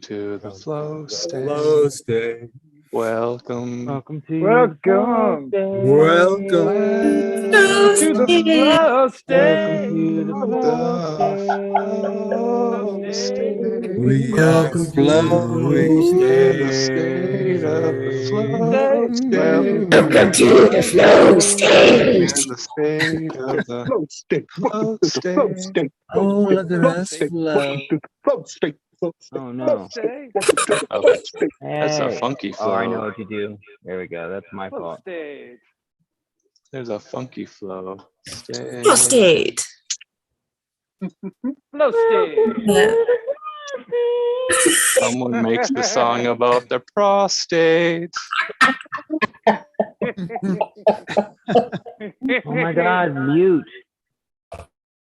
to the flow state. Flow state. Welcome. Welcome to Welcome. Welcome To the flow state. to the Flow state. We are Welcome to flowing the state of the flow state. Welcome to the flow state. In the state of the Flow state. flow Welcome to the flow state. state. Oh, look at us State. flow. Welcome to the flow state. Flow state. Oh no. Welcome to the Oh, flow state. that's a Hey. funky Oh, I know flow. what you do. There we go. That's my fault. There's a funky flow state. Flow state. Flow state. Yeah. Someone makes the song about their prostate. Oh my God, mute.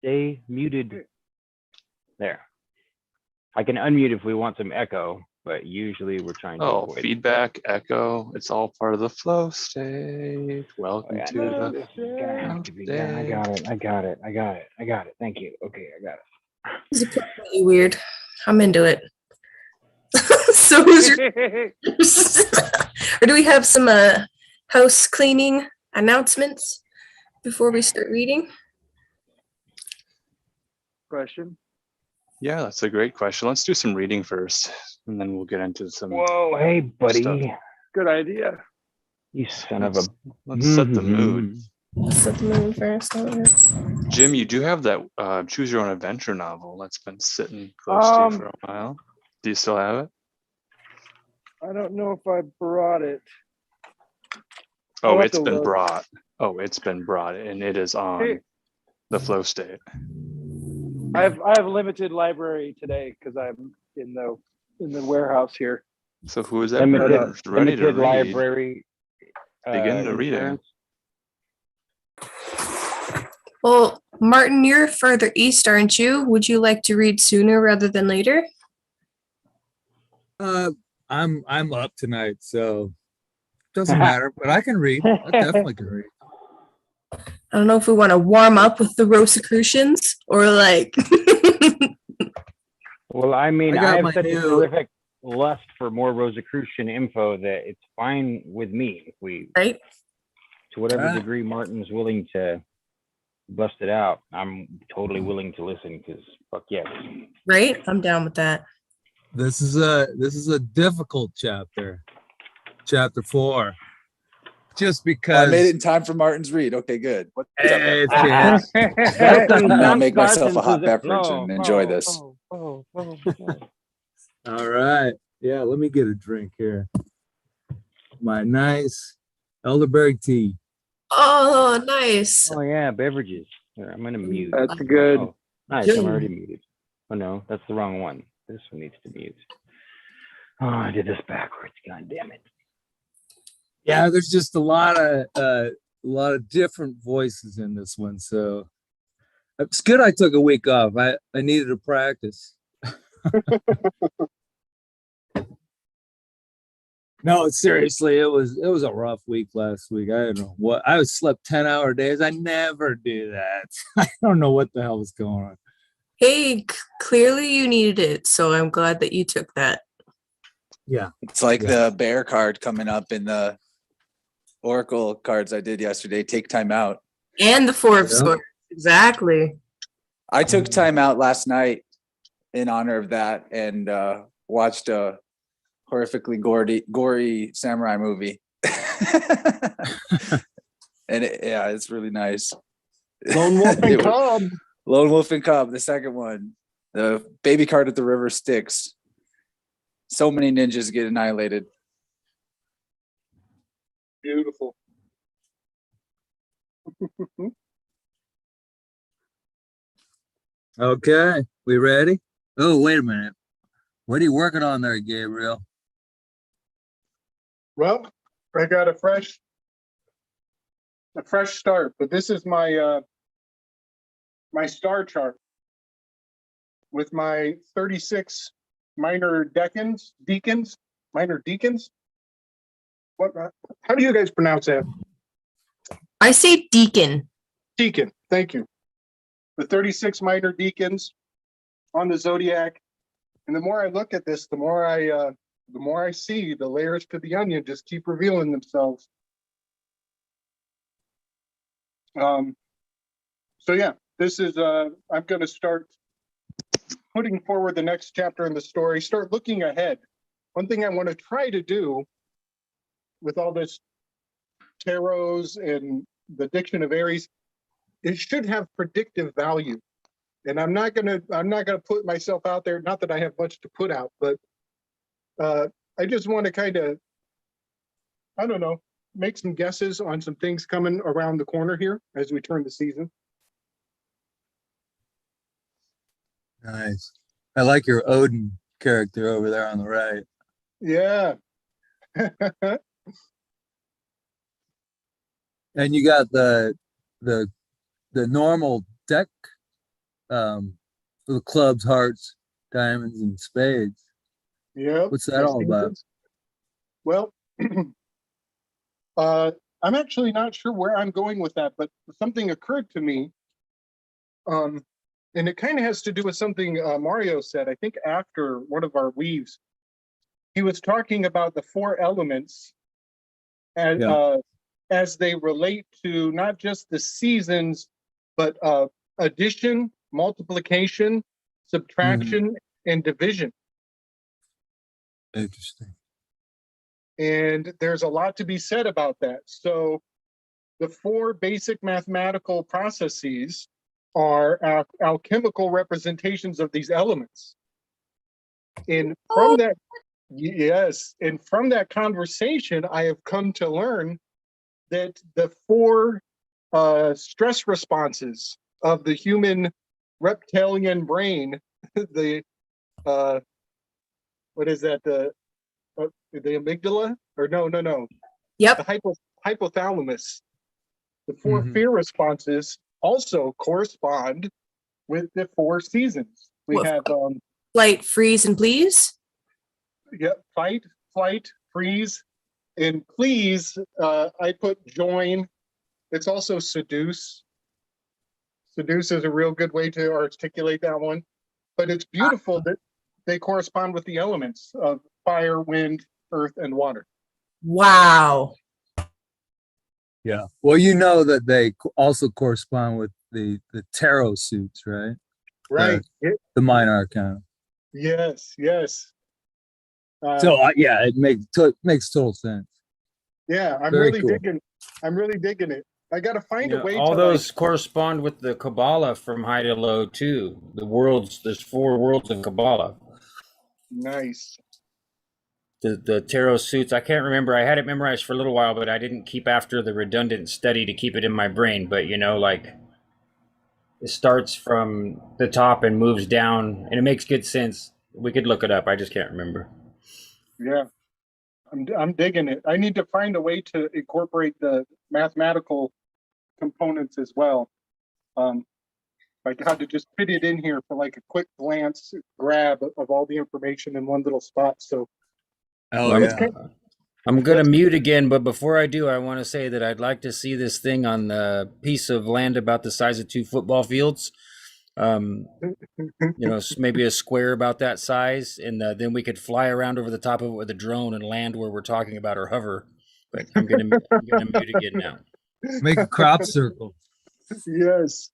Stay muted. There. I can unmute if we want some echo, but usually we're trying to Oh, avoid it. feedback, echo. It's all part of the flow state. Welcome Yeah, to no, the it's gonna be done. I got it. Thank you. Okay, I got it. This is pretty weird. I'm into it. So who's your or do we have some house cleaning announcements before we start reading? Question. Yeah, that's a great question. Let's do some reading first, and then we'll get into some. Whoa, hey, buddy. Stuff. Good idea. You son of a. Let's set the mood. Set the mood first. Jim, you do have that Choose Your Own Adventure novel that's been sitting close to you for a while. Do you still have it? I don't know if I brought it. Oh, I'll have it's to been look. brought. Oh, it's been brought, and it is on Hey. the flow state. I have limited library today because I'm in the warehouse here. So who is that? Limited, Ready to limited read? library. Begin to read it. insurance. Well, Martin, you're further east, aren't you? Would you like to read sooner rather than later? I'm up tonight, so doesn't matter. But I can read. I definitely can read. I don't know if we want to warm up with the Rosicrucians or like Well, I mean, I I, got have my such a new- terrific lust for more Rosicrucian info that it's fine with me if we, right? to whatever Ah. degree Martin's willing to bust it out. I'm totally willing to listen because fuck yes. Right? I'm down with that. This is a difficult chapter, chapter 4. Just I because made it in time for Martin's read. Okay, good. Hey, it's I'll make myself a hot beverage and enjoy this. Oh. all right. Yeah, let me get a drink here. My nice elderberry tea. Oh, nice. Oh yeah, beverages. Here, I'm gonna mute. That's good. Oh, nice. I'm already muted. Oh no, that's the wrong one. This one needs to mute. Oh, I did this backwards. God damn it. Yeah, there's just a lot of different voices in this one, so it's good I took a week off. I needed to practice. No, seriously, it was a rough week last week. I don't know what I slept 10-hour days. I never do that. I don't know what the hell was going on. Hey, clearly you needed it, so I'm glad that you took that. Yeah. It's like Yeah. the bear card coming up in the Oracle cards I did yesterday. Take time out. And the Four of Yeah. Swords. Exactly. I took time out last night in honor of that and watched a horrifically gory samurai movie. And it's really nice. Lone Wolf It and was- Cub. Lone Wolf and Cub, the second one. The baby card at the river Styx. So many ninjas get annihilated. Beautiful. Okay, we ready? Oh, wait a minute. What are you working on there, Gabriel? Well, I got a fresh start, but this is my my star chart with my 36 minor deacons. What? How do you guys pronounce that? I say deacon. Deacon. Thank you. The 36 minor deacons on the zodiac And the more I look at this, the more I see the layers to the onion just keep revealing themselves. So yeah, this is, I'm going to start putting forward the next chapter in the story, start looking ahead. One thing I want to try to do with all this tarots and the diction of Aries, it should have predictive value. And I'm not gonna put myself out there, not that I have much to put out, but I just want to kind of, I don't know, make some guesses on some things coming around the corner here as we turn the season. Nice. I like your Odin character over there on the right. Yeah. And you got the normal deck, for the clubs, hearts, diamonds, and spades. Yeah. What's that all about? Well, I'm actually not sure where I'm going with that, but something occurred to me. And it kind of has to do with something Mario said, I think after one of our weaves. He was talking about the 4 elements as they relate to not just the seasons, but addition, multiplication, subtraction, and division. Interesting. And there's a lot to be said about that. So the 4 basic mathematical processes are alchemical representations of these elements. And from that, yes, and from that conversation, I have come to learn that the 4 stress responses of the human reptilian brain, the what is that, the amygdala, or no, Yep. the hypothalamus, the 4 fear responses also correspond with the 4 seasons. We What? have Flight, freeze, and please. fight, flight, freeze, and please. I put join. It's also seduce. Seduce is a real good way to articulate that one. But it's beautiful that they correspond with the elements of fire, wind, earth, and water. Wow. Yeah. Well, you know that they also correspond with the tarot suits, right? Right. The minor arcana. Yes. So yeah, it makes total sense. Yeah, I'm Very really cool. digging it. I got to find a way all to those correspond with the Kabbalah from high to low too. The worlds, there's 4 worlds of Kabbalah. Nice. The tarot suits, I can't remember. I had it memorized for a little while, but I didn't keep after the redundant study to keep it in my brain. But like it starts from the top and moves down, and it makes good sense. We could look it up. I just can't remember. Yeah. I'm digging it. I need to find a way to incorporate the mathematical components as well. Like how to just fit it in here for like a quick glance grab of all the information in one little spot. So I'm going to mute again, but before I do, I want to say that I'd like to see this thing on the piece of land about the size of 2 football fields. Maybe a square about that size, and then we could fly around over the top of it with a drone and land where we're talking about, or hover. But I'm gonna mute again now. Make a crop circle. Yes.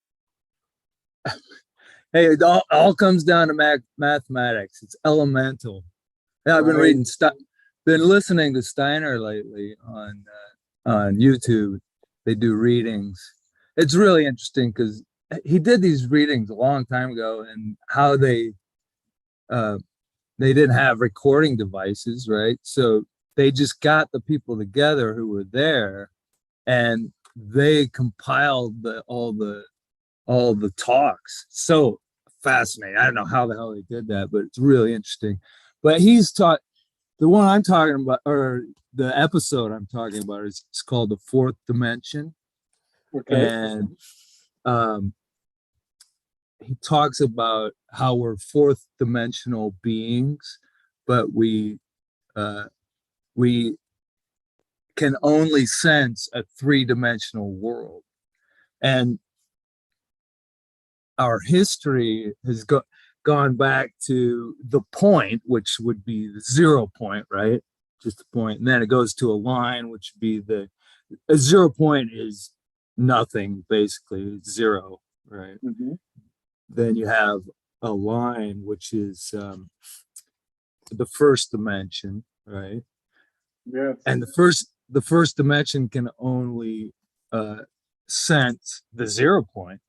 Hey, it all comes down to mathematics. It's elemental. Yeah, I've been been listening to Steiner lately on YouTube. They do readings. It's really interesting because he did these readings a long time ago, and how they didn't have recording devices, right? So they just got the people together who were there, and they compiled all the talks. So fascinating. I don't know how the hell they did that, but it's really interesting. But the one I'm talking about, or the episode I'm talking about, it's called The Fourth Dimension. Okay. And he talks about how we're 4th dimensional beings, but we can only sense a 3-dimensional world. And our history has gone back to the point, which would be the 0 point, right? Just a point. And then it goes to a line, which would be a 0 point is nothing, basically, it's zero, right? Then you have a line, which is the first dimension, right? Yeah. And the first dimension can only sense the 0 point.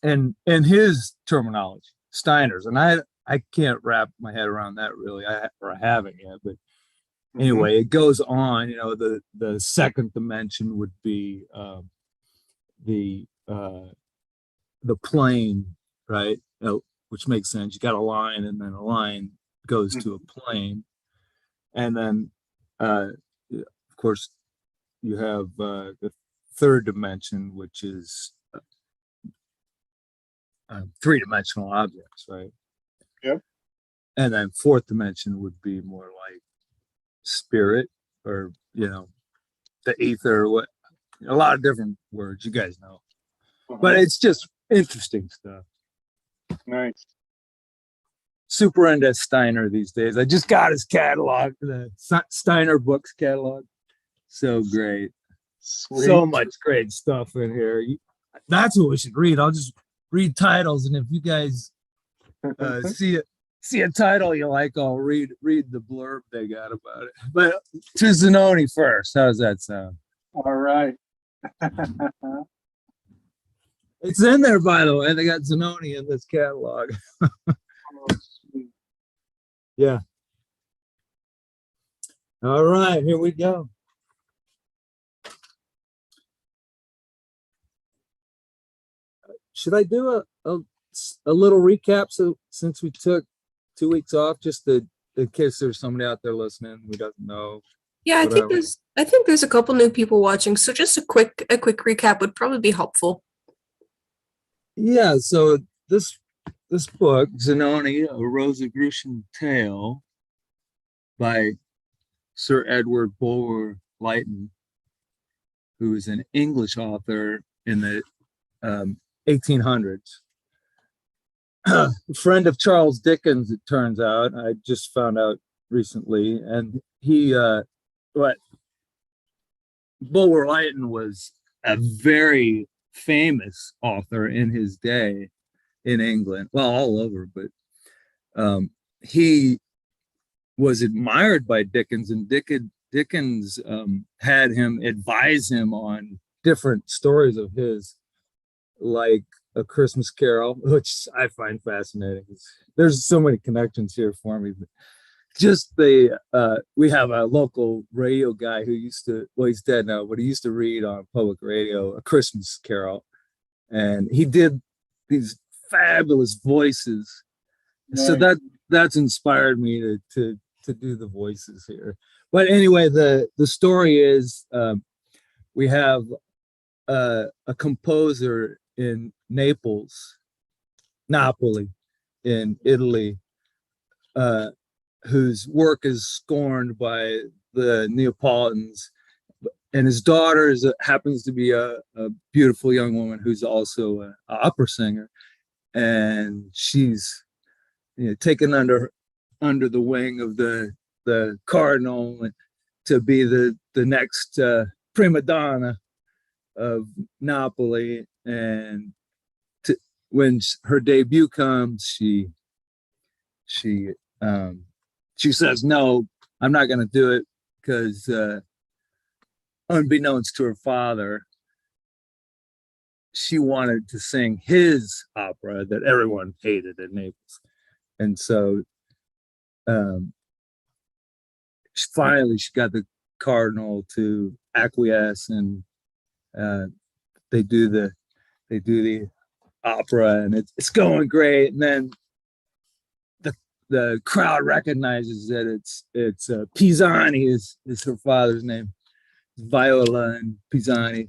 And in his terminology, Steiner's, and I can't wrap my head around that really. I haven't yet, but anyway, it goes on. You know, the second dimension would be the plane, right? Which makes sense. You got a line, and then a line goes to a plane, and then of course you have the third dimension, which is three-dimensional objects, right? Yep. And then fourth dimension would be more like spirit, or the ether, or what, a lot of different words, you guys know. But it's just interesting stuff. Nice. Super into Steiner these days. I just got his catalog, the Steiner Books catalog. So great. Sweet. So much great stuff in here. That's what we should read. I'll just read titles, and if you guys see a title you like, I'll read the blurb they got about it. But to Zanoni first. How does that sound? All right. It's in there, by the way. They got Zanoni in this catalog. Yeah. All right, here we go. Should I do a little recap? So since we took 2 weeks off, just in case there's somebody out there listening who doesn't know. Yeah, I think there's a couple new people watching, so just a quick recap would probably be helpful. Yeah, so this book, Zanoni, A Rosicrucian Tale, by Sir Edward Bulwer Lytton, who is an English author in the 1800s. A friend of Charles Dickens, it turns out. I just found out recently. And Bulwer Lytton was a very famous author in his day in England, well, all over, but he was admired by Dickens, and Dickens had him advise him on different stories of his, like A Christmas Carol, which I find fascinating. There's so many connections here for me. But just we have a local radio guy who used to, well, he's dead now, but he used to read on public radio A Christmas Carol, and he did these fabulous voices. Nice. So that's inspired me to do the voices here. But anyway, the story is we have a composer in Napoli in Italy, whose work is scorned by the Neapolitans, and his daughter happens to be a beautiful young woman who's also an opera singer, and she's taken under the wing of the cardinal to be the next prima donna of Napoli. And when her debut comes, she says, no, I'm not going to do it, because unbeknownst to her father, she wanted to sing his opera that everyone hated in Naples. And so finally she got the cardinal to acquiesce, and they do the opera, and it's going great. And then the crowd recognizes that it's Pisani is her father's name, Viola and Pisani.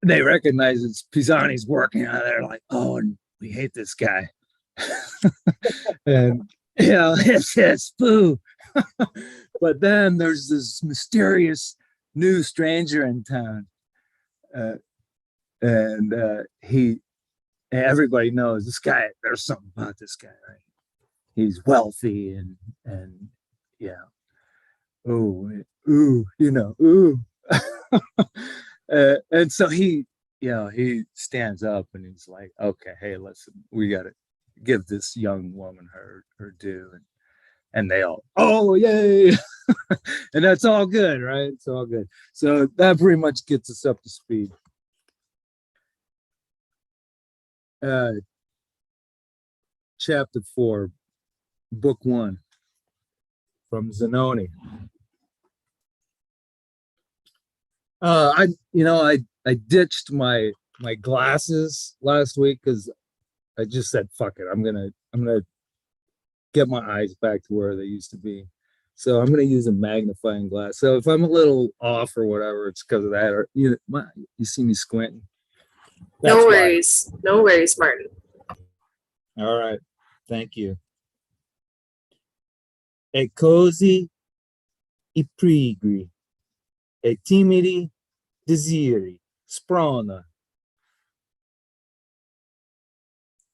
They recognize it's Pisani's working on it. They're like, oh, and we hate this guy. And it's boo. But then there's this mysterious new stranger in town, and And everybody knows this guy, there's something about this guy, right? He's wealthy and yeah. Ooh, ooh, ooh. And so he, he stands up and he's like, okay, hey, listen, we got to give this young woman her due. And they all, oh, yay. And that's all good, right? It's all good. So that pretty much gets us up to speed. Chapter 4, book 1 from Zanoni. I ditched my glasses last week because I just said fuck it. I'm gonna get my eyes back to where they used to be. So I'm gonna use a magnifying glass. So if I'm a little off or whatever, it's because of that. Or you see me squinting. No worries. No worries, Martin. All right. Thank you. E così I prigui, e timidi desiri sprona.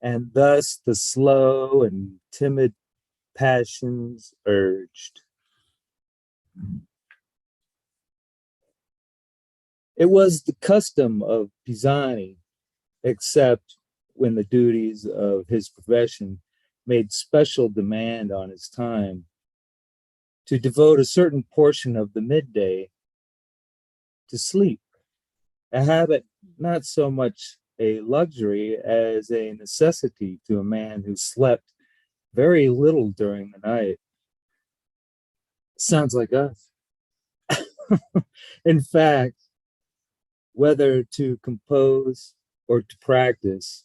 And thus the slow and timid passions urged. It was the custom of Pisani, except when the duties of his profession made special demand on his time, to devote a certain portion of the midday to sleep, a habit not so much a luxury as a necessity to a man who slept very little during the night. Sounds like us. In fact, whether to compose or to practice,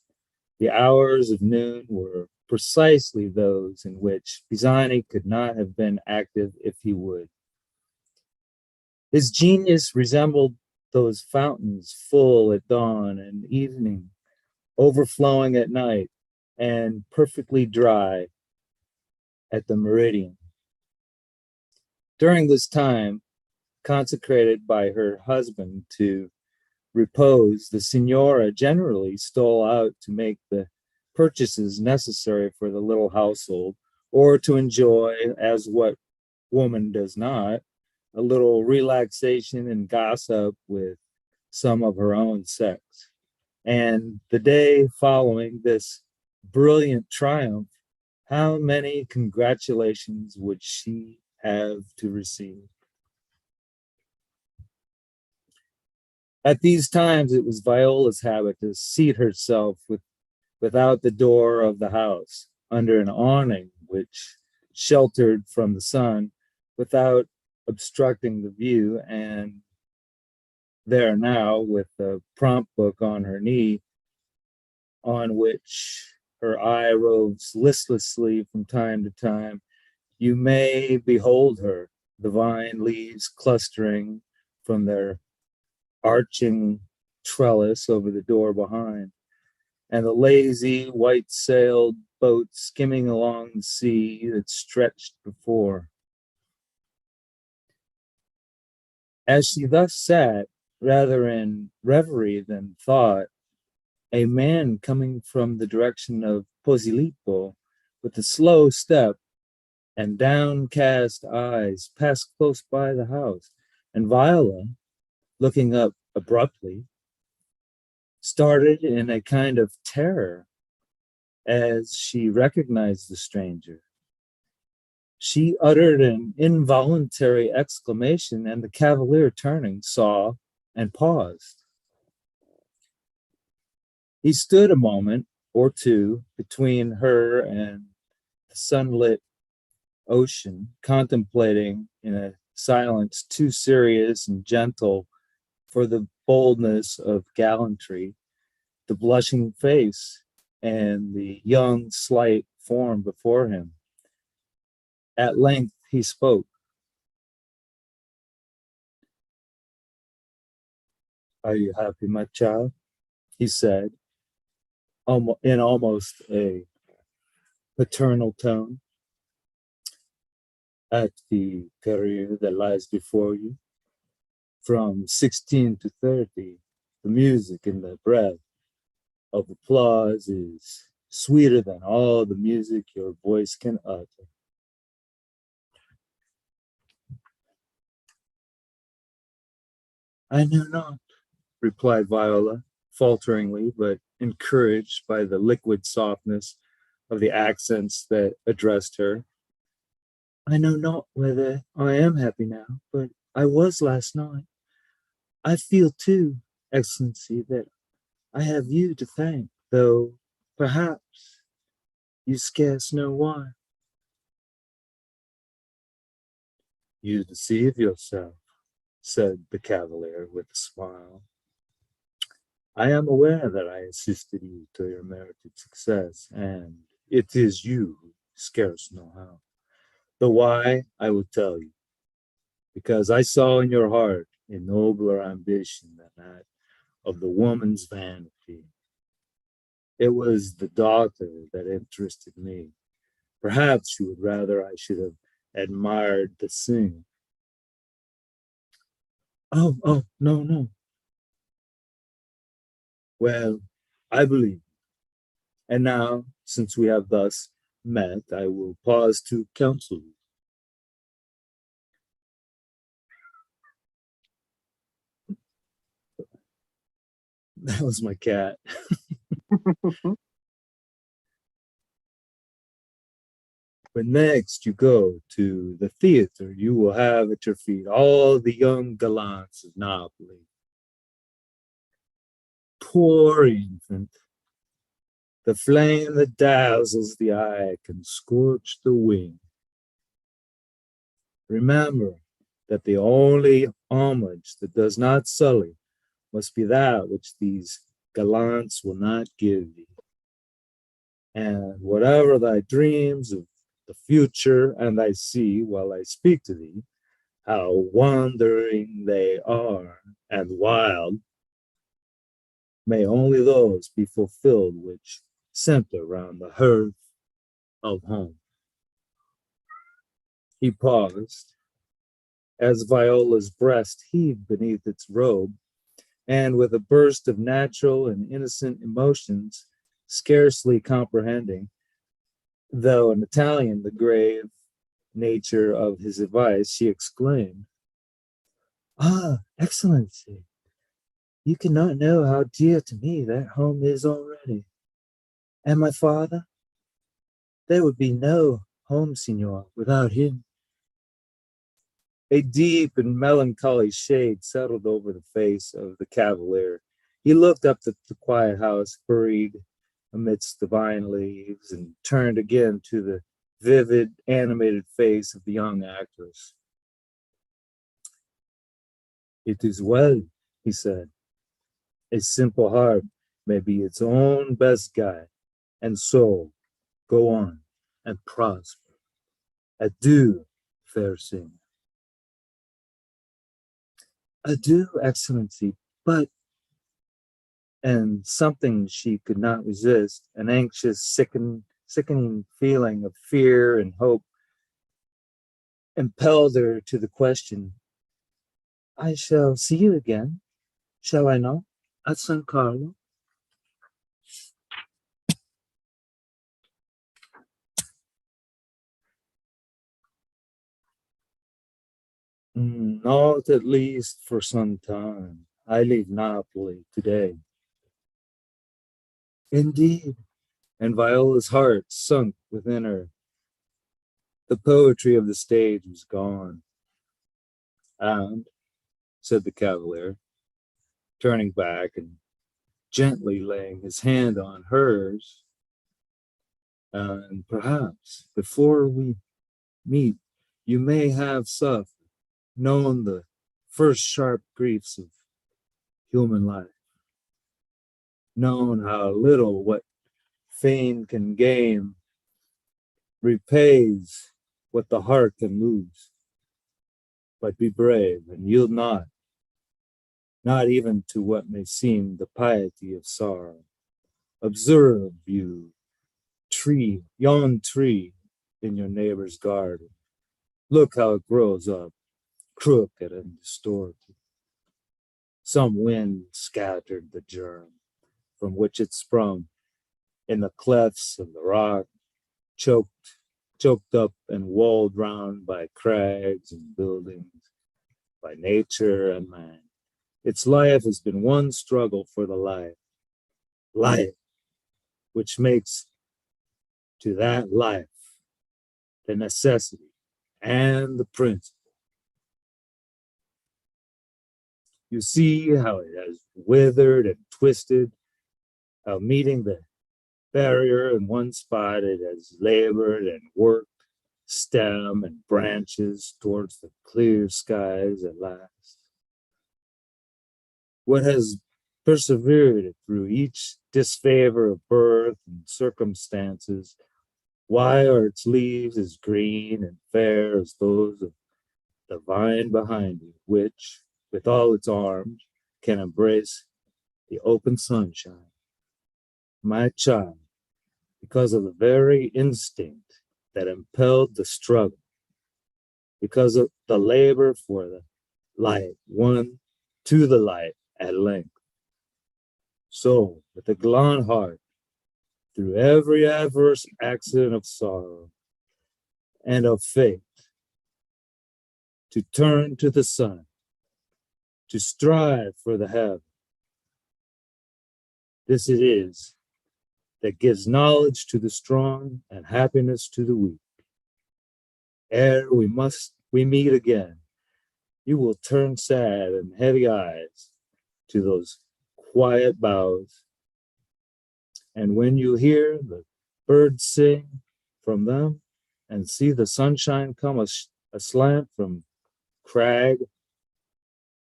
the hours of noon were precisely those in which Pisani could not have been active if he would. His genius resembled those fountains full at dawn and evening, overflowing at night, and perfectly dry at the meridian. During this time, consecrated by her husband to repose, the Signora generally stole out to make the purchases necessary for the little household, or to enjoy, as what woman does not, a little relaxation and gossip with some of her own sex. And the day following this brilliant triumph, how many congratulations would she have to receive? At these times, it was Viola's habit to seat herself without the door of the house, under an awning which sheltered from the sun without obstructing the view, and there now, with the prompt book on her knee, on which her eye roves listlessly from time to time, you may behold her, the vine leaves clustering from their arching trellis over the door behind, and the lazy white-sailed boat skimming along the sea that stretched before. As she thus sat, rather in reverie than thought, a man coming from the direction of Posillipo with a slow step and downcast eyes passed close by the house, and Viola, looking up abruptly, started in a kind of terror as she recognized the stranger. She uttered an involuntary exclamation, and the cavalier, turning, saw and paused. He stood a moment or two between her and the sunlit ocean, contemplating in a silence too serious and gentle for the boldness of gallantry, the blushing face and the young, slight form before him. At length he spoke. "Are you happy, my child?" he said, in almost a paternal tone, "at the career that lies before you? From 16 to 30, the music and the breath, of applause is sweeter than all the music your voice can utter. I know not, replied Viola, falteringly, but encouraged by the liquid softness of the accents that addressed her. I know not whether I am happy now, but I was last night. I feel too, Excellency, that I have you to thank, though perhaps you scarce know why. You deceive yourself, said the cavalier with a smile. I am aware that I assisted you to your merited success, and it is you who scarce know how. The why I will tell you, because I saw in your heart a nobler ambition than that of the woman's vanity. It was the daughter that interested me. Perhaps you would rather I should have admired the singer. Oh, no, no. Well, I believe. And now, since we have thus met, I will pause to counsel you. That was my cat. When next you go to the theater, you will have at your feet all the young gallants of Napoli. Poor infant, the flame that dazzles the eye can scorch the wing. Remember that the only homage that does not sully must be that which these gallants will not give thee. And whatever thy dreams of the future, and I see while I speak to thee, how wandering they are and wild, may only those be fulfilled which center round the hearth of home. He paused as Viola's breast heaved beneath its robe, and with a burst of natural and innocent emotions, scarcely comprehending, though an Italian, the grave nature of his advice, she exclaimed, "Ah, Excellency, you cannot know how dear to me that home is already. And my father? There would be no home, Signor, without him." A deep and melancholy shade settled over the face of the cavalier. He looked up at the quiet house buried amidst the vine leaves and turned again to the vivid, animated face of the young actress. "It is well," he said. "A simple heart may be its own best guide, and so go on and prosper. Adieu, fair singer." "Adieu, Excellency, but," and something she could not resist, an anxious, sickening feeling of fear and hope, impelled her to the question, "I shall see you again, shall I not, at San Carlo?" "Not at least for some time. I leave Napoli today." "Indeed," and Viola's heart sunk within her. The poetry of the stage was gone. "And," said the cavalier, turning back and gently laying his hand on hers, "and perhaps before we meet, you may have suffered, known the first sharp griefs of human life, known how little what fame can gain repays what the heart can lose. But be brave and yield not even to what may seem the piety of sorrow. Observe you yon tree in your neighbor's garden. Look how it grows up, crooked and distorted. Some wind scattered the germ, from which it sprung, in the clefts of the rock, choked up and walled round by crags and buildings, by nature and man. Its life has been one struggle for the life, which makes to that life the necessity and the principle. You see how it has withered and twisted, how meeting the barrier in one spot it has labored and worked stem and branches towards the clear skies at last. What has persevered it through each disfavor of birth and circumstances? Why are its leaves as green and fair as those of the vine behind you, which, with all its arms, can embrace the open sunshine? My child, because of the very instinct that impelled the struggle, because of the labor for the light, won to the light at length. So, with a glad heart, through every adverse accident of sorrow and of fate, to turn to the sun, to strive for the heaven. This it is that gives knowledge to the strong and happiness to the weak. Ere we meet again, you will turn sad and heavy eyes to those quiet boughs. And when you hear the birds sing from them and see the sunshine come aslant from crag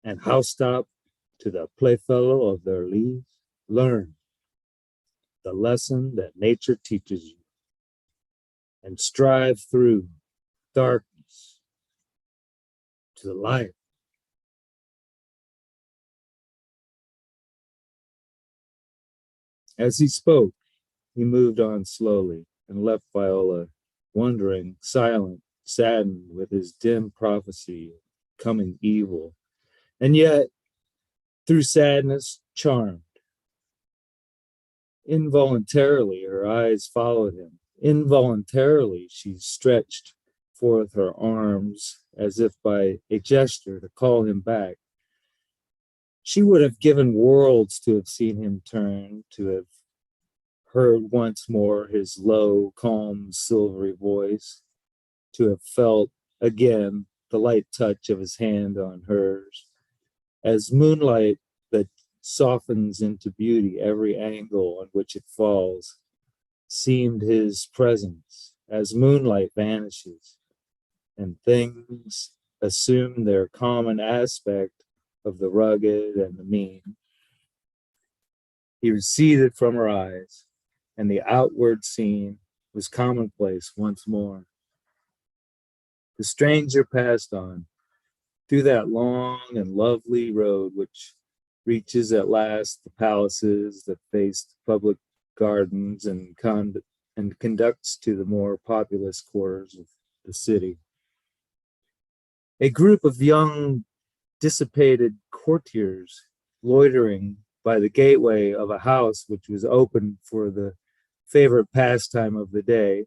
and housetop to the playfellow of their leaves, learn the lesson that nature teaches you and strive through darkness to the light. As he spoke, he moved on slowly and left Viola wondering, silent, saddened with his dim prophecy of coming evil, and yet, through sadness, charmed. Involuntarily, her eyes followed him. Involuntarily, she stretched forth her arms as if by a gesture to call him back. She would have given worlds to have seen him turn, to have heard once more his low, calm, silvery voice, to have felt again the light touch of his hand on hers, as moonlight that softens into beauty every angle on which it falls, seemed his presence, as moonlight vanishes, and things assume their common aspect of the rugged and the mean. He receded from her eyes, and the outward scene was commonplace once more. The stranger passed on through that long and lovely road which reaches at last the palaces that face the public gardens and conducts to the more populous quarters of the city. A group of young, dissipated courtiers loitering by the gateway of a house which was open for the favorite pastime of the day,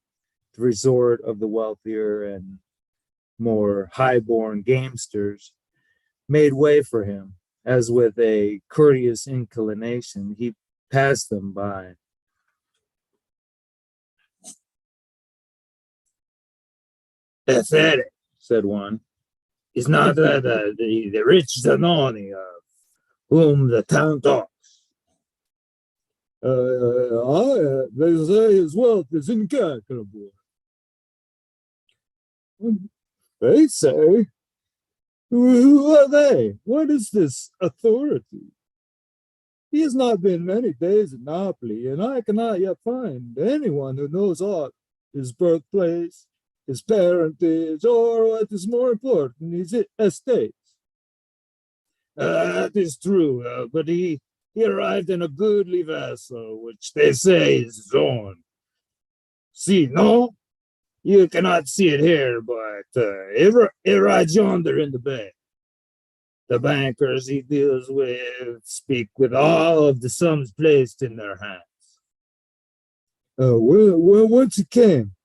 the resort of the wealthier and more high-born gamesters, made way for him, as with a courteous inclination he passed them by. "Pathetic," said one, "is not the rich Zanoni of whom the town talks. They say his wealth is incalculable." "They say? Who are they? What is this authority? He has not been many days in Napoli, and I cannot yet find anyone who knows aught his birthplace, his parentage, or what is more important, his estates." "That is true, but he arrived in a goodly vessel, which they say is his own. See, no? You cannot see it here, but it rides yonder in the bay. The bankers he deals with speak with all of the sums placed in their hands. Whence he came?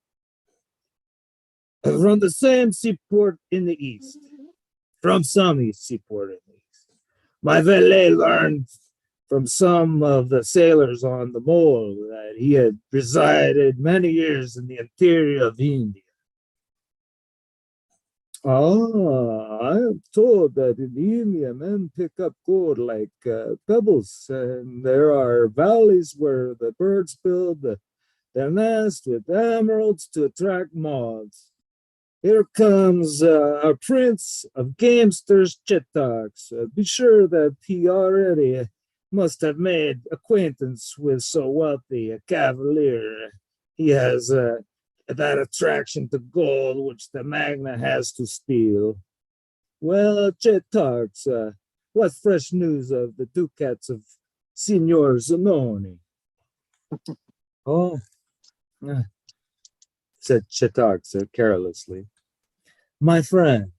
From the same seaport in the east. From some east seaport in the east. My valet learned from some of the sailors on the mole that he had resided many years in the interior of India. I am told that in India men pick up gold like pebbles, and there are valleys where the birds build their nest with emeralds to attract moths. Here comes a prince of gamesters, Chittox. Be sure that he already must have made acquaintance with so wealthy a cavalier. He has that attraction to gold which the Magna has to steal. Well, Chittox, what fresh news of the ducats of Signor Zanoni? Oh, said Chittox carelessly. My friend,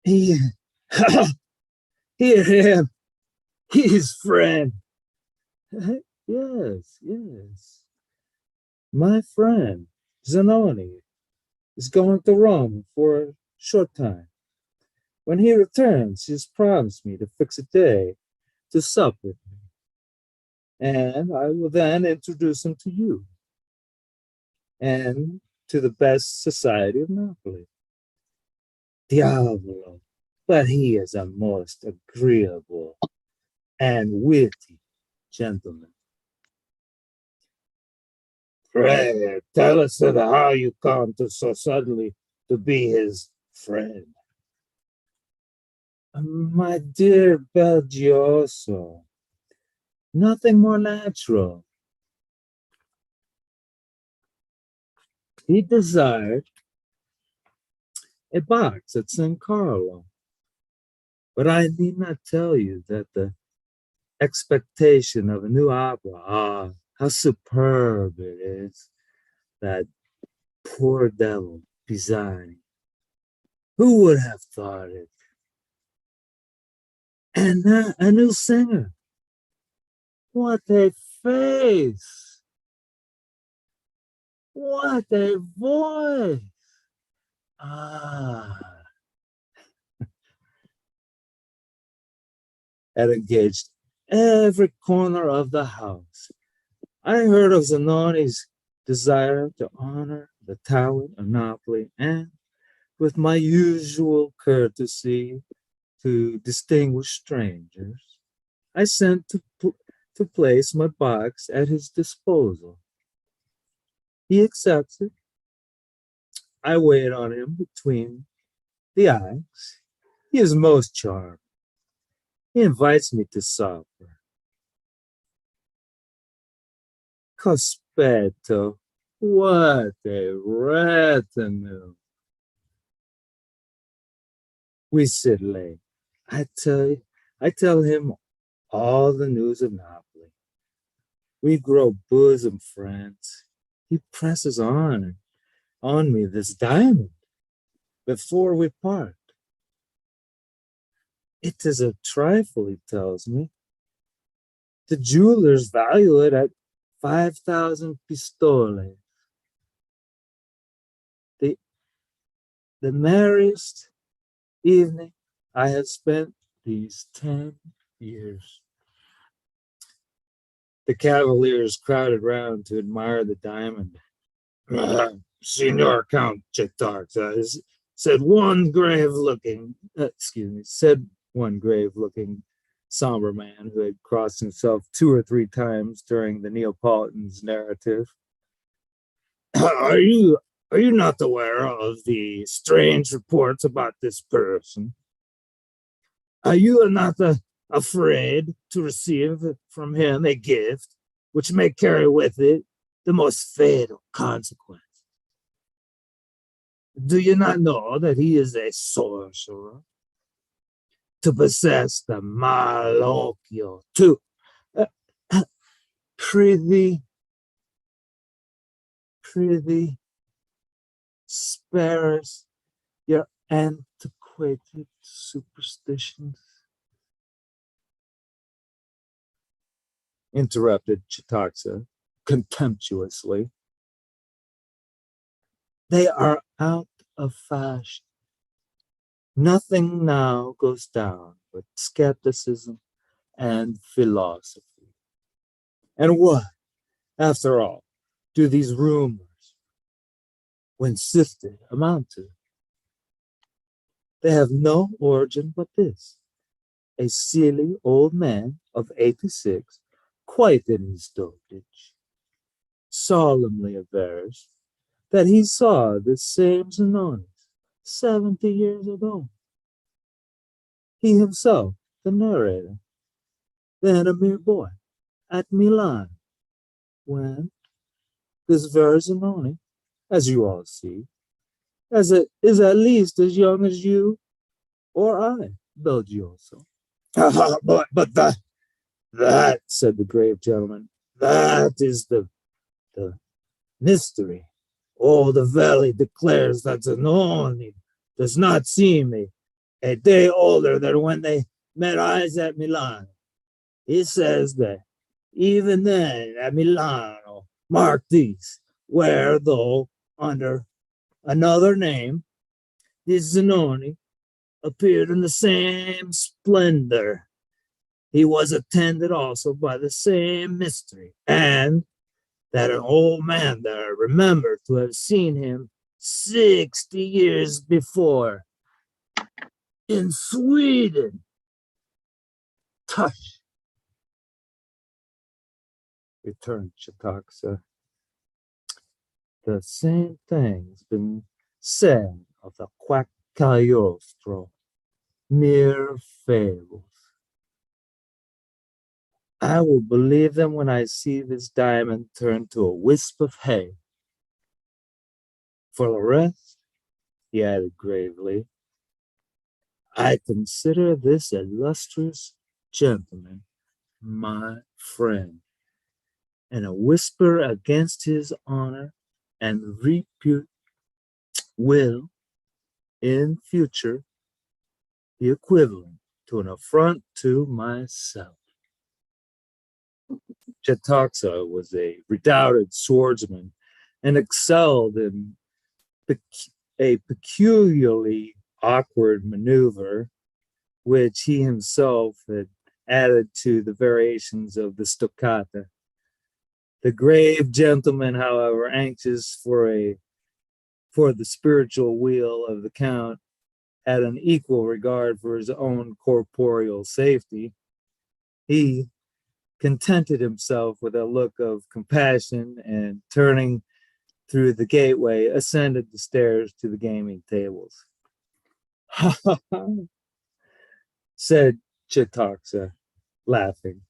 he, hear him, his friend. Yes, yes. My friend, Zanoni, is going to Rome for a short time. When he returns, he has promised me to fix a day to sup with me. And I will then introduce him to you and to the best society of Napoli. Diavolo, but he is a most agreeable and witty gentleman. Pray, tell us how you come to so suddenly to be his friend. My dear Belgioso, nothing more natural. He desired a box at San Carlo, but I need not tell you that the expectation of a new opera, how superb it is, that poor devil, Pisani. Who would have thought it? And a new singer. What a face! What a voice! Had engaged every corner of the house. I heard of Zanoni's desire to honor the talent of Napoli, and with my usual courtesy to distinguished strangers, I sent to place my box at his disposal. He accepts it. I wait on him between the acts. He is most charming. He invites me to supper. Cospetto, what a retinue. We sit late. I tell him all the news of Napoli. We grow bosom friends. He presses on me this diamond before we part. It is a trifle, he tells me. The jewelers value it at 5,000 pistoles. The merriest evening I have spent these 10 years. The cavaliers crowded round to admire the diamond. Signor Count Chittox, said one grave-looking somber man who had crossed himself 2 or 3 times during the Neapolitan's narrative. Are you not aware of the strange reports about this person? Are you not afraid to receive from him a gift which may carry with it the most fatal consequence? Do you not know that he is a sorcerer? To possess the malocchio, to prithee, spare us your antiquated antiquated superstitions? Interrupted Chitaxa contemptuously. They are out of fashion. Nothing now goes down but skepticism and philosophy. And what, after all, do these rumors, when sifted, amount to? They have no origin but this. A silly old man of 86, quite in his dotage, solemnly avers that he saw the same Zanoni 70 years ago. He himself, the narrator, then a mere boy, at Milan, when this very Zanoni, as you all see, is at least as young as you or I, Belgioso. but that, said the grave gentleman, that is the mystery. Oh, the valley declares that Zanoni does not seem a day older than when they met eyes at Milan. He says that even then at Milano, mark these, where though under another name, this Zanoni appeared in the same splendor. He was attended also by the same mystery, and that an old man there remembered to have seen him 60 years before in Sweden. Tush, returned Chitaxa. The same thing's been said of the quack Cagliostro. Mere fables. I will believe them when I see this diamond turn to a wisp of hay. For the rest, he added gravely, I consider this illustrious gentleman my friend, and a whisper against his honor and repute will, in future, be equivalent to an affront to myself. Chitaxa was a redoubted swordsman and excelled in a peculiarly awkward maneuver, which he himself had added to the variations of the stoccata. The grave gentleman, however, anxious for the spiritual weal of the Count, had an equal regard for his own corporeal safety. He contented himself with a look of compassion and, turning through the gateway, ascended the stairs to the gaming tables. Ha ha ha, said Chitaxa, laughing.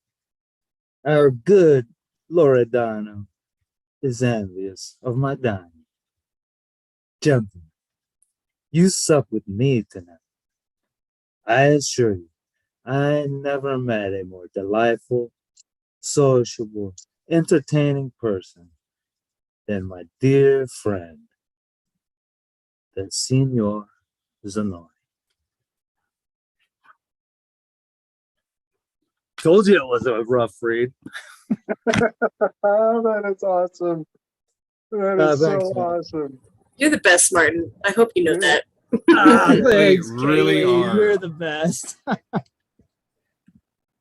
Our good Loredano is envious of my dining. Gentlemen, you sup with me tonight. I assure you, I never met a more delightful, sociable, entertaining person than my dear friend, the Signor Zanoni. Told you it was a rough read. Oh, that is awesome. That is so Thanks, man. awesome. You're the best, Martin. I hope you know that. Thanks, really Kaylee. are. You're the best.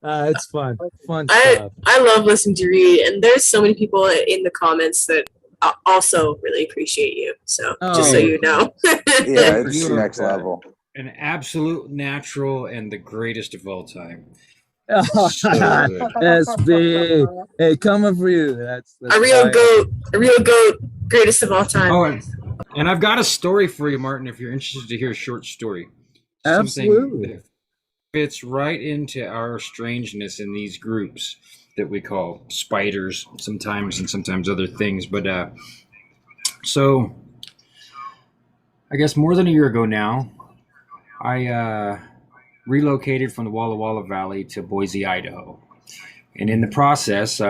It's fun. Fun I stuff. love listening to you read, and there's so many people in the comments that also really appreciate you. So just so Oh. you know. Yeah, it's You are next bad. level. An absolute natural and the greatest of all time. So good. SB. Hey, coming for you. That's a real why- goat, greatest of all time. Oh, and I've got a story for you, Martin, if you're interested to hear a short story. Absolutely. Something that fits right into our strangeness in these groups that we call spiders sometimes and sometimes other things. But so I guess more than a year ago now, I relocated from the Walla Walla Valley to Boise, Idaho. And in the process,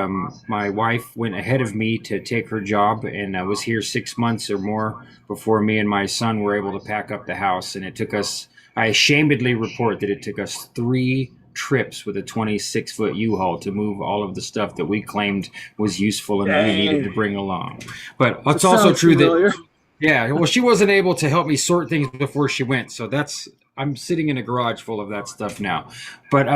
my wife went ahead of me to take her job, and I was here 6 months or more before me and my son were able to pack up the house. And it took us I ashamedly report that it took us 3 trips with a 26-foot U-Haul to move all of the stuff that we claimed was useful and that we needed to bring along. But it's also sounds true familiar. that, yeah, well, she wasn't able to help me sort things before she went. So I'm sitting in a garage full of that stuff now. But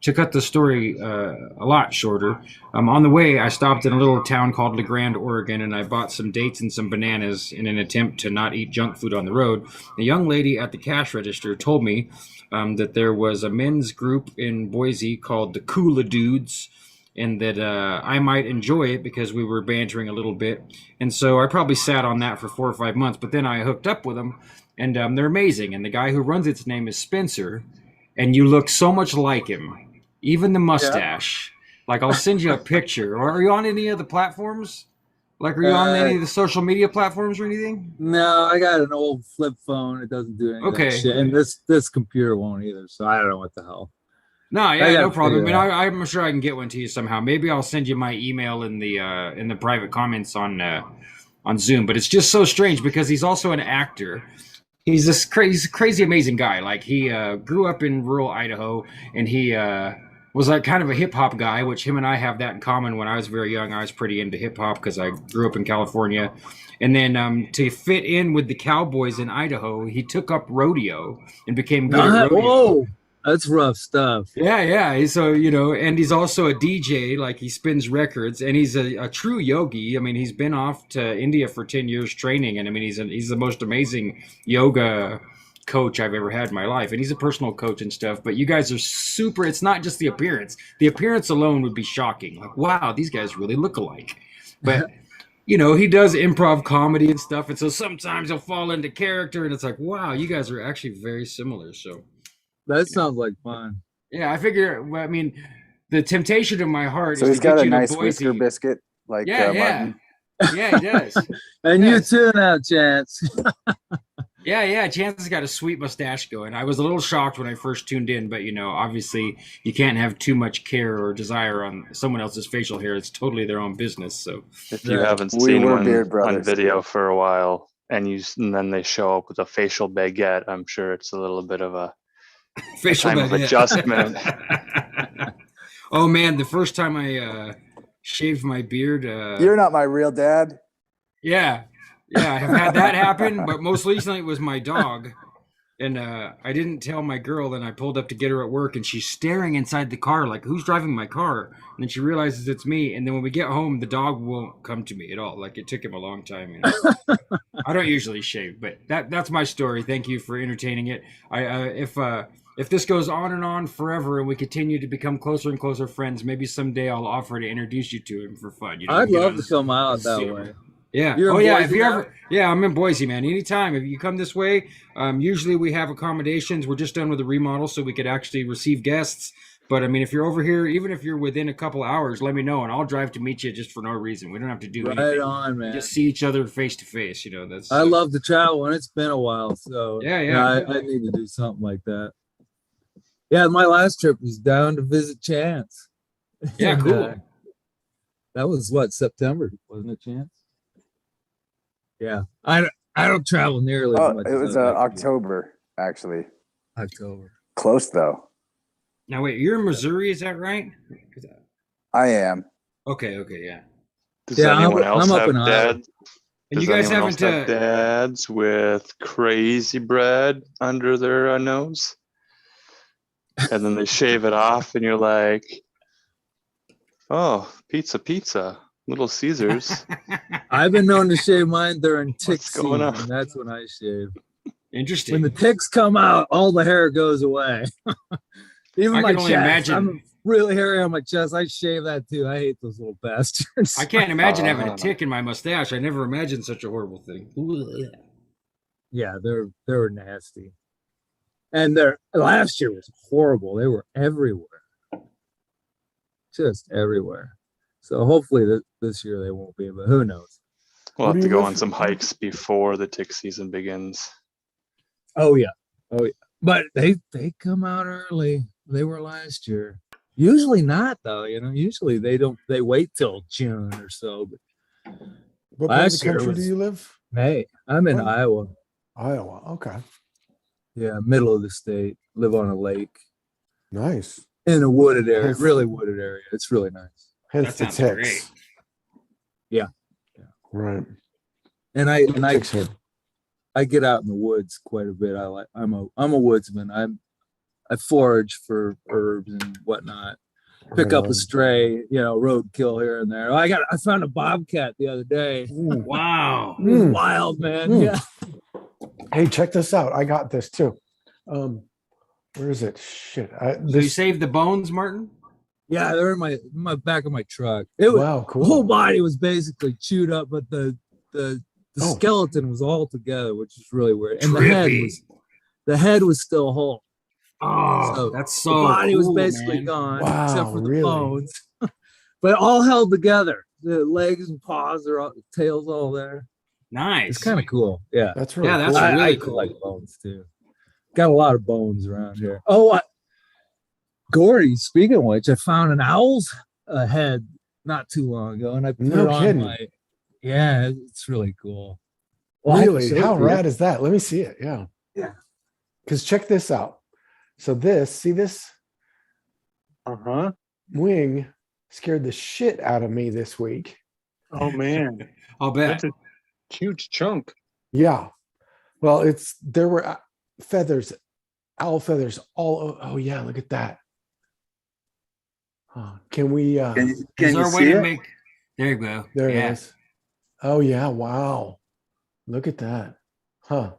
to cut the story a lot shorter, on the way, I stopped in a little town called LeGrand, Oregon, and I bought some dates and some bananas in an attempt to not eat junk food on the road. The young lady at the cash register told me that there was a men's group in Boise called the Coola Dudes, and that I might enjoy it because we were bantering a little bit. And so I probably sat on that for 4 or 5 months, but then I hooked up with them, and they're amazing. And the guy who runs its name is Spencer, and you look so much like him. Even the mustache. Like, I'll send you a picture. Or are you on any of the platforms? Like, are you on any of the social media platforms or anything? No, I got an old flip phone. It doesn't do any of that shit. And this computer won't either. So I don't know what the hell. No, yeah, no problem. I mean, I'm sure I can get one to you somehow. Maybe I'll send you my email in the private comments on Zoom. But it's just so strange because he's also an actor. He's this crazy, amazing guy. Like, he grew up in rural Idaho, and he was like kind of a hip hop guy, which him and I have that in common. When I was very young, I was pretty into hip hop because I grew up in California. And then to fit in with the cowboys in Idaho, he took up rodeo and became good at rodeo. Whoa, that's rough stuff. Yeah. So, and he's also a DJ, like he spins records, and he's a true yogi. I mean, he's been off to India for 10 years training. And I mean, he's the most amazing yoga coach I've ever had in my life. And he's a personal coach and stuff, but you guys are super. It's not just the appearance. The appearance alone would be shocking. Like, wow, these guys really look alike. But he does improv comedy and stuff. And so sometimes he'll fall into character, and it's like, wow, you guys are actually very similar. So that sounds like fun. Yeah, I figure. I mean, the temptation of my heart. So is he's to get got a you to nice Boise. whisker biscuit, like Martin. Yeah, he does. And you too now, Chance. Yeah. Chance has got a sweet mustache going. I was a little shocked when I first tuned in, but obviously you can't have too much care or desire on someone else's facial hair. It's totally their own business. So if you haven't seen one Beard on Brothers. video for a while, and then they show up with a facial baguette, I'm sure it's a little bit of a facial time of adjustment. Oh man, the first time I shaved my beard. You're not my real dad. Yeah, I have had that happen, but most recently it was my dog. And I didn't tell my girl, and I pulled up to get her at work, and she's staring inside the car like, who's driving my car? And then she realizes it's me, and then when we get home, the dog won't come to me at all. Like, it took him a long time. I don't usually shave, but that's my story. Thank you for entertaining it. If this goes on and on forever and we continue to become closer and closer friends, maybe someday I'll offer to introduce you to him for fun. I'd love to come out that way. Yeah. If you ever, I'm in Boise, man. Anytime if you come this way, usually we have accommodations. We're just done with the remodel, so we could actually receive guests. But I mean, if you're over here, even if you're within a couple hours, let me know, and I'll drive to meet you just for no reason. We don't have to do anything. Right on, man. Just see each other face to face. That's. I love to travel, and it's been a while, so yeah. I need to do something like that. Yeah, my last trip was down to visit Chance. Yeah, cool. That was September, wasn't it, Chance? Yeah, I don't travel nearly as much. It was October, actually. October. Close though. Now wait, you're in Missouri, is that right? I am. Okay, yeah. Does anyone else have dads? And you guys haven't have dads with crazy bread under their nose, and then they shave it off, and you're like, oh, pizza. Little Caesars. I've been known to shave mine during tick season, on? and that's when I shave. Interesting. When the ticks come out, all the hair goes away. Even my chest. Imagine. I'm really hairy on my chest. I shave that too. I hate those little bastards. I can't imagine having a tick in my mustache. I never imagined such a horrible thing. Yeah, they were nasty. And last year was horrible. They were everywhere. Just everywhere. So hopefully this year they won't be, but who knows? We'll have to go on some hikes before the tick season begins. Oh yeah. But they come out early. They were last year. Usually not though, usually they wait till June or so. But what part of the country do you live? May. I'm in Iowa. Iowa, okay. Yeah, middle of the state. Live on a lake Nice. in a wooded area, Hence- really wooded area. It's really nice. Hence That the sounds ticks. great. Right. And I Ticks here. I get out in the woods quite a bit. I'm a woodsman. I forage for herbs and whatnot. Pick Right up on. a stray, roadkill here and there. I found a bobcat the other day. Ooh. Wow. It was Mm. wild, man. Mm. Yeah. Hey, check this out. I got this too. Where is it? Shit. So you This. saved the bones, Martin? Yeah, they're in my back of my truck. It was Wow, the whole cool. body was basically chewed up, but the Oh. skeleton was all together, which is really weird. And Trippy. the head was still whole. Oh, So that's the so body was cool, basically man. gone, Wow, except for the really? bones. But all held together. The legs and paws are all, tails all there. Nice. It's kind of cool. Yeah. That's really Yeah, that's cool. really I cool. collect bones too. Got a lot of bones around here. Oh, Gory, speaking of which, I found an owl's head not too long ago, and I put No it on kidding. my. Yeah, it's really cool. Well, I have to Really? show it How to you. rad is that? Let me see it. Yeah. Yeah. Because check this out. So see this Uh-huh. wing scared the shit out of me this week. Oh man. I'll bet. That's a huge chunk. Yeah. Well, there were feathers, owl feathers oh yeah, look at that. Can we Is there a way to make? There you go. there Yeah. it is. Oh yeah, wow. Look at that. Huh.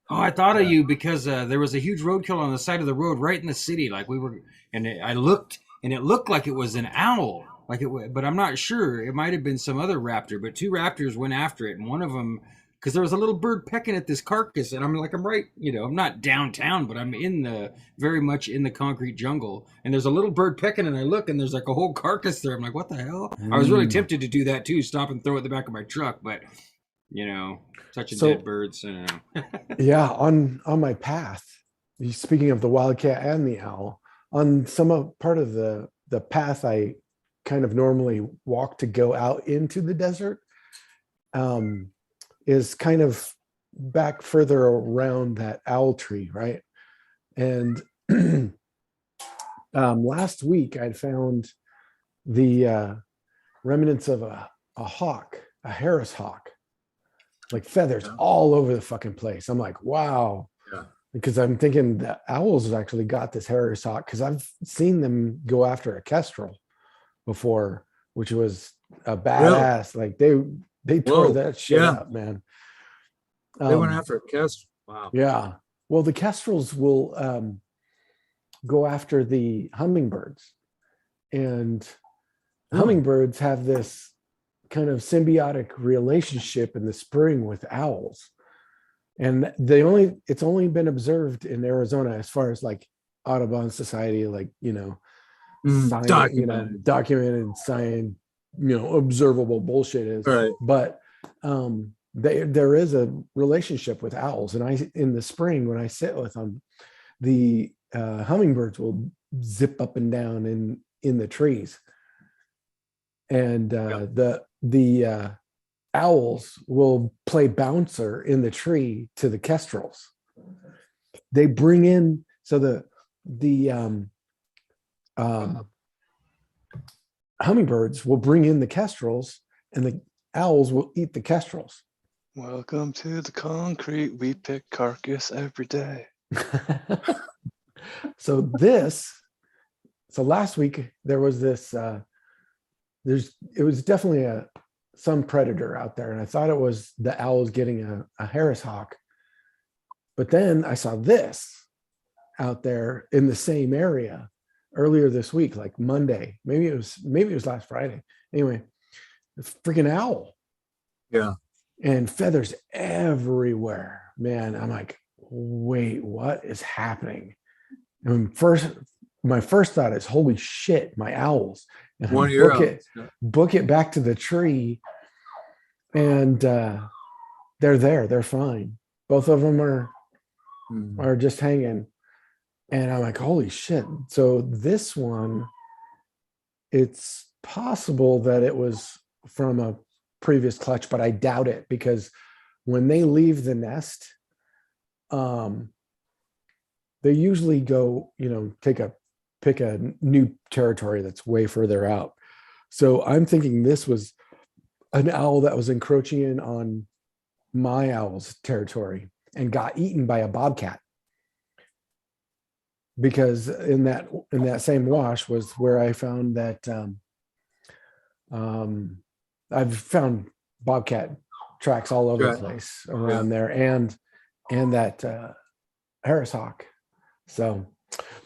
Oh, I thought of you because there was a huge roadkill on the side of the road right in the city. Like I looked, and it looked like it was an owl. But I'm not sure. It might have been some other raptor. But two raptors went after it, and one of them, because there was a little bird pecking at this carcass, and I'm right. I'm not downtown, but I'm very much in the concrete jungle, and there's a little bird pecking, and I look, and there's like a whole carcass there. I'm like, what the hell? I was really tempted to do that too, stop and throw it in the back of my truck, but such a dead bird. So Yeah, on my path. Speaking of the wildcat and the owl, on part of the path I kind of normally walk to go out into the desert, is kind of back further around that owl tree, right? And last week I'd found the remnants of a hawk, a Harris hawk, like feathers all over the fucking place. I'm like, wow. Yeah. Because I'm thinking the owls have actually got this Harris hawk, because I've seen them go after a kestrel before, which was a badass. Like they tore Whoa, that shit yeah. up, man. They went after a kestrel. Wow. Yeah. Well, the kestrels will go after the hummingbirds, and hummingbirds have this kind of symbiotic relationship in the spring with owls. And it's only been observed in Arizona as far as like Audubon Society, like, science, documented science, observable bullshit is. Right. But there is a relationship with owls. And in the spring, when I sit with them, the hummingbirds will zip up and down in the trees. And the owls will play bouncer in the tree to the kestrels. They bring in, so the hummingbirds will bring in the kestrels, and the owls will eat the kestrels. Welcome to the concrete. We pick carcass every day. So last week there was this, it was definitely some predator out there, and I thought it was the owls getting a Harris hawk. But then I saw this out there in the same area earlier this week, like Monday. Maybe it was last Friday. Anyway, a freaking owl. Yeah. And feathers everywhere. Man, I'm like, wait, what is happening? And my first thought is, holy shit, my owls. And One of your owls. book it back to the tree, and they're there. They're fine. Both of them are just hanging. And I'm like, holy shit. So this one, it's possible that it was from a previous clutch, but I doubt it, because when they leave the nest, they usually go, pick a new territory that's way further out. So I'm thinking this was an owl that was encroaching in on my owl's territory and got eaten by a bobcat. Because in that same wash was where I found that I've found bobcat tracks all over the place around there, and that Harris hawk. So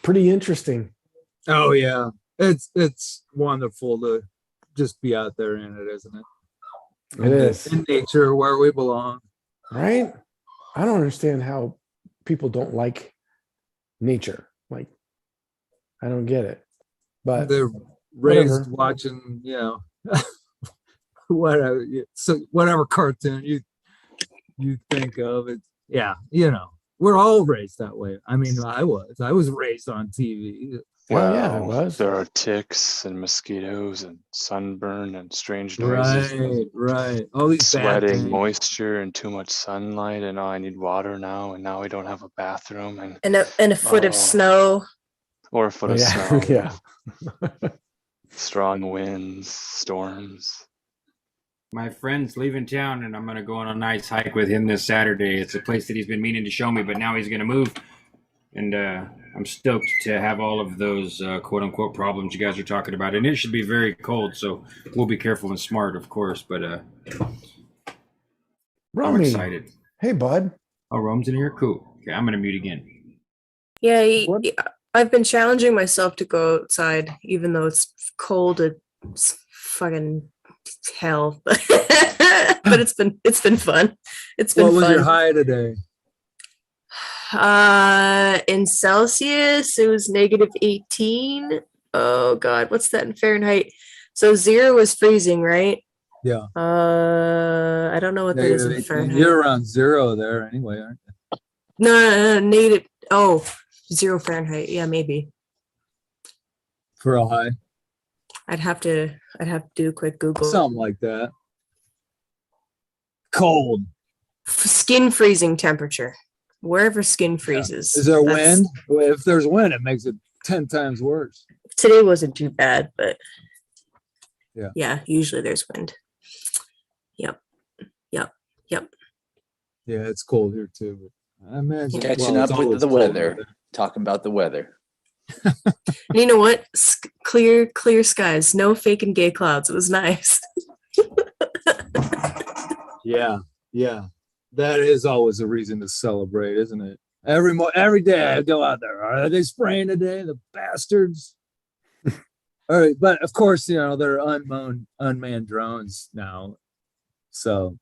pretty interesting. Oh yeah, it's wonderful to just be out there in it, isn't it? It is in nature where we belong, right? I don't understand how people don't like nature. Like, I don't get it. But they're raised whatever. watching, whatever cartoon you think of it. Yeah, we're all raised that way. I mean, I was raised on TV. Well, yeah, it was. There are ticks and mosquitoes and sunburn and strange noises. Right. All these bad sweating, things. moisture, and too much sunlight, and I need water now, and now we don't have a bathroom, and a foot of snow. or a foot of Yeah, snow. yeah. Strong winds, storms. My friend's leaving town, and I'm going to go on a nice hike with him this Saturday. It's a place that he's been meaning to show me, but now he's going to move. And I'm stoked to have all of those quote-unquote problems you guys are talking about. And it should be very cold, so we'll be careful and smart, of course. But I'm Romy. excited. Hey, bud. Oh, Rome's in here? Cool. Okay, I'm going to mute again. Yeah, I've been challenging myself to go outside, even though it's cold. It's fucking hell, but it's been fun. It's been What was fun. your high today? In Celsius, it was -18. Oh God, what's that in Fahrenheit? So 0 was freezing, right? Yeah. I don't know what that is in Fahrenheit. You're around 0 there anyway, aren't you? No, negative. Oh, 0 Fahrenheit. Yeah, maybe. For a high, I'd have to do a quick Google. something like that. Cold. Skin freezing temperature. Wherever skin freezes. Is there That's- wind? Well, if there's wind, it makes it 10 times worse. Today wasn't too bad, but Yeah. Usually there's wind. Yep. Yeah, it's cold here too. But I imagine Catching it's up with always the cold weather. there. Talking about the weather. And you know what? Clear skies, no fake and gay clouds. It was nice. Yeah. That is always a reason to celebrate, isn't it? Every day I go out there. Are they spraying today? The bastards. All right, but of course, they're unmanned drones now. So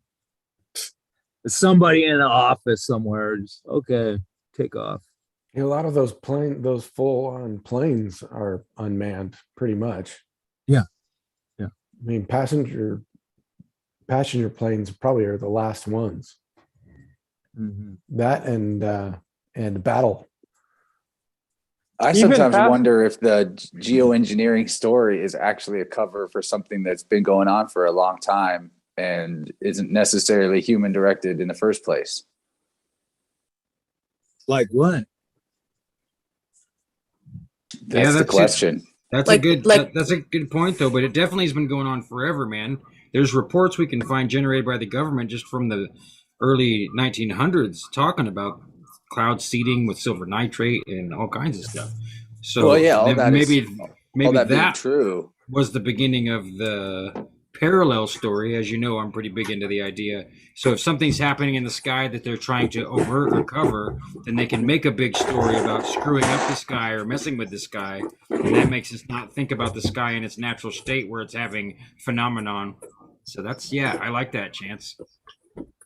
it's somebody in the office somewhere. Just, okay, take off. A lot of those full-on planes are unmanned, pretty much. Yeah. I mean, passenger planes probably are the last ones. Mm-hmm. That and battle. I Even sometimes past- wonder if the geoengineering story is actually a cover for something that's been going on for a long time and isn't necessarily human directed in the first place. Like what? That's the that's it. question. That's a good point though, but it definitely has been going on forever, man. There's reports we can find generated by the government just from the early 1900s talking about cloud seeding with silver nitrate and all kinds of stuff. So Well, yeah, all that maybe all that being that true. was the beginning of the parallel story. As you know, I'm pretty big into the idea. So if something's happening in the sky that they're trying to overt or cover, then they can make a big story about screwing up the sky or messing with the sky. And that makes us not think about the sky in its natural state where it's having phenomenon. So I like that, Chance.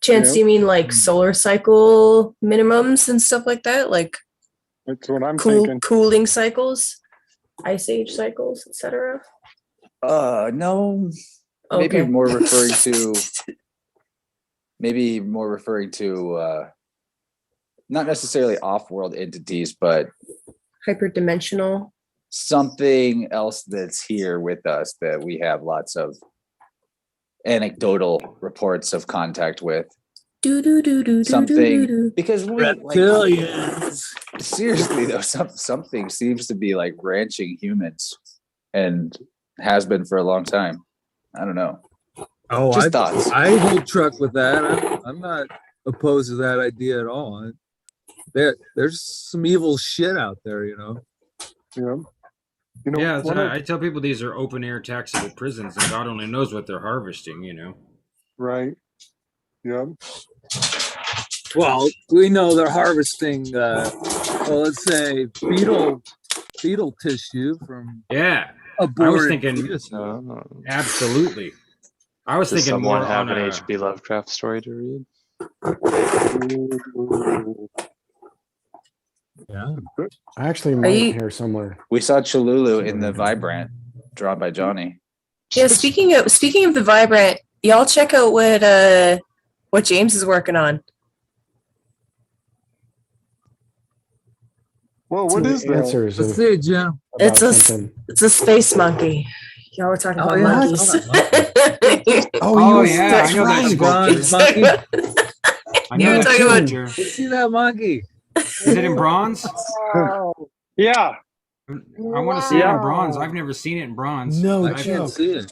Chance, do you mean like solar cycle minimums and stuff like that? Like That's what I'm thinking. cooling cycles, ice age cycles, etc. No. Okay. Maybe more referring to not necessarily off-world entities, but Hyperdimensional. something else that's here with us that we have lots of anecdotal reports of contact with. something, because we like, Reptilians. seriously though, something seems to be like ranching humans, and has been for a long time. I don't know. Oh, Just thoughts. I hold truck with that. I'm not opposed to that idea at all. There's some evil shit out there, you know. Yeah. You know, Yeah, one of- I tell people these are open air taxable prisons, and God only knows what they're harvesting. You know. right. Yeah. Well, we know they're harvesting, let's say fetal tissue from Yeah, aborted thinking- fetuses. absolutely. I was Does thinking more someone have on an a. H.P. Lovecraft story to read? Yeah. I actually Are might you- here somewhere. We saw Cholulu in the Vibrant, drawn by Johnny. Yeah, speaking of the Vibrant, y'all check out what James is working on. Whoa, Some what of is the that? answers Let's of- see it, Jim. about It's a something. it's a space monkey. Y'all were talking Oh, about yeah, I monkeys. saw that Oh, you yeah, that's I know that right. Bronze sculpture. monkey. I know Me that too. sculpture. Let's see that monkey. Is it in bronze? Yeah. I want to see it in bronze. I've never seen it in bronze. No I I've, can't joke. see it.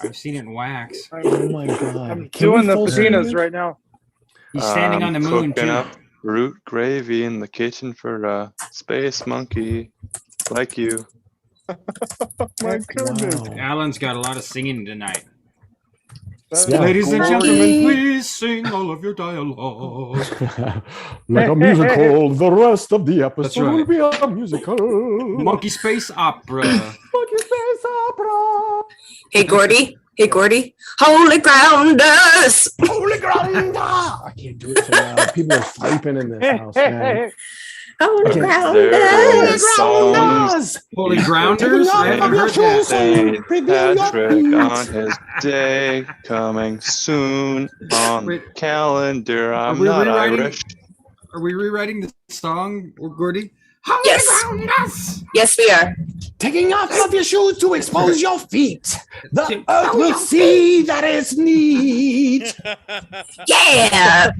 I've seen it in wax. Oh my god! I'm Can we doing the full screen patinas it? right now. He's standing on the moon Cooking too. up root gravy in the kitchen for a space monkey like you. My goodness. Wow. Alan's got a lot of singing tonight. Yeah. Ladies and Monkey. gentlemen, please sing all of your dialogue. Like a musical, the rest of the episode right. will be a musical. Monkey Space Opera. Monkey Space Opera. Hey Gordy, holy grounders. Holy ground! I can't do it so loud. People are sleeping in this house, man. Holy Okay. grounders. Songs. Holy Grounders? I hadn't heard that. St. Patrick on his day coming soon on the Wait. calendar. I'm we not rewriting- Irish. Are we rewriting the song, Gordy? Holy Yes. Grounders! Yes, we are. Taking off of your shoes to expose your feet. The earth will see that it's neat. Yeah.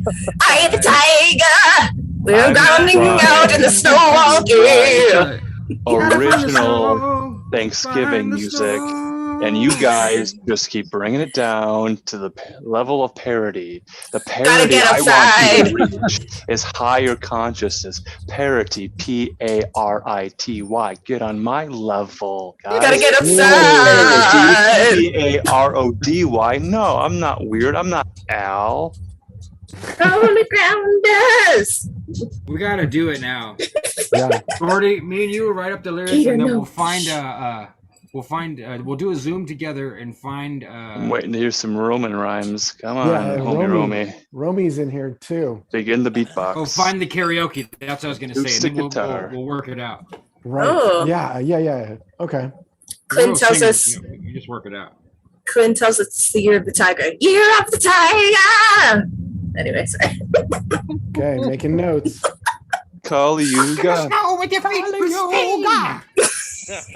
I am the tiger. We're I'm grounding Brian. out in the snow all year. Original Thanksgiving music. And you guys just keep bringing it down to the level of parody. The parody get I want you outside. to reach is higher consciousness. Parity, P-A-R-I-T-Y. Get on my level, guys. You gotta get Parody, upside. P-A-R-O-D-Y. No, I'm not weird. I'm not Al. Holy grounders. We gotta do it now. Yeah. Gordy, me and you will write up the lyrics, Peter, and then no. we'll do a Zoom together and find. I'm waiting to hear some Roman rhymes. Come on, Yeah, homie Romy. Romy's in here too. Begin the beatbox. Oh, find the karaoke. That's what I was gonna say. And Acoustic then guitar. we'll work it out. Right. Oh. Yeah. Okay. We're Clint tells singers, us. you just work it out. Clint tells us it's the year of the tiger. Year of the tiger. Anyway, sorry. Okay. Making notes. Kali Yuga. with your feet yoga.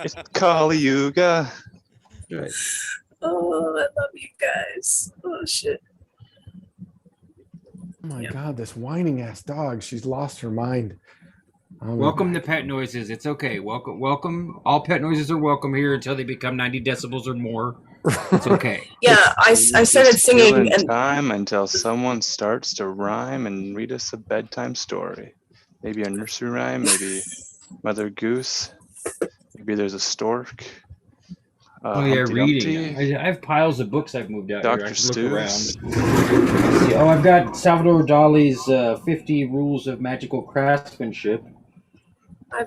It's Kali Yuga. Oh, I love you guys. Oh shit. Oh my god, this whining ass dog. She's lost her mind. Welcome to pet noises. It's okay. Welcome. All pet noises are welcome here until they become 90 decibels or more. It's okay. Yeah, I started Just killing singing and time until someone starts to rhyme and read us a bedtime story. Maybe a nursery rhyme, maybe Mother Goose. Maybe there's a stork. Oh yeah, Humpty reading. Dumpty. I have piles of books I've moved out Dr. here. I should look Seuss. around. Oh, I've got Salvador Dali's 50 Rules of Magical Craftsmanship. I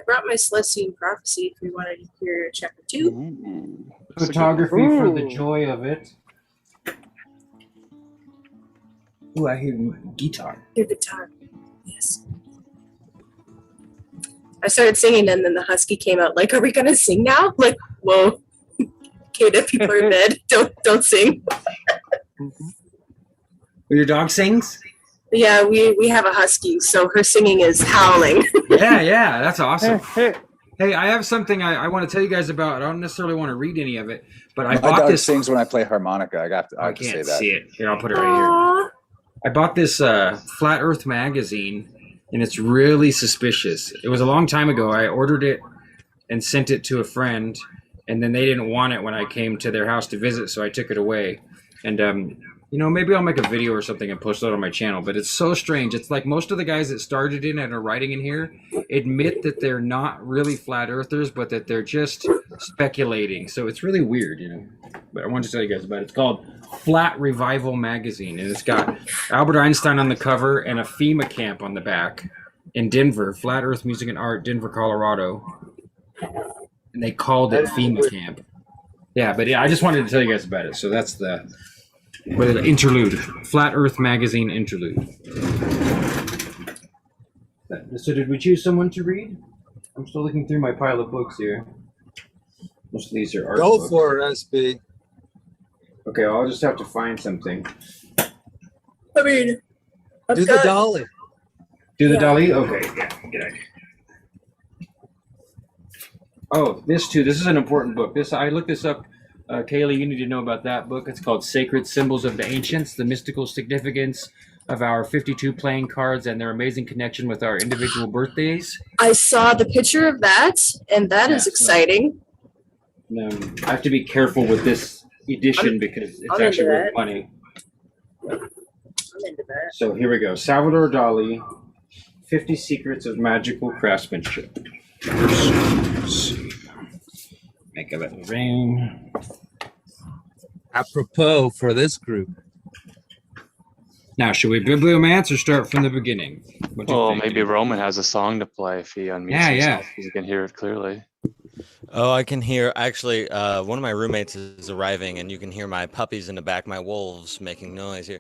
brought my Celestine Prophecy if you wanted to hear chapter 2. Ooh. Photography for the Ooh. joy of it. Ooh, I hear guitar. Your guitar. Yes. I started singing and then the husky came out like, are we gonna sing now? Like, whoa. Okay, people are in bed. Don't sing. Your dog sings? Yeah, we have a husky, so her singing is howling. Yeah, that's awesome. Hey, I have something I want to tell you guys about. I don't necessarily want to read any of it, but I My bought dog this. sings when I play harmonica. I I have to say can't that. see it. Here, I'll put it right here. Aw. I bought this Flat Earth magazine, and it's really suspicious. It was a long time ago. I ordered it and sent it to a friend, and then they didn't want it when I came to their house to visit, so I took it away. And maybe I'll make a video or something and post it on my channel. But it's so strange. It's like most of the guys that started in and are writing in here admit that they're not really flat earthers, but that they're just speculating. So it's really weird, But I wanted to tell you guys about it. It's called Flat Revival Magazine, and it's got Albert Einstein on the cover and a FEMA camp on the back in Denver, Flat Earth Music and Art, Denver, Colorado. And they called it FEMA camp. Yeah, but I just wanted to tell you guys about it. So that's the interlude, Flat Earth Magazine interlude. So did we choose someone to read? I'm still looking through my pile of books here. Most of these are art Go books. for it, SB. Okay, I'll just have to find something. I mean, Do the dolly. Do the Yeah. dolly? Okay, yeah, good idea. Oh, this too. This is an important book. I looked this up. Kaylee, you need to know about that book. It's called Sacred Symbols of the Ancients, the mystical significance of our 52 playing cards and their amazing connection with our individual birthdays. I saw the picture of that, and that is Yeah. exciting. I have to be careful with this edition because it's I'm actually into worth that. money. I'm into that. So here we go. Salvador Dali, 50 Secrets of Magical Craftsmanship. Make a little ring. Apropos for this group. Now, should we bibliomance or start from the beginning? What do you Well, think? maybe Roman has a song to play if he unmutes Yeah, himself. You can hear it clearly. Oh, I can hear. Actually, one of my roommates is arriving, and you can hear my puppies in the back, my wolves making noise here.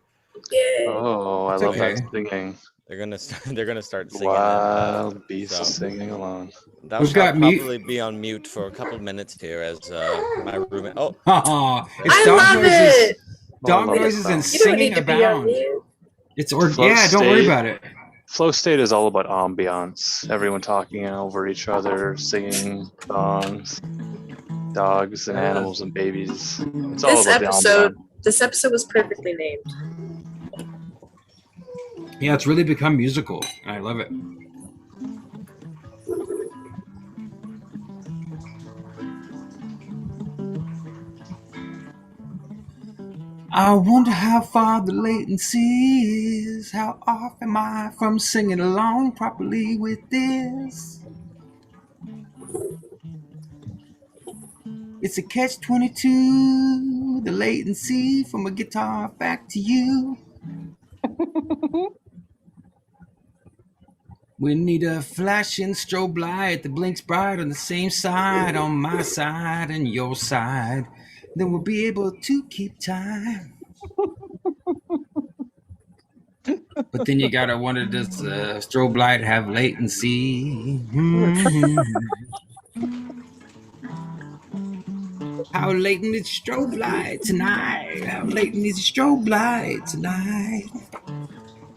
Yay. Oh, I It's love okay. that singing. They're gonna start singing. Wild beasts so- singing along. That We've will got mute- probably be on mute for a couple of minutes here as my roommate. Oh, It's I dog love noises. it. Dog I love noises that and song. You don't singing need to be on abound. mute. It's Flow yeah. Don't worry state. about it. FlowState is all about ambiance. Everyone talking over each other, singing songs, dogs and animals and babies. It's all This about episode, the this episode was perfectly named. Yeah, it's really become musical. And I love it. I wonder how far the latency is. How off am I from singing along properly with this? It's a catch-22, the latency from a guitar back to you. We need a flashing strobe light that blinks bright on the same side, on my side and your side. Then we'll be able to keep time. But then you gotta wonder, does the strobe light have latency? How latent is strobe light tonight? How latent is strobe light tonight?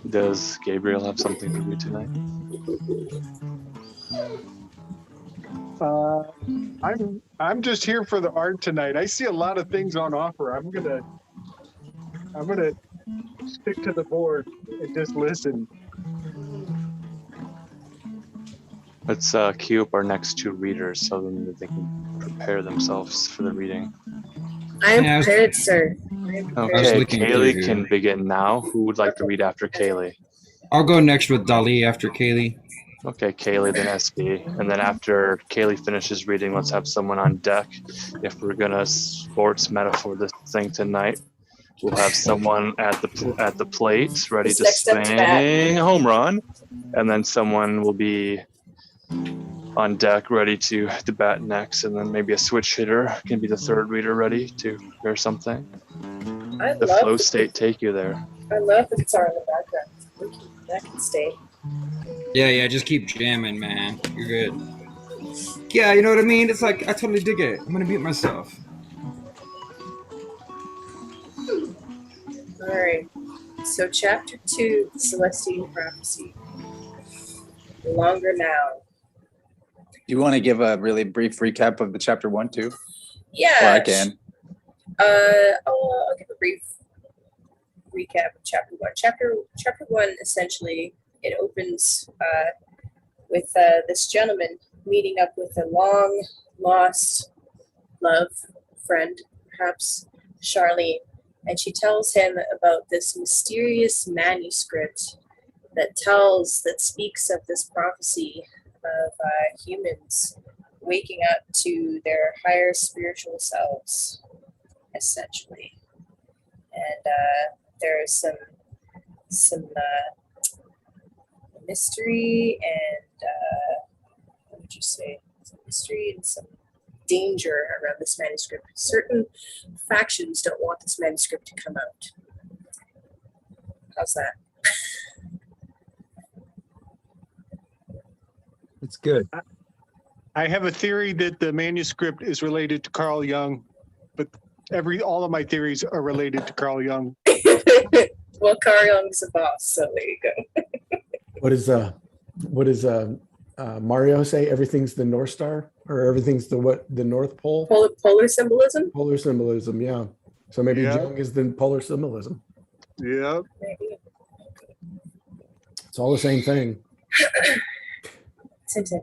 Does Gabriel have something for me tonight? I'm just here for the art tonight. I see a lot of things on offer. I'm gonna stick to the board and just listen. Let's queue up our next two readers so then they can prepare themselves for the reading. I am Yeah, I was- prepared, sir. I am prepared. Okay, looking through Kaylee here. can begin now. Who would like to read after Kaylee? I'll go next with Dali after Kaylee. Okay, Kaylee, then SB. And then after Kaylee finishes reading, let's have someone on deck. If we're gonna sports metaphor this thing tonight, we'll have someone at the plate ready Who's to next up to bat? swing a home run. And then someone will be on deck ready to bat next. And then maybe a switch hitter can be the third reader ready to hear something. I The love flow state take you there. I love the guitar in the background. That can stay. Yeah, just keep jamming, man. You're good. Yeah, you know what I mean? It's like, I totally dig it. I'm gonna mute myself. All right. So, chapter 2, Celestine Prophecy. Longer now. you want to give a really brief recap of the chapter 1 too? Yeah. Or I can. I'll give a brief recap of chapter 1. Chapter 1, essentially, it opens with this gentleman meeting up with a long lost love friend, perhaps Charlene, and she tells him about this mysterious manuscript that speaks of this prophecy of humans waking up to their higher spiritual selves, essentially. And there's some mystery and what would you say? Some mystery and some danger around this manuscript. Certain factions don't want this manuscript to come out. How's that? It's good. I have a theory that the manuscript is related to Carl Jung, but all of my theories are related to Carl Jung. Well, Carl Jung's a boss, so there you go. What does Mario say? Everything's the North Star, or everything's the North Pole? Polar symbolism? Polar symbolism, yeah. So maybe Yeah. Jung is the polar symbolism. Yeah. Maybe. It's all the same thing. Same thing.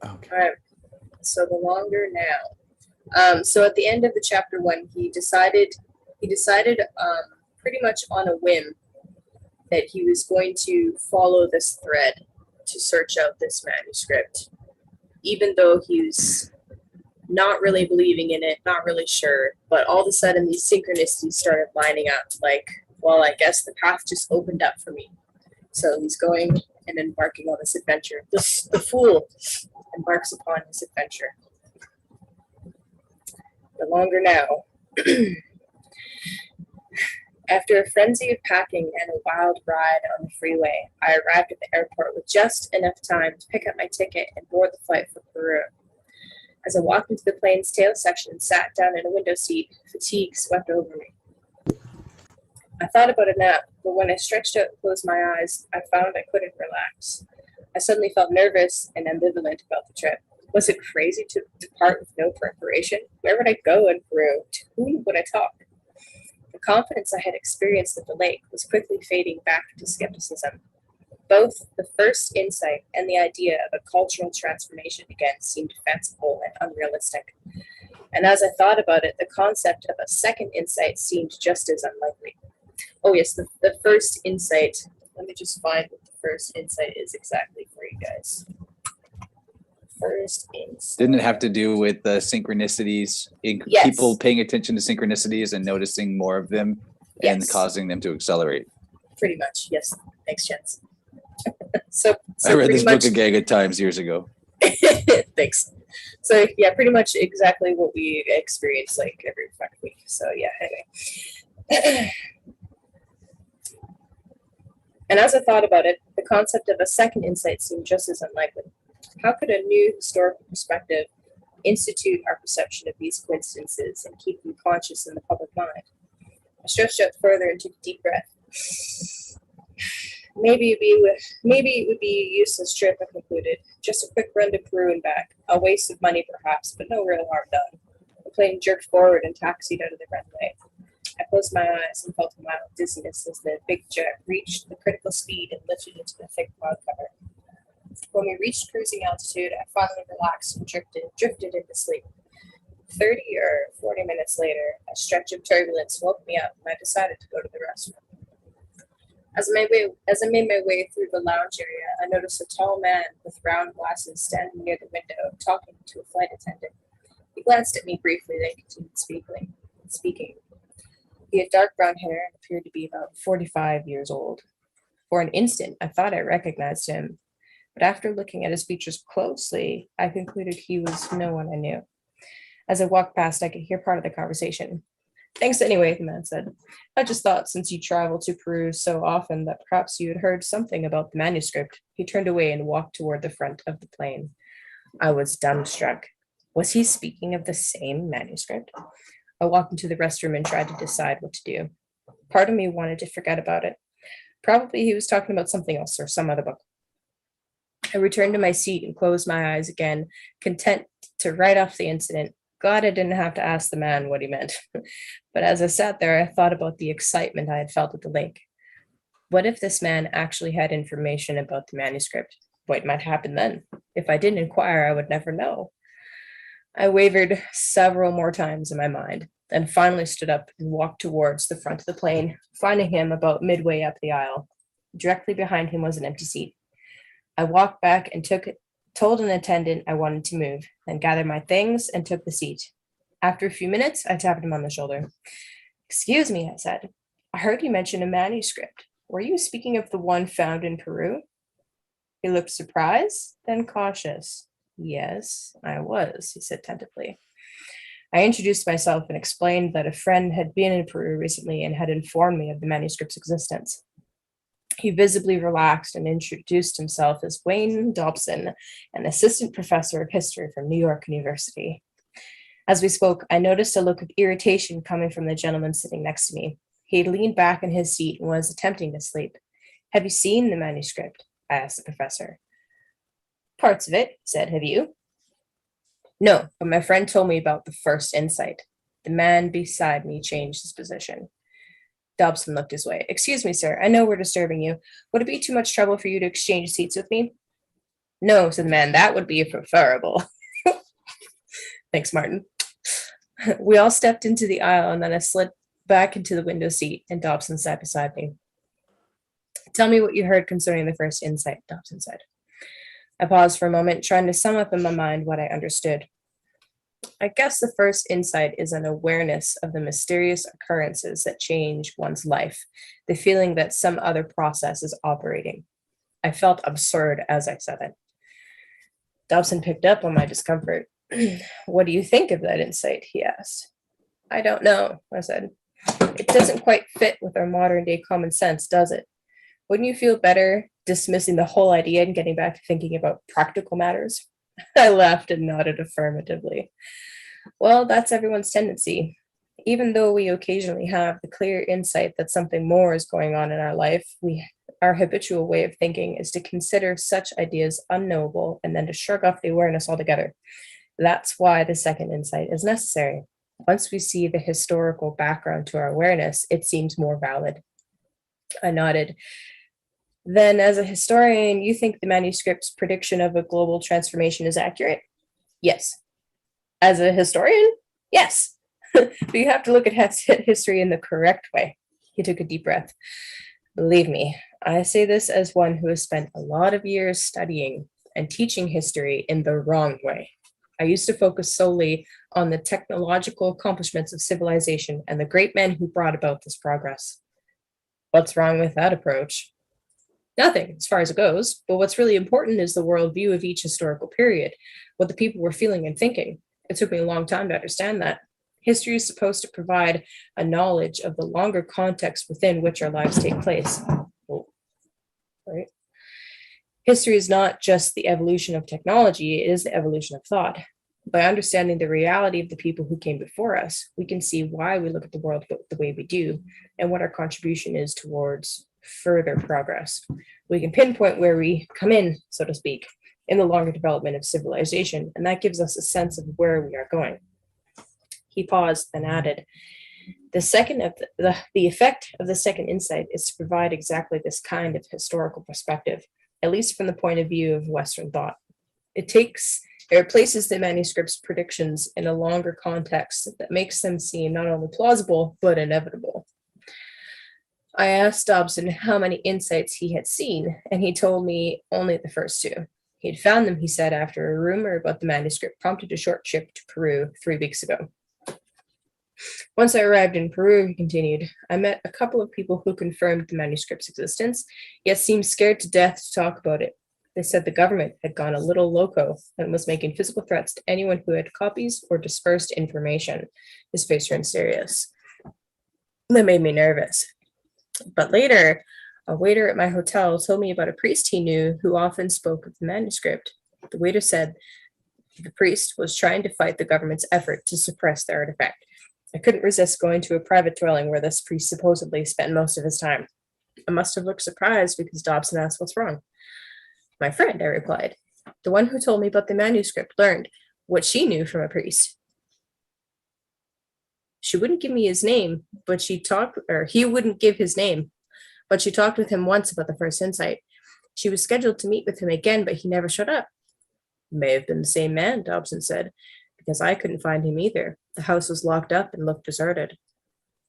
Okay. All right. So the longer now. So at the end of the chapter 1, he decided pretty much on a whim that he was going to follow this thread to search out this manuscript, even though he's not really believing in it, not really sure. But all of a sudden, these synchronicities started lining up. Like, well, I guess the path just opened up for me. So he's going and embarking on this adventure. The fool embarks upon his adventure. The longer now. After a frenzy of packing and a wild ride on the freeway, I arrived at the airport with just enough time to pick up my ticket and board the flight for Peru. As I walked into the plane's tail section and sat down in a window seat, fatigue swept over me. I thought about a nap, but when I stretched out and closed my eyes, I found I couldn't relax. I suddenly felt nervous and ambivalent about the trip. Was it crazy to depart with no preparation? Where would I go in Peru? To whom would I talk? The confidence I had experienced at the lake was quickly fading back to skepticism. Both the first insight and the idea of a cultural transformation again seemed fanciful and unrealistic. And as I thought about it, the concept of a second insight seemed just as unlikely. Oh yes, the first insight. Let me just find what the first insight is exactly for you guys. First insight. Didn't it have to do with the synchronicities, Yes. people paying attention to synchronicities and noticing more of them and Yes. causing them to accelerate? Pretty much, yes. Thanks, Chance. so I read pretty this much, book a gang of times years ago. Thanks. So yeah, pretty much exactly what we experience like every fucking week. So yeah, anyway. And as I thought about it, the concept of a second insight seemed just as unlikely. How could a new historical perspective institute our perception of these coincidences and keep them conscious in the public mind? I stretched out further and took a deep breath. Maybe it would be a useless trip, I concluded. Just a quick run to Peru and back. A waste of money, perhaps, but no real harm done. The plane jerked forward and taxied out of the runway. I closed my eyes and felt a mild dizziness as the big jet reached the critical speed and lifted into the thick cloud cover. When we reached cruising altitude, I finally relaxed and drifted into sleep. 30 or 40 minutes later, a stretch of turbulence woke me up and I decided to go to the restroom. As I made my way through the lounge area, I noticed a tall man with round glasses standing near the window, talking to a flight attendant. He glanced at me briefly, then continued speaking. He had dark brown hair and appeared to be about 45 years old. For an instant, I thought I recognized him, but after looking at his features closely, I concluded he was no one I knew. As I walked past, I could hear part of the conversation. Thanks anyway, the man said. I just thought since you travel to Peru so often that perhaps you had heard something about the manuscript. He turned away and walked toward the front of the plane. I was dumbstruck. Was he speaking of the same manuscript? I walked into the restroom and tried to decide what to do. Part of me wanted to forget about it. Probably he was talking about something else or some other book. I returned to my seat and closed my eyes again, content to write off the incident. Glad I didn't have to ask the man what he meant. But as I sat there, I thought about the excitement I had felt at the lake. What if this man actually had information about the manuscript? What might happen then? If I didn't inquire, I would never know. I wavered several more times in my mind, then finally stood up and walked towards the front of the plane, finding him about midway up the aisle. Directly behind him was an empty seat. I walked back and told an attendant I wanted to move, then gathered my things and took the seat. After a few minutes, I tapped him on the shoulder. "Excuse me," I said. "I heard you mention a manuscript. Were you speaking of the one found in Peru?" He looked surprised, then cautious. "Yes, I was," he said tentatively. I introduced myself and explained that a friend had been in Peru recently and had informed me of the manuscript's existence. He visibly relaxed and introduced himself as Wayne Dobson, an assistant professor of history from New York University. As we spoke, I noticed a look of irritation coming from the gentleman sitting next to me. He had leaned back in his seat and was attempting to sleep. "Have you seen the manuscript?" I asked the professor. "Parts of it," he said. "Have you?" "No, but my friend told me about the first insight." The man beside me changed his position. Dobson looked his way. "Excuse me, sir. I know we're disturbing you. Would it be too much trouble for you to exchange seats with me?" "No," said the man. "That would be preferable." Thanks, Martin. We all stepped into the aisle, and then I slid back into the window seat, and Dobson sat beside me. "Tell me what you heard concerning the first insight," Dobson said. I paused for a moment, trying to sum up in my mind what I understood. "I guess the first insight is an awareness of the mysterious occurrences that change one's life, the feeling that some other process is operating." I felt absurd as I said it. Dobson picked up on my discomfort. "What do you think of that insight?" he asked. "I don't know," I said. "It doesn't quite fit with our modern day common sense, does it? Wouldn't you feel better dismissing the whole idea and getting back to thinking about practical matters?" I laughed and nodded affirmatively. "Well, that's everyone's tendency. Even though we occasionally have the clear insight that something more is going on in our life, our habitual way of thinking is to consider such ideas unknowable and then to shrug off the awareness altogether. That's why the second insight is necessary. Once we see the historical background to our awareness, it seems more valid." I nodded. "Then, as a historian, you think the manuscript's prediction of a global transformation is accurate?" "Yes." "As a historian?" "Yes." But you have to look at history in the correct way. He took a deep breath. "Believe me, I say this as one who has spent a lot of years studying and teaching history in the wrong way. I used to focus solely on the technological accomplishments of civilization and the great men who brought about this progress." "What's wrong with that approach?" "Nothing, as far as it goes. But what's really important is the worldview of each historical period, what the people were feeling and thinking. It took me a long time to understand that. History is supposed to provide a knowledge of the longer context within which our lives take place." Right? "History is not just the evolution of technology, it is the evolution of thought. By understanding the reality of the people who came before us, we can see why we look at the world the way we do and what our contribution is towards further progress. We can pinpoint where we come in, so to speak, in the longer development of civilization, and that gives us a sense of where we are going." He paused, then added, The effect of the second insight is to provide exactly this kind of historical perspective, at least from the point of view of Western thought. It replaces the manuscript's predictions in a longer context that makes them seem not only plausible, but inevitable." I asked Dobson how many insights he had seen, and he told me only the first two. He had found them, he said, after a rumor about the manuscript prompted a short trip to Peru 3 weeks ago. "Once I arrived in Peru," he continued, "I met a couple of people who confirmed the manuscript's existence, yet seemed scared to death to talk about it. They said the government had gone a little loco and was making physical threats to anyone who had copies or dispersed information." His face turned serious. That made me nervous. But later, a waiter at my hotel told me about a priest he knew who often spoke of the manuscript. The waiter said the priest was trying to fight the government's effort to suppress the artifact. I couldn't resist going to a private dwelling where this priest supposedly spent most of his time. I must have looked surprised because Dobson asked what's wrong. My friend, I replied. The one who told me about the manuscript learned what she knew from a priest. She wouldn't give me his name, but he wouldn't give his name, but she talked with him once about the first insight. She was scheduled to meet with him again, but he never showed up. May have been the same man, Dobson said, because I couldn't find him either. The house was locked up and looked deserted.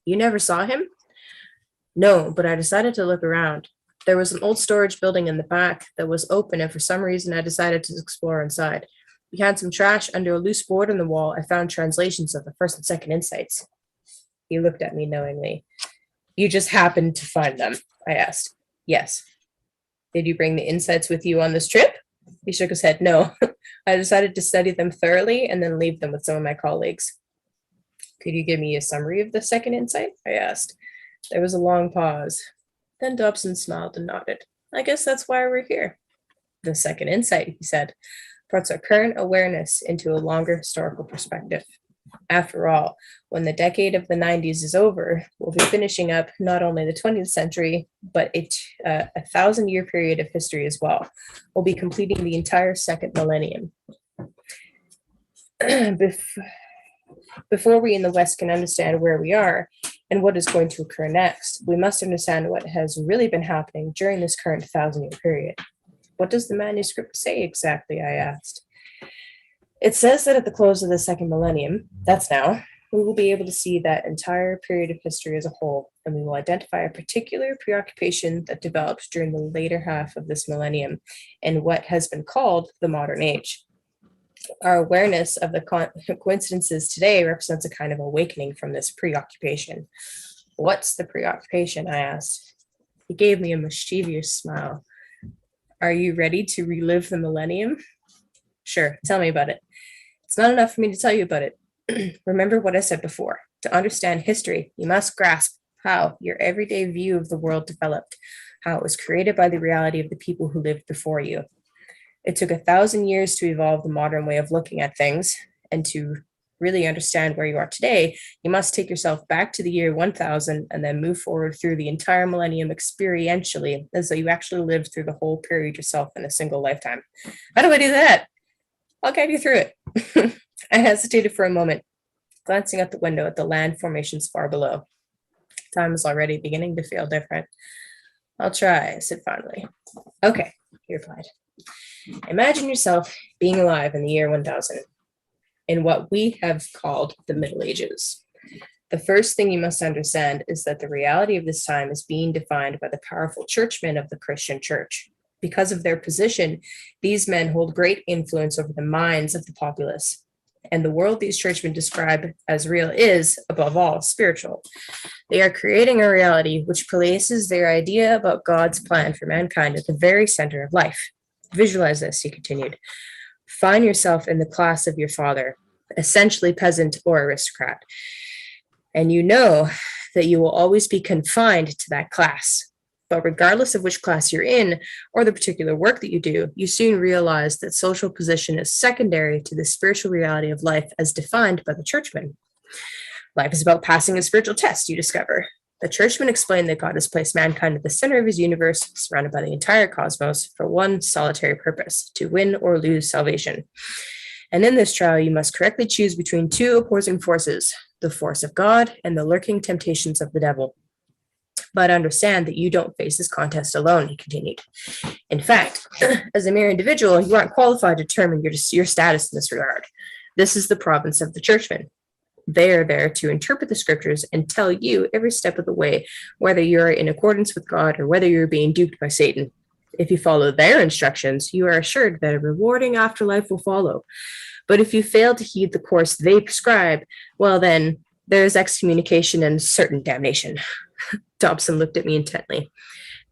You never saw him? No, but I decided to look around. There was an old storage building in the back that was open, and for some reason I decided to explore inside. Behind some trash under a loose board on the wall, I found translations of the first and second insights. He looked at me knowingly. You just happened to find them, I asked. Yes. Did you bring the insights with you on this trip? He shook his head. No. I decided to study them thoroughly and then leave them with some of my colleagues. Could you give me a summary of the second insight? I asked. There was a long pause. Then Dobson smiled and nodded. I guess that's why we're here. The second insight, he said, puts our current awareness into a longer historical perspective. After all, when the decade of the 90s is over, we'll be finishing up not only the 20th century, but a 1,000-year period of history as well. We'll be completing the entire second millennium. Before we in the West can understand where we are and what is going to occur next, we must understand what has really been happening during this current 1,000-year period. What does the manuscript say exactly? I asked. It says that at the close of the second millennium, that's now, we will be able to see that entire period of history as a whole, and we will identify a particular preoccupation that developed during the later half of this millennium in what has been called the modern age. Our awareness of the coincidences today represents a kind of awakening from this preoccupation. What's the preoccupation? I asked. He gave me a mischievous smile. Are you ready to relive the millennium? Sure, tell me about it. It's not enough for me to tell you about it. Remember what I said before. To understand history, you must grasp how your everyday view of the world developed, how it was created by the reality of the people who lived before you. It took 1,000 years to evolve the modern way of looking at things, and to really understand where you are today, you must take yourself back to the year 1000 and then move forward through the entire millennium experientially, as though you actually lived through the whole period yourself in a single lifetime. How do I do that? I'll guide you through it. I hesitated for a moment, glancing out the window at the land formations far below. Time was already beginning to feel different. I'll try, I said finally. Okay, he replied. Imagine yourself being alive in the year 1000, in what we have called the Middle Ages. The first thing you must understand is that the reality of this time is being defined by the powerful churchmen of the Christian church. Because of their position, these men hold great influence over the minds of the populace. And the world these churchmen describe as real is, above all, spiritual. They are creating a reality which places their idea about God's plan for mankind at the very center of life. Visualize this, he continued. Find yourself in the class of your father, essentially peasant or aristocrat. And you know that you will always be confined to that class. But regardless of which class you're in or the particular work that you do, you soon realize that social position is secondary to the spiritual reality of life as defined by the churchman. Life is about passing a spiritual test, you discover. The churchman explained that God has placed mankind at the center of his universe, surrounded by the entire cosmos, for one solitary purpose, to win or lose salvation. And in this trial, you must correctly choose between two opposing forces, the force of God and the lurking temptations of the devil. But understand that you don't face this contest alone, he continued. In fact, as a mere individual, you aren't qualified to determine your status in this regard. This is the province of the churchmen. They are there to interpret the scriptures and tell you every step of the way whether you're in accordance with God or whether you're being duped by Satan. If you follow their instructions, you are assured that a rewarding afterlife will follow. But if you fail to heed the course they prescribe, well then, there is excommunication and certain damnation. Dobson looked at me intently.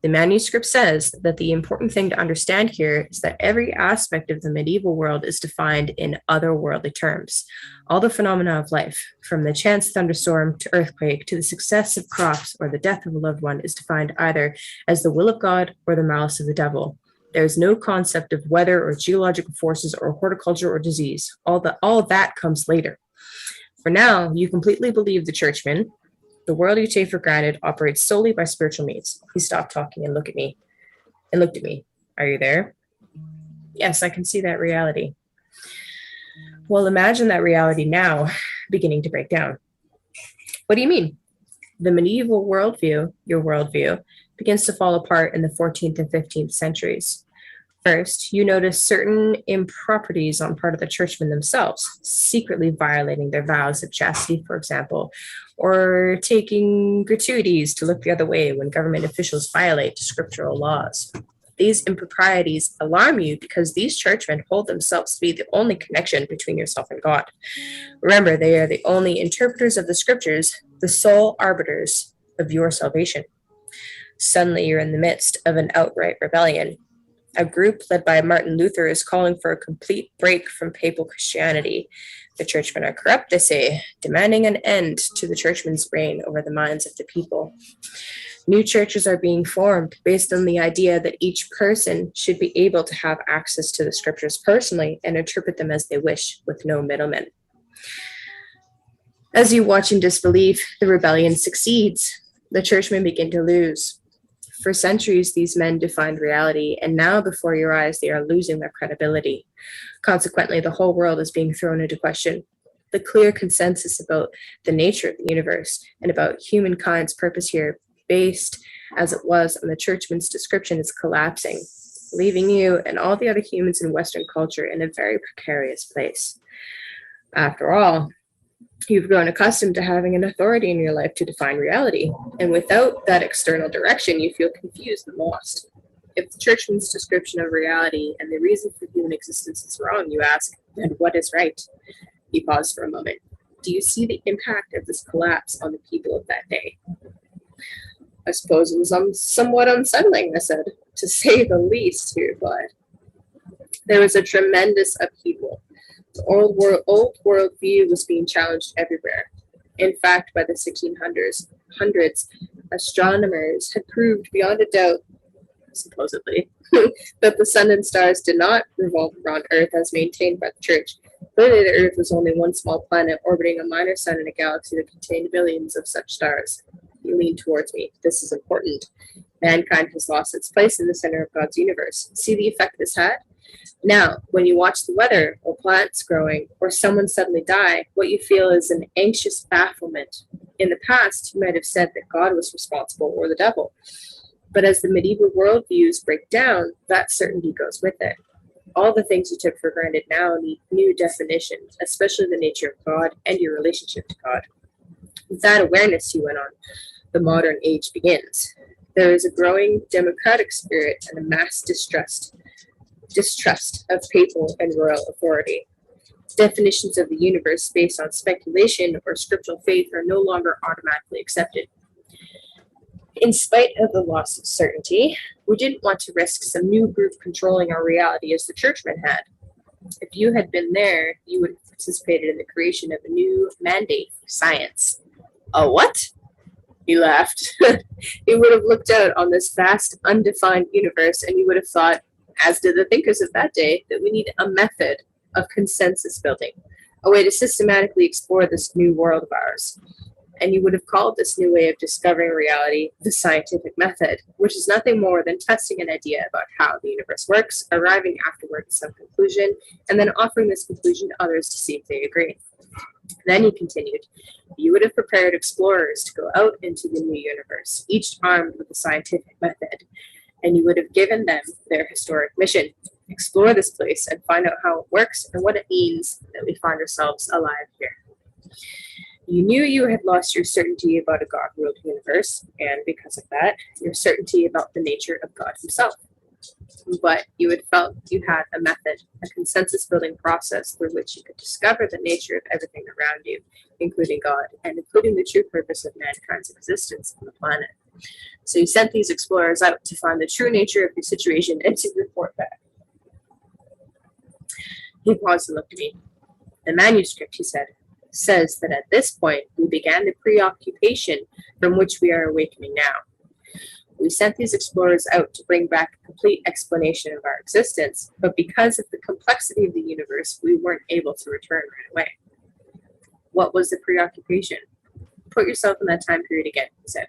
The manuscript says that the important thing to understand here is that every aspect of the medieval world is defined in otherworldly terms. All the phenomena of life, from the chance thunderstorm to earthquake to the success of crops or the death of a loved one, is defined either as the will of God or the malice of the devil. There is no concept of weather or geological forces or horticulture or disease. All of that comes later. For now, you completely believe the churchman. The world you take for granted operates solely by spiritual means. He stopped talking and looked at me. Are you there? Yes, I can see that reality. Well, imagine that reality now beginning to break down. What do you mean? The medieval worldview, your worldview, begins to fall apart in the 14th and 15th centuries. First, you notice certain improprieties on part of the churchmen themselves, secretly violating their vows of chastity, for example, or taking gratuities to look the other way when government officials violate scriptural laws. These improprieties alarm you because these churchmen hold themselves to be the only connection between yourself and God. Remember, they are the only interpreters of the scriptures, the sole arbiters of your salvation. Suddenly, you're in the midst of an outright rebellion. A group led by Martin Luther is calling for a complete break from papal Christianity. The churchmen are corrupt, they say, demanding an end to the churchman's reign over the minds of the people. New churches are being formed based on the idea that each person should be able to have access to the scriptures personally and interpret them as they wish, with no middlemen. As you watch in disbelief, the rebellion succeeds. The churchmen begin to lose. For centuries, these men defined reality, and now before your eyes, they are losing their credibility. Consequently, the whole world is being thrown into question. The clear consensus about the nature of the universe and about humankind's purpose here, based as it was on the churchman's description, is collapsing, leaving you and all the other humans in Western culture in a very precarious place. After all, you've grown accustomed to having an authority in your life to define reality, and without that external direction, you feel confused and lost. If the churchman's description of reality and the reason for human existence is wrong, you ask, then what is right? You pause for a moment. Do you see the impact of this collapse on the people of that day? I suppose it was somewhat unsettling, I said, to say the least, he replied. There was a tremendous upheaval. The old world view was being challenged everywhere. In fact, by the 1600s, astronomers had proved beyond a doubt, supposedly, that the sun and stars did not revolve around Earth as maintained by the Church. Clearly, the Earth was only one small planet orbiting a minor sun in a galaxy that contained billions of such stars. You lean towards me. This is important. Mankind has lost its place in the center of God's universe. See the effect this had? Now, when you watch the weather, or plants growing, or someone suddenly die, what you feel is an anxious bafflement. In the past, you might have said that God was responsible or the devil. But as the medieval worldviews break down, that certainty goes with it. All the things you took for granted now need new definitions, especially the nature of God and your relationship to God. With that awareness, he went on, the modern age begins. There is a growing democratic spirit and a mass distrust of papal and royal authority. Definitions of the universe based on speculation or scriptural faith are no longer automatically accepted. In spite of the loss of certainty, we didn't want to risk some new group controlling our reality as the churchmen had. If you had been there, you would have participated in the creation of a new mandate for science. A what? He laughed. He would have looked out on this vast, undefined universe, and you would have thought, as did the thinkers of that day, that we need a method of consensus building, a way to systematically explore this new world of ours. And you would have called this new way of discovering reality the scientific method, which is nothing more than testing an idea about how the universe works, arriving afterward at some conclusion, and then offering this conclusion to others to see if they agree. Then he continued, you would have prepared explorers to go out into the new universe, each armed with a scientific method, and you would have given them their historic mission. Explore this place and find out how it works and what it means that we find ourselves alive here. You knew you had lost your certainty about a God-ruled universe, and because of that, your certainty about the nature of God himself. But you had felt you had a method, a consensus-building process through which you could discover the nature of everything around you, including God, and including the true purpose of mankind's existence on the planet. So you sent these explorers out to find the true nature of your situation and to report back. He paused and looked at me. The manuscript, he said, says that at this point we began the preoccupation from which we are awakening now. We sent these explorers out to bring back a complete explanation of our existence, but because of the complexity of the universe, we weren't able to return right away. What was the preoccupation? Put yourself in that time period again, he said.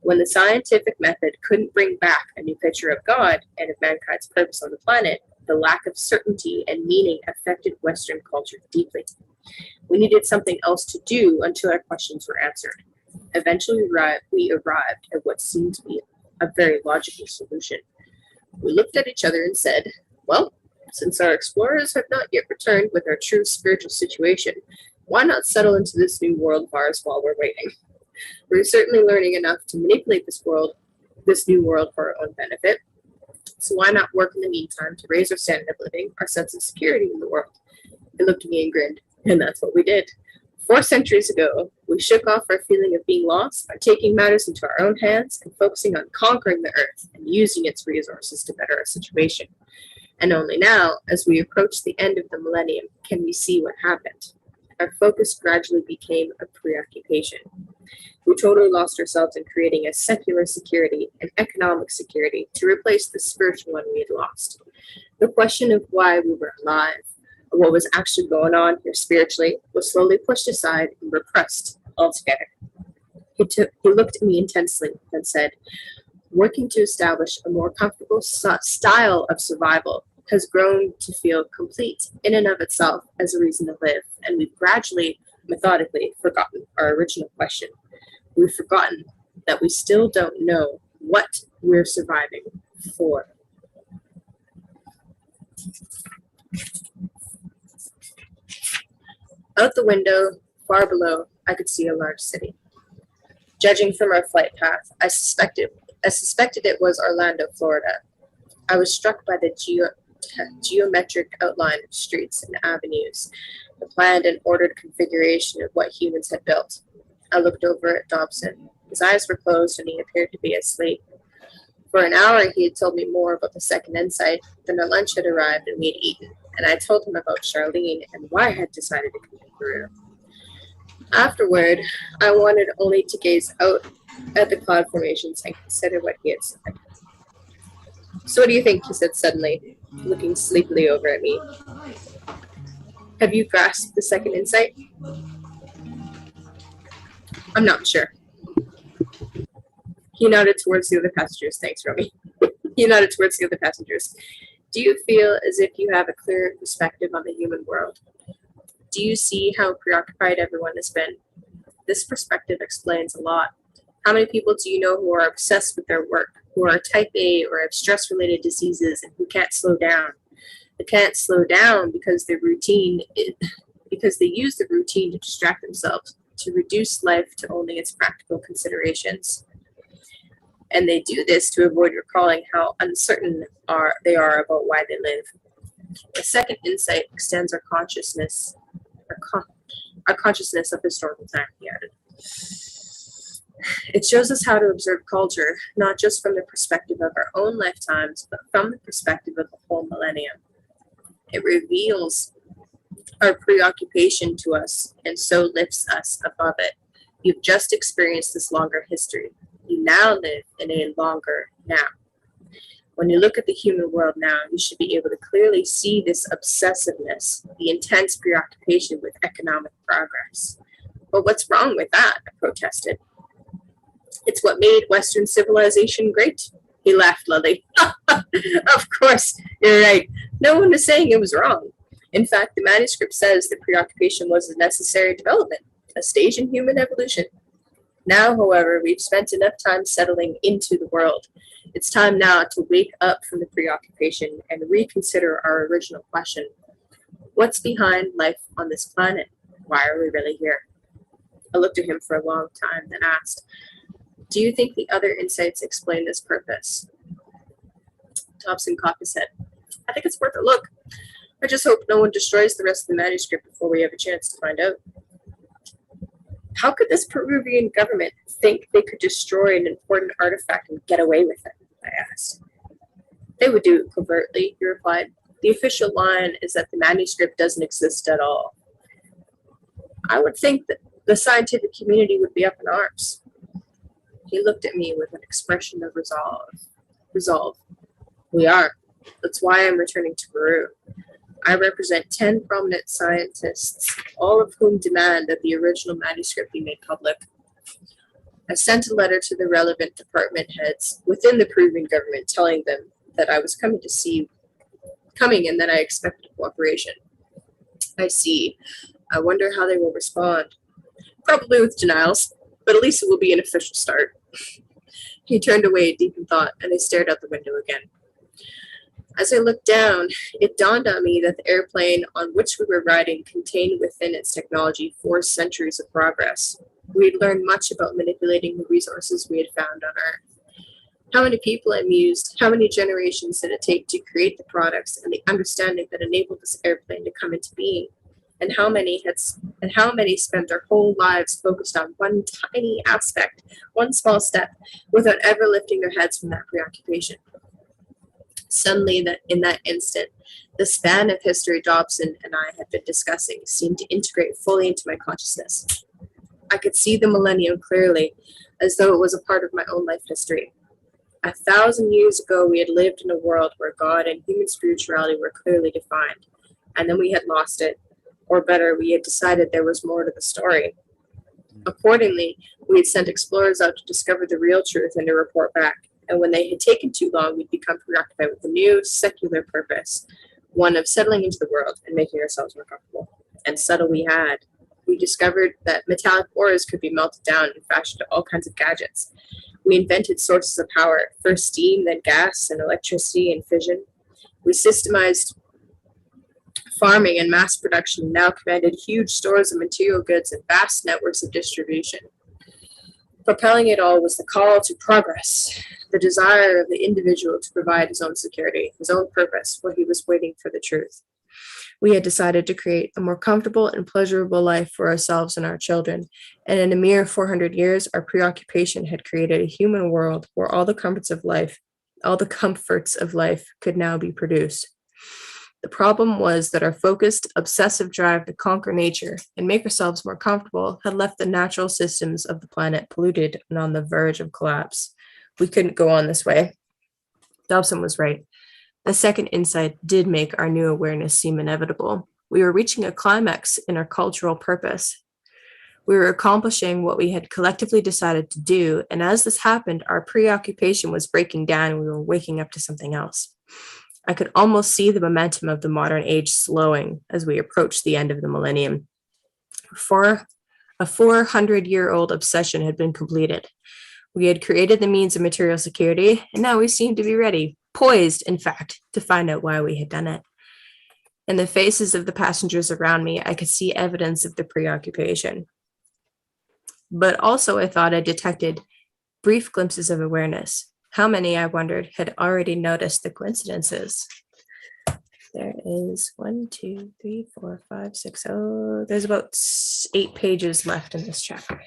When the scientific method couldn't bring back a new picture of God and of mankind's purpose on the planet, The lack of certainty and meaning affected Western culture deeply. We needed something else to do until our questions were answered. Eventually, we arrived at what seemed to be a very logical solution. We looked at each other and said, well, since our explorers have not yet returned with our true spiritual situation, why not settle into this new world of ours while we're waiting? We're certainly learning enough to manipulate this new world for our own benefit. So why not work in the meantime to raise our standard of living, our sense of security in the world? He looked at me and grinned, and that's what we did. 4 centuries ago, we shook off our feeling of being lost by taking matters into our own hands and focusing on conquering the earth and using its resources to better our situation. And only now, as we approach the end of the millennium, can we see what happened. Our focus gradually became a preoccupation. We totally lost ourselves in creating a secular security and economic security to replace the spiritual one we had lost. The question of why we were alive, or what was actually going on here spiritually, was slowly pushed aside and repressed altogether. He looked at me intensely and said, working to establish a more comfortable style of survival has grown to feel complete in and of itself as a reason to live, and we've gradually, methodically forgotten our original question. We've forgotten that we still don't know what we're surviving for. Out the window, far below, I could see a large city. Judging from our flight path, I suspected it was Orlando, Florida. I was struck by the geometric outline of streets and avenues, the planned and ordered configuration of what humans had built. I looked over at Dobson. His eyes were closed and he appeared to be asleep. For an hour, he had told me more about the second insight. Then our lunch had arrived and we had eaten, and I told him about Charlene and why I had decided to come to Peru. Afterward, I wanted only to gaze out at the cloud formations and consider what he had said. So what do you think? He said suddenly, looking sleepily over at me. Have you grasped the second insight? I'm not sure. He nodded towards the other passengers. Thanks, Romy. He nodded towards the other passengers. Do you feel as if you have a clear perspective on the human world? Do you see how preoccupied everyone has been? This perspective explains a lot. How many people do you know who are obsessed with their work, who are type A or have stress-related diseases and who can't slow down? They can't slow down because they use the routine to distract themselves, to reduce life to only its practical considerations. And they do this to avoid recalling how uncertain they are about why they live. The second insight extends our consciousness of historical time, he added. It shows us how to observe culture, not just from the perspective of our own lifetimes, but from the perspective of the whole millennium. It reveals our preoccupation to us and so lifts us above it. You've just experienced this longer history. You now live in a longer now. When you look at the human world now, you should be able to clearly see this obsessiveness, the intense preoccupation with economic progress. But what's wrong with that? I protested. It's what made Western civilization great. He laughed, Lily. Of course, you're right. No one is saying it was wrong. In fact, the manuscript says that preoccupation was a necessary development, a stage in human evolution. Now, however, we've spent enough time settling into the world. It's time now to wake up from the preoccupation and reconsider our original question. What's behind life on this planet? Why are we really here? I looked at him for a long time, then asked, do you think the other insights explain this purpose? Thompson cocked his head. I think it's worth a look. I just hope no one destroys the rest of the manuscript before we have a chance to find out. How could this Peruvian government think they could destroy an important artifact and get away with it? I asked. They would do it covertly, he replied. The official line is that the manuscript doesn't exist at all. I would think that the scientific community would be up in arms. He looked at me with an expression of resolve. We are. That's why I'm returning to Peru. I represent 10 prominent scientists, all of whom demand that the original manuscript be made public. I sent a letter to the relevant department heads within the Peruvian government telling them that I was coming to see coming and that I expected cooperation. I see. I wonder how they will respond. Probably with denials, but at least it will be an official start. He turned away deep in thought, and I stared out the window again. As I looked down, it dawned on me that the airplane on which we were riding contained within its technology 4 centuries of progress. We had learned much about manipulating the resources we had found on Earth. How many people it amused, how many generations did it take to create the products and the understanding that enabled this airplane to come into being, and how many spent their whole lives focused on one tiny aspect, one small step, without ever lifting their heads from that preoccupation. Suddenly, in that instant, the span of history Dobson and I had been discussing seemed to integrate fully into my consciousness. I could see the millennium clearly, as though it was a part of my own life history. 1,000 years ago, we had lived in a world where God and human spirituality were clearly defined, and then we had lost it. Or better, we had decided there was more to the story. Accordingly, we had sent explorers out to discover the real truth and to report back. And when they had taken too long, we'd become preoccupied with a new secular purpose, one of settling into the world and making ourselves more comfortable. And settle we had. We discovered that metallic ores could be melted down and fashioned into all kinds of gadgets. We invented sources of power, first steam, then gas and electricity and fission. We systemized farming and mass production, now commanded huge stores of material goods and vast networks of distribution. Propelling it all was the call to progress, the desire of the individual to provide his own security, his own purpose, where he was waiting for the truth. We had decided to create a more comfortable and pleasurable life for ourselves and our children, and in a mere 400 years, our preoccupation had created a human world where all the comforts of life could now be produced. The problem was that our focused, obsessive drive to conquer nature and make ourselves more comfortable had left the natural systems of the planet polluted and on the verge of collapse. We couldn't go on this way. Dobson was right. The second insight did make our new awareness seem inevitable. We were reaching a climax in our cultural purpose. We were accomplishing what we had collectively decided to do, and as this happened, our preoccupation was breaking down and we were waking up to something else. I could almost see the momentum of the modern age slowing as we approached the end of the millennium. For a 400-year-old obsession had been completed. We had created the means of material security, and now we seemed to be ready, poised, in fact, to find out why we had done it. In the faces of the passengers around me, I could see evidence of the preoccupation. But also, I thought I detected brief glimpses of awareness. How many, I wondered, had already noticed the coincidences? There is 1, 2, 3, 4, 5, 6. Oh, there's about 8 pages left in this chapter.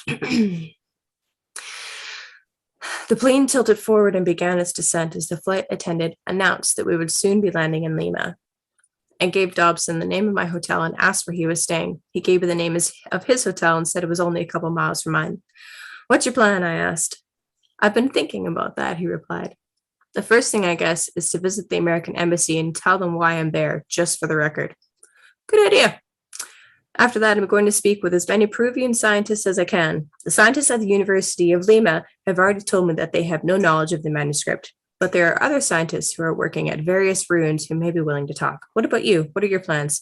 The plane tilted forward and began its descent as the flight attendant announced that we would soon be landing in Lima. I gave Dobson the name of my hotel and asked where he was staying. He gave me the name of his hotel and said it was only a couple miles from mine. What's your plan? I asked. I've been thinking about that, he replied. The first thing, I guess, is to visit the American embassy and tell them why I'm there, just for the record. Good idea. After that, I'm going to speak with as many Peruvian scientists as I can. The scientists at the University of Lima have already told me that they have no knowledge of the manuscript, but there are other scientists who are working at various ruins who may be willing to talk. What about you? What are your plans?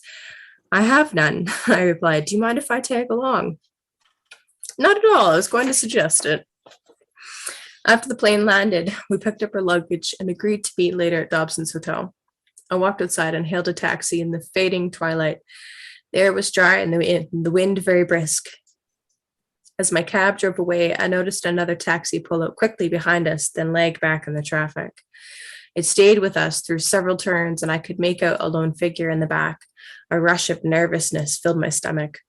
I have none, I replied. Do you mind if I tag along? Not at all. I was going to suggest it. After the plane landed, we picked up our luggage and agreed to meet later at Dobson's hotel. I walked outside and hailed a taxi in the fading twilight. The air was dry and the wind very brisk. As my cab drove away, I noticed another taxi pull up quickly behind us, then lag back in the traffic. It stayed with us through several turns, and I could make out a lone figure in the back. A rush of nervousness filled my stomach.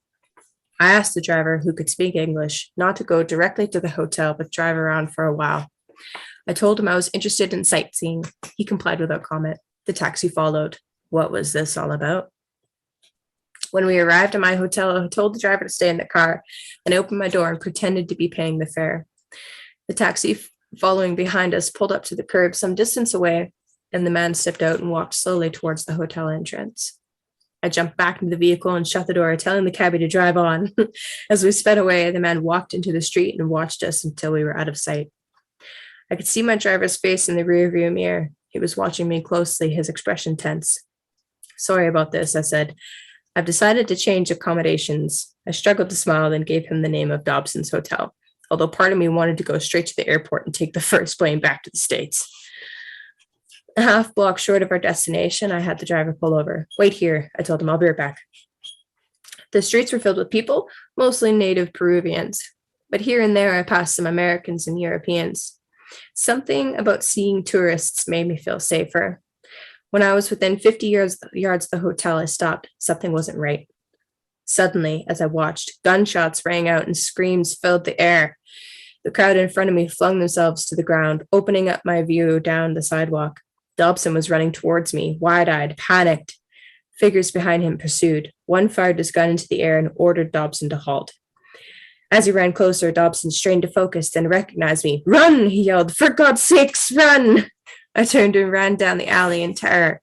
I asked the driver, who could speak English, not to go directly to the hotel, but drive around for a while. I told him I was interested in sightseeing. He complied without comment. The taxi followed. What was this all about? When we arrived at my hotel, I told the driver to stay in the car and opened my door and pretended to be paying the fare. The taxi following behind us pulled up to the curb some distance away, and the man stepped out and walked slowly towards the hotel entrance. I jumped back into the vehicle and shut the door, telling the cabbie to drive on. As we sped away, the man walked into the street and watched us until we were out of sight. I could see my driver's face in the rearview mirror. He was watching me closely, his expression tense. Sorry about this, I said. I've decided to change accommodations. I struggled to smile, then gave him the name of Dobson's Hotel, although part of me wanted to go straight to the airport and take the first plane back to the States. A half block short of our destination, I had the driver pull over. Wait here, I told him. I'll be right back. The streets were filled with people, mostly native Peruvians, but here and there I passed some Americans and Europeans. Something about seeing tourists made me feel safer. When I was within 50 yards of the hotel, I stopped. Something wasn't right. Suddenly, as I watched, gunshots rang out and screams filled the air. The crowd in front of me flung themselves to the ground, opening up my view down the sidewalk. Dobson was running towards me, wide-eyed, panicked. Figures behind him pursued. One fired his gun into the air and ordered Dobson to halt. As he ran closer, Dobson strained to focus, then recognized me. Run, he yelled. For God's sakes, run! I turned and ran down the alley in terror.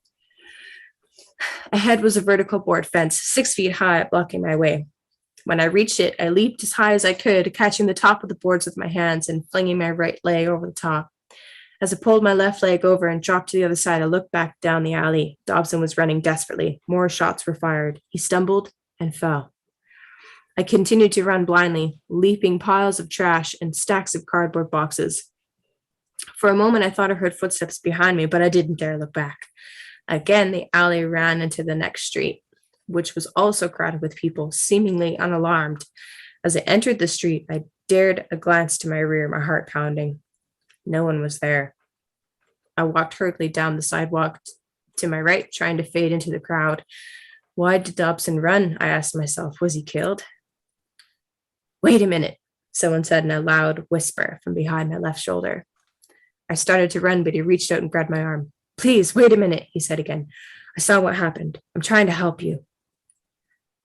Ahead was a vertical board fence, 6 feet high, blocking my way. When I reached it, I leaped as high as I could, catching the top of the boards with my hands and flinging my right leg over the top. As I pulled my left leg over and dropped to the other side, I looked back down the alley. Dobson was running desperately. More shots were fired. He stumbled and fell. I continued to run blindly, leaping piles of trash and stacks of cardboard boxes. For a moment, I thought I heard footsteps behind me, but I didn't dare look back. Again, the alley ran into the next street, which was also crowded with people, seemingly unalarmed. As I entered the street, I dared a glance to my rear, my heart pounding. No one was there. I walked hurriedly down the sidewalk to my right, trying to fade into the crowd. Why did Dobson run? I asked myself. Was he killed? Wait a minute, someone said in a loud whisper from behind my left shoulder. I started to run, but he reached out and grabbed my arm. Please, wait a minute, he said again. I saw what happened. I'm trying to help you.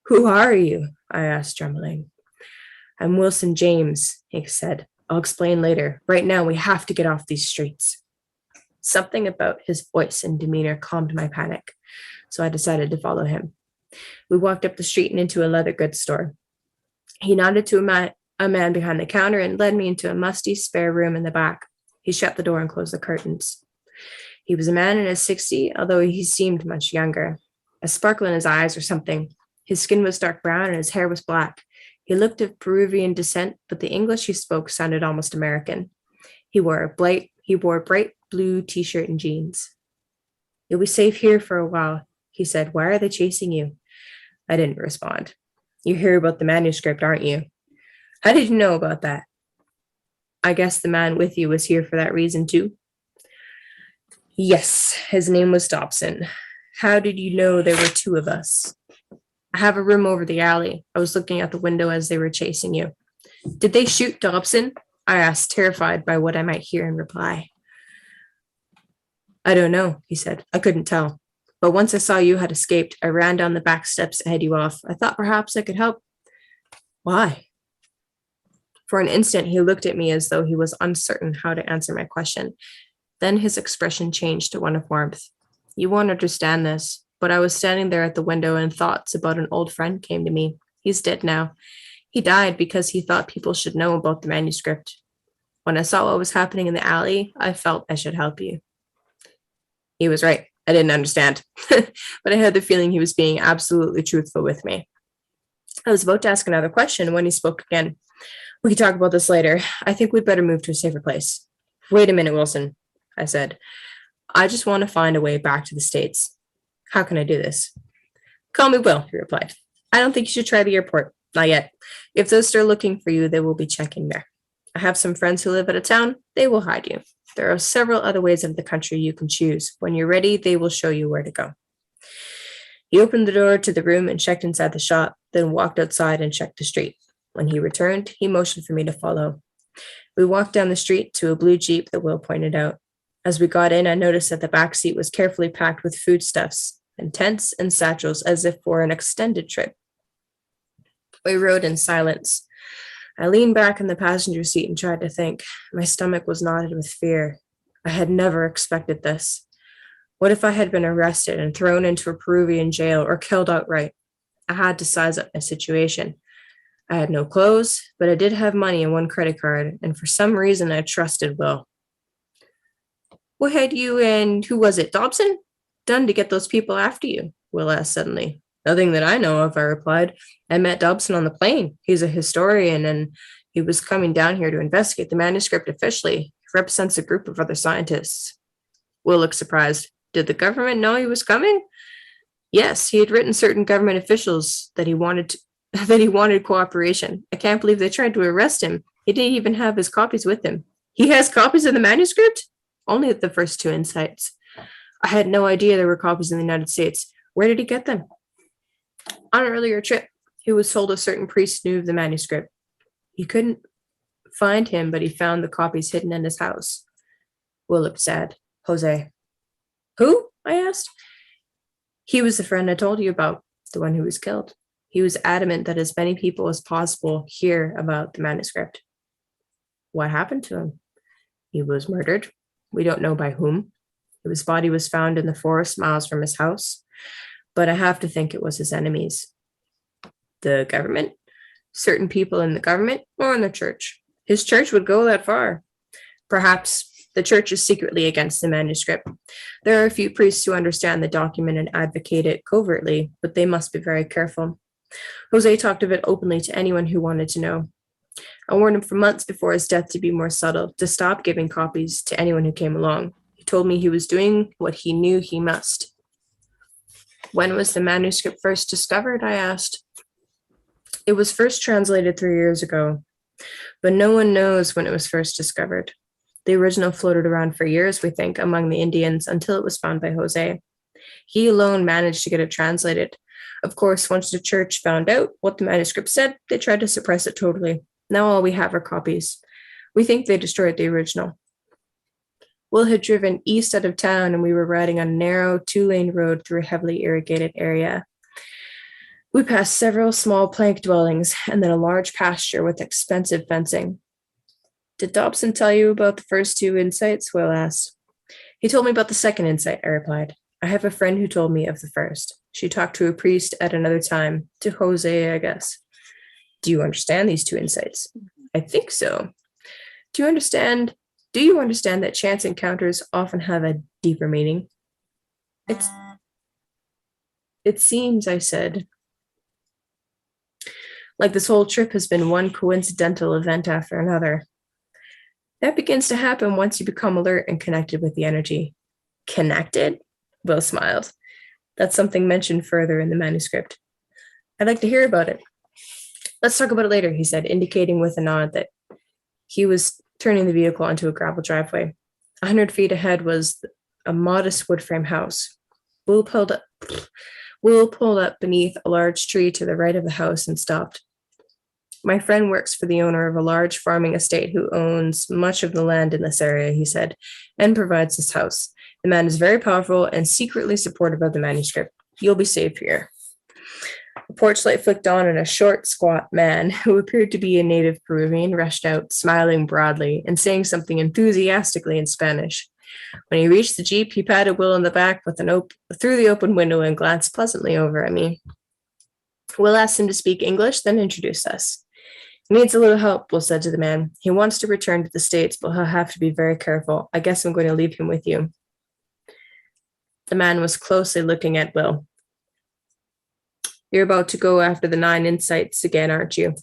Who are you? I asked, trembling. I'm Wilson James, he said. I'll explain later. Right now, we have to get off these streets. Something about his voice and demeanor calmed my panic, so I decided to follow him. We walked up the street and into a leather goods store. He nodded to a man behind the counter and led me into a musty spare room in the back. He shut the door and closed the curtains. He was a man in his 60s, although he seemed much younger. A sparkle in his eyes or something. His skin was dark brown and his hair was black. He looked of Peruvian descent, but the English he spoke sounded almost American. He wore a bright blue t-shirt and jeans. You'll be safe here for a while, he said. Why are they chasing you? I didn't respond. You hear about the manuscript, aren't you? How did you know about that? I guess the man with you was here for that reason too. Yes, his name was Dobson. How did you know there were two of us? I have a room over the alley. I was looking out the window as they were chasing you. Did they shoot Dobson? I asked, terrified by what I might hear in reply. I don't know, he said. I couldn't tell. But once I saw you had escaped, I ran down the back steps to head you off. I thought perhaps I could help. Why? For an instant, he looked at me as though he was uncertain how to answer my question. Then his expression changed to one of warmth. You won't understand this, but I was standing there at the window and thoughts about an old friend came to me. He's dead now. He died because he thought people should know about the manuscript. When I saw what was happening in the alley, I felt I should help you. He was right. I didn't understand, but I had the feeling he was being absolutely truthful with me. I was about to ask another question when he spoke again. We can talk about this later. I think we'd better move to a safer place. Wait a minute, Wilson, I said. I just want to find a way back to the States. How can I do this? Call me Will, he replied. I don't think you should try the airport. Not yet. If those start looking for you, they will be checking there. I have some friends who live out of town. They will hide you. There are several other ways of the country you can choose. When you're ready, they will show you where to go. He opened the door to the room and checked inside the shop, then walked outside and checked the street. When he returned, he motioned for me to follow. We walked down the street to a blue Jeep that Will pointed out. As we got in, I noticed that the back seat was carefully packed with foodstuffs and tents and satchels as if for an extended trip. We rode in silence. I leaned back in the passenger seat and tried to think. My stomach was knotted with fear. I had never expected this. What if I had been arrested and thrown into a Peruvian jail or killed outright? I had to size up my situation. I had no clothes, but I did have money and one credit card, and for some reason I trusted Will. What had you and who was it, Dobson, done to get those people after you? Will asked suddenly. Nothing that I know of, I replied. I met Dobson on the plane. He's a historian and he was coming down here to investigate the manuscript officially. He represents a group of other scientists. Will looked surprised. Did the government know he was coming? Yes, he had written certain government officials that he wanted cooperation. I can't believe they tried to arrest him. He didn't even have his copies with him. He has copies of the manuscript? Only the first 2 insights. I had no idea there were copies in the United States. Where did he get them? On an earlier trip, he was told a certain priest knew of the manuscript. He couldn't find him, but he found the copies hidden in his house. Will looked sad. Jose. Who? I asked. He was the friend I told you about, the one who was killed. He was adamant that as many people as possible hear about the manuscript. What happened to him? He was murdered. We don't know by whom. His body was found in the forest miles from his house, but I have to think it was his enemies. The government? Certain people in the government or in the church. His church would go that far. Perhaps the church is secretly against the manuscript. There are a few priests who understand the document and advocate it covertly, but they must be very careful. Jose talked of it openly to anyone who wanted to know. I warned him for months before his death to be more subtle, to stop giving copies to anyone who came along. He told me he was doing what he knew he must. When was the manuscript first discovered? I asked. It was first translated 3 years ago, but no one knows when it was first discovered. The original floated around for years, we think, among the Indians until it was found by Jose. He alone managed to get it translated. Of course, once the church found out what the manuscript said, they tried to suppress it totally. Now all we have are copies. We think they destroyed the original. Will had driven east out of town and we were riding on a narrow 2-lane road through a heavily irrigated area. We passed several small plank dwellings and then a large pasture with expensive fencing. Did Dobson tell you about the first 2 insights? Will asked. He told me about the second insight, I replied. I have a friend who told me of the first. She talked to a priest at another time, to Jose, I guess. Do you understand these 2 insights? I think so. Do you understand that chance encounters often have a deeper meaning? It seems, I said, like this whole trip has been one coincidental event after another. That begins to happen once you become alert and connected with the energy. Connected? Will smiled. That's something mentioned further in the manuscript. I'd like to hear about it. Let's talk about it later, he said, indicating with a nod that he was turning the vehicle onto a gravel driveway. 100 feet ahead was a modest wood frame house. Will pulled up beneath a large tree to the right of the house and stopped. My friend works for the owner of a large farming estate who owns much of the land in this area, he said, and provides this house. The man is very powerful and secretly supportive of the manuscript. You'll be safe here. A porch light flicked on and a short, squat man who appeared to be a native Peruvian rushed out, smiling broadly and saying something enthusiastically in Spanish. When he reached the Jeep, he patted Will on the back through the open window and glanced pleasantly over at me. Will asked him to speak English, then introduced us. He needs a little help, Will said to the man. He wants to return to the States, but he'll have to be very careful. I guess I'm going to leave him with you. The man was closely looking at Will. You're about to go after the 9 insights again, aren't you?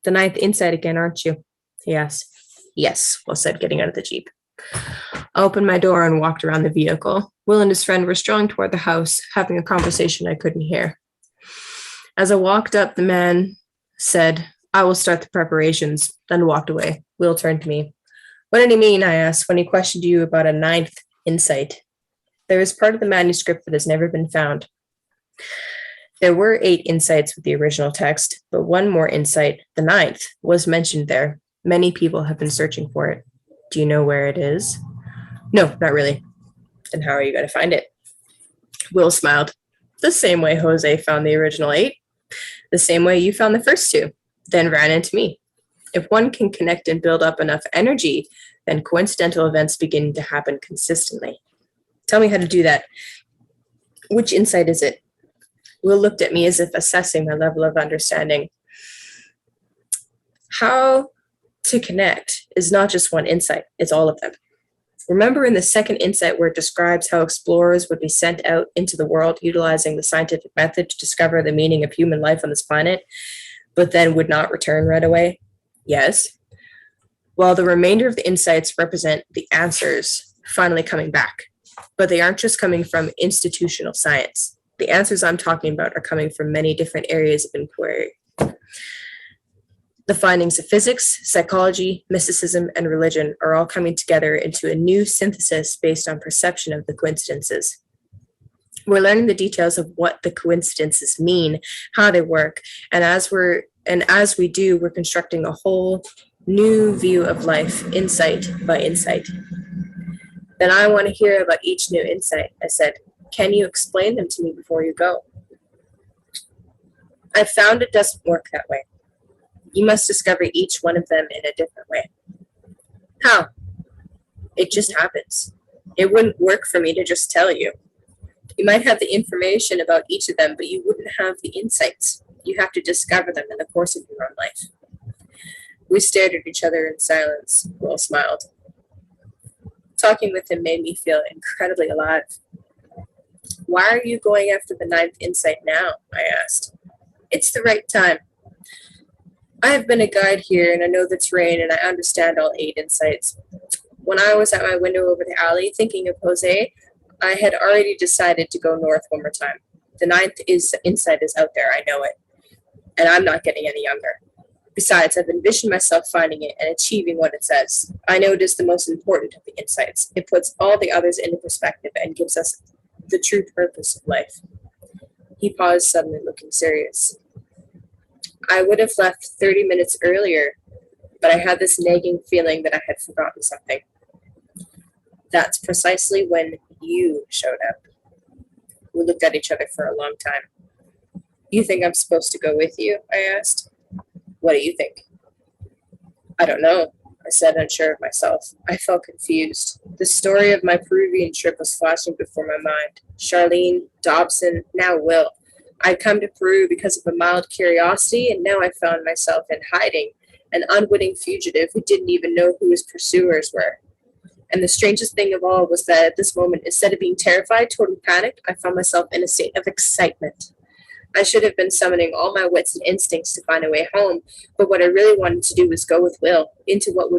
The 9th insight again, aren't you? He asked. Yes, Will said, getting out of the Jeep. I opened my door and walked around the vehicle. Will and his friend were strolling toward the house, having a conversation I couldn't hear. As I walked up, the man said, I will start the preparations, then walked away. Will turned to me. What did he mean, I asked, when he questioned you about a 9th insight? There is part of the manuscript that has never been found. There were 8 insights with the original text, but one more insight, the 9th, was mentioned there. Many people have been searching for it. Do you know where it is? No, not really. Then how are you going to find it? Will smiled. The same way Jose found the original 8. The same way you found the first 2, then ran into me. If one can connect and build up enough energy, then coincidental events begin to happen consistently. Tell me how to do that. Which insight is it? Will looked at me as if assessing my level of understanding. How to connect is not just one insight, it's all of them. Remember in the second insight where it describes how explorers would be sent out into the world utilizing the scientific method to discover the meaning of human life on this planet, but then would not return right away? Yes. Well, the remainder of the insights represent the answers finally coming back, but they aren't just coming from institutional science. The answers I'm talking about are coming from many different areas of inquiry. The findings of physics, psychology, mysticism, and religion are all coming together into a new synthesis based on perception of the coincidences. We're learning the details of what the coincidences mean, how they work, and as we do, we're constructing a whole new view of life, insight by insight. Then I want to hear about each new insight. I said, can you explain them to me before you go? I found it doesn't work that way. You must discover each one of them in a different way. How? It just happens. It wouldn't work for me to just tell you. You might have the information about each of them, but you wouldn't have the insights. You have to discover them in the course of your own life. We stared at each other in silence. Will smiled. Talking with him made me feel incredibly alive. Why are you going after the 9th insight now? I asked. It's the right time. I have been a guide here, and I know the terrain, and I understand all 8 insights. When I was at my window over the alley thinking of Jose, I had already decided to go north one more time. The 9th insight is out there, I know it. And I'm not getting any younger. Besides, I've envisioned myself finding it and achieving what it says. I know it is the most important of the insights. It puts all the others into perspective and gives us the true purpose of life. He paused, suddenly looking serious. I would have left 30 minutes earlier, but I had this nagging feeling that I had forgotten something. That's precisely when you showed up. We looked at each other for a long time. You think I'm supposed to go with you? I asked. What do you think? I don't know, I said, unsure of myself. I felt confused. The story of my Peruvian trip was flashing before my mind. Charlene, Dobson, now Will. I'd come to Peru because of a mild curiosity, and now I found myself in hiding, an unwitting fugitive who didn't even know who his pursuers were. And the strangest thing of all was that at this moment, instead of being terrified, totally panicked, I found myself in a state of excitement. I should have been summoning all my wits and instincts to find a way home, but what I really wanted to do was go with Will into what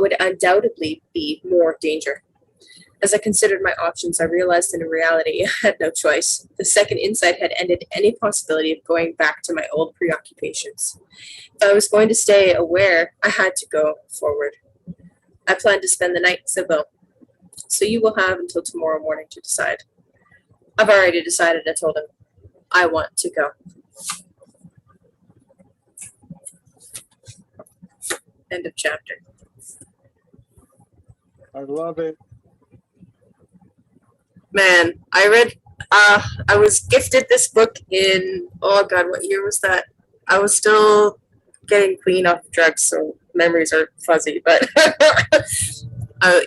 would undoubtedly be more danger. As I considered my options, I realized in reality I had no choice. The second insight had ended any possibility of going back to my old preoccupations. If I was going to stay aware, I had to go forward. I planned to spend the night, said Will. So you will have until tomorrow morning to decide. I've already decided, I told him. I want to go. End of chapter. I love it. Man, I was gifted this book in, oh God, what year was that? I was still getting clean off drugs, so memories are fuzzy, but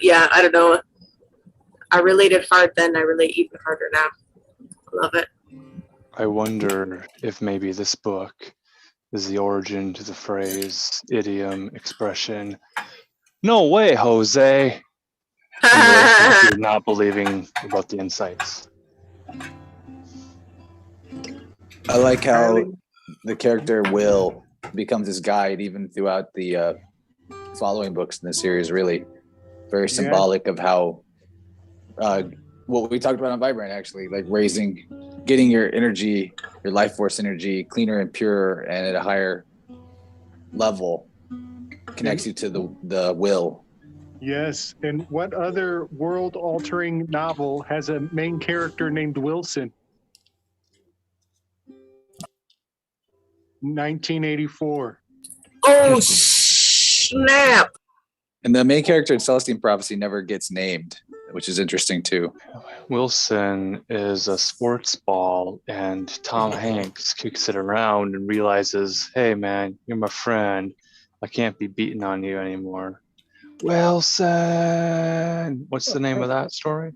yeah, I don't know. I related hard then, I relate even harder now. I love it. I wonder if maybe this book is the origin to the phrase, idiom, expression, no way, Jose. You're not believing about the insights. I like how the character Will becomes his guide even throughout the following books in the series. Really very symbolic of how what we talked about on Vibrant, actually, like getting your energy, your life force energy cleaner and purer and at a higher level connects you to the will. Yes. And what other world-altering novel has a main character named Wilson? 1984. Oh, snap. And the main character in Celestine Prophecy never gets named, which is interesting too. Wilson is a sports ball, and Tom Hanks kicks it around and realizes, hey man, you're my friend. I can't be beating on you anymore. Wilson! What's the name of that story?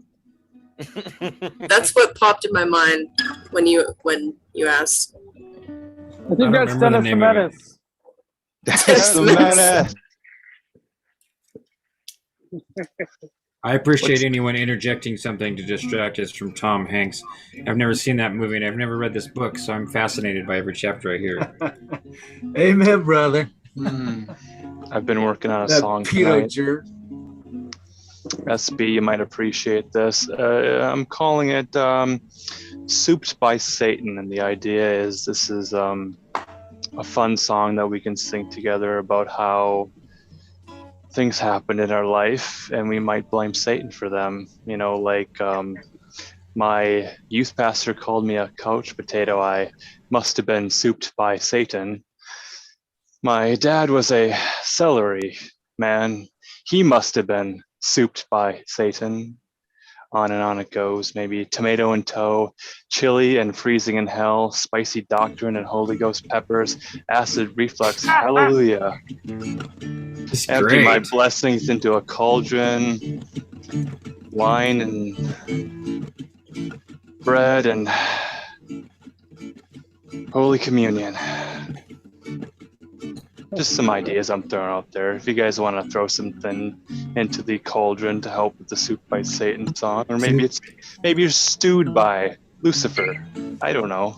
That's what popped in my mind when you asked. I think that's Dennis the Menace. That's the menace. I appreciate anyone interjecting something to distract us from Tom Hanks. I've never seen that movie and I've never read this book, so I'm fascinated by every chapter I hear. Amen, brother. I've been working on a That song pedo tonight. jerk. SB, you might appreciate this. I'm calling it Souped by Satan. And the idea is this is a fun song that we can sing together about how things happen in our life and we might blame Satan for them. You know, like my youth pastor called me a couch potato. I must have been souped by Satan. My dad was a celery man. He must have been souped by Satan. On and on it goes. Maybe tomato and toe, chili and freezing in hell, spicy doctrine and Holy Ghost peppers, acid reflux, hallelujah. It's Empty my great. blessings into a cauldron, wine and bread and Holy Communion. Just some ideas I'm throwing out there. If you guys want to throw something into the cauldron to help with the Soup by Satan song, or maybe you're stewed by Lucifer. I don't know.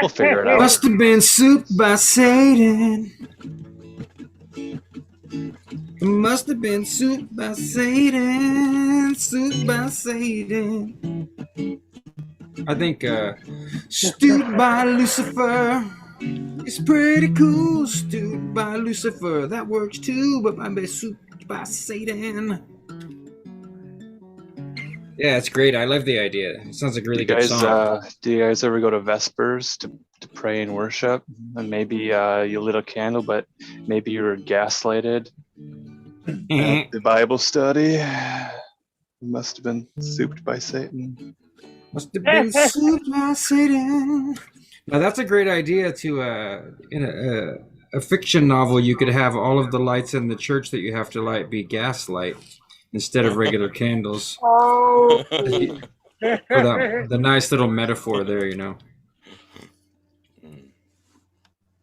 We'll figure it out. Must have been souped by Satan. Must have been souped by Satan. Souped by Satan. I think stewed by Lucifer. It's pretty cool, stewed by Lucifer. That works too, but I'm souped by Satan. Yeah, it's great. I love the idea. It sounds like a really good song. Do you guys ever go to Vespers to pray and worship? And maybe you lit a candle, but maybe you were gaslighted at the Bible study. You must have been souped by Satan. Must have been souped by Satan. Now that's a great idea to in a fiction novel. You could have all of the lights in the church that you have to light be gaslight instead of regular candles. Oh. For the nice little metaphor there, you know.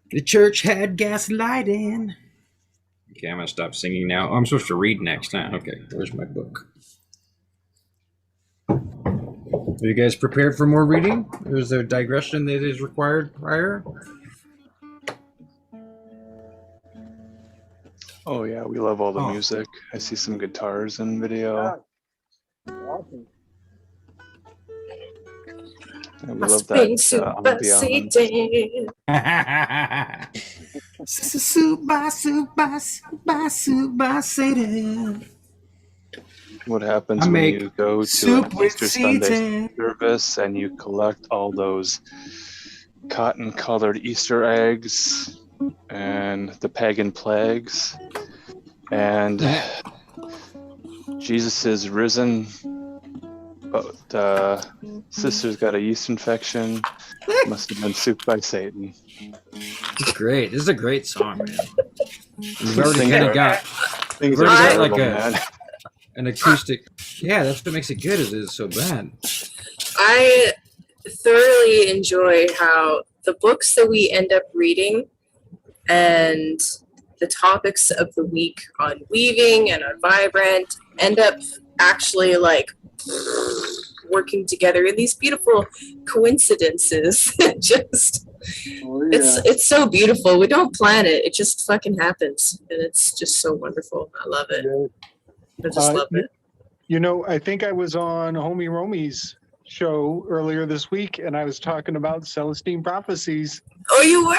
The church had gaslighting. Okay, I'm gonna stop singing now. Oh, I'm supposed to read next, huh? Okay, where's my book? Are you guys prepared for more reading? Or is there a digression that is required prior? Oh yeah, we love all the music. I see some guitars in video. Awesome. And we Must love have been that souped by ambiance. Soup by Satan. What happens I when make you go to soup an with Easter Sunday Satan. service and you collect all those cotton-colored Easter eggs and the pagan plagues, and Jesus is risen, but sister's got a yeast infection. Must have been souped by Satan. It's great. This is a great song, man. We've already Things kind are- of got Things We've are already got terrible, like man. an acoustic. Yeah, that's what makes it good. Is it's so bad. I thoroughly enjoy how the books that we end up reading and the topics of the week on weaving and on vibrant end up actually like working together in these beautiful coincidences. Just it's so beautiful. We don't plan it. It just fucking happens. And it's just so wonderful. I love it. I just love it. You know, I think I was on Homie Romy's show earlier this week, and I was talking about Celestine prophecies. Oh, you were?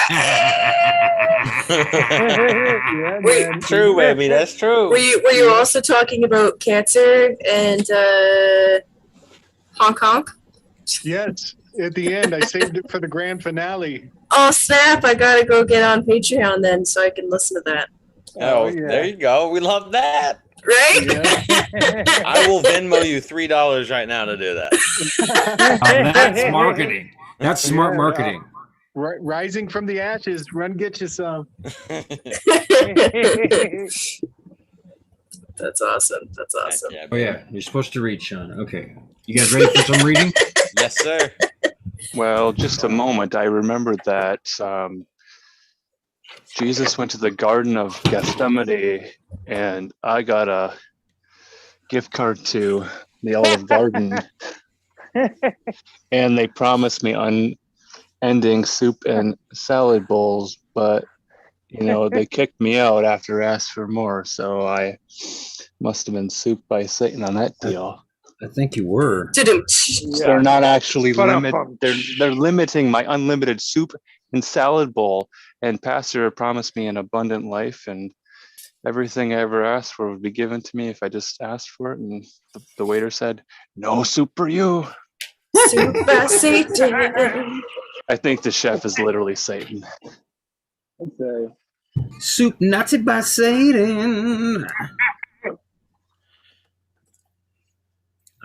Yeah, Wait, man. True, baby. That's true. Were you also talking about cancer and Hong Kong? Yes, at the end, I saved it for the grand finale. Oh snap! I gotta go get on Patreon then, so I can listen to that. Oh, yeah. there you go. We love that. Right? Yeah. I will Venmo you $3 right now to do that. Oh, that's marketing. That's smart Yeah, marketing. Rising from the ashes, run get you some. That's awesome. That's awesome. Yeah, Oh yeah, you're supposed to read, Sean. Okay, you guys ready for some reading? yes, sir. Well, just a moment. I remembered that Jesus went to the Garden of Gethsemane, and I got a gift card to the Olive Garden, and they promised me unending soup and salad bowls, but they kicked me out after I asked for more. So I must have been souped by Satan on that deal. I think you were. They're not actually they're limiting my unlimited soup and salad bowl. And Pastor promised me an abundant life, and everything I ever asked for would be given to me if I just asked for it. And the waiter said, "No soup for you." Soup by Satan. I think the chef is literally Satan. Okay. Soup Nazi by Satan.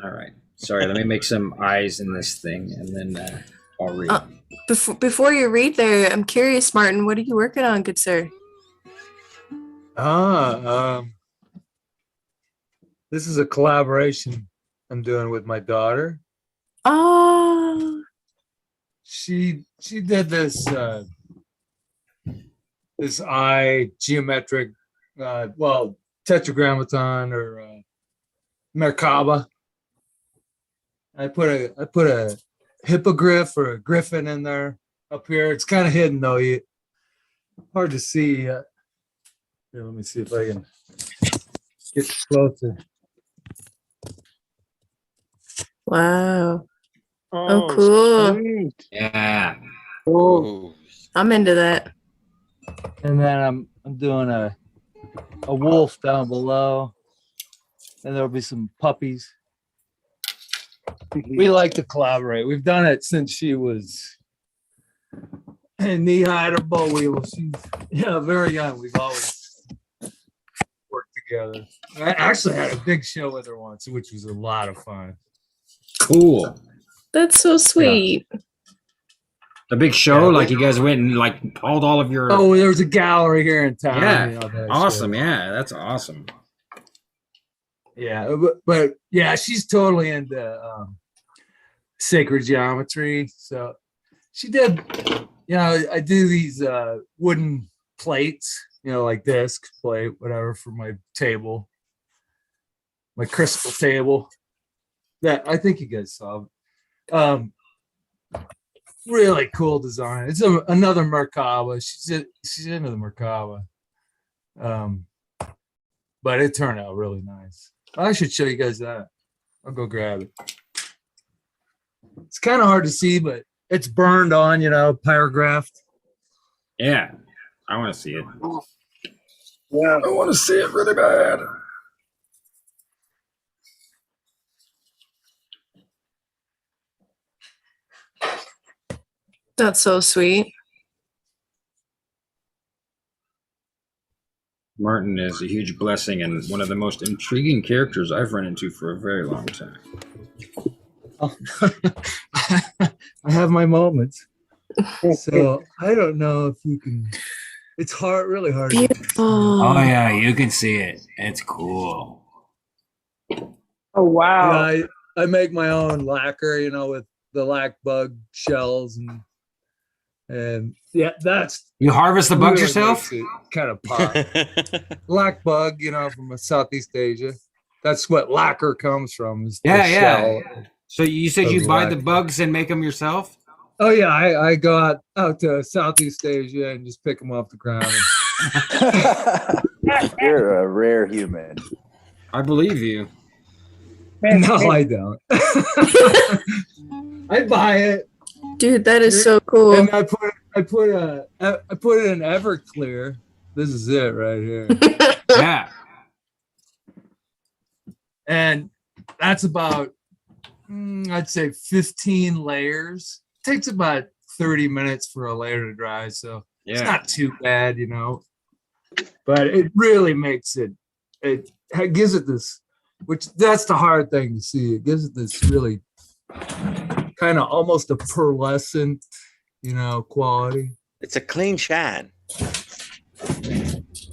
All right. Sorry, let me make some eyes in this thing, and then I'll read. Before you read there, I'm curious, Martin, what are you working on, good sir? This is a collaboration I'm doing with my daughter. Oh. She did this this eye geometric tetragrammaton or Merkaba. I put a hippogriff or a griffin in there up here. It's kind of hidden though. Hard to see. Here, let me see if I can get closer. Wow. Oh, cool. Sweet. Yeah. Cool. I'm into that. And then I'm doing a wolf down below, and there'll be some puppies. We like to collaborate. We've done it since she was knee-high to bow wheel. She's very young. We've always worked together. I actually had a big show with her once, which was a lot of fun. Cool. That's so sweet. A big show, like you guys went and like called all of your. Oh, there was a gallery here in town. Yeah, awesome. Yeah, that's awesome. Yeah, but yeah, she's totally into sacred geometry. So she did, I do these wooden plates, like disc plate, whatever, for my table, my crystal table. That I think you guys saw. Really cool design. It's another Merkaba. She's into the Merkaba. But it turned out really nice. I should show you guys that. I'll go grab it. It's kind of hard to see, but it's burned on, pyrographed. Yeah, I want to see it. Yeah. I want to see it really bad. That's so sweet. Martin is a huge blessing and one of the most intriguing characters I've run into for a very long time. Oh. I have my moments. So I don't know if you can. It's really hard. Beautiful. Oh yeah, you can see it. It's cool. Oh wow. Yeah, I make my own lacquer, with the lac bug shells and yeah, that's you harvest the bugs yourself. Kind of pop. Lac bug, from Southeast Asia. That's what lacquer comes from. Is the shell. So you said you buy the bugs and make them yourself? Oh yeah, I go out to Southeast Asia and just pick them off the ground. You're a rare human. I believe you. No, I don't. I buy it. Dude, that is so cool. And I put it in Everclear. This is it right here. Yeah. And that's about I'd say 15 layers. It takes about 30 minutes for a layer to dry, so it's not too bad, But it really makes it gives it this, which that's the hard thing to see. It gives it this really kind of almost a pearlescent, quality. It's a clean shine.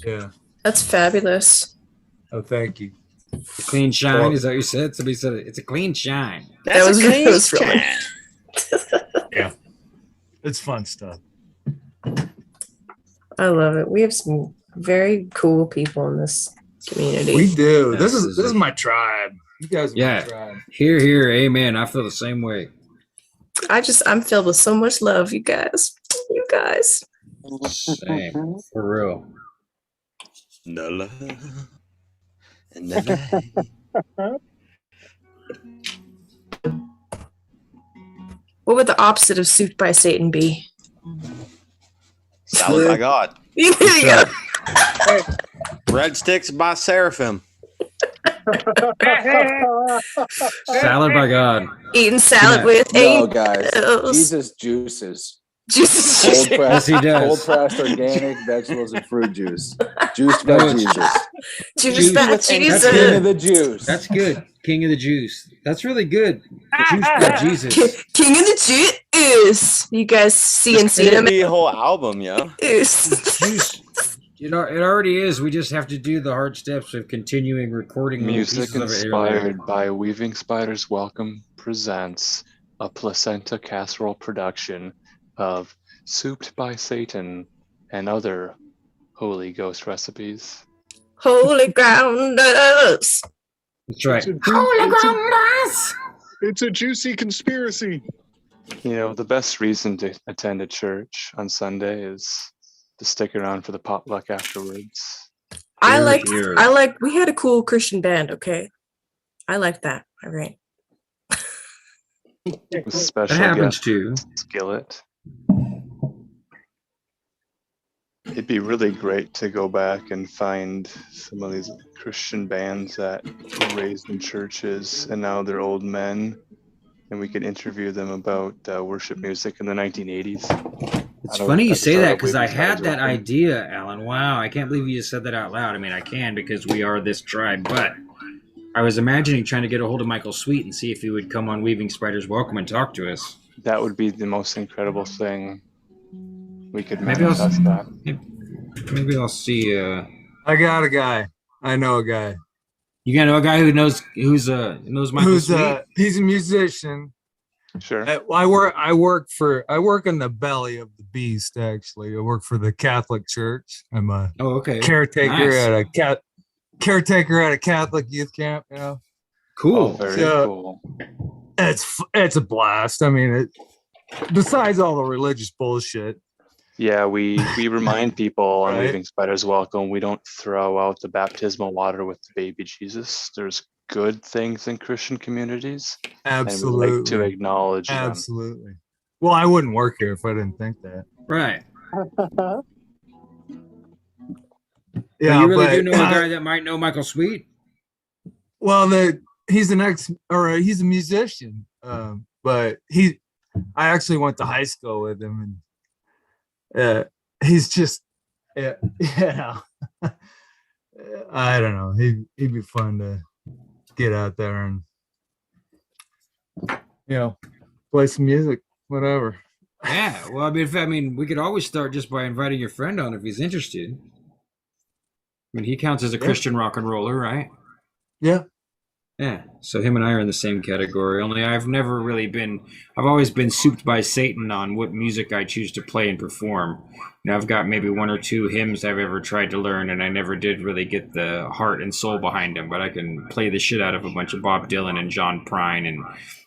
Yeah. That's fabulous. Oh, thank you. Clean shine, is that what you said? Somebody said it. It's a clean shine. That's was a clean really shine. Yeah. It's fun stuff. I love it. We have some very cool people in this community. We do. Yeah, This is my tribe. You guys are Yeah. my tribe. Here, here, amen. I feel the same way. I'm filled with so much love, you guys. You guys. Same, for real. No love. And no light. What would the opposite of souped by Satan be? Salad by God. There you go. Breadsticks by Seraphim. Salad by God. Eating salad Yeah. with No, guys. angels. Jesus juices. Jesus. Cold Yes, pressed, he does. cold pressed organic vegetables and fruit juice. Juiced by No, Jesus. Juice by That's Jesus. King of the juice. That's good. King of the Juice. That's really good. Juice by Jesus. King of the Juice. You guys see and see It'd him. be a whole album, yo. Juice. It already is. We just have to do the hard steps of continuing recording little Music pieces of it here and there. inspired by Weaving Spiders Welcome presents a placenta casserole production of Souped by Satan and other Holy Ghost recipes. Holy grounders. That's right. It's a juicy conspiracy. You know, the best reason to attend a church on Sunday is to stick around for the potluck afterwards. We had a cool Christian band, okay? I liked that. All right. With special That happens guest too. Skillet. It'd be really great to go back and find some of these Christian bands that were raised in churches and now they're old men, and we could interview them about worship music in the 1980s. It's funny you say that because I had that idea, Alan. Wow, I can't believe you just said that out loud. I mean, I can because we are this tribe, but I was imagining trying to get a hold of Michael Sweet and see if he would come on Weaving Spiders Welcome and talk to us. That would be the most incredible thing. We could Maybe I'll, manifest that. maybe I'll see. I got a guy. I know a guy. You got a guy who knows Michael Sweet? He's a musician. Sure. I work in the belly of the beast. Actually, I work for the Catholic Church. I'm a caretaker Nice. caretaker at a Catholic youth camp. You know, Cool. Very So- cool. it's a blast. I mean, besides all the religious bullshit. Yeah, we remind people on Right. Weaving Spiders Welcome, we don't throw out the baptismal water with the baby Jesus. There's good things in Christian communities, Absolutely, and we like to acknowledge them. absolutely. Well, I wouldn't work here if I didn't think that. Right. Yeah, you really but, do know a guy that might know Michael Sweet? Well, he's a musician, but I actually went to high school with him, and he's just, yeah, I don't know. He'd be fun to get out there and, play some music, whatever. Yeah. Well, I mean, we could always start just by inviting your friend on if he's interested. I mean, he counts as a Christian rock and roller, right? Yeah. Yeah. So him and I are in the same category. Only I've always been souped by Satan on what music I choose to play and perform. Now I've got maybe one or two hymns I've ever tried to learn, and I never did really get the heart and soul behind them. But I can play the shit out of a bunch of Bob Dylan and John Prine and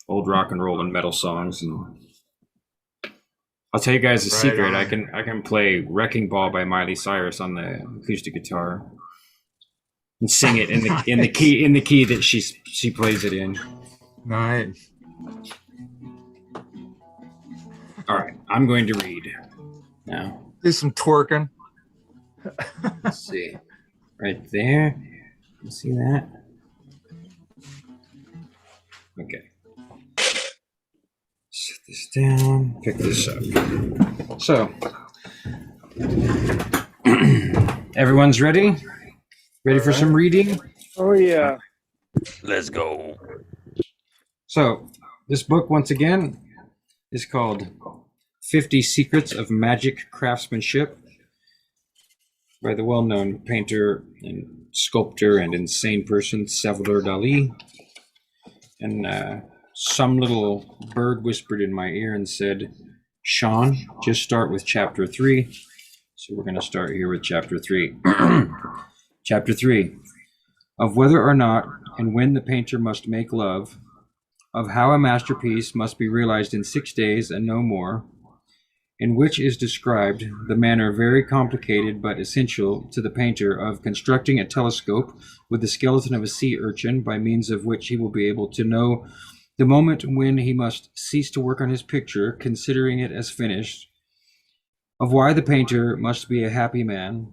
old rock and roll and metal songs. And I'll tell you guys a secret. I can play "Wrecking Ball" by Miley Cyrus on the acoustic guitar and sing it in the key that she plays it in. Nice. All right, I'm going to read now. Do some twerking. Let's see, right there. You see that? Okay. Set this down. Pick this up. So, everyone's ready? Ready for some reading? Oh yeah. Let's go. So, this book, once again, is called 50 Secrets of Magic Craftsmanship by the well-known painter and sculptor and insane person, Salvador Dali. And some little bird whispered in my ear and said, Sean, just start with chapter 3. So we're going to start here with chapter 3. Chapter 3, of whether or not and when the painter must make love, of how a masterpiece must be realized in 6 days and no more, in which is described the manner very complicated but essential to the painter of constructing a telescope with the skeleton of a sea urchin, by means of which he will be able to know the moment when he must cease to work on his picture, considering it as finished, of why the painter must be a happy man,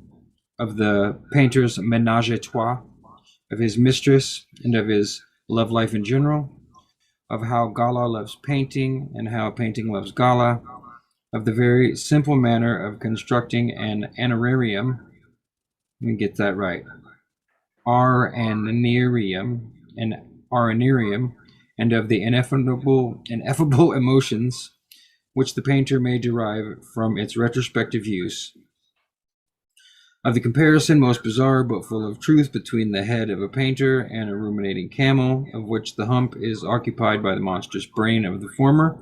of the painter's ménage à trois, of his mistress, and of his love life in general, of how Gala loves painting and how painting loves Gala, of the very simple manner of constructing an anerarium. Let me get that right. Aranarium, an aranarium, and of the ineffable emotions which the painter may derive from its retrospective use, of the comparison most bizarre but full of truth between the head of a painter and a ruminating camel, of which the hump is occupied by the monstrous brain of the former,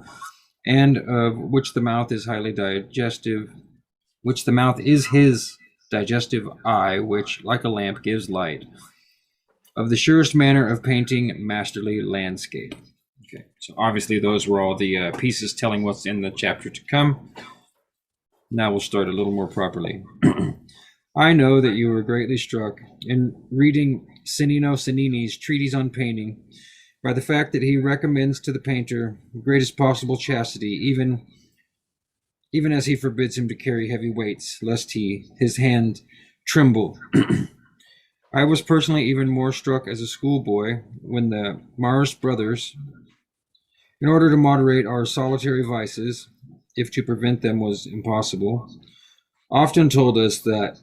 and of which the mouth is highly digestive, which the mouth is his digestive eye, which, like a lamp, gives light, of the surest manner of painting masterly landscape. Okay, so obviously those were all the pieces telling what's in the chapter to come. Now we'll start a little more properly. I know that you were greatly struck in reading Cennino Cennini's treatise on painting by the fact that he recommends to the painter the greatest possible chastity, even as he forbids him to carry heavy weights, lest his hand tremble. I was personally even more struck as a schoolboy when the Mars brothers, in order to moderate our solitary vices, if to prevent them was impossible, often told us that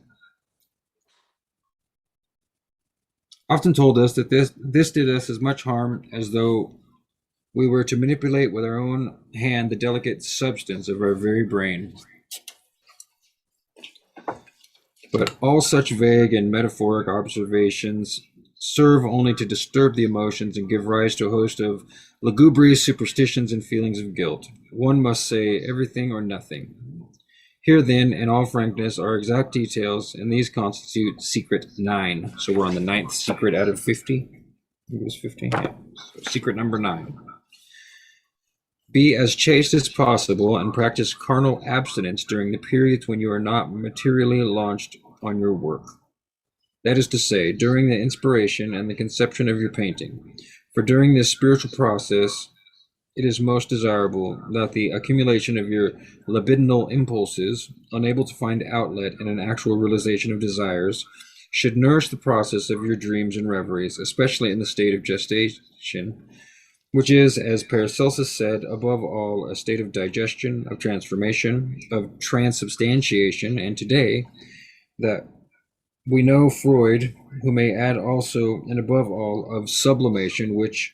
this did us as much harm as though we were to manipulate with our own hand the delicate substance of our very brain. But all such vague and metaphoric observations serve only to disturb the emotions and give rise to a host of lugubrious superstitions and feelings of guilt. One must say everything or nothing. Here, then, in all frankness, are exact details, and these constitute secret 9. So we're on the 9th secret out of 50. I think it was 50. Yeah. So secret number 9. Be as chaste as possible and practice carnal abstinence during the periods when you are not materially launched on your work. That is to say, during the inspiration and the conception of your painting. For during this spiritual process, it is most desirable that the accumulation of your libidinal impulses, unable to find outlet in an actual realization of desires, should nourish the process of your dreams and reveries, especially in the state of gestation, which is, as Paracelsus said, above all, a state of digestion, of transformation, of transubstantiation, and today, that we know Freud, who may add also, and above all, of sublimation, which,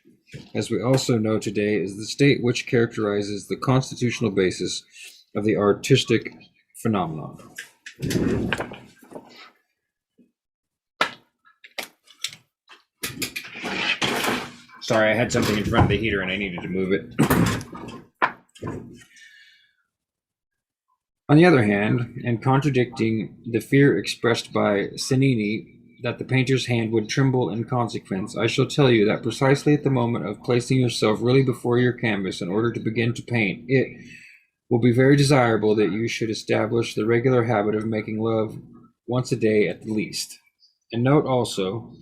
as we also know today, is the state which characterizes the constitutional basis of the artistic phenomenon. Sorry, I had something in front of the heater and I needed to move it. On the other hand, and contradicting the fear expressed by Cennini that the painter's hand would tremble in consequence, I shall tell you that precisely at the moment of placing yourself really before your canvas in order to begin to paint, it will be very desirable that you should establish the regular habit of making love once a day at the least. And note also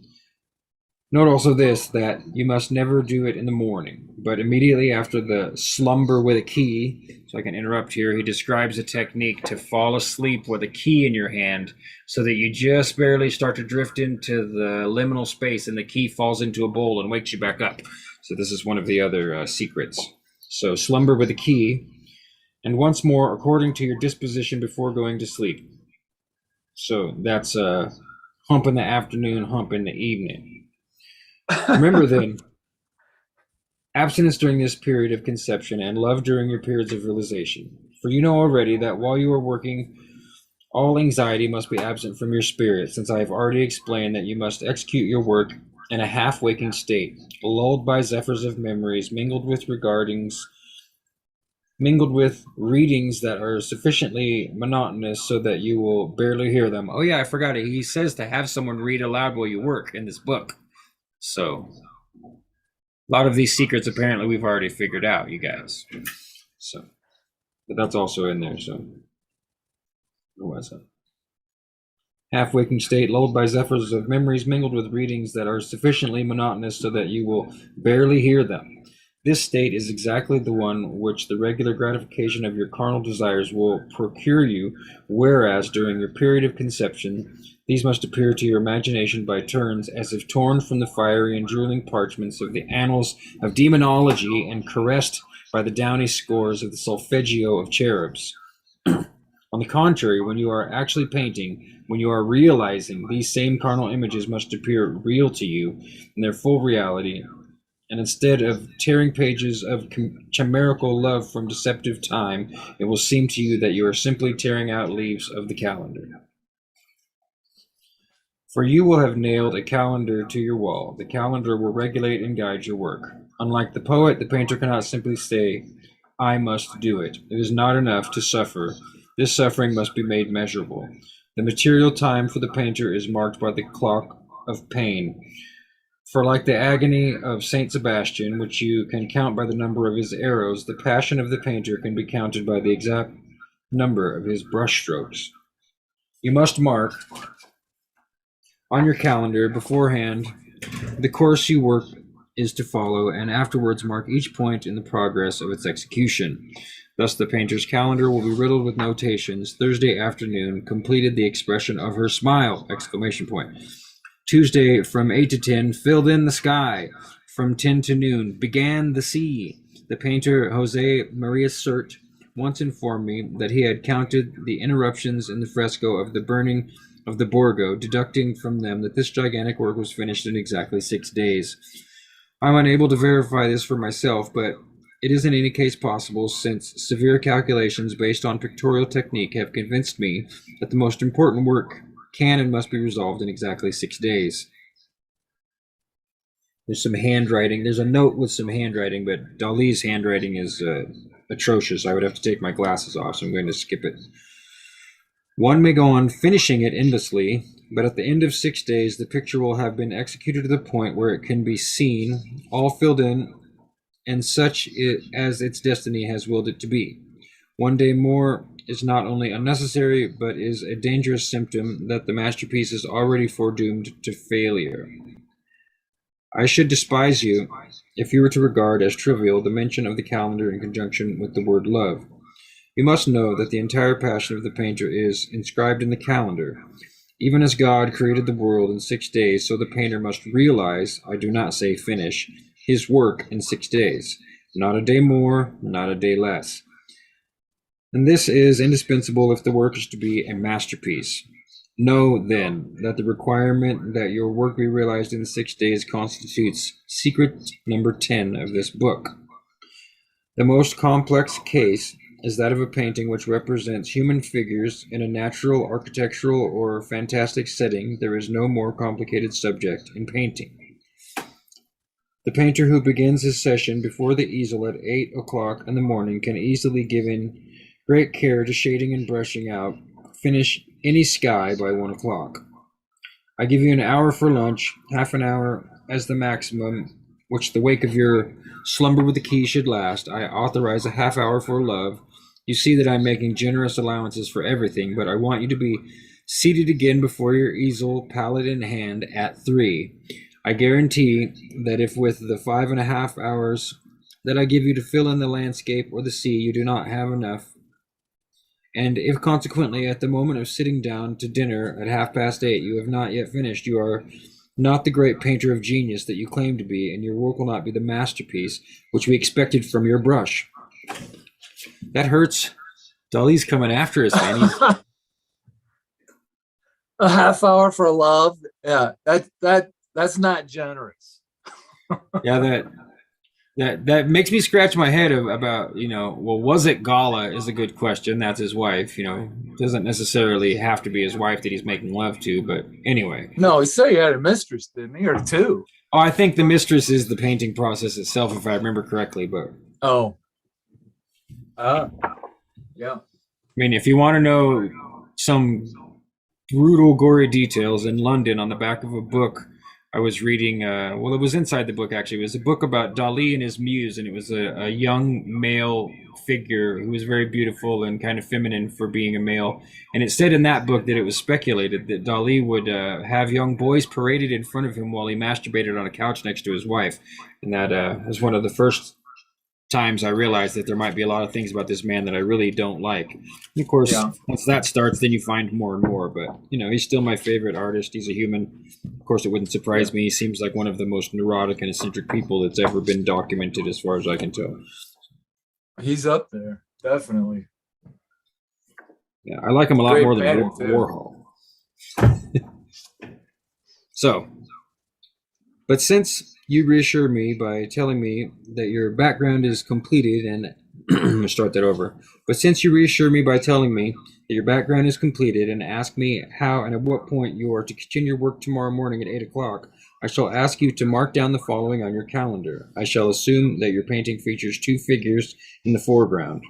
this, that you must never do it in the morning, but immediately after the slumber with a key. So I can interrupt here. He describes a technique to fall asleep with a key in your hand so that you just barely start to drift into the liminal space and the key falls into a bowl and wakes you back up. So this is one of the other secrets. So slumber with a key, and once more according to your disposition before going to sleep. So that's a hump in the afternoon, hump in the evening. Remember then, abstinence during this period of conception and love during your periods of realization. For you know already that while you are working, all anxiety must be absent from your spirit, since I have already explained that you must execute your work in a half-waking state, lulled by zephyrs of memories, mingled with regardings mingled with readings that are sufficiently monotonous so that you will barely hear them. Oh yeah, I forgot it. He says to have someone read aloud while you work in this book. So a lot of these secrets apparently we've already figured out, you guys. So, but that's also in there. So, what was it? Half-waking state, lulled by zephyrs of memories mingled with readings that are sufficiently monotonous so that you will barely hear them. This state is exactly the one which the regular gratification of your carnal desires will procure you, whereas during your period of conception, these must appear to your imagination by turns as if torn from the fiery and drooling parchments of the annals of demonology and caressed by the downy scores of the solfeggio of cherubs. On the contrary, when you are actually painting, when you are realizing, these same carnal images must appear real to you in their full reality, and instead of tearing pages of chimerical love from deceptive time, it will seem to you that you are simply tearing out leaves of the calendar. For you will have nailed a calendar to your wall. The calendar will regulate and guide your work. Unlike the poet, the painter cannot simply say, I must do it. It is not enough to suffer. This suffering must be made measurable. The material time for the painter is marked by the clock of pain. For like the agony of Saint Sebastian, which you can count by the number of his arrows, the passion of the painter can be counted by the exact number of his brushstrokes. You must mark on your calendar beforehand the course your work is to follow, and afterwards mark each point in the progress of its execution. Thus the painter's calendar will be riddled with notations. Thursday afternoon completed the expression of her smile! Exclamation point. Tuesday from 8 to 10 filled in the sky. From 10 to noon began the sea. The painter Jose Maria Sert once informed me that he had counted the interruptions in the fresco of the burning of the Borgo, deducting from them that this gigantic work was finished in exactly 6 days. I'm unable to verify this for myself, but it is in any case possible, since severe calculations based on pictorial technique have convinced me that the most important work can and must be resolved in exactly 6 days. There's some handwriting. There's a note with some handwriting, but Dali's handwriting is atrocious. I would have to take my glasses off, so I'm going to skip it. One may go on finishing it endlessly, but at the end of 6 days, the picture will have been executed to the point where it can be seen, all filled in, and such as its destiny has willed it to be. 1 day more is not only unnecessary, but is a dangerous symptom that the masterpiece is already foredoomed to failure. I should despise you if you were to regard as trivial the mention of the calendar in conjunction with the word love. You must know that the entire passion of the painter is inscribed in the calendar. Even as God created the world in 6 days, so the painter must realize, I do not say finish, his work in 6 days. Not a day more, not a day less. And this is indispensable if the work is to be a masterpiece. Know, then, that the requirement that your work be realized in 6 days constitutes secret number 10 of this book. The most complex case is that of a painting which represents human figures in a natural, architectural, or fantastic setting. There is no more complicated subject in painting. The painter who begins his session before the easel at 8 o'clock in the morning can easily give in great care to shading and brushing out, finish any sky by 1 o'clock. I give you an hour for lunch, half an hour as the maximum, which the wake of your slumber with the key should last. I authorize a half hour for love. You see that I'm making generous allowances for everything, but I want you to be seated again before your easel, palette in hand, at 3. I guarantee that if with the 5.5 hours that I give you to fill in the landscape or the sea, you do not have enough, and if consequently at the moment of sitting down to dinner at 8:30 you have not yet finished, you are not the great painter of genius that you claim to be, and your work will not be the masterpiece which we expected from your brush. That hurts. Dali's coming after us, man. A half hour for love. Yeah, that's not generous. Yeah, that makes me scratch my head about, well, was it Gala is a good question. That's his wife, doesn't necessarily have to be his wife that he's making love to, but anyway. No, he said he had a mistress, didn't he, or two? Oh, I think the mistress is the painting process itself, if I remember correctly, but. Oh. Yeah. I mean, if you want to know some brutal, gory details, in London, on the back of a book I was reading, well, it was inside the book actually. It was a book about Dali and his muse, and it was a young male figure who was very beautiful and kind of feminine for being a male. And it said in that book that it was speculated that Dali would have young boys paraded in front of him while he masturbated on a couch next to his wife. And that was one of the first times I realized that there might be a lot of things about this man that I really don't like. And of course, once that starts, then you find more and more. But, you know, he's still my favorite artist. He's a human. Of course, it wouldn't surprise me. He seems like one of the most neurotic and eccentric people that's ever been documented, as far as I can tell. He's up there, definitely. Yeah, I like him a lot Great more than painter, too. Warhol. So, but since you reassure me by telling me that your background is completed, and I'm going to start that over. But since you reassure me by telling me that your background is completed and ask me how and at what point you are to continue your work tomorrow morning at 8 o'clock, I shall ask you to mark down the following on your calendar. I shall assume that your painting features 2 figures in the foreground.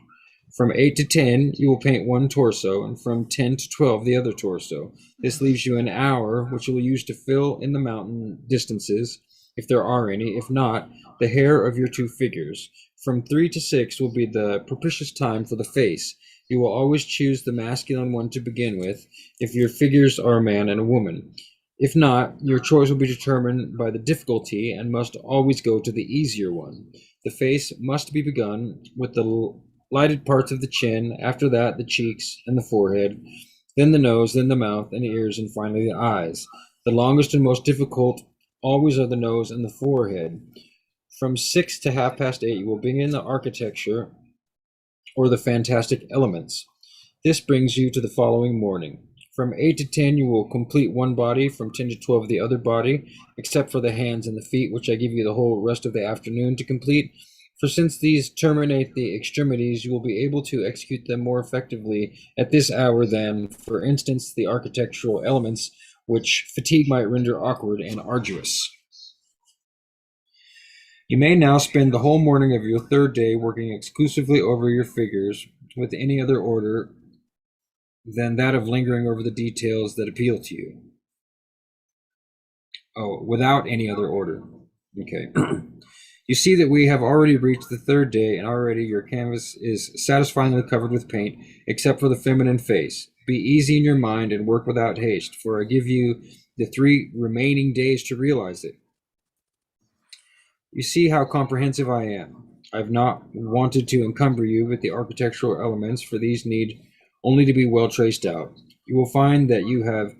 From 8 to 10, you will paint one torso, and from 10 to 12, the other torso. This leaves you an hour, which you will use to fill in the mountain distances, if there are any. If not, the hair of your 2 figures. From 3 to 6 will be the propitious time for the face. You will always choose the masculine one to begin with, if your figures are a man and a woman. If not, your choice will be determined by the difficulty and must always go to the easier one. The face must be begun with the lighted parts of the chin, after that the cheeks and the forehead, then the nose, then the mouth and ears, and finally the eyes. The longest and most difficult always are the nose and the forehead. From 6 to 8:30, you will begin the architecture or the fantastic elements. This brings you to the following morning. From 8 to 10, you will complete one body. From 10 to 12, the other body, except for the hands and the feet, which I give you the whole rest of the afternoon to complete. For since these terminate the extremities, you will be able to execute them more effectively at this hour than, for instance, the architectural elements, which fatigue might render awkward and arduous. You may now spend the whole morning of your 3rd day working exclusively over your figures, with any other order than that of lingering over the details that appeal to you. Oh, without any other order. Okay. You see that we have already reached the 3rd day, and already your canvas is satisfyingly covered with paint, except for the feminine face. Be easy in your mind and work without haste, for I give you the 3 remaining days to realize it. You see how comprehensive I am. I've not wanted to encumber you with the architectural elements, for these need only to be well traced out. You will find that you have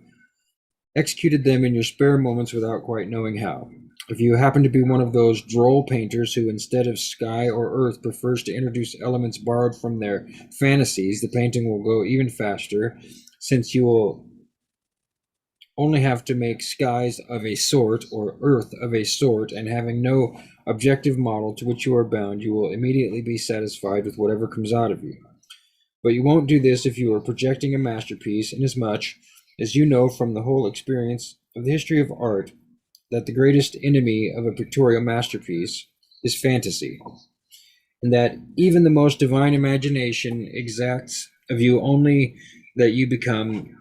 executed them in your spare moments without quite knowing how. If you happen to be one of those droll painters who, instead of sky or earth, prefers to introduce elements borrowed from their fantasies, the painting will go even faster, since you will only have to make skies of a sort or earth of a sort, and having no objective model to which you are bound, you will immediately be satisfied with whatever comes out of you. But you won't do this if you are projecting a masterpiece, inasmuch as you know from the whole experience of the history of art that the greatest enemy of a pictorial masterpiece is fantasy, and that even the most divine imagination exacts of you only that you become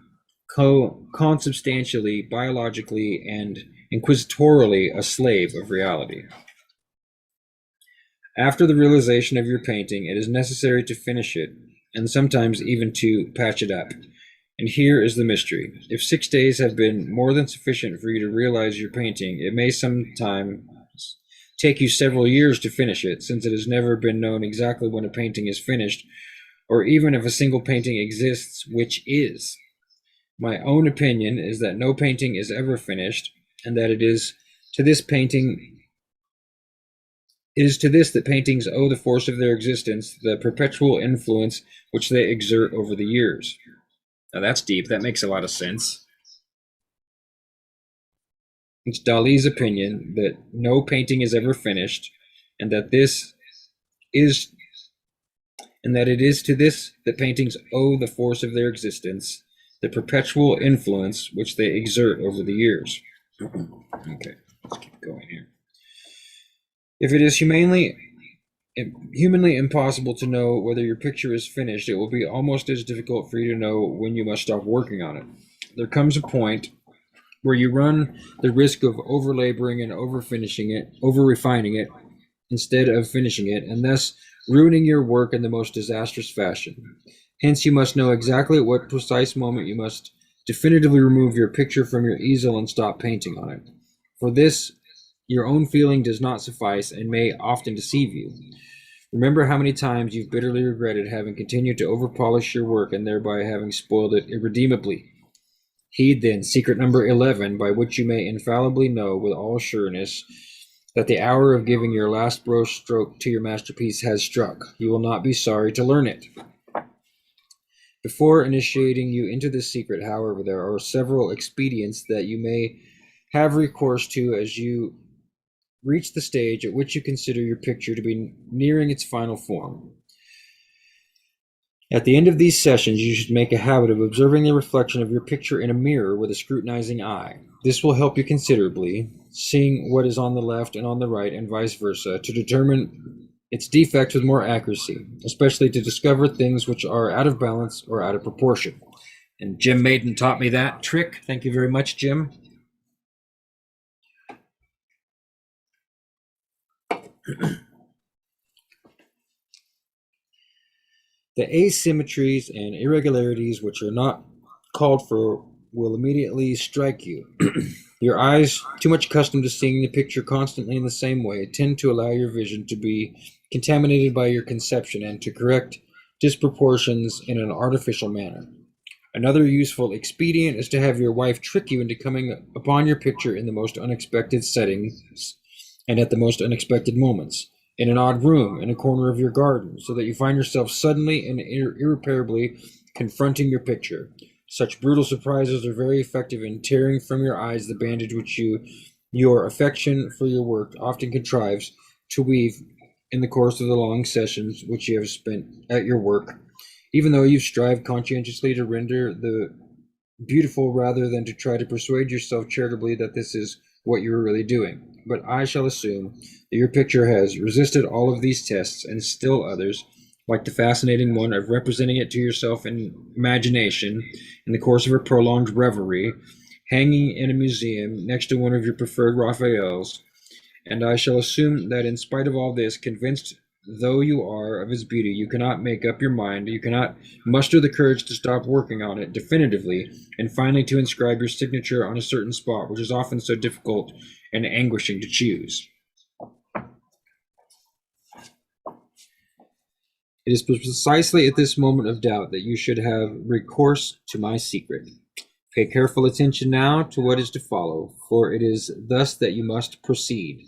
consubstantially, biologically, and inquisitorially a slave of reality. After the realization of your painting, it is necessary to finish it, and sometimes even to patch it up. And here is the mystery. If 6 days have been more than sufficient for you to realize your painting, it may sometimes take you several years to finish it, since it has never been known exactly when a painting is finished, or even if a single painting exists, which is. My own opinion is that no painting is ever finished, and that it is to this that paintings owe the force of their existence, the perpetual influence which they exert over the years. Now that's deep. That makes a lot of sense. It's Dali's opinion that no painting is ever finished, and that it is to this that paintings owe the force of their existence, the perpetual influence which they exert over the years. Okay, let's keep going here. If it is humanly humanly impossible to know whether your picture is finished, it will be almost as difficult for you to know when you must stop working on it. There comes a point where you run the risk of over-laboring and over-refining it instead of finishing it, and thus ruining your work in the most disastrous fashion. Hence, you must know exactly at what precise moment you must definitively remove your picture from your easel and stop painting on it. For this, your own feeling does not suffice and may often deceive you. Remember how many times you've bitterly regretted having continued to overpolish your work and thereby having spoiled it irredeemably. Heed then secret number 11, by which you may infallibly know with all sureness that the hour of giving your last brush stroke to your masterpiece has struck. You will not be sorry to learn it. Before initiating you into this secret, however, there are several expedients that you may have recourse to as you reach the stage at which you consider your picture to be nearing its final form. At the end of these sessions, you should make a habit of observing the reflection of your picture in a mirror with a scrutinizing eye. This will help you considerably, seeing what is on the left and on the right and vice versa, to determine its defects with more accuracy, especially to discover things which are out of balance or out of proportion. And Jim Maiden taught me that trick. Thank you very much, Jim. The asymmetries and irregularities which are not called for will immediately strike you. Your eyes, too much accustomed to seeing the picture constantly in the same way, tend to allow your vision to be contaminated by your conception and to correct disproportions in an artificial manner. Another useful expedient is to have your wife trick you into coming upon your picture in the most unexpected settings and at the most unexpected moments, in an odd room, in a corner of your garden, so that you find yourself suddenly and irreparably confronting your picture. Such brutal surprises are very effective in tearing from your eyes the bandage which your affection for your work often contrives to weave in the course of the long sessions which you have spent at your work, even though you strive conscientiously to render the beautiful rather than to try to persuade yourself charitably that this is what you are really doing. But I shall assume that your picture has resisted all of these tests and still others, like the fascinating one of representing it to yourself in imagination in the course of a prolonged reverie, hanging in a museum next to one of your preferred Raphaels. And I shall assume that in spite of all this, convinced though you are of its beauty, you cannot make up your mind, you cannot muster the courage to stop working on it definitively, and finally to inscribe your signature on a certain spot, which is often so difficult and anguishing to choose. It is precisely at this moment of doubt that you should have recourse to my secret. Pay careful attention now to what is to follow, for it is thus that you must proceed.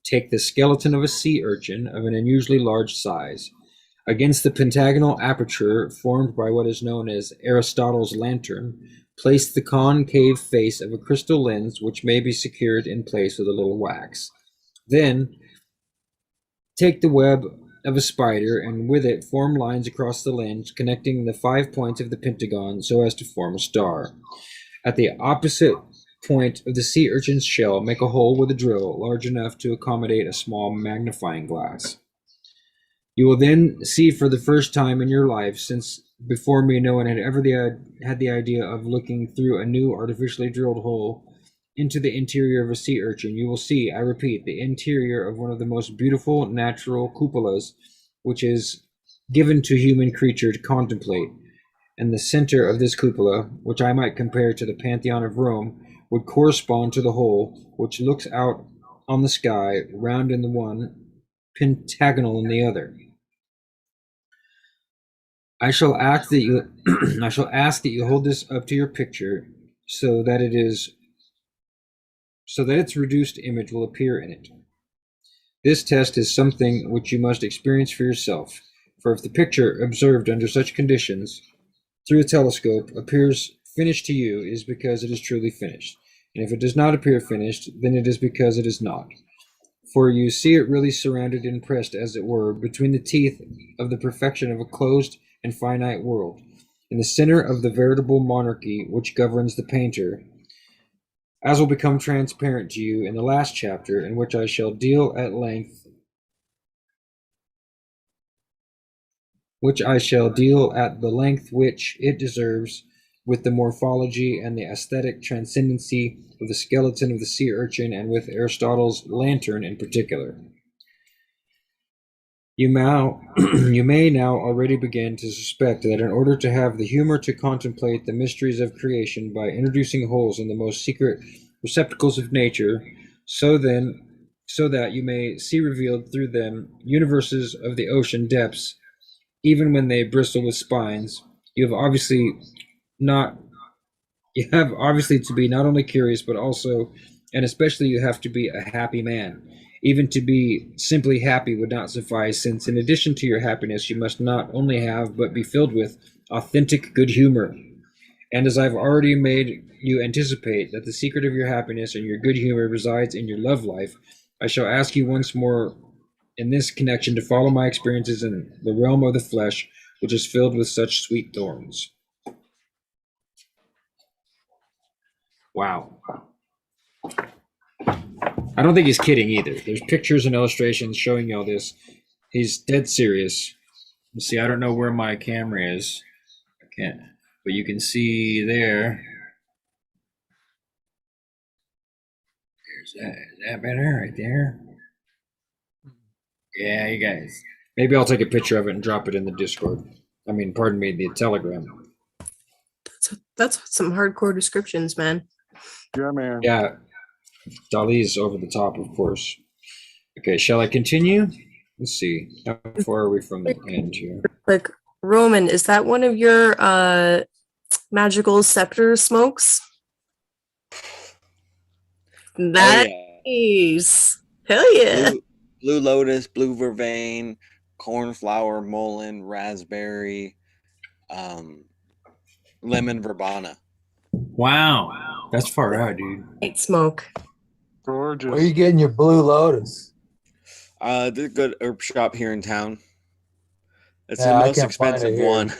Take the skeleton of a sea urchin of an unusually large size. Against the pentagonal aperture formed by what is known as Aristotle's lantern, place the concave face of a crystal lens which may be secured in place with a little wax. Then take the web of a spider and with it form lines across the lens connecting the 5 points of the pentagon so as to form a star. At the opposite point of the sea urchin's shell, make a hole with a drill large enough to accommodate a small magnifying glass. You will then see for the first time in your life, since before me no one had ever had the idea of looking through a new artificially drilled hole into the interior of a sea urchin, you will see, I repeat, the interior of one of the most beautiful natural cupolas which is given to human creature to contemplate. And the center of this cupola, which I might compare to the Pantheon of Rome, would correspond to the hole which looks out on the sky, round in the one, pentagonal in the other. I shall ask that you hold this up to your picture so that its reduced image will appear in it. This test is something which you must experience for yourself, for if the picture observed under such conditions through a telescope appears finished to you, it is because it is truly finished, and if it does not appear finished, then it is because it is not. For you see it really surrounded and pressed, as it were, between the teeth of the perfection of a closed and finite world, in the center of the veritable monarchy which governs the painter, as will become transparent to you in the last chapter, in which I shall deal at length which I shall deal at the length which it deserves, with the morphology and the aesthetic transcendency of the skeleton of the sea urchin, and with Aristotle's lantern in particular. You may now already begin to suspect that in order to have the humor to contemplate the mysteries of creation by introducing holes in the most secret receptacles of nature, so that you may see revealed through them universes of the ocean depths, even when they bristle with spines, you have obviously to be not only curious, but also, and especially, you have to be a happy man. Even to be simply happy would not suffice, since in addition to your happiness, you must not only have, but be filled with authentic good humor. And as I've already made you anticipate that the secret of your happiness and your good humor resides in your love life, I shall ask you once more in this connection to follow my experiences in the realm of the flesh, which is filled with such sweet thorns. Wow. I don't think he's kidding either. There's pictures and illustrations showing you all this. He's dead serious. See, I don't know where my camera is. I can't, but you can see there. There's that. Is that better right there? Yeah, you guys. Maybe I'll take a picture of it and drop it in the Discord. I mean, pardon me, the Telegram. That's some hardcore descriptions, man. Yeah, man. Yeah. Dali's over the top, of course. Okay, shall I continue? Let's see. How far are we from the end here? Like, Roman, is that one of your magical scepter smokes? Nice. Hell yeah. Blue lotus, blue vervain, cornflower, mullein, raspberry, lemon verbena. Wow. That's far out, dude. Great smoke. Gorgeous. Where are you getting your Blue Lotus? There's a good herb shop here in town. It's Yeah, the I most can't find it expensive here. one.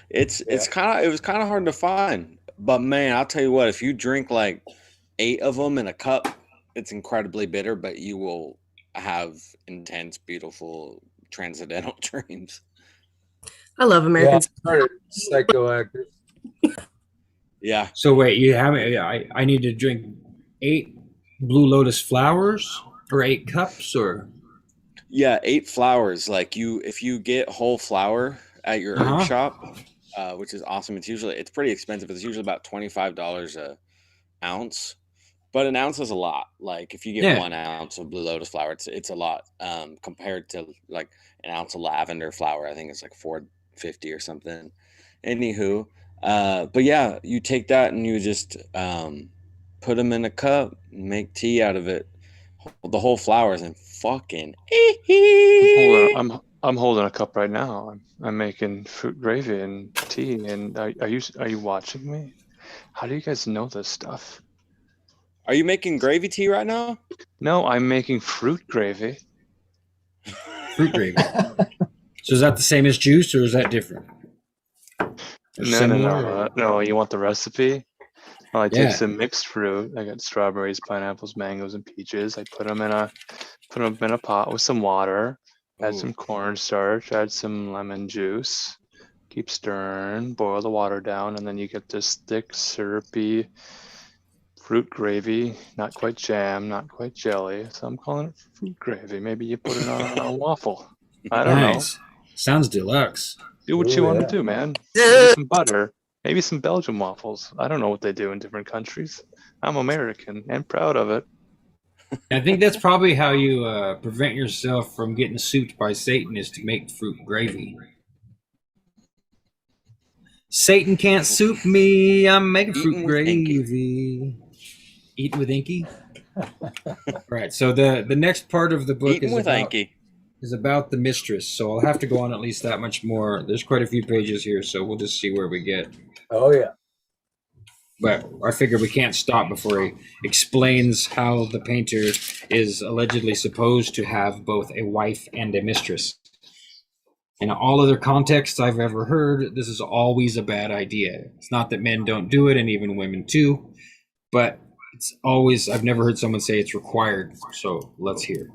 It was kind of hard to find, but man, I'll tell you what, if you drink like 8 of them in a cup, it's incredibly bitter, but you will have intense, beautiful, transcendental dreams. I love American. Yeah, psychoactive. Yeah. So wait, you haven't? I need to drink 8 Blue Lotus flowers or 8 cups or? Yeah, 8 flowers. Like if you get whole flower at your herb shop, which is awesome. It's pretty expensive. It's usually about $25 a ounce, but an ounce is a lot. Like if you get 1 ounce of Blue Lotus flower, it's a lot compared to like an ounce of lavender flower. I think it's like $4.50 or something. Anywho, but yeah, you take that and you just put them in a cup, make tea out of it. The whole flowers and fucking. I'm holding a cup right now. I'm making fruit gravy and tea. And are you watching me? How do you guys know this stuff? Are you making gravy tea right now? No, I'm making fruit gravy. Fruit gravy. So is that the same as juice, or is that different? No. You want the recipe? Well, I take Yeah. some mixed fruit. I got strawberries, pineapples, mangoes, and peaches. I put them in a pot with some water. Add some cornstarch. Add some lemon juice. Keep stirring. Boil the water down, and then you get this thick, syrupy fruit gravy. Not quite jam, not quite jelly. So I'm calling it fruit gravy. Maybe you put it on a waffle. I don't know. Sounds deluxe. Do what you want to do, man. Maybe some butter. Maybe some Belgian waffles. I don't know what they do in different countries. I'm American and proud of it. I think that's probably how you prevent yourself from getting souped by Satan, is to make fruit gravy. Satan can't soup me. I'm making fruit gravy. Eating with Inky. Right. So the next part of the book is about the mistress. So I'll have to go on at least that much more. There's quite a few pages here, so we'll just see where we get. Oh yeah. But I figure we can't stop before he explains how the painter is allegedly supposed to have both a wife and a mistress. In all other contexts I've ever heard, this is always a bad idea. It's not that men don't do it, and even women too, but it's always, I've never heard someone say it's required. So let's hear.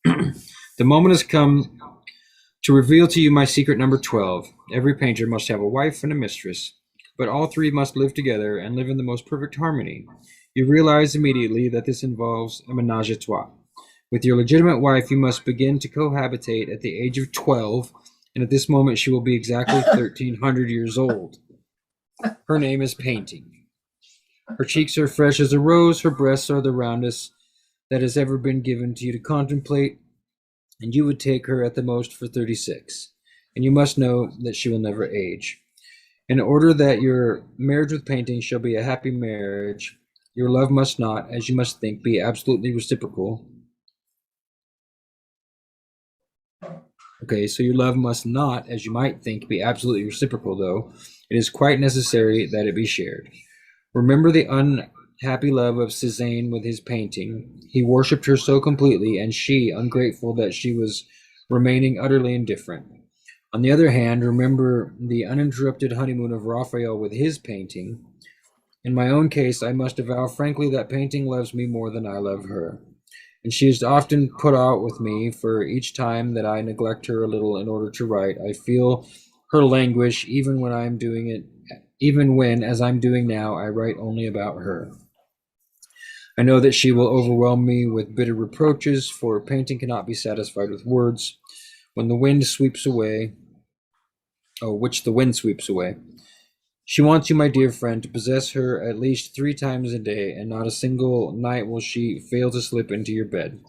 The moment has come To reveal to you my secret number 12, every painter must have a wife and a mistress, but all three must live together and live in the most perfect harmony. You realize immediately that this involves a menage a trois. With your legitimate wife, you must begin to cohabitate at the age of 12, and at this moment she will be exactly 1,300 years old. Her name is Painting. Her cheeks are fresh as a rose, her breasts are the roundest that has ever been given to you to contemplate, and you would take her at the most for 36. And you must know that she will never age. In order that your marriage with Painting shall be a happy marriage, your love must not, as you must think, be absolutely reciprocal. Okay, so your love must not, as you might think, be absolutely reciprocal, though. It is quite necessary that it be shared. Remember the unhappy love of Cézanne with his Painting. He worshipped her so completely, and she, ungrateful that she was remaining utterly indifferent. On the other hand, remember the uninterrupted honeymoon of Raphael with his Painting. In my own case, I must avow frankly that Painting loves me more than I love her, and she is often put out with me, for each time that I neglect her a little in order to write, I feel her languish, even when, as I'm doing now, I write only about her. I know that she will overwhelm me with bitter reproaches, for Painting cannot be satisfied with words. Which the wind sweeps away. She wants you, my dear friend, to possess her at least 3 times a day, and not a single night will she fail to slip into your bed.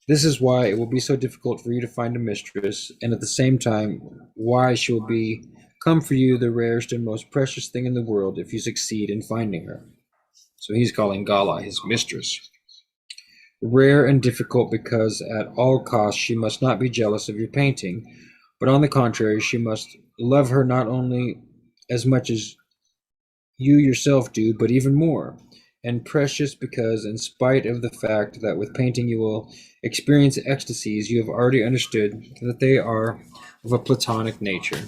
This is why it will be so difficult for you to find a mistress, and at the same time, why she will become for you the rarest and most precious thing in the world if you succeed in finding her. So he's calling Gala his mistress. Rare and difficult because at all costs she must not be jealous of your Painting, but on the contrary, she must love her not only as much as you yourself do, but even more, and precious because, in spite of the fact that with Painting you will experience ecstasies, you have already understood that they are of a platonic nature.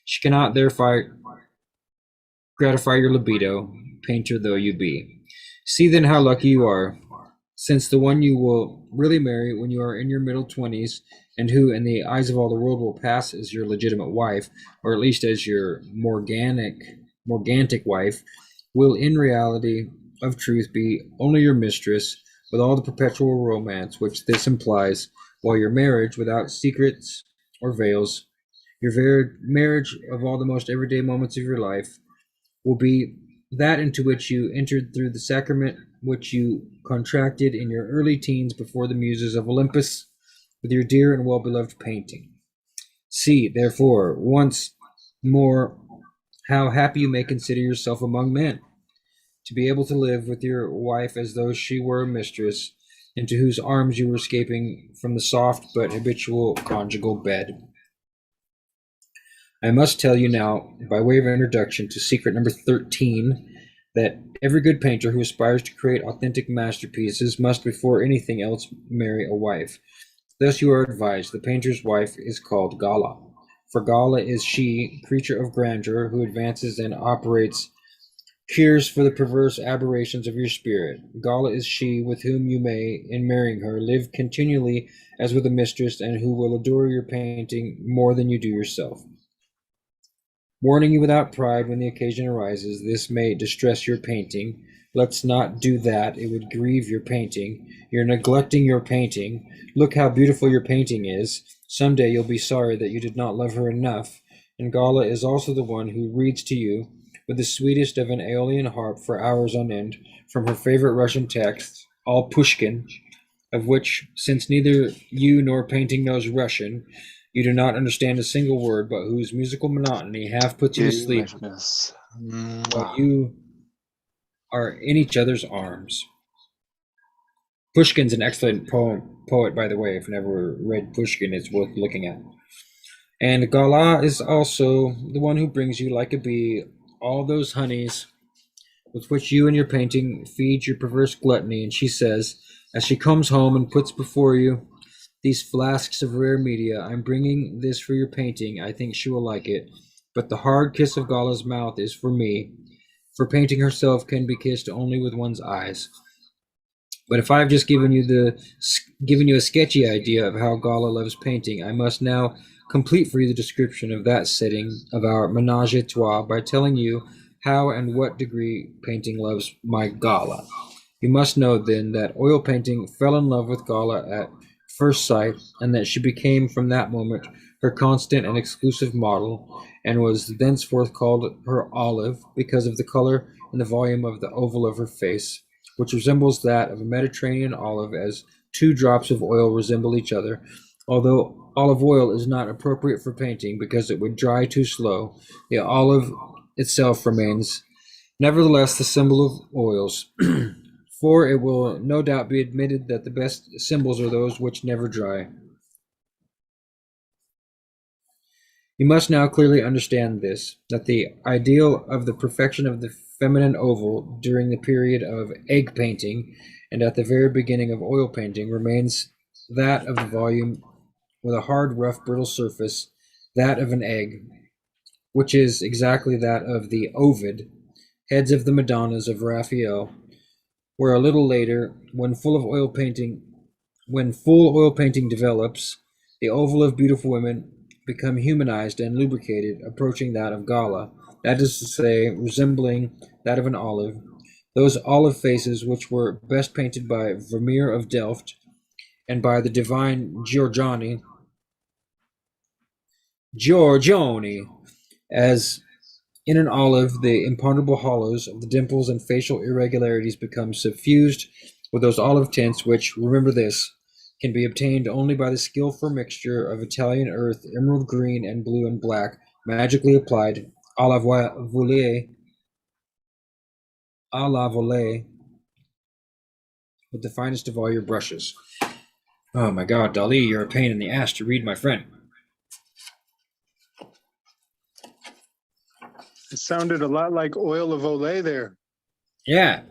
She cannot therefore gratify your libido, painter though you be. See then how lucky you are, since the one you will really marry when you are in your middle 20s, and who in the eyes of all the world will pass as your legitimate wife, or at least as your morgantic wife, will in reality of truth be only your mistress, with all the perpetual romance which this implies, while your marriage, without secrets or veils, your marriage of all the most everyday moments of your life, will be that into which you entered through the sacrament which you contracted in your early teens before the muses of Olympus with your dear and well-beloved Painting. See, therefore, once more how happy you may consider yourself among men, to be able to live with your wife as though she were a mistress, into whose arms you were escaping from the soft but habitual conjugal bed. I must tell you now, by way of introduction to secret number 13, that every good painter who aspires to create authentic masterpieces must before anything else marry a wife. Thus you are advised, the painter's wife is called Gala, for Gala is she, creature of grandeur, who advances and operates cures for the perverse aberrations of your spirit. Gala is she with whom you may, in marrying her, live continually as with a mistress, and who will adore your Painting more than you do yourself. Warning you without pride when the occasion arises, this may distress your Painting. Let's not do that. It would grieve your Painting. You're neglecting your Painting. Look how beautiful your Painting is. Someday you'll be sorry that you did not love her enough. And Gala is also the one who reads to you with the sweetest of an Aeolian harp for hours on end from her favorite Russian texts, all Pushkin, of which, since neither you nor Painting knows Russian, you do not understand a single word, but whose musical monotony half puts you to sleep while you are in each other's arms. Pushkin's an excellent poet, by the way. If you've never read Pushkin, it's worth looking at. And Gala is also the one who brings you, like a bee, all those honeys with which you and your Painting feed your perverse gluttony. And she says, as she comes home and puts before you these flasks of rare media, I'm bringing this for your Painting. I think she will like it. But the hard kiss of Gala's mouth is for me, for Painting herself can be kissed only with one's eyes. But if I've just given you a sketchy idea of how Gala loves Painting, I must now complete for you the description of that setting of our menage a trois by telling you how and what degree painting loves my Gala. You must know then that oil painting fell in love with Gala at first sight, and that she became from that moment her constant and exclusive model, and was thenceforth called her Olive because of the color and the volume of the oval of her face, which resembles that of a Mediterranean olive as two drops of oil resemble each other, although olive oil is not appropriate for painting because it would dry too slow. The olive itself remains nevertheless the symbol of oils. For it will no doubt be admitted that the best symbols are those which never dry. You must now clearly understand this, that the ideal of the perfection of the feminine oval during the period of egg painting and at the very beginning of oil painting remains that of the volume with a hard, rough, brittle surface, that of an egg, which is exactly that of the Ovid, heads of the Madonnas of Raphael, where a little later, when full oil painting develops, the oval of beautiful women become humanized and lubricated, approaching that of Gala, that is to say, resembling that of an olive. Those olive faces which were best painted by Vermeer of Delft and by the divine Giorgione, as in an olive, the imponderable hollows of the dimples and facial irregularities become suffused with those olive tints which, remember this, can be obtained only by the skillful mixture of Italian earth, emerald green and blue and black, magically applied à la volée, with the finest of all your brushes. Oh my God, Dali, you're a pain in the ass to read, my friend. It sounded a lot like oil of Olay there. Yeah.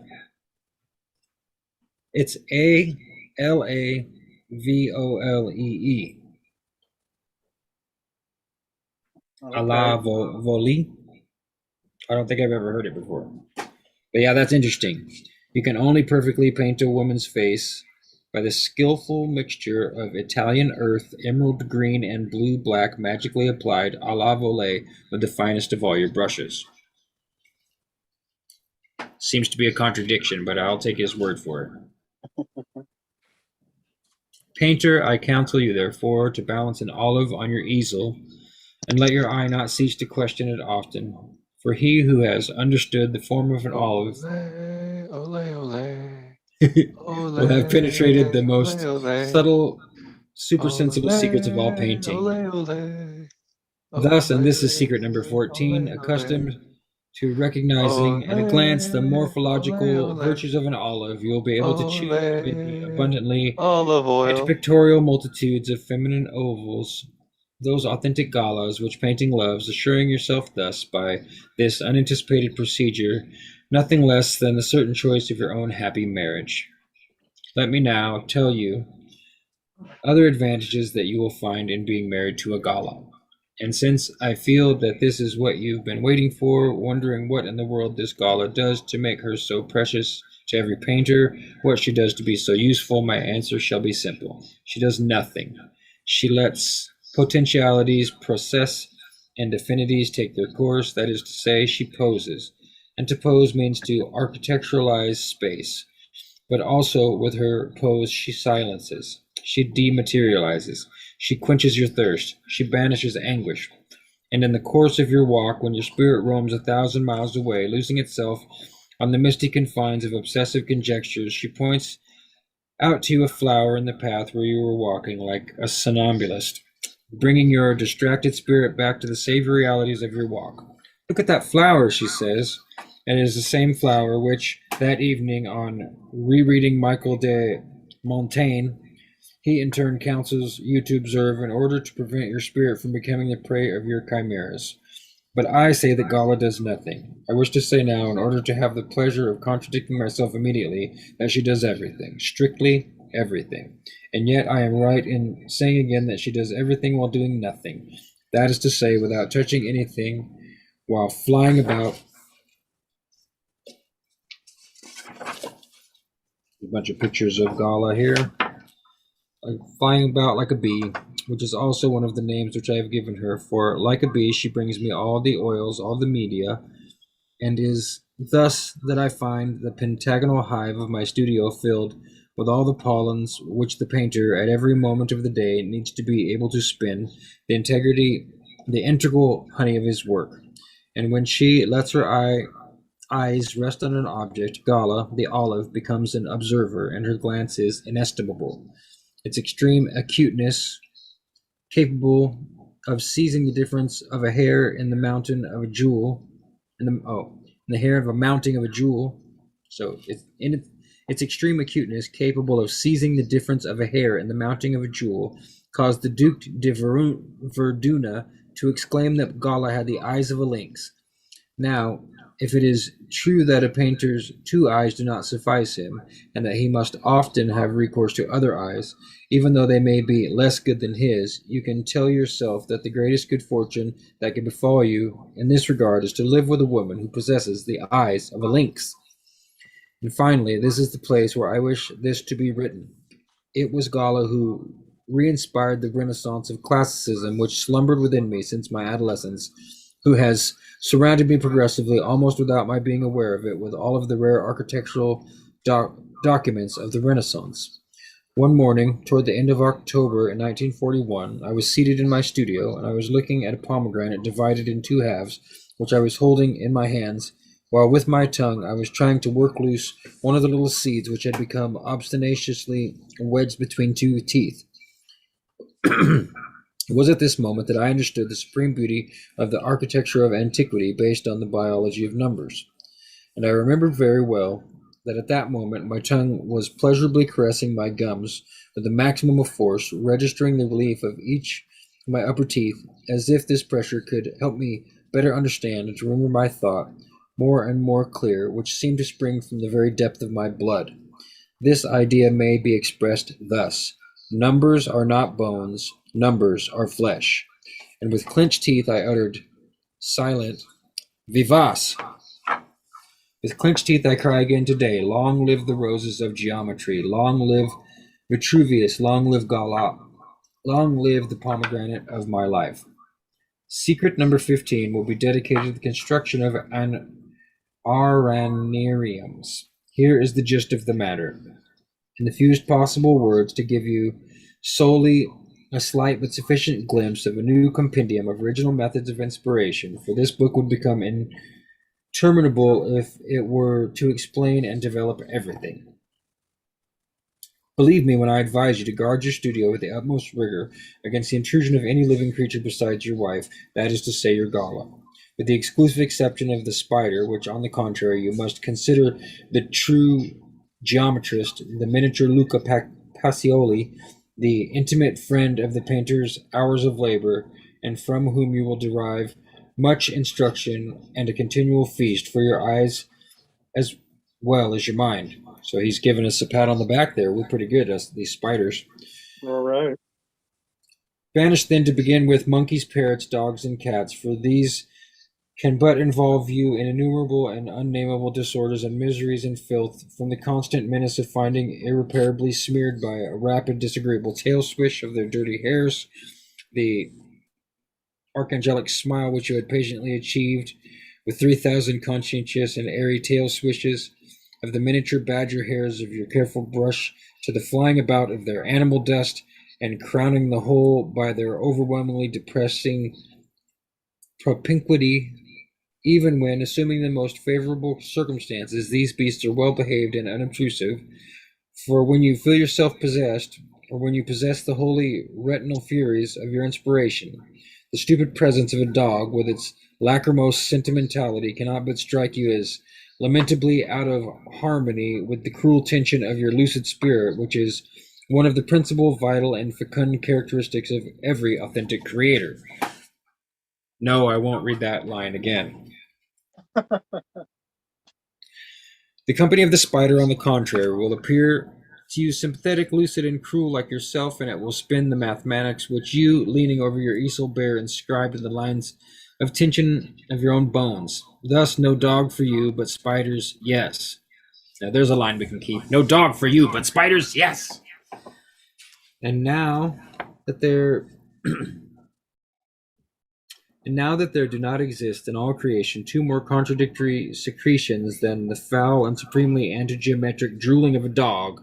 It's ALAVOLEE. A la volie. I don't think I've ever heard it before. But yeah, that's interesting. You can only perfectly paint a woman's face by the skillful mixture of Italian earth, emerald green, and blue black magically applied à la volée with the finest of all your brushes. Seems to be a contradiction, but I'll take his word for it. Painter, I counsel you, therefore, to balance an olive on your easel, and let your eye not cease to question it often. For he who has understood the form of an olive will have penetrated the most subtle, supersensible secrets of all painting. Thus, and this is secret number 14, accustomed to recognizing at a glance the morphological virtues of an olive, you will be able to choose amid the abundantly and pictorial multitudes of feminine ovals those authentic galas which painting loves, assuring yourself thus, by this unanticipated procedure, nothing less than the certain choice of your own happy marriage. Let me now tell you other advantages that you will find in being married to a gala. And since I feel that this is what you've been waiting for, wondering what in the world this gala does to make her so precious to every painter, what she does to be so useful, my answer shall be simple. She does nothing. She lets potentialities process and affinities take their course, that is to say, she poses. And to pose means to architecturalize space. But also with her pose she silences, she dematerializes, she quenches your thirst, she banishes anguish. And in the course of your walk, when your spirit roams 1,000 miles away, losing itself on the misty confines of obsessive conjectures, she points out to you a flower in the path where you were walking like a somnambulist, bringing your distracted spirit back to the safe realities of your walk. Look at that flower, she says. And it is the same flower which, that evening, on rereading Michael de Montaigne, he in turn counsels you to observe in order to prevent your spirit from becoming the prey of your chimeras. But I say that Gala does nothing. I wish to say now, in order to have the pleasure of contradicting myself immediately, that she does everything, strictly everything. And yet I am right in saying again that she does everything while doing nothing. That is to say, without touching anything, while flying about. A bunch of pictures of Gala here. flying about like a bee, which is also one of the names which I have given her. For like a bee, she brings me all the oils, all the media, and is thus that I find the pentagonal hive of my studio filled with all the pollens which the painter at every moment of the day needs to be able to spin the integral honey of his work. And when she lets her eyes rest on an object, Gala, the olive, becomes an observer, and her glance is inestimable. Its extreme acuteness, capable of seizing the difference of a hair in the mountain of a jewel, in the hair of a mounting of a jewel. So its extreme acuteness, capable of seizing the difference of a hair in the mounting of a jewel, caused the Duke de Verduna to exclaim that Gala had the eyes of a lynx. Now, if it is true that a painter's two eyes do not suffice him, and that he must often have recourse to other eyes, even though they may be less good than his, you can tell yourself that the greatest good fortune that can befall you in this regard is to live with a woman who possesses the eyes of a lynx. And finally, this is the place where I wish this to be written. It was Gala who re-inspired the renaissance of classicism which slumbered within me since my adolescence, who has surrounded me progressively, almost without my being aware of it, with all of the rare architectural documents of the Renaissance. One morning, toward the end of October in 1941, I was seated in my studio, and I was looking at a pomegranate divided in two halves, which I was holding in my hands, while with my tongue I was trying to work loose one of the little seeds which had become obstinately wedged between two teeth. It was at this moment that I understood the supreme beauty of the architecture of antiquity based on the biology of numbers. And I remembered very well that at that moment my tongue was pleasurably caressing my gums with the maximum of force, registering the relief of each of my upper teeth, as if this pressure could help me better understand and to remember my thought more and more clear, which seemed to spring from the very depth of my blood. This idea may be expressed thus: numbers are not bones, numbers are flesh. And with clenched teeth I uttered silent, vivace! With clenched teeth I cry again today, long live the roses of geometry, long live Vitruvius, long live Gala, long live the pomegranate of my life. Secret number 15 will be dedicated to the construction of aranariums. Here is the gist of the matter, in the fewest possible words, to give you solely a slight but sufficient glimpse of a new compendium of original methods of inspiration, for this book would become interminable if it were to explain and develop everything. Believe me when I advise you to guard your studio with the utmost rigor against the intrusion of any living creature besides your wife, that is to say, your Gala, with the exclusive exception of the spider, which, on the contrary, you must consider the true geometrist, the miniature Luca Pacioli, the intimate friend of the painter's hours of labor, and from whom you will derive much instruction and a continual feast for your eyes as well as your mind. So he's giving us a pat on the back there. We're pretty good, us these spiders. All right. Banished then to begin with monkeys, parrots, dogs, and cats, for these can but involve you in innumerable and unnameable disorders and miseries and filth, from the constant menace of finding irreparably smeared by a rapid, disagreeable tail swish of their dirty hairs, the archangelic smile which you had patiently achieved with 3,000 conscientious and airy tail swishes of the miniature badger hairs of your careful brush, to the flying about of their animal dust, and crowning the whole by their overwhelmingly depressing propinquity, even when, assuming the most favorable circumstances, these beasts are well behaved and unobtrusive. For when you feel yourself possessed, or when you possess the holy retinal furies of your inspiration, the stupid presence of a dog with its lachrymose sentimentality cannot but strike you as lamentably out of harmony with the cruel tension of your lucid spirit, which is one of the principal, vital, and fecund characteristics of every authentic creator. No, I won't read that line again. The company of the spider, on the contrary, will appear to you sympathetic, lucid, and cruel like yourself, and it will spin the mathematics which you, leaning over your easel, bear inscribed in the lines of tension of your own bones. Thus, no dog for you, but spiders, yes. Now, there's a line we can keep. No dog for you, but spiders, yes. And now that there and now that there do not exist in all creation two more contradictory secretions than the foul and supremely antigeometric drooling of a dog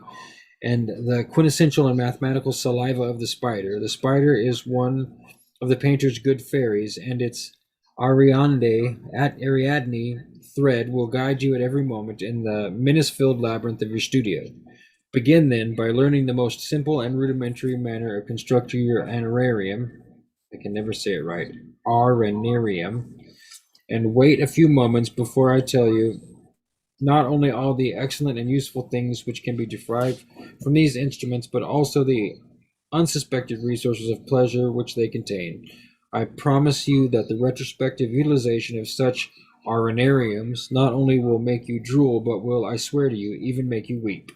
and the quintessential and mathematical saliva of the spider is one of the painter's good fairies, and its Ariadne thread will guide you at every moment in the menace-filled labyrinth of your studio. Begin then by learning the most simple and rudimentary manner of constructing your arenarium. I can never say it right. Arenarium. And wait a few moments before I tell you not only all the excellent and useful things which can be derived from these instruments, but also the unsuspected resources of pleasure which they contain. I promise you that the retrospective utilization of such arenariums not only will make you drool, but will, I swear to you, even make you weep.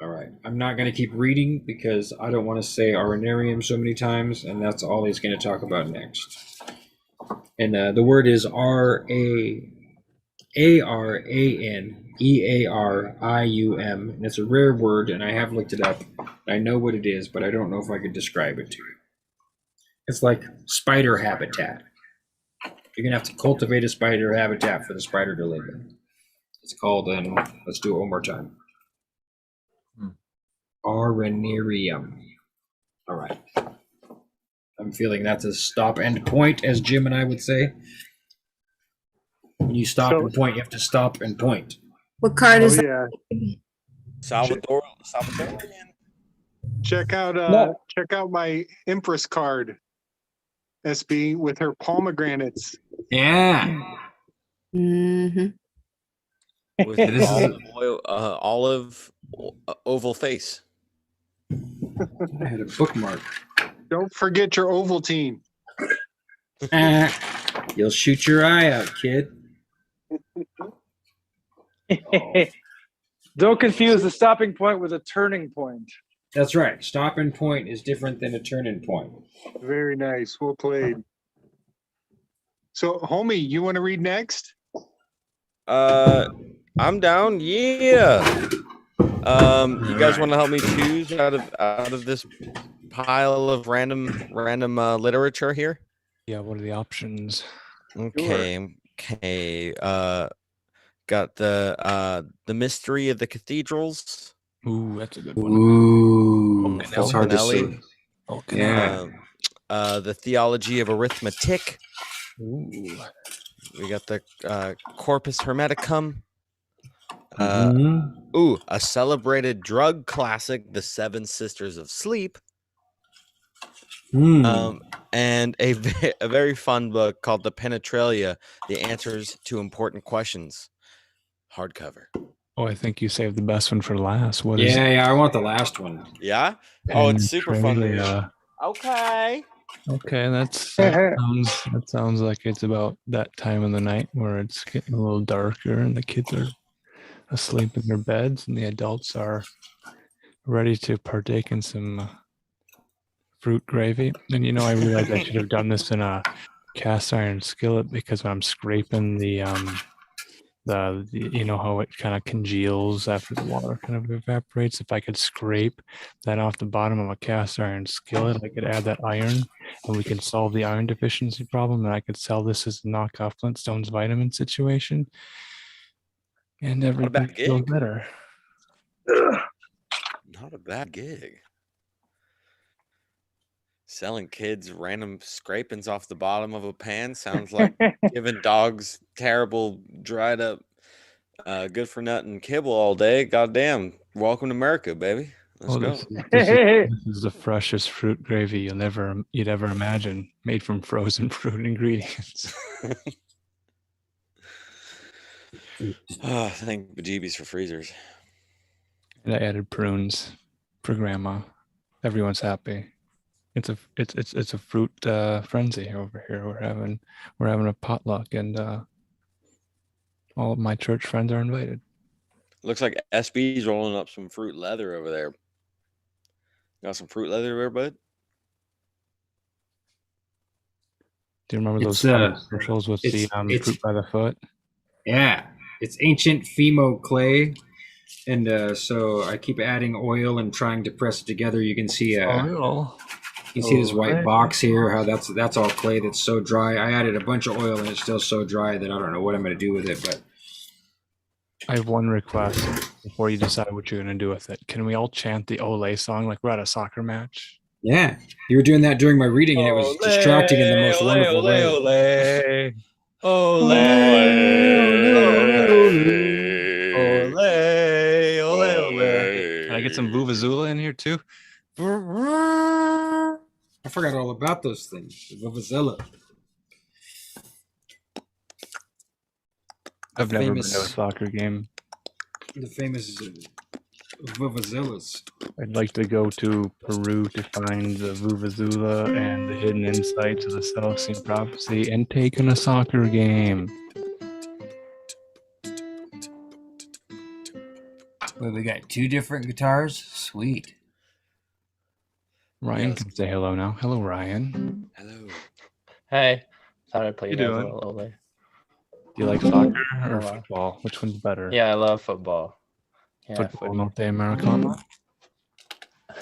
All right. I'm not going to keep reading because I don't want to say arenarium so many times, and that's all he's going to talk about next. And the word is Aranearium, and it's a rare word, and I have looked it up. I know what it is, but I don't know if I could describe it to you. It's like spider habitat. You're going to have to cultivate a spider habitat for the spider to live in. It's called, and let's do it one more time. Arenarium. All right. I'm feeling that's a stop and point, as Jim and I would say. When you stop and point, you have to stop and point. What card is that? Yeah. Salvadorian. Check out my Empress card, SB, with her pomegranates. Yeah. Mm-hmm. With an olive oval face. I had a bookmark. Don't forget your Ovaltine. You'll shoot your eye out, kid. Don't confuse the stopping point with a turning point. That's right. Stopping point is different than a turning point. Very nice. Well played. So, homie, you want to read next? I'm down. Yeah. You guys want to help me choose out of this pile of random literature here? Yeah. What are the options? Okay. Okay. Got the mystery of the cathedrals. Ooh, that's a good one. Ooh, that's hard to see. Yeah. The theology of arithmetic. Ooh. We got the Corpus Hermeticum. Mm-hmm. Ooh, a celebrated drug classic, The Seven Sisters of Sleep. And a very fun book called The Penetralia, The Answers to Important Questions. Hardcover. Oh, I think you saved the best one for last. What is Yeah, I want the last one. Yeah? Oh, it's super fun to read. Okay. Okay, that sounds like it's about that time of the night where it's getting a little darker and the kids are asleep in their beds and the adults are ready to partake in some fruit gravy. And I realized I should have done this in a cast iron skillet because when I'm scraping the how it kind of congeals after the water kind of evaporates. If I could scrape that off the bottom of a cast iron skillet, I could add that iron and we can solve the iron deficiency problem. And I could sell this as a knockoff Flintstones vitamin situation. And everybody feels better. Not a bad gig. Selling kids random scrapings off the bottom of a pan sounds like giving dogs terrible, dried up, good for nothing kibble all day. Goddamn. Welcome to America, baby. Let's go. This is the freshest fruit gravy you'd ever imagine, made from frozen fruit ingredients. Thank bejeebies for freezers. And I added prunes for grandma. Everyone's happy. It's a fruit frenzy over here. We're having a potluck, and all of my church friends are invited. Looks like SB's rolling up some fruit leather over there. Got some fruit leather there, bud? Do you remember those commercials with the fruit by the foot? Yeah, it's ancient Fimo clay And so I keep adding oil and trying to press it together. You can see Oil. you see this white Olay. box here, how that's all clay that's so dry. I added a bunch of oil and it's still so dry that I don't know what I'm going to do with it. But I have one request before you decide what you're going to do with it. Can we all chant the Olay song like we're at a soccer match? yeah, you were doing that during my reading and it was distracting in the most wonderful way. Olay, olay. Can I get some Vuvuzela in here too? I forgot all about those things. The Vuvuzela. I've never been Famous- to a soccer game. The famous Vuvuzelas. I'd like to go to Peru to find the Vuvuzela and the hidden insights of the Celestine prophecy and take in a soccer game. Wait, we got 2 different guitars? Sweet. Ryan Yes. can say hello now. Hello, Ryan. Hello. Hey, thought I'd play You you guys a doing? little later. Do you like soccer or Hello. football? Which one's better? Yeah, I love football. Yeah, Football Norte Americano?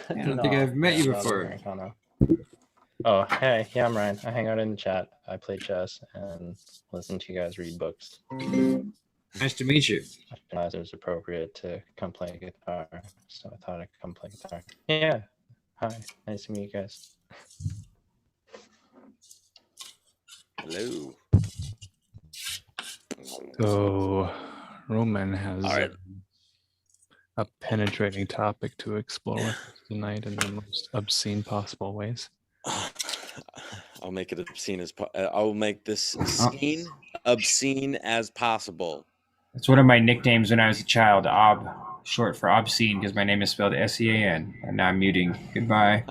I don't think I've met you not before. Americano. Oh, hey, yeah, I'm Ryan. I hang out in the chat. I play chess and listen to you guys read books. Nice to meet you. I realized it was appropriate to come play guitar, so I thought I'd come play guitar. Yeah. Hi, nice to meet you guys. Hello. So, Roman has All right. a penetrating topic to explore with us tonight in the most obscene possible ways. I'll make it obscene as I'll make this scene obscene as possible. That's one of my nicknames when I was a child. Ob, short for obscene, because my name is spelled S-E-A-N. And now I'm muting. Goodbye.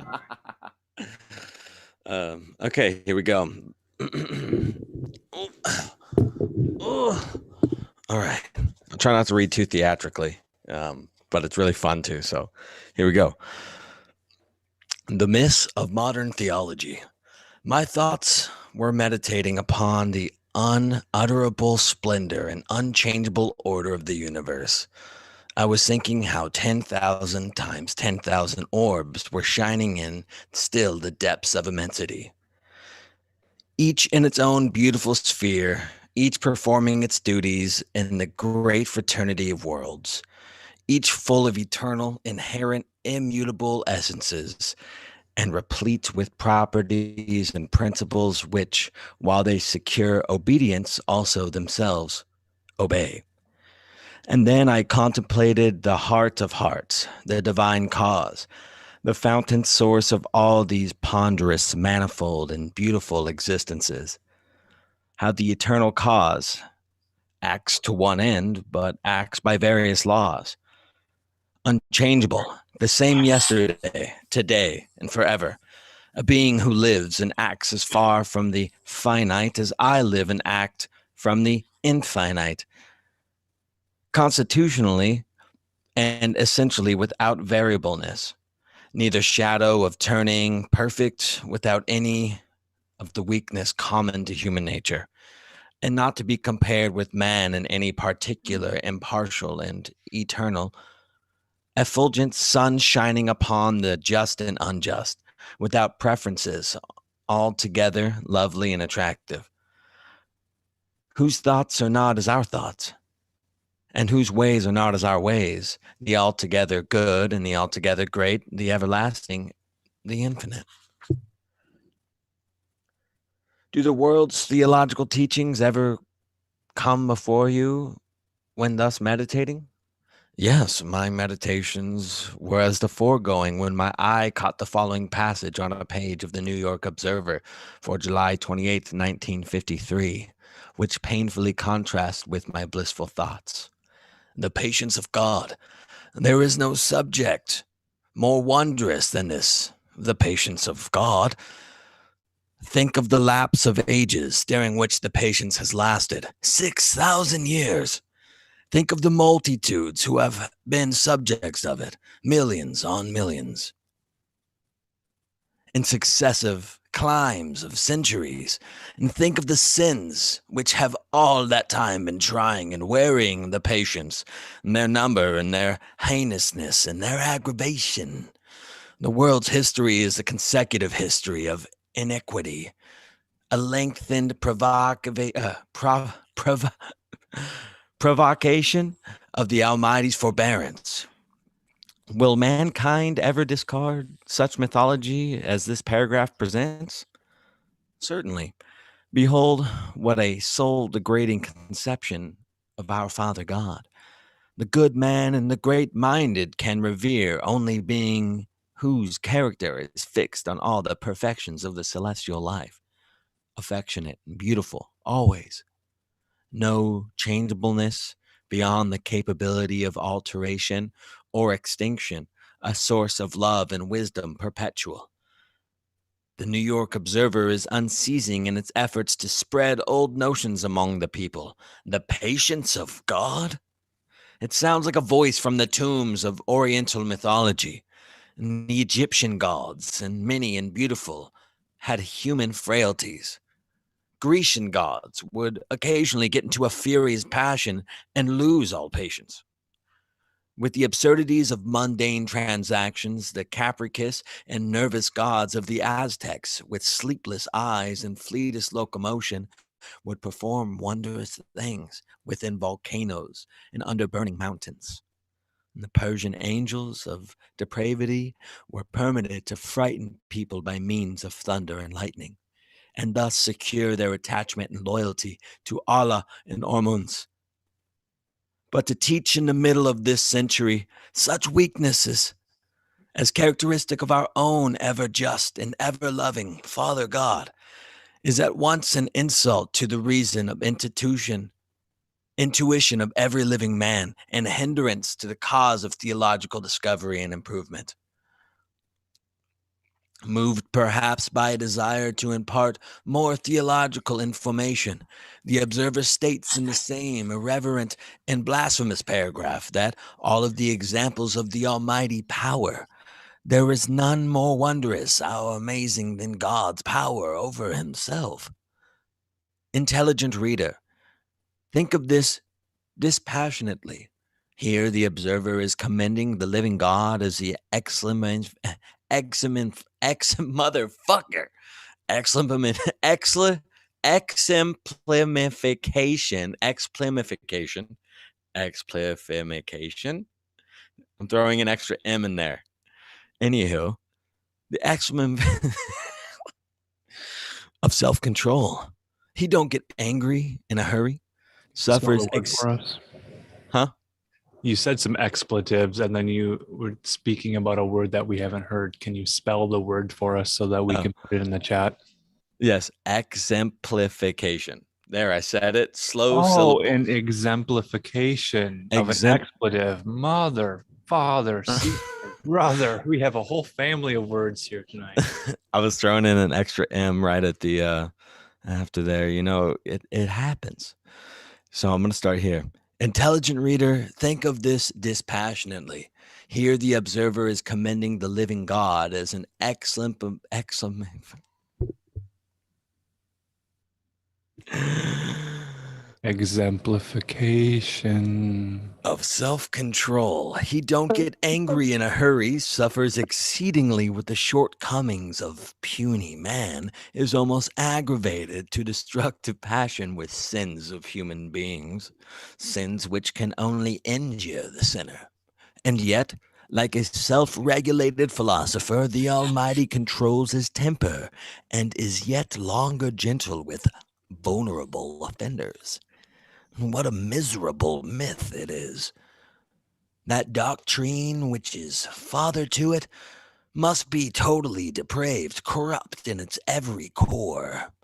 Okay, here we go. All right. I'll try not to read too theatrically, but it's really fun too. So here we go. The myths of modern theology. My thoughts were meditating upon the unutterable splendor and unchangeable order of the universe. I was thinking how 10,000 times 10,000 orbs were shining in still the depths of immensity. Each in its own beautiful sphere, each performing its duties in the great fraternity of worlds, each full of eternal, inherent, immutable essences, and replete with properties and principles which, while they secure obedience, also themselves obey. And then I contemplated the heart of hearts, the divine cause, the fountain source of all these ponderous, manifold, and beautiful existences. How the eternal cause acts to one end, but acts by various laws. Unchangeable, the same yesterday, today, and forever. A being who lives and acts as far from the finite as I live and act from the infinite. Constitutionally and essentially without variableness. Neither shadow of turning, perfect without any of the weakness common to human nature, and not to be compared with man in any particular, impartial, and eternal. Effulgent sun shining upon the just and unjust, without preferences, altogether lovely and attractive. Whose thoughts are not as our thoughts, and whose ways are not as our ways, the altogether good and the altogether great, the everlasting, the infinite. Do the world's theological teachings ever come before you when thus meditating? Yes, my meditations were as the foregoing when my eye caught the following passage on a page of the New York Observer for July 28th, 1953, which painfully contrasts with my blissful thoughts. The patience of God. There is no subject more wondrous than this, the patience of God. Think of the lapse of ages during which the patience has lasted, 6,000 years. Think of the multitudes who have been subjects of it, millions on millions. in successive climes of centuries, and think of the sins which have all that time been trying and wearying the patience, and their number and their heinousness and their aggravation. The world's history is a consecutive history of iniquity, a lengthened provocation of the Almighty's forbearance. Will mankind ever discard such mythology as this paragraph presents? Certainly. Behold, what a soul-degrading conception of our Father God. The good man and the great-minded can revere only being whose character is fixed on all the perfections of the celestial life, affectionate and beautiful always. No changeableness beyond the capability of alteration or extinction, a source of love and wisdom perpetual. The New York Observer is unceasing in its efforts to spread old notions among the people. The patience of God? It sounds like a voice from the tombs of Oriental mythology. And the Egyptian gods, and many and beautiful, had human frailties. Grecian gods would occasionally get into a furious passion and lose all patience. With the absurdities of mundane transactions, the capricious and nervous gods of the Aztecs, with sleepless eyes and fleetest locomotion, would perform wondrous things within volcanoes and under burning mountains. And the Persian angels of depravity were permitted to frighten people by means of thunder and lightning, and thus secure their attachment and loyalty to Allah and Ormunds. But to teach in the middle of this century such weaknesses as characteristic of our own ever just and ever loving Father God is at once an insult to the reason of intuition of every living man, and a hindrance to the cause of theological discovery and improvement. Moved perhaps by a desire to impart more theological information, the Observer states in the same irreverent and blasphemous paragraph that all of the examples of the Almighty power, there is none more wondrous or amazing than God's power over himself. Intelligent reader, think of this dispassionately. Here the Observer is commending the living God as the exemplification. I'm throwing an extra M in there. Anywho, the excellent of self-control. He don't get angry in a hurry. Suffers for us. Huh? You said some expletives and then you were speaking about a word that we haven't heard. Can you spell the word for us so that we can put it in the chat? Yes, exemplification. There, I said it. Slow syllable. An exemplification of an expletive. Mother, father, sister, brother. We have a whole family of words here tonight. I was throwing in an extra M right at the after there. You know, it happens. So I'm going to start here. Intelligent reader, think of this dispassionately. Here the Observer is commending the living God as an exemplification of self-control. He don't get angry in a hurry, suffers exceedingly with the shortcomings of puny man, is almost aggravated to destructive passion with sins of human beings, sins which can only injure the sinner. And yet, like a self-regulated philosopher, the Almighty controls his temper and is yet longer gentle with vulnerable offenders. What a miserable myth it is. That doctrine which is father to it must be totally depraved, corrupt in its every core.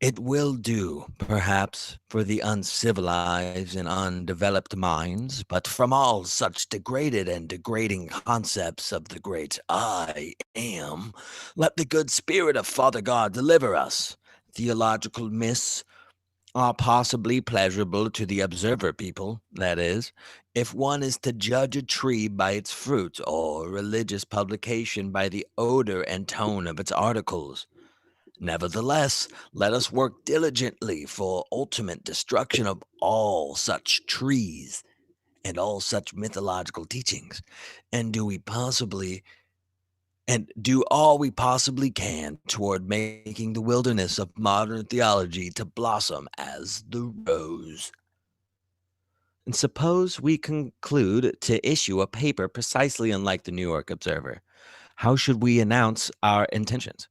It will do, perhaps, for the uncivilized and undeveloped minds, but from all such degraded and degrading concepts of the great I am, let the good spirit of Father God deliver us. Theological myths are possibly pleasurable to the Observer people, that is, If one is to judge a tree by its fruit, or a religious publication by the odor and tone of its articles, nevertheless, let us work diligently for ultimate destruction of all such trees and all such mythological teachings, and do all we possibly can toward making the wilderness of modern theology to blossom as the rose. And suppose we conclude to issue a paper precisely unlike the New York Observer. How should we announce our intentions?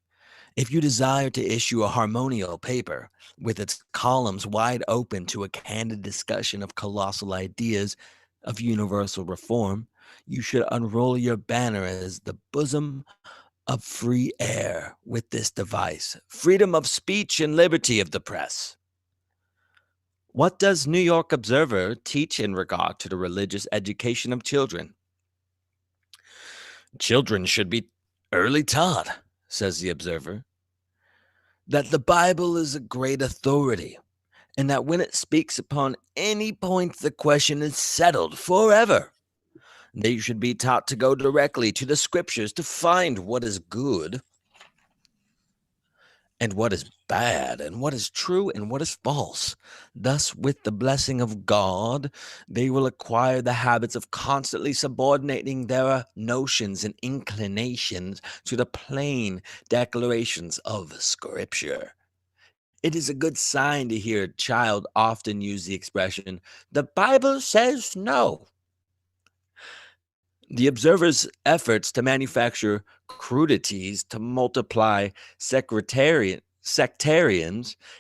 If you desire to issue a harmonial paper with its columns wide open to a candid discussion of colossal ideas of universal reform, you should unroll your banner as the bosom of free air with this device: freedom of speech and liberty of the press. What does New York Observer teach in regard to the religious education of children? Children should be early taught, says the Observer, that the Bible is a great authority, and that when it speaks upon any point, the question is settled forever. They should be taught to go directly to the scriptures to find what is good and what is bad, and what is true and what is false. Thus, with the blessing of God, they will acquire the habits of constantly subordinating their notions and inclinations to the plain declarations of Scripture. It is a good sign to hear a child often use the expression, "The Bible says no." The Observer's efforts to manufacture crudities to multiply sectarians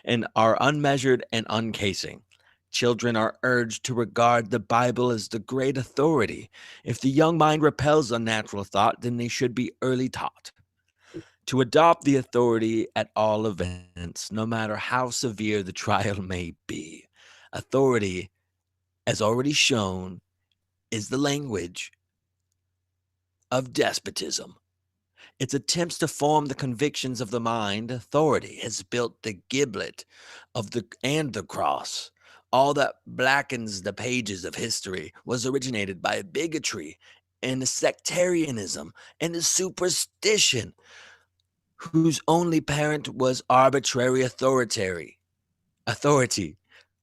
and are unmeasured and uncasing. Children are urged to regard the Bible as the great authority. If the young mind repels unnatural thought, then they should be early taught to adopt the authority at all events, no matter how severe the trial may be. Authority, as already shown, is the language of despotism. Its attempts to form the convictions of the mind, authority has built the giblet and the cross. All that blackens the pages of history was originated by bigotry and sectarianism and a superstition whose only parent was arbitrary authority,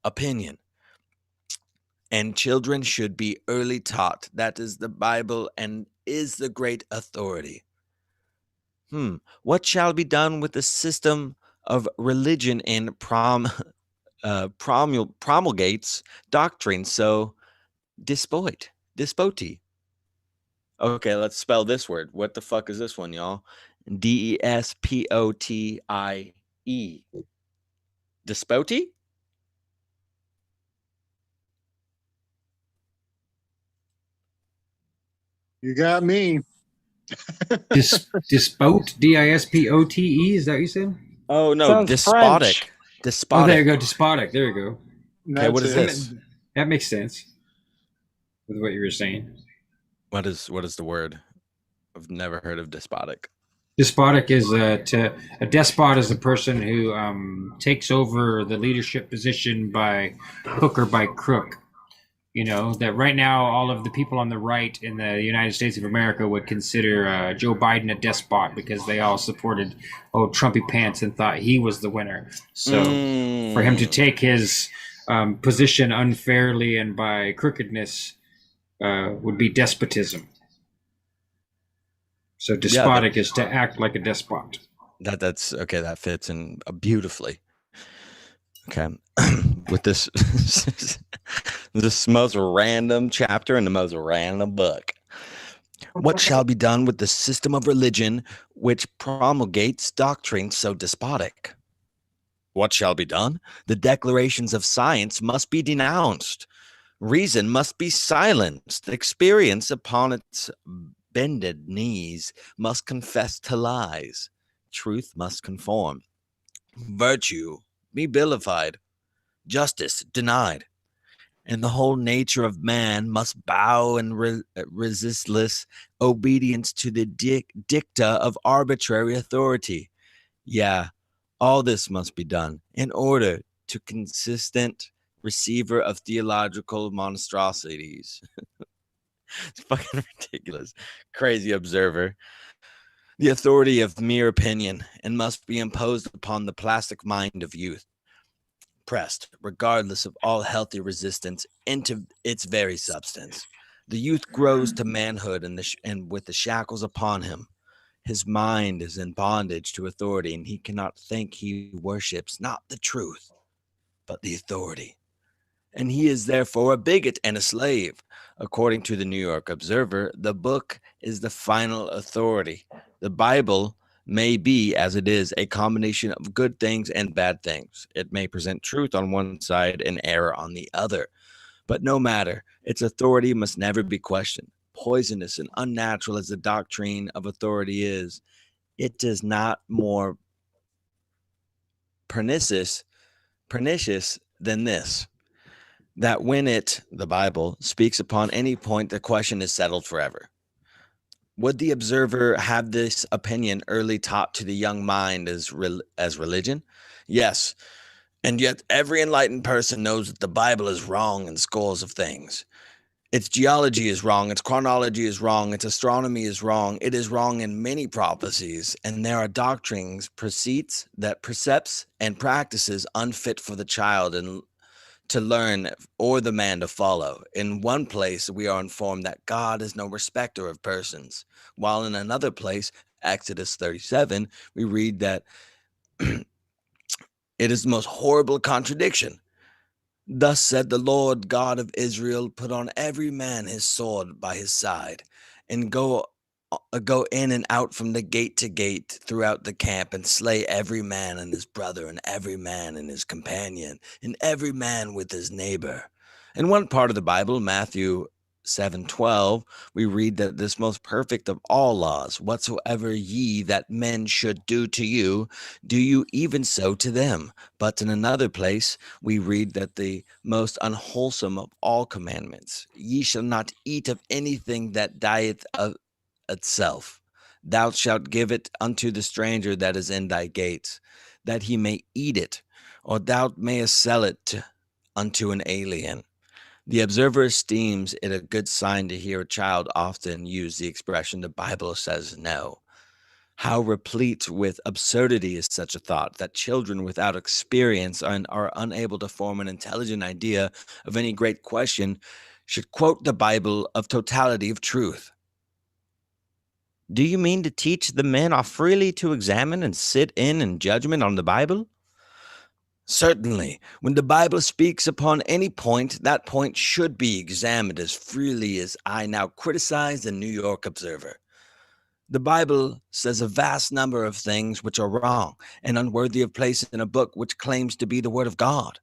opinion. And children should be early taught that is the Bible and is the great authority. What shall be done with the system of religion and promulgates doctrine so despoti? Okay, let's spell this word. What the fuck is this one, y'all? Despotie. Despoti? You got me. Dispote, D-I-S-P-O-T-E, is that what you said? Oh, no, Sounds despotic. French. Despotic. Oh, there you go, despotic. There you go. Okay, what is That's this? That makes sense with what you were saying. What is the word? I've never heard of despotic. Despotic is a despot is a person who takes over the leadership position by hook or by crook. You know, that right now all of the people on the right in the United States of America would consider Joe Biden a despot because they all supported Trumpy Pants and thought he was the winner. So for him to take his position unfairly and by crookedness would be despotism. So despotic is to act like a despot. That's okay. That fits in beautifully. Okay, with this most random chapter in the most random book. What shall be done with the system of religion which promulgates doctrines so despotic? What shall be done? The declarations of science must be denounced. Reason must be silenced. Experience upon its bended knees must confess to lies. Truth must conform. Virtue be vilified. Justice denied. And the whole nature of man must bow in resistless obedience to the dicta of arbitrary authority. Yeah, all this must be done in order to consistent receiver of theological monstrosities. It's fucking ridiculous. Crazy observer. The authority of mere opinion, and must be imposed upon the plastic mind of youth, pressed, regardless of all healthy resistance, into its very substance. The youth grows to manhood, and with the shackles upon him, his mind is in bondage to authority, and he cannot think. He worships not the truth, but the authority. And he is therefore a bigot and a slave. According to the New York Observer, the book is the final authority. The Bible may be, as it is, a combination of good things and bad things. It may present truth on one side and error on the other. But no matter, its authority must never be questioned. Poisonous and unnatural as the doctrine of authority is, it is not more pernicious than this, that when it, the Bible, speaks upon any point, the question is settled forever. Would the observer have this opinion early taught to the young mind as religion? Yes, and yet every enlightened person knows that the Bible is wrong in scores of things. Its geology is wrong, its chronology is wrong, its astronomy is wrong, it is wrong in many prophecies, and there are doctrines, precepts, and practices unfit for the child and to learn or the man to follow. In one place, we are informed that God is no respecter of persons, while in another place, Exodus 37, we read that it is the most horrible contradiction. Thus said the Lord God of Israel, put on every man his sword by his side, and go in and out from the gate to gate throughout the camp, and slay every man and his brother, and every man and his companion, and every man with his neighbor. In one part of the Bible, Matthew 7:12, we read that this most perfect of all laws, whatsoever ye that men should do to you, do you even so to them. But in another place, we read that the most unwholesome of all commandments, ye shall not eat of anything that dieth of itself. Thou shalt give it unto the stranger that is in thy gates, that he may eat it, or thou mayest sell it unto an alien. The observer esteems it a good sign to hear a child often use the expression, the Bible says no. How replete with absurdity is such a thought, that children without experience and are unable to form an intelligent idea of any great question should quote the Bible of totality of truth. Do you mean to teach the men are freely to examine and sit in judgment on the Bible? Certainly, when the Bible speaks upon any point, that point should be examined as freely as I now criticize the New York Observer. The Bible says a vast number of things which are wrong and unworthy of place in a book which claims to be the Word of God.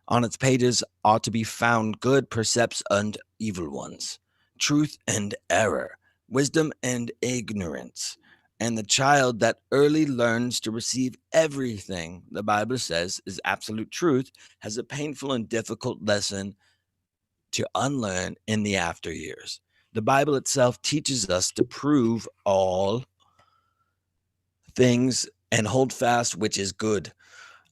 On its pages are to be found good precepts and evil ones, truth and error, wisdom and ignorance. And the child that early learns to receive everything the Bible says is absolute truth has a painful and difficult lesson to unlearn in the after years. The Bible itself teaches us to prove all things and hold fast which is good.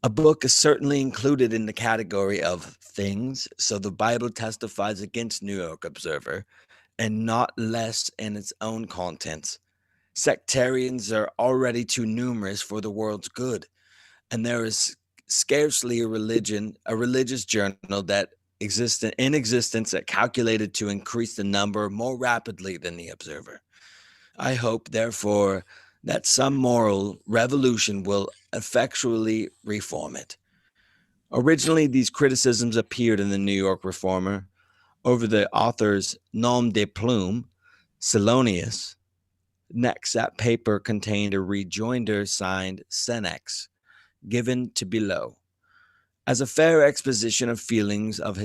A book is certainly included in the category of things, so the Bible testifies against New York Observer, and not less in its own contents. Sectarians are already too numerous for the world's good, and there is scarcely a religious journal that in existence that calculated to increase the number more rapidly than the Observer. I hope, therefore, that some moral revolution will effectually reform it. Originally, these criticisms appeared in the New York Reformer over the author's nom de plume, Silonius. Next, that paper contained a rejoinder signed Senex, given to below, as a fair exposition of feelings of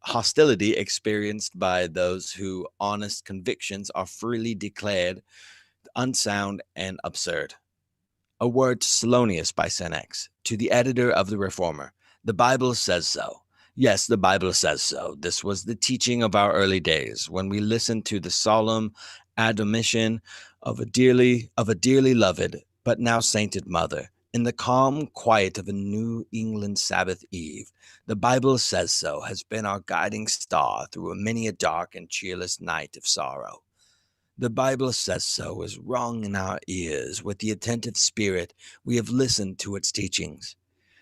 hostility experienced by those whose honest convictions are freely declared unsound and absurd. A word to Silonius by Senex, to the editor of the Reformer. The Bible says so. Yes, the Bible says so. This was the teaching of our early days, when we listened to the solemn admonition of a dearly loved, but now sainted mother. In the calm quiet of a New England Sabbath eve, the Bible says so has been our guiding star through many a dark and cheerless night of sorrow. The Bible says so is rung in our ears. With the attentive spirit, we have listened to its teachings.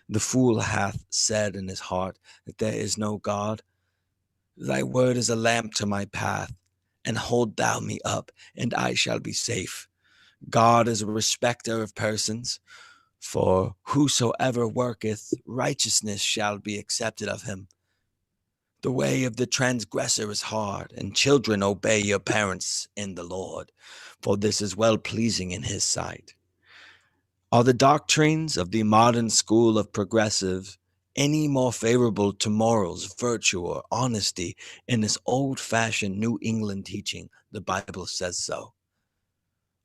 The fool hath said in his heart that there is no God. Thy word is a lamp to my path, and hold thou me up, and I shall be safe. God is a respecter of persons, for whosoever worketh righteousness shall be accepted of him. The way of the transgressor is hard, and children obey your parents in the Lord, for this is well pleasing in his sight. Are the doctrines of the modern school of progressive any more favorable to morals, virtue, or honesty in this old-fashioned New England teaching? The Bible says so.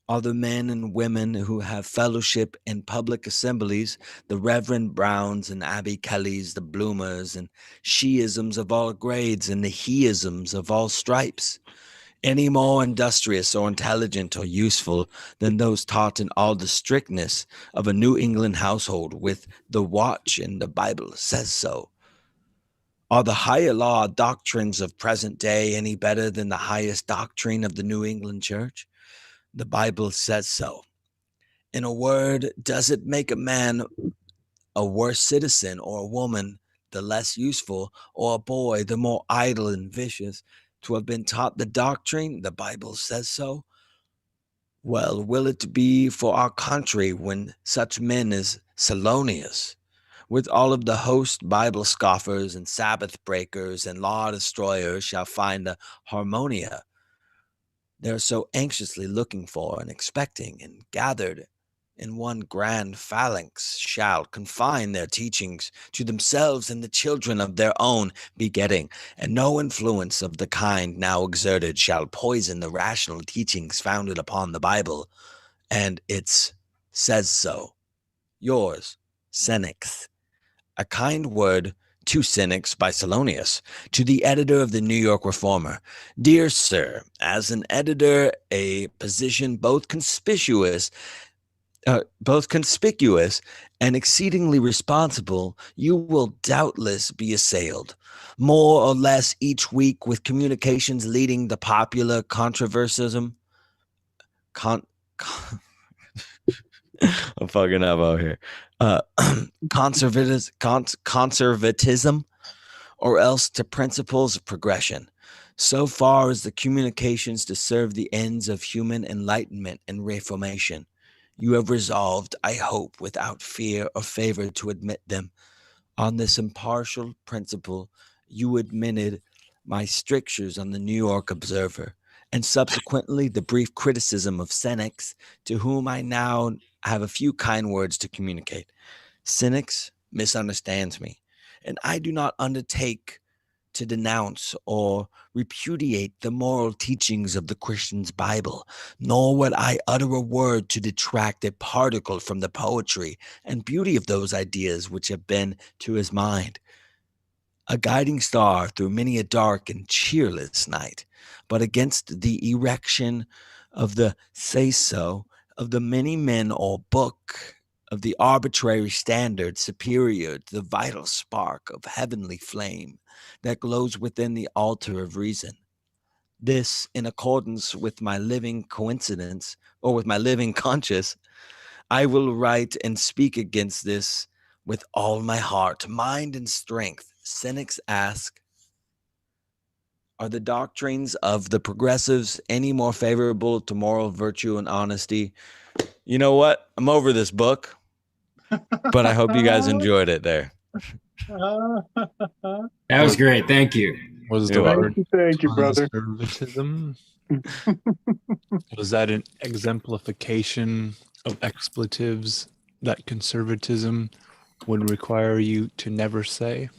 Are the men and women who have fellowship in public assemblies, the Reverend Browns and Abby Kellys, the Bloomers and Sheisms of all grades and the Heisms of all stripes, any more industrious or intelligent or useful than those taught in all the strictness of a New England household with the watch and the Bible says so? Are the higher law doctrines of present day any better than the highest doctrine of the New England church? The Bible says so. In a word, does it make a man a worse citizen, or a woman the less useful, or a boy the more idle and vicious to have been taught the doctrine? The Bible says so. Well, will it be for our country when such men as Salonius, with all of the host Bible scoffers and Sabbath breakers and law destroyers, shall find the harmonia they're so anxiously looking for and expecting, and gathered in one grand phalanx shall confine their teachings to themselves and the children of their own begetting, and no influence of the kind now exerted shall poison the rational teachings founded upon the Bible, and it says so. Yours, Senex. A kind word to Senex by Salonius, to the editor of the New York Reformer. Dear sir, as an editor, a position both conspicuous and exceedingly responsible, you will doubtless be assailed, more or less each week, with communications leading the popular controversism. I'm fucking up out here. Conservatism, or else to principles of progression, so far as the communications to serve the ends of human enlightenment and reformation. You have resolved, I hope, without fear or favor, to admit them. On this impartial principle, you admitted my strictures on the New York Observer, and subsequently the brief criticism of Senex, to whom I now have a few kind words to communicate. Senex misunderstands me, and I do not undertake to denounce or repudiate the moral teachings of the Christian's Bible, nor would I utter a word to detract a particle from the poetry and beauty of those ideas which have been to his mind a guiding star through many a dark and cheerless night. But against the erection of the say-so of the many men or book of the arbitrary standard superior to the vital spark of heavenly flame that glows within the altar of reason. This, in accordance with my living coincidence, or with my living conscience, I will write and speak against this with all my heart, mind, and strength. Senex asks, are the doctrines of the progressives any more favorable to moral virtue and honesty? You know what? I'm over this book, but I hope you guys enjoyed it there. That was great. Thank you. Was the word Thank you, brother. conservatism? Was that an exemplification of expletives that conservatism would require you to never say?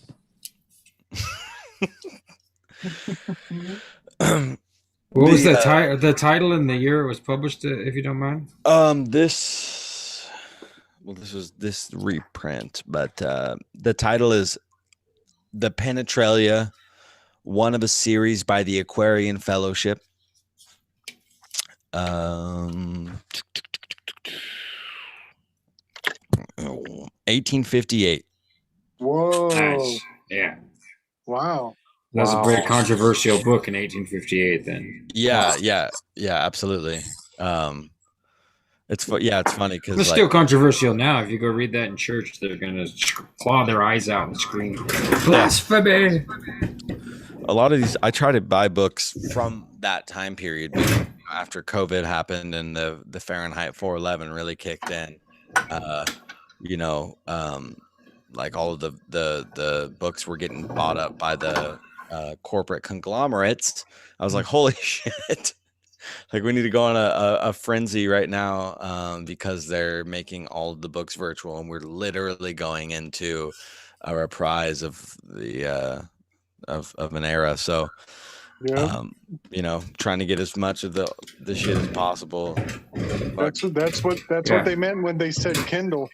What was the title and the year it was published, if you don't mind? This was this reprint, but the title is The Penetralia, one of a series by the Aquarian Fellowship. 1858. Whoa. Nice. Yeah. Wow. That was a Wow. very controversial book in 1858 then. Yeah, Wow. yeah, absolutely. It's funny because It's like still controversial now. If you go read that in church, they're going to claw their eyes out and scream, blasphemy! a lot of these, I try to buy books from that time period because, after COVID happened and the Fahrenheit 411 really kicked in. Like all of the books were getting bought up by the corporate conglomerates. I was like, holy shit. Like we need to go on a frenzy right now because they're making all of the books virtual, and we're literally going into a reprise of the of an era. So, Yeah. trying to get as much of the shit as possible. That's what they meant when they said Kindle.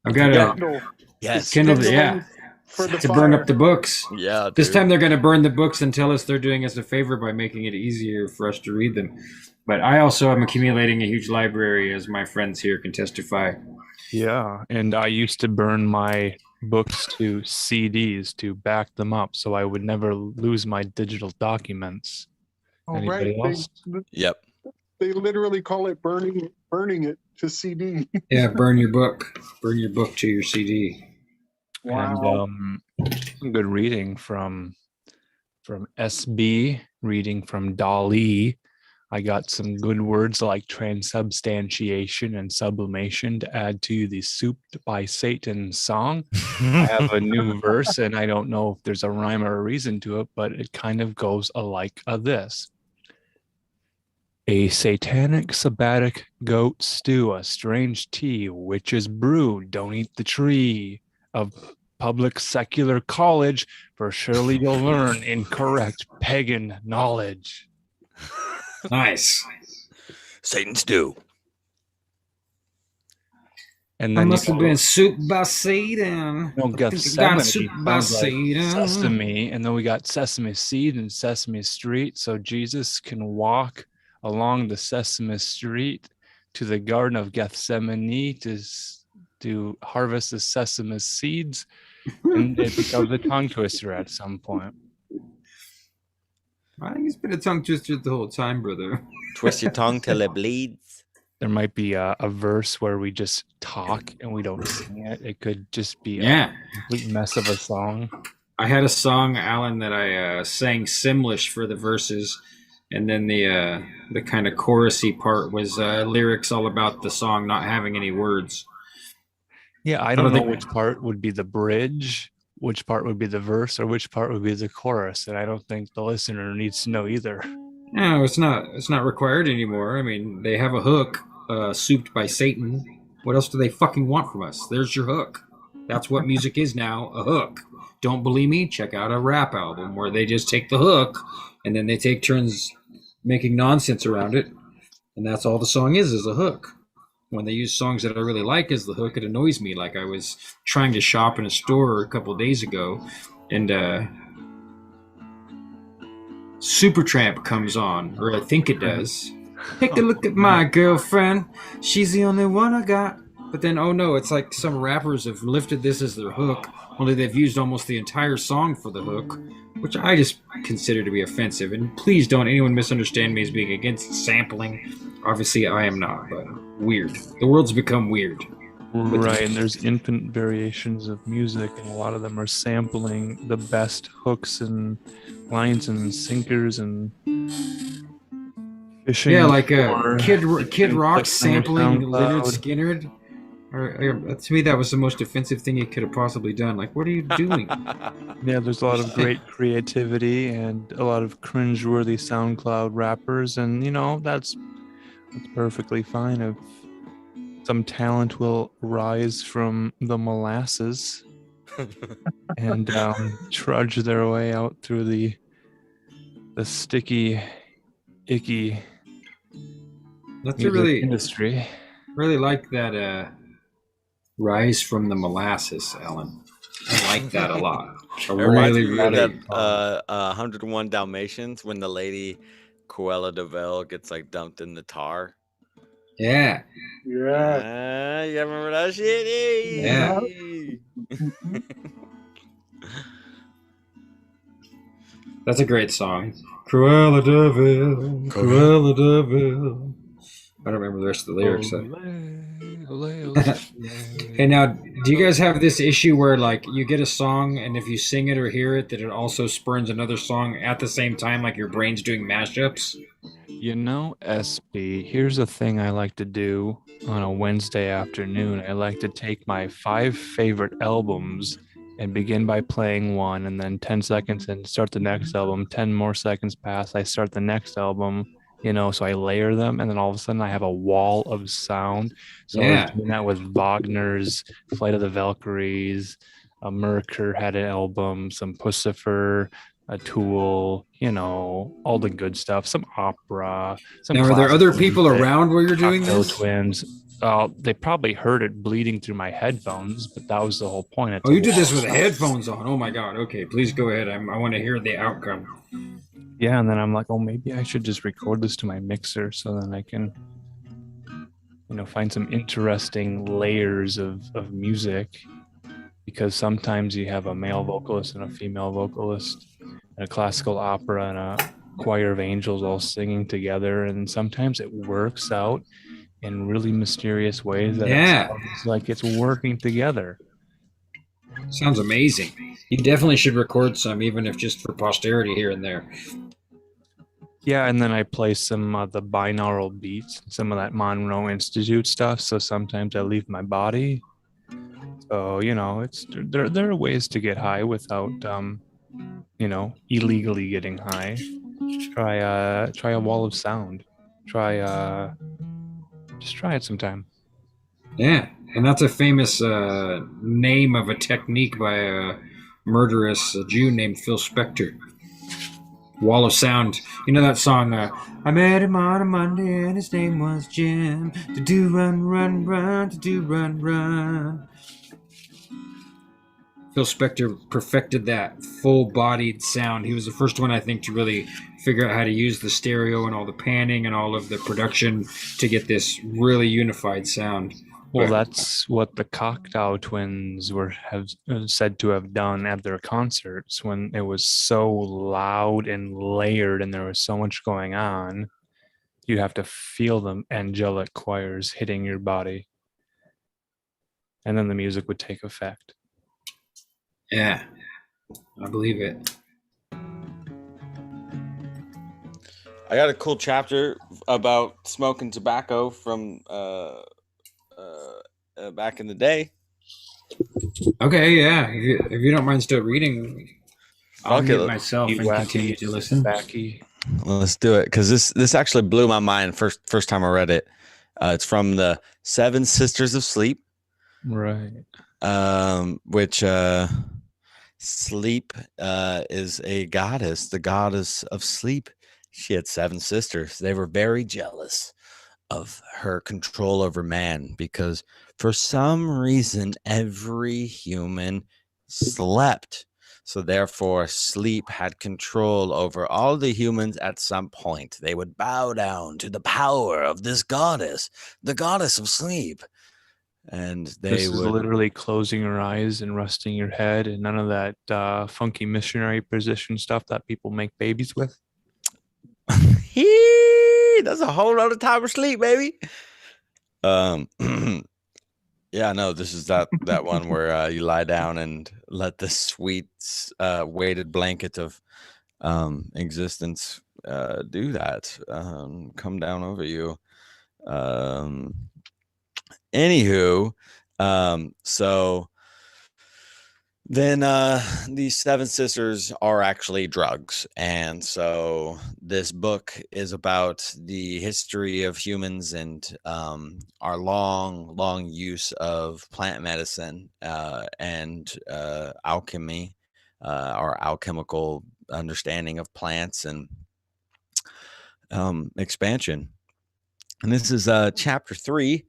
I've got a Kindle. Yes. Kindle, Kindling yeah. for the To fire. burn up the books. Yeah. This dude. time they're going to burn the books and tell us they're doing us a favor by making it easier for us to read them. But I also am accumulating a huge library, as my friends here can testify. Yeah, and I used to burn my books to CDs to back them up so I would never lose my digital documents. Oh, Anybody right. else? Yep. They literally call it burning it to CD. Yeah, burn your book. Burn your book to your CD. Wow. And good reading from SB, reading from Dali. I got some good words like transubstantiation and sublimation to add to the Souped by Satan song. I have a new verse, and I don't know if there's a rhyme or a reason to it, but it kind of goes alike this. A satanic sabbatic goat stew, a strange tea, witch's brew, don't eat the tree of public secular college, for surely you'll learn incorrect pagan knowledge. Nice. Satan stew. And I then must have been souped by Satan. Gethsemane souped by sounds like Satan. sesame, and then we got Sesame Seed and Sesame Street, so Jesus can walk along the Sesame Street to the Garden of Gethsemane to harvest the sesame seeds, and it becomes a tongue twister at some point. I think it's been a tongue twister the whole time, brother. Twist your tongue till it bleeds. There might be a verse where we just talk and we don't sing it. It could just be Yeah. a complete mess of a song. I had a song, Alan, that I sang Simlish for the verses, and then the kind of chorusy part was lyrics all about the song not having any words. Yeah, I don't know which part would be the bridge, which part would be the verse, or which part would be the chorus, and I don't think the listener needs to know either. No, it's not required anymore. I mean, they have a hook, souped by Satan. What else do they fucking want from us? There's your hook. That's what music is now, a hook. Don't believe me? Check out a rap album where they just take the hook and then they take turns making nonsense around it, and that's all the song is a hook. When they use songs that I really like as the hook, it annoys me. Like I was trying to shop in a store a couple days ago, and Supertramp comes on, or I think it does. Take a look at my girlfriend. She's the only one I got. But then, oh no, it's like some rappers have lifted this as their hook, only they've used almost the entire song for the hook, which I just consider to be offensive. And please don't anyone misunderstand me as being against sampling. Obviously, I am not, but weird. The world's become weird. Right, and there's infinite variations of music, and a lot of them are sampling the best hooks and lines and sinkers and fishing. Yeah, like for Kid Rock clicks on your sampling SoundCloud. Lynyrd Skynyrd. To me, that was the most offensive thing he could have possibly done. Like, what are you doing? Yeah, there's a lot of great creativity and a lot of cringeworthy SoundCloud rappers, and that's perfectly fine. If some talent will rise from the molasses and trudge their way out through the sticky, icky That's a music really industry. Really like that rise from the molasses, Alan. I like that a lot. I It reminds really, me of really. that 101 Dalmatians when the lady Cruella de Vil gets like dumped in the tar. Yeah. Yeah. You remember that shit? Yeah. That's a great song. Cruella de Vil, Cruella de Vil. I don't remember the rest of the lyrics. Hey, now, do you guys have this issue where, like, you get a song and if you sing it or hear it, that it also spurns another song at the same time, like your brain's doing mashups? You know, SB, here's a thing I like to do on a Wednesday afternoon. I like to take my 5 favorite albums and begin by playing one, and then 10 seconds and start the next album. 10 more seconds pass, I start the next album, so I layer them, and then all of a sudden I have a wall of sound. So I was Yeah. doing that with Wagner's Flight of the Valkyries. Merker had an album, some Pussifer, a Tool, all the good stuff, some opera, some Now, are there other classical people music, around where you're doing Cocteau this? Twins. They probably heard it bleeding through my headphones, but that was the whole point. It's Oh, a you did this wall with of sound. headphones on. Oh my God. Okay, please go ahead. I want to hear the outcome. Yeah, and then I'm like, oh, maybe I should just record this to my mixer so then I can, find some interesting layers of music, because sometimes you have a male vocalist and a female vocalist, and a classical opera and a choir of angels all singing together, and sometimes it works out in really mysterious ways that it Yeah. sounds like it's working together. Sounds amazing. You definitely should record some, even if just for posterity here and there. Yeah, and then I play some of the binaural beats, some of that Monroe Institute stuff. So sometimes I leave my body. So it's there are ways to get high without illegally getting high. Try a wall of sound. Just try it sometime. Yeah, and that's a famous name of a technique by a murderous Jew named Phil Spector. Wall of sound. You know that song, I met him on a Monday and his name was Jim. To do run, run, run, to do run, run. Phil Spector perfected that full-bodied sound. He was the first one, I think, to really figure out how to use the stereo and all the panning and all of the production to get this really unified sound. Well, that's what the Cocteau Twins have said to have done at their concerts, when it was so loud and layered and there was so much going on. You have to feel the angelic choirs hitting your body, and then the music would take effect. Yeah, I believe it. I got a cool chapter about smoking tobacco from back in the day. Okay, yeah. If you don't mind still reading, I'll mute myself and continue to listen. Let's do it, because this actually blew my mind first time I read it. It's from the Seven Sisters of Sleep, right? Which Sleep is a goddess, the goddess of sleep. She had 7 sisters. They were very jealous of her control over man, because for some reason every human slept. So therefore sleep had control over all the humans. At some point they would bow down to the power of this goddess, the goddess of sleep. And This is literally closing your eyes and resting your head, and none of that funky missionary position stuff that people make babies with. That's a whole other type of sleep, baby. Yeah, no, this is that one where you lie down and let the sweet weighted blanket of existence do that, come down over you. Anywho, so then these 7 sisters are actually drugs. And so this book is about the history of humans and our long use of plant medicine and alchemy, our alchemical understanding of plants and expansion. And this is chapter 3,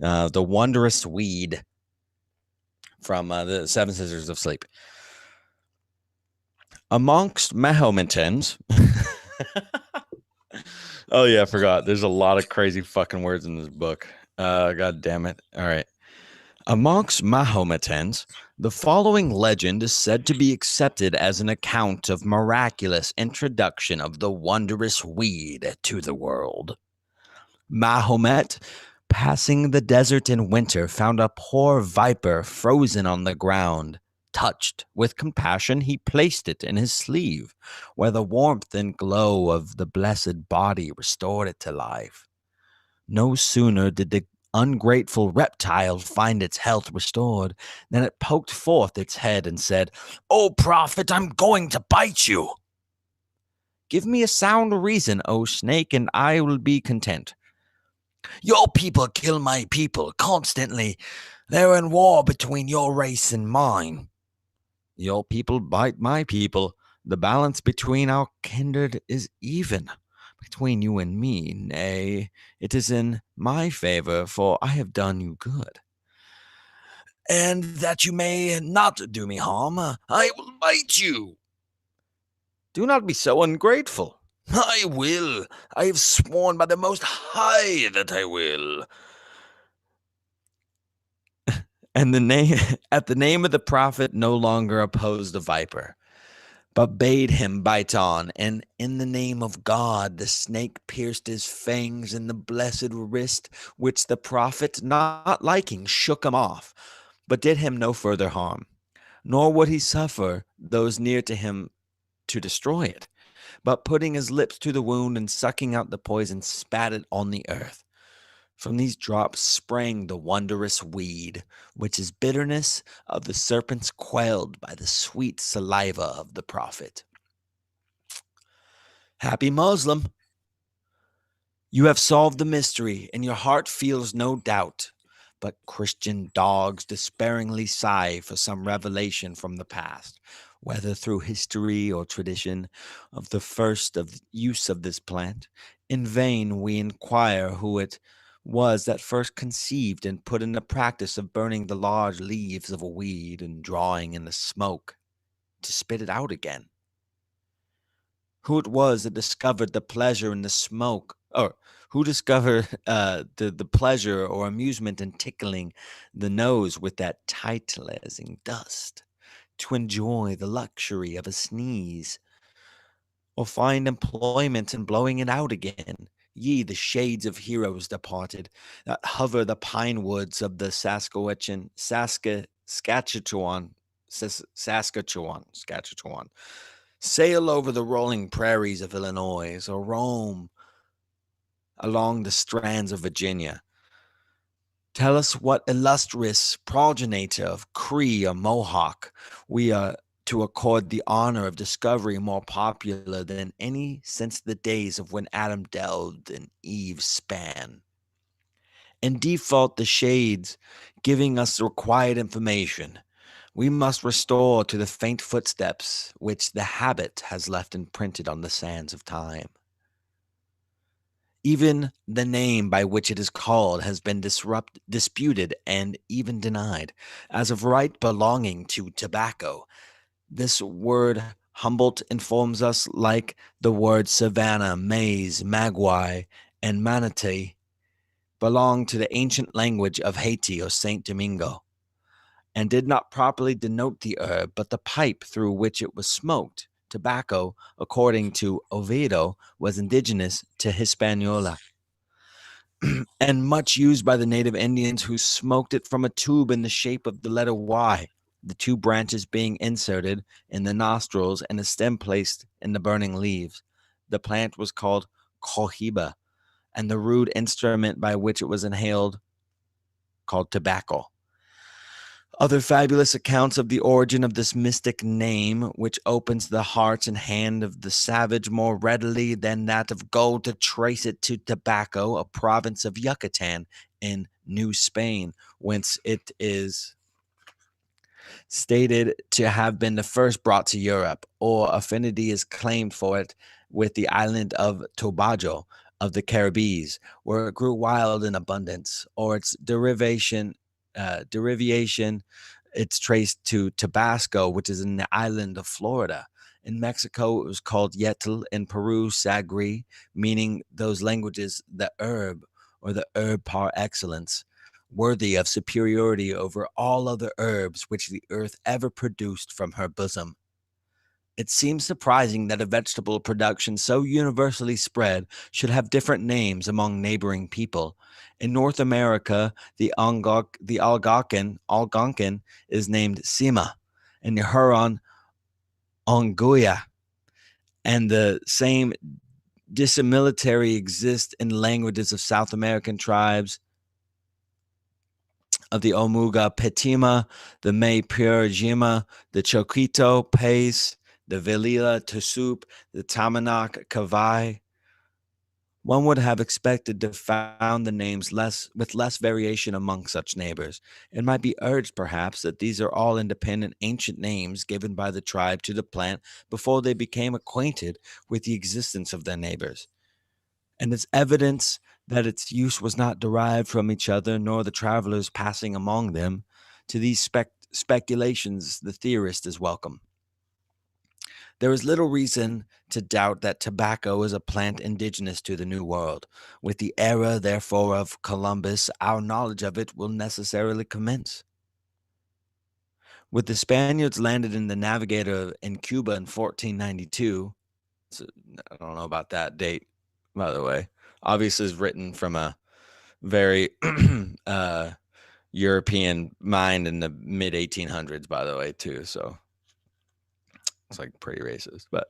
The Wondrous Weed, from the Seven Sisters of Sleep. Amongst Mahomedans, Oh yeah, I forgot. There's a lot of crazy fucking words in this book. God damn it. All right. Amongst Mahometans, the following legend is said to be accepted as an account of miraculous introduction of the wondrous weed to the world. Mahomet, passing the desert in winter, found a poor viper frozen on the ground. Touched with compassion, he placed it in his sleeve, where the warmth and glow of the blessed body restored it to life. No sooner did the ungrateful reptile find its health restored than it poked forth its head and said, "O prophet, I'm going to bite you." "Give me a sound reason, O snake, and I will be content." "Your people kill my people constantly. They're in war between your race and mine." "Your people bite my people. The balance between our kindred is even. Between you and me, nay, it is in my favor, for I have done you good. And that you may not do me harm, I will bite you." "Do not be so ungrateful." "I will. I have sworn by the Most High that I will." And at the name of the prophet no longer opposed the viper, but bade him bite on, and in the name of God the snake pierced his fangs in the blessed wrist, which the prophet, not liking, shook him off, but did him no further harm, nor would he suffer those near to him to destroy it, but putting his lips to the wound and sucking out the poison, spat it on the earth. From these drops sprang the wondrous weed, which is bitterness of the serpents quelled by the sweet saliva of the prophet. Happy Muslim, you have solved the mystery, and your heart feels no doubt. But Christian dogs despairingly sigh for some revelation from the past, whether through history or tradition, of the first of use of this plant. In vain we inquire who it was that first conceived and put in the practice of burning the large leaves of a weed and drawing in the smoke to spit it out again. Who it was that discovered the pleasure in the smoke, or who discovered the pleasure or amusement in tickling the nose with that titillizing dust, to enjoy the luxury of a sneeze, or find employment in blowing it out again. Ye, the shades of heroes departed, that hover the pine woods of the Saskatchewan, sail over the rolling prairies of Illinois, or roam along the strands of Virginia. Tell us what illustrious progenitor of Cree or Mohawk we are to accord the honor of discovery more popular than any since the days of when Adam delved and Eve span. In default the shades giving us the required information, we must restore to the faint footsteps which the habit has left imprinted on the sands of time. Even the name by which it is called has been disputed and even denied, as of right belonging to tobacco. This word Humboldt informs us, like the words savannah, maize, magui, and manatee, belonged to the ancient language of Haiti or Saint Domingo, and did not properly denote the herb, but the pipe through which it was smoked. Tobacco, according to Oviedo, was indigenous to Hispaniola and much used by the native Indians, who smoked it from a tube in the shape of the letter Y, the two branches being inserted in the nostrils and a stem placed in the burning leaves. The plant was called cohiba, and the rude instrument by which it was inhaled called tobacco. Other fabulous accounts of the origin of this mystic name, which opens the heart and hand of the savage more readily than that of gold, to trace it to tobacco, a province of Yucatan in New Spain, whence it is stated to have been the first brought to Europe, or affinity is claimed for it with the island of Tobago of the Caribbees, where it grew wild in abundance, or its derivation, it's traced to Tabasco, which is in the island of Florida, In Mexico, it was called yetl. In Peru, sagri, meaning those languages, the herb or the herb par excellence, worthy of superiority over all other herbs which the earth ever produced from her bosom. It seems surprising that a vegetable production so universally spread should have different names among neighboring people. In North America, the Algonquin is named Sima, in the Huron, Onguya, and the same dissimilitude exists in languages of South American tribes of the Omuga Petima, the May Purajima, the Choquito Pace, the Velila Tusup, the Tamanak Kavai. One would have expected to found the names with less variation among such neighbors. It might be urged, perhaps, that these are all independent ancient names given by the tribe to the plant before they became acquainted with the existence of their neighbors. And it's evidence that its use was not derived from each other, nor the travelers passing among them. To these speculations, the theorist is welcome. There is little reason to doubt that tobacco is a plant indigenous to the New World. With the era, therefore, of Columbus, our knowledge of it will necessarily commence. With the Spaniards landed in the Navigator in Cuba in 1492, so I don't know about that date, by the way. Obviously, is written from a very European mind in the mid 1800s, by the way, too. So it's like pretty racist, but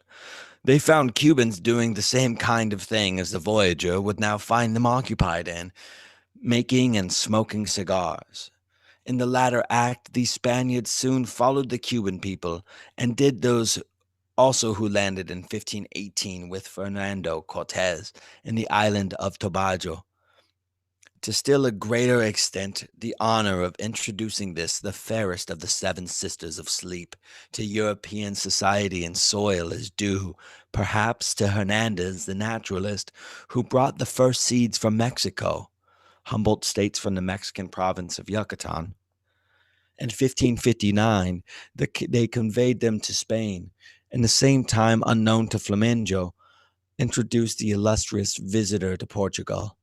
they found Cubans doing the same kind of thing as the voyager would now find them occupied in, making and smoking cigars. In the latter act, these Spaniards soon followed the Cuban people and did those also who landed in 1518 with Fernando Cortez in the island of Tobago. To still a greater extent, the honor of introducing this, the fairest of the seven sisters of sleep, to European society and soil is due, perhaps, to Hernandez, the naturalist, who brought the first seeds from Mexico. Humboldt states from the Mexican province of Yucatan. In 1559, they conveyed them to Spain. In the same time, unknown to Flamengo, introduced the illustrious visitor to Portugal.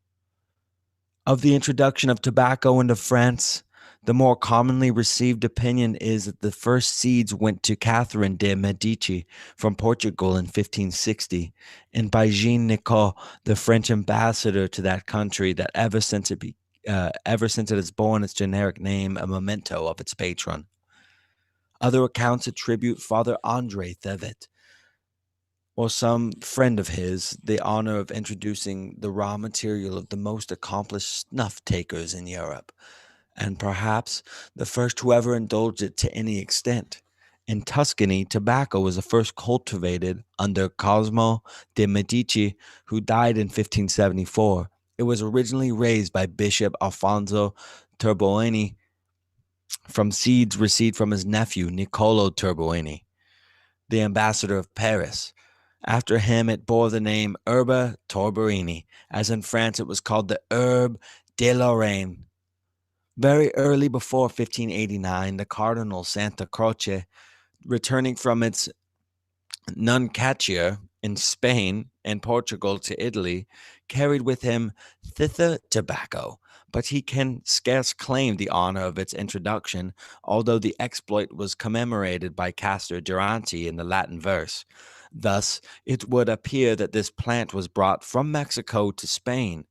Of the introduction of tobacco into France, the more commonly received opinion is that the first seeds went to Catherine de' Medici from Portugal in 1560, and by Jean Nicot, the French ambassador to that country, that ever since it has borne its generic name, a memento of its patron. Other accounts attribute Father André Thevet, or some friend of his, the honor of introducing the raw material of the most accomplished snuff takers in Europe, and perhaps the first who ever indulged it to any extent. In Tuscany, tobacco was the first cultivated under Cosmo de' Medici, who died in 1574. It was originally raised by Bishop Alfonso Turboini from seeds received from his nephew, Niccolo Turboini, the ambassador of Paris. After him, it bore the name Herba Torberini, as in France it was called the Herbe de Lorraine. Very early before 1589, the Cardinal Santa Croce, returning from its nunciature in Spain and Portugal to Italy, carried with him thither tobacco, but he can scarce claim the honor of its introduction, although the exploit was commemorated by Castor Durante in the Latin verse. Thus, it would appear that this plant was brought from Mexico to Spain,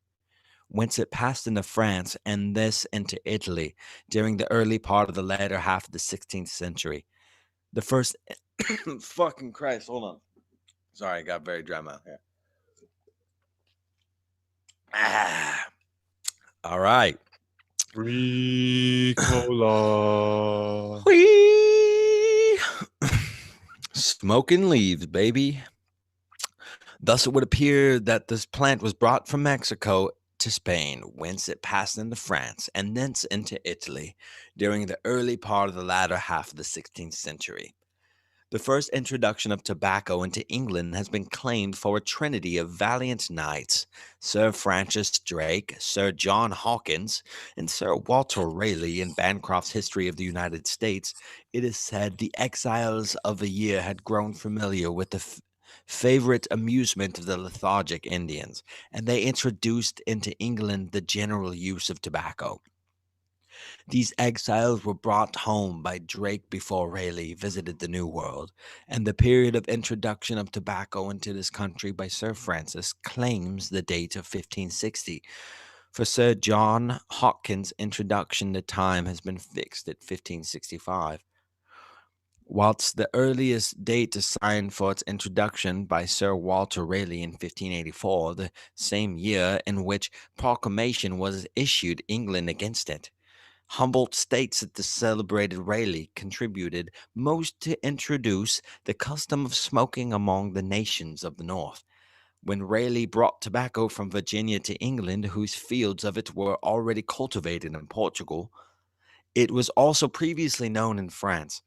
whence it passed into France and this into Italy during the early part of the latter half of the 16th century. The first fucking Christ, hold on. Sorry, I got very dry mouth here. All right. Ricola. Whee! Smoking leaves, baby. Thus, it would appear that this plant was brought from Mexico to Spain, whence it passed into France, and thence into Italy during the early part of the latter half of the 16th century. The first introduction of tobacco into England has been claimed for a trinity of valiant knights, Sir Francis Drake, Sir John Hawkins, and Sir Walter Raleigh. In Bancroft's History of the United States, it is said the exiles of a year had grown familiar with the favorite amusement of the lethargic Indians, and they introduced into England the general use of tobacco. These exiles were brought home by Drake before Raleigh visited the New World, and the period of introduction of tobacco into this country by Sir Francis claims the date of 1560. For Sir John Hawkins' introduction, the time has been fixed at 1565. Whilst the earliest date assigned for its introduction by Sir Walter Raleigh in 1584, the same year in which proclamation was issued England against it. Humboldt states that the celebrated Raleigh contributed most to introduce the custom of smoking among the nations of the North. When Raleigh brought tobacco from Virginia to England, whose fields of it were already cultivated in Portugal, it was also previously known in France,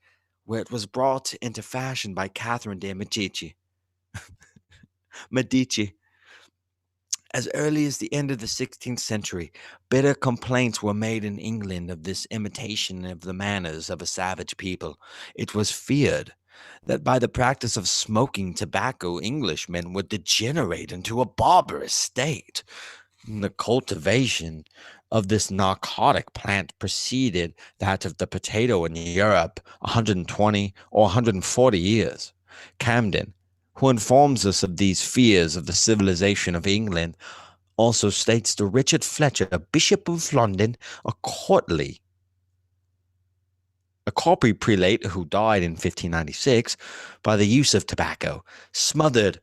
where it was brought into fashion by Catherine de' Medici. As early as the end of the 16th century, bitter complaints were made in England of this imitation of the manners of a savage people. It was feared that by the practice of smoking tobacco, Englishmen would degenerate into a barbarous state. The cultivation of this narcotic plant preceded that of the potato in Europe 120 or 140 years. Camden, who informs us of these fears of the civilization of England, also states to Richard Fletcher, Bishop of London, a courtly prelate who died in 1596 by the use of tobacco, smothered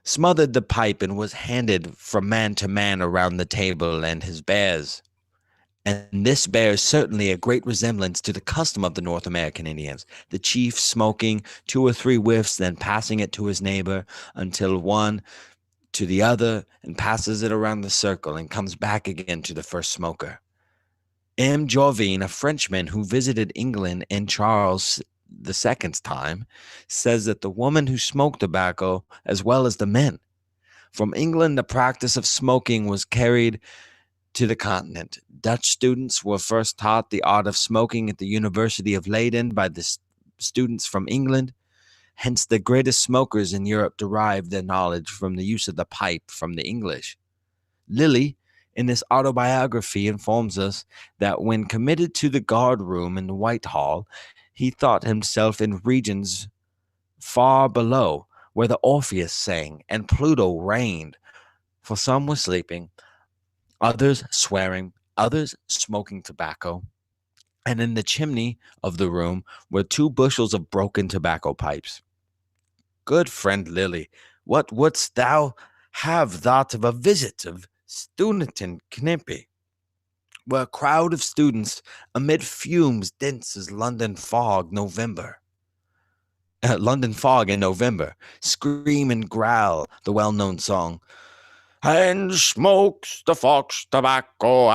the pipe and was handed from man to man around the table and his bears. And this bears certainly a great resemblance to the custom of the North American Indians, the chief smoking 2 or 3 whiffs, then passing it to his neighbor until one to the other and passes it around the circle and comes back again to the first smoker. M. Jorvin, a Frenchman who visited England in Charles II's time, says that the women who smoked tobacco as well as the men. From England, the practice of smoking was carried to the continent. Dutch students were first taught the art of smoking at the University of Leiden by the students from England. Hence, the greatest smokers in Europe derived their knowledge from the use of the pipe from the English. Lilly, in his autobiography, informs us that when committed to the guard room in Whitehall, he thought himself in regions far below, where the Orpheus sang and Pluto reigned. For some were sleeping, others swearing, others smoking tobacco, and in the chimney of the room were 2 bushels of broken tobacco pipes. Good friend Lilly, what wouldst thou have thought of a visit of Studenten Knippi, where a crowd of students, amid fumes dense as London fog in November, scream and growl the well-known song, and smokes the fox tobacco,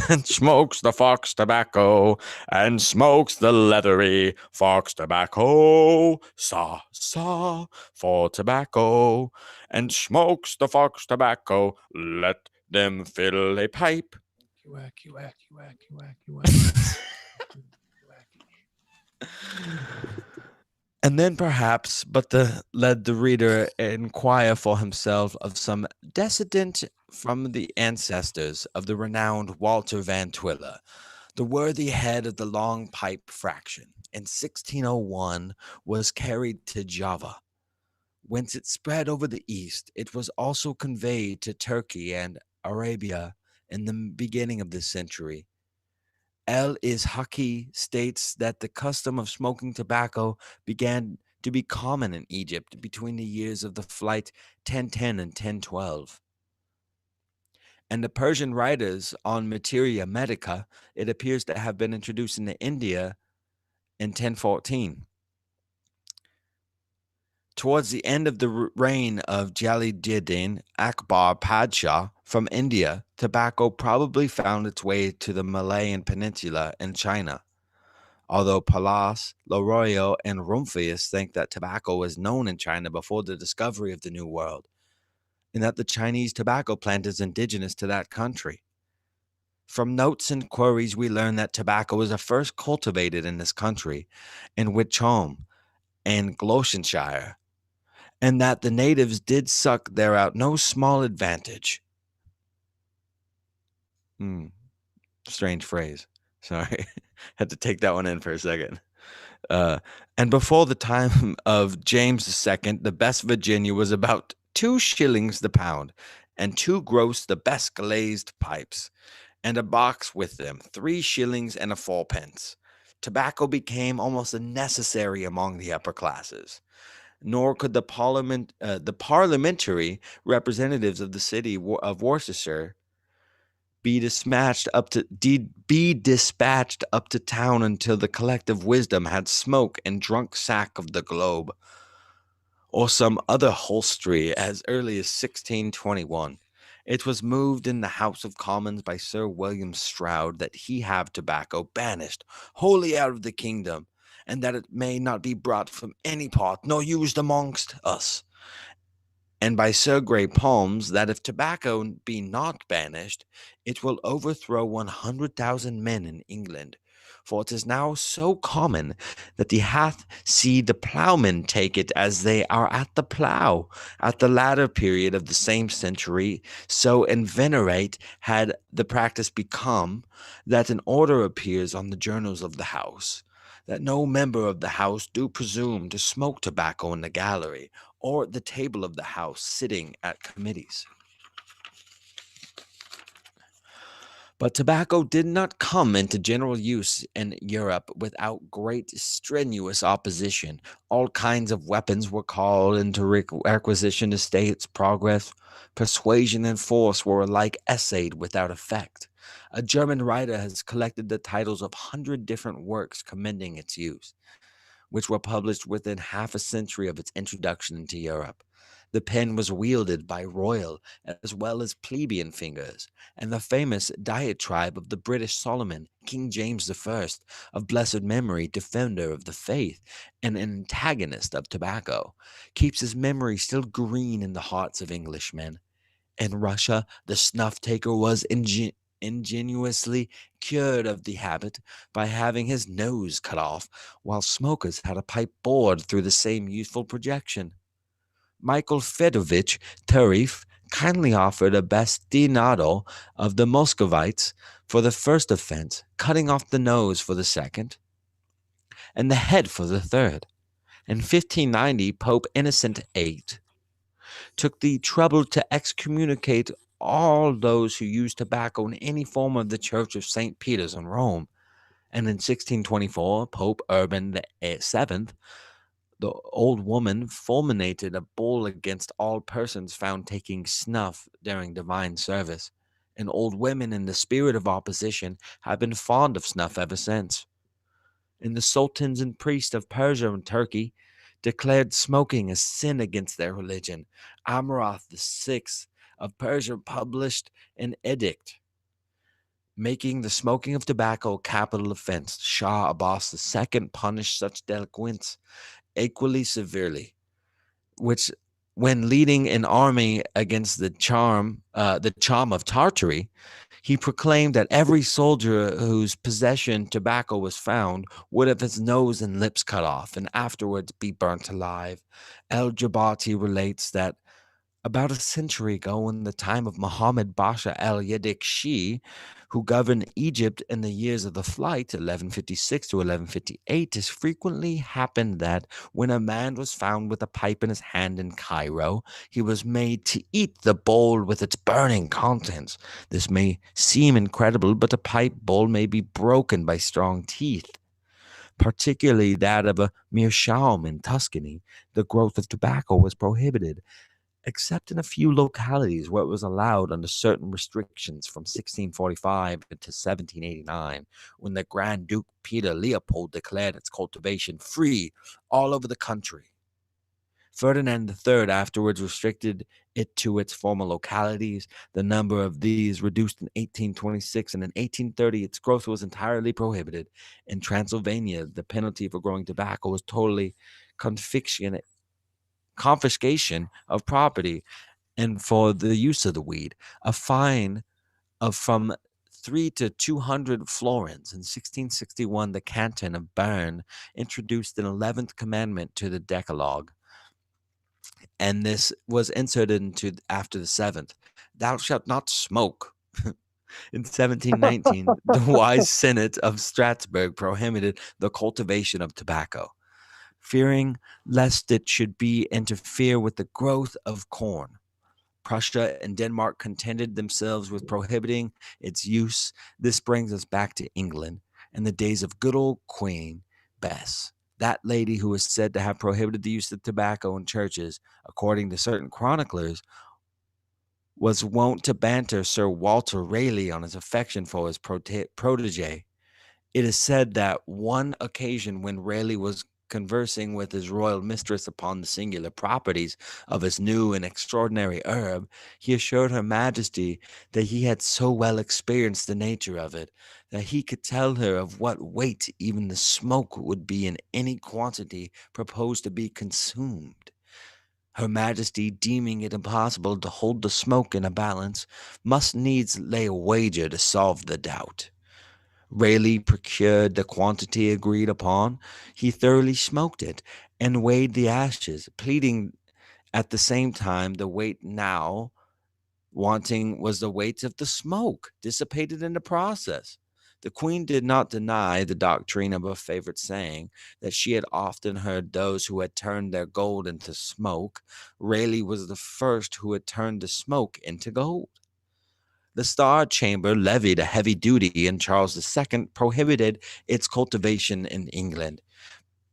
and smokes the fox tobacco, and smokes the leathery fox tobacco, sa, for tobacco, and smokes the fox tobacco, let them fill a pipe. Wacky, wacky, wacky, wacky, wacky. And then perhaps, let the reader inquire for himself of some descendant from the ancestors of the renowned Walter Van Twiller, the worthy head of the long pipe fraction. In 1601 was carried to Java, whence it spread over the east. It was also conveyed to Turkey and Arabia in the beginning of this century. El-Ishaqi states that the custom of smoking tobacco began to be common in Egypt between the years of the flight 1010 and 1012. And the Persian writers on Materia Medica, it appears to have been introduced into India in 1014. Towards the end of the reign of Jalaluddin Akbar Padshah from India, tobacco probably found its way to the Malayan Peninsula and China. although Pallas, Laroyo, and Rumphius think that tobacco was known in China before the discovery of the New World, and that the Chinese tobacco plant is indigenous to that country. From notes and queries, we learn that tobacco was first cultivated in this country, in Wycombe and Gloucestershire, and that the natives did suck thereout no small advantage. Strange phrase. Sorry. Had to take that one in for a second. And before the time of James II, the best Virginia was about 2 shillings the pound, and 2 gross the best glazed pipes, and a box with them, 3 shillings and a 4 pence. Tobacco became almost a necessary among the upper classes. Nor could the parliamentary representatives of the city of Worcestershire be dispatched up to town until the collective wisdom had smoke and drunk sack of the Globe, or some other hostelry, as early as 1621. It was moved in the House of Commons by Sir William Stroud that he have tobacco banished wholly out of the kingdom, and that it may not be brought from any part nor used amongst us. And by Sir Grey Palms, that if tobacco be not banished, it will overthrow 100,000 men in England. For it is now so common that he hath seen the ploughmen take it as they are at the plough. At the latter period of the same century, so inveterate had the practice become, that an order appears on the journals of the house, that no member of the house do presume to smoke tobacco in the gallery, or the table of the house, sitting at committees. But tobacco did not come into general use in Europe without great strenuous opposition. All kinds of weapons were called into requisition to stay its progress. Persuasion and force were alike essayed without effect. A German writer has collected the titles of 100 different works commending its use, which were published within half a century of its introduction into Europe. The pen was wielded by royal as well as plebeian fingers, and the famous diatribe of the British Solomon, King James I, of blessed memory, defender of the faith, and an antagonist of tobacco, keeps his memory still green in the hearts of Englishmen. In Russia, the snuff-taker was ingeniously cured of the habit by having his nose cut off, while smokers had a pipe bored through the same useful projection. Michael Fedovich Tarif kindly offered a bastinado of the Muscovites for the first offense, cutting off the nose for the second, and the head for the third. In 1590, Pope Innocent VIII took the trouble to excommunicate all those who used tobacco in any form of the Church of St. Peter's in Rome. And in 1624, Pope Urban VII, the old woman, fulminated a bull against all persons found taking snuff during divine service. And old women, in the spirit of opposition, have been fond of snuff ever since. And the sultans and priests of Persia and Turkey declared smoking a sin against their religion. Amurath VI of Persia published an edict making the smoking of tobacco a capital offense. Shah Abbas II punished such delinquents equally severely, which, when leading an army against the Cham of Tartary, he proclaimed that every soldier whose possession tobacco was found would have his nose and lips cut off and afterwards be burnt alive. El-Jabati relates that about a century ago, in the time of Muhammad Basha al-Yadikshi, who governed Egypt in the years of the flight, 1156 to 1158, it frequently happened that when a man was found with a pipe in his hand in Cairo, he was made to eat the bowl with its burning contents. This may seem incredible, but a pipe bowl may be broken by strong teeth, particularly that of a meerschaum in Tuscany. The growth of tobacco was prohibited, except in a few localities where it was allowed under certain restrictions from 1645 to 1789, when the Grand Duke Peter Leopold declared its cultivation free all over the country. Ferdinand III afterwards restricted it to its former localities. The number of these reduced in 1826, and in 1830 its growth was entirely prohibited. In Transylvania, the penalty for growing tobacco was totally confiscation of property, and for the use of the weed, a fine of from 3 to 200 florins. In 1661, the canton of Bern introduced an 11th commandment to the Decalogue, and this was inserted into after the 7th: "Thou shalt not smoke." In 1719, the wise Senate of Strasbourg prohibited the cultivation of tobacco, fearing lest it should interfere with the growth of corn. Prussia and Denmark contented themselves with prohibiting its use. This brings us back to England and the days of good old Queen Bess. That lady who is said to have prohibited the use of tobacco in churches, according to certain chroniclers, was wont to banter Sir Walter Raleigh on his affection for his protege. It is said that one occasion when Raleigh was conversing with his royal mistress upon the singular properties of his new and extraordinary herb, he assured her majesty that he had so well experienced the nature of it, that he could tell her of what weight even the smoke would be in any quantity proposed to be consumed. Her majesty, deeming it impossible to hold the smoke in a balance, must needs lay a wager to solve the doubt. Raleigh procured the quantity agreed upon. He thoroughly smoked it and weighed the ashes, pleading at the same time the weight now wanting was the weight of the smoke dissipated in the process. The queen did not deny the doctrine of her favorite saying that she had often heard those who had turned their gold into smoke. Raleigh was the first who had turned the smoke into gold. The Star Chamber levied a heavy duty, and Charles II prohibited its cultivation in England.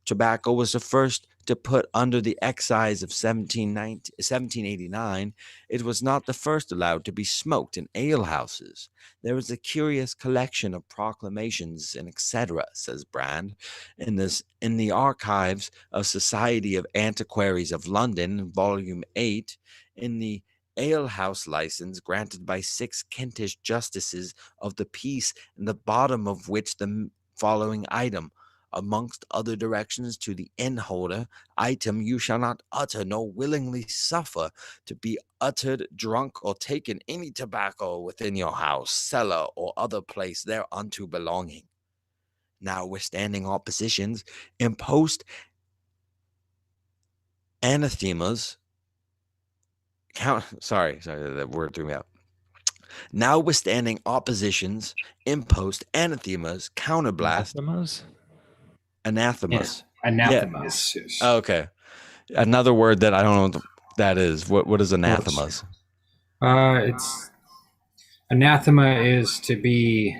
Tobacco was the first to put under the excise of 1789. It was not the first allowed to be smoked in alehouses. There is a curious collection of proclamations and etc., says Brand, in the archives of Society of Antiquaries of London, volume 8, in the alehouse license granted by 6 Kentish justices of the peace, in the bottom of which the following item, amongst other directions to the inn holder, item, you shall not utter nor willingly suffer to be uttered, drunk, or taken any tobacco within your house, cellar, or other place thereunto belonging. Notwithstanding oppositions, impost anathemas, sorry, that word threw me out. Notwithstanding oppositions, impost anathemas, counterblast, anathemas. Yeah. Anathemas. Yeah. Oh, okay. Another word that I don't know what that is. What is anathemas? It's anathema is to be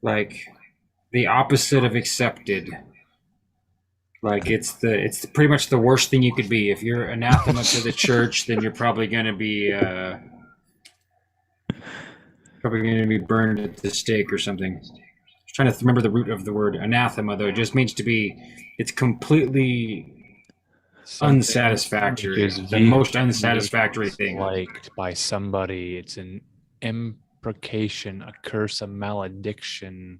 like the opposite of accepted. Like it's pretty much the worst thing you could be. If you're anathema to the church, then you're probably going to be burned at the stake or something. Trying to remember the root of the word anathema, though. It just means to be, it's completely unsatisfactory. The most unsatisfactory thing. Liked by somebody. It's an imprecation, a curse, a malediction.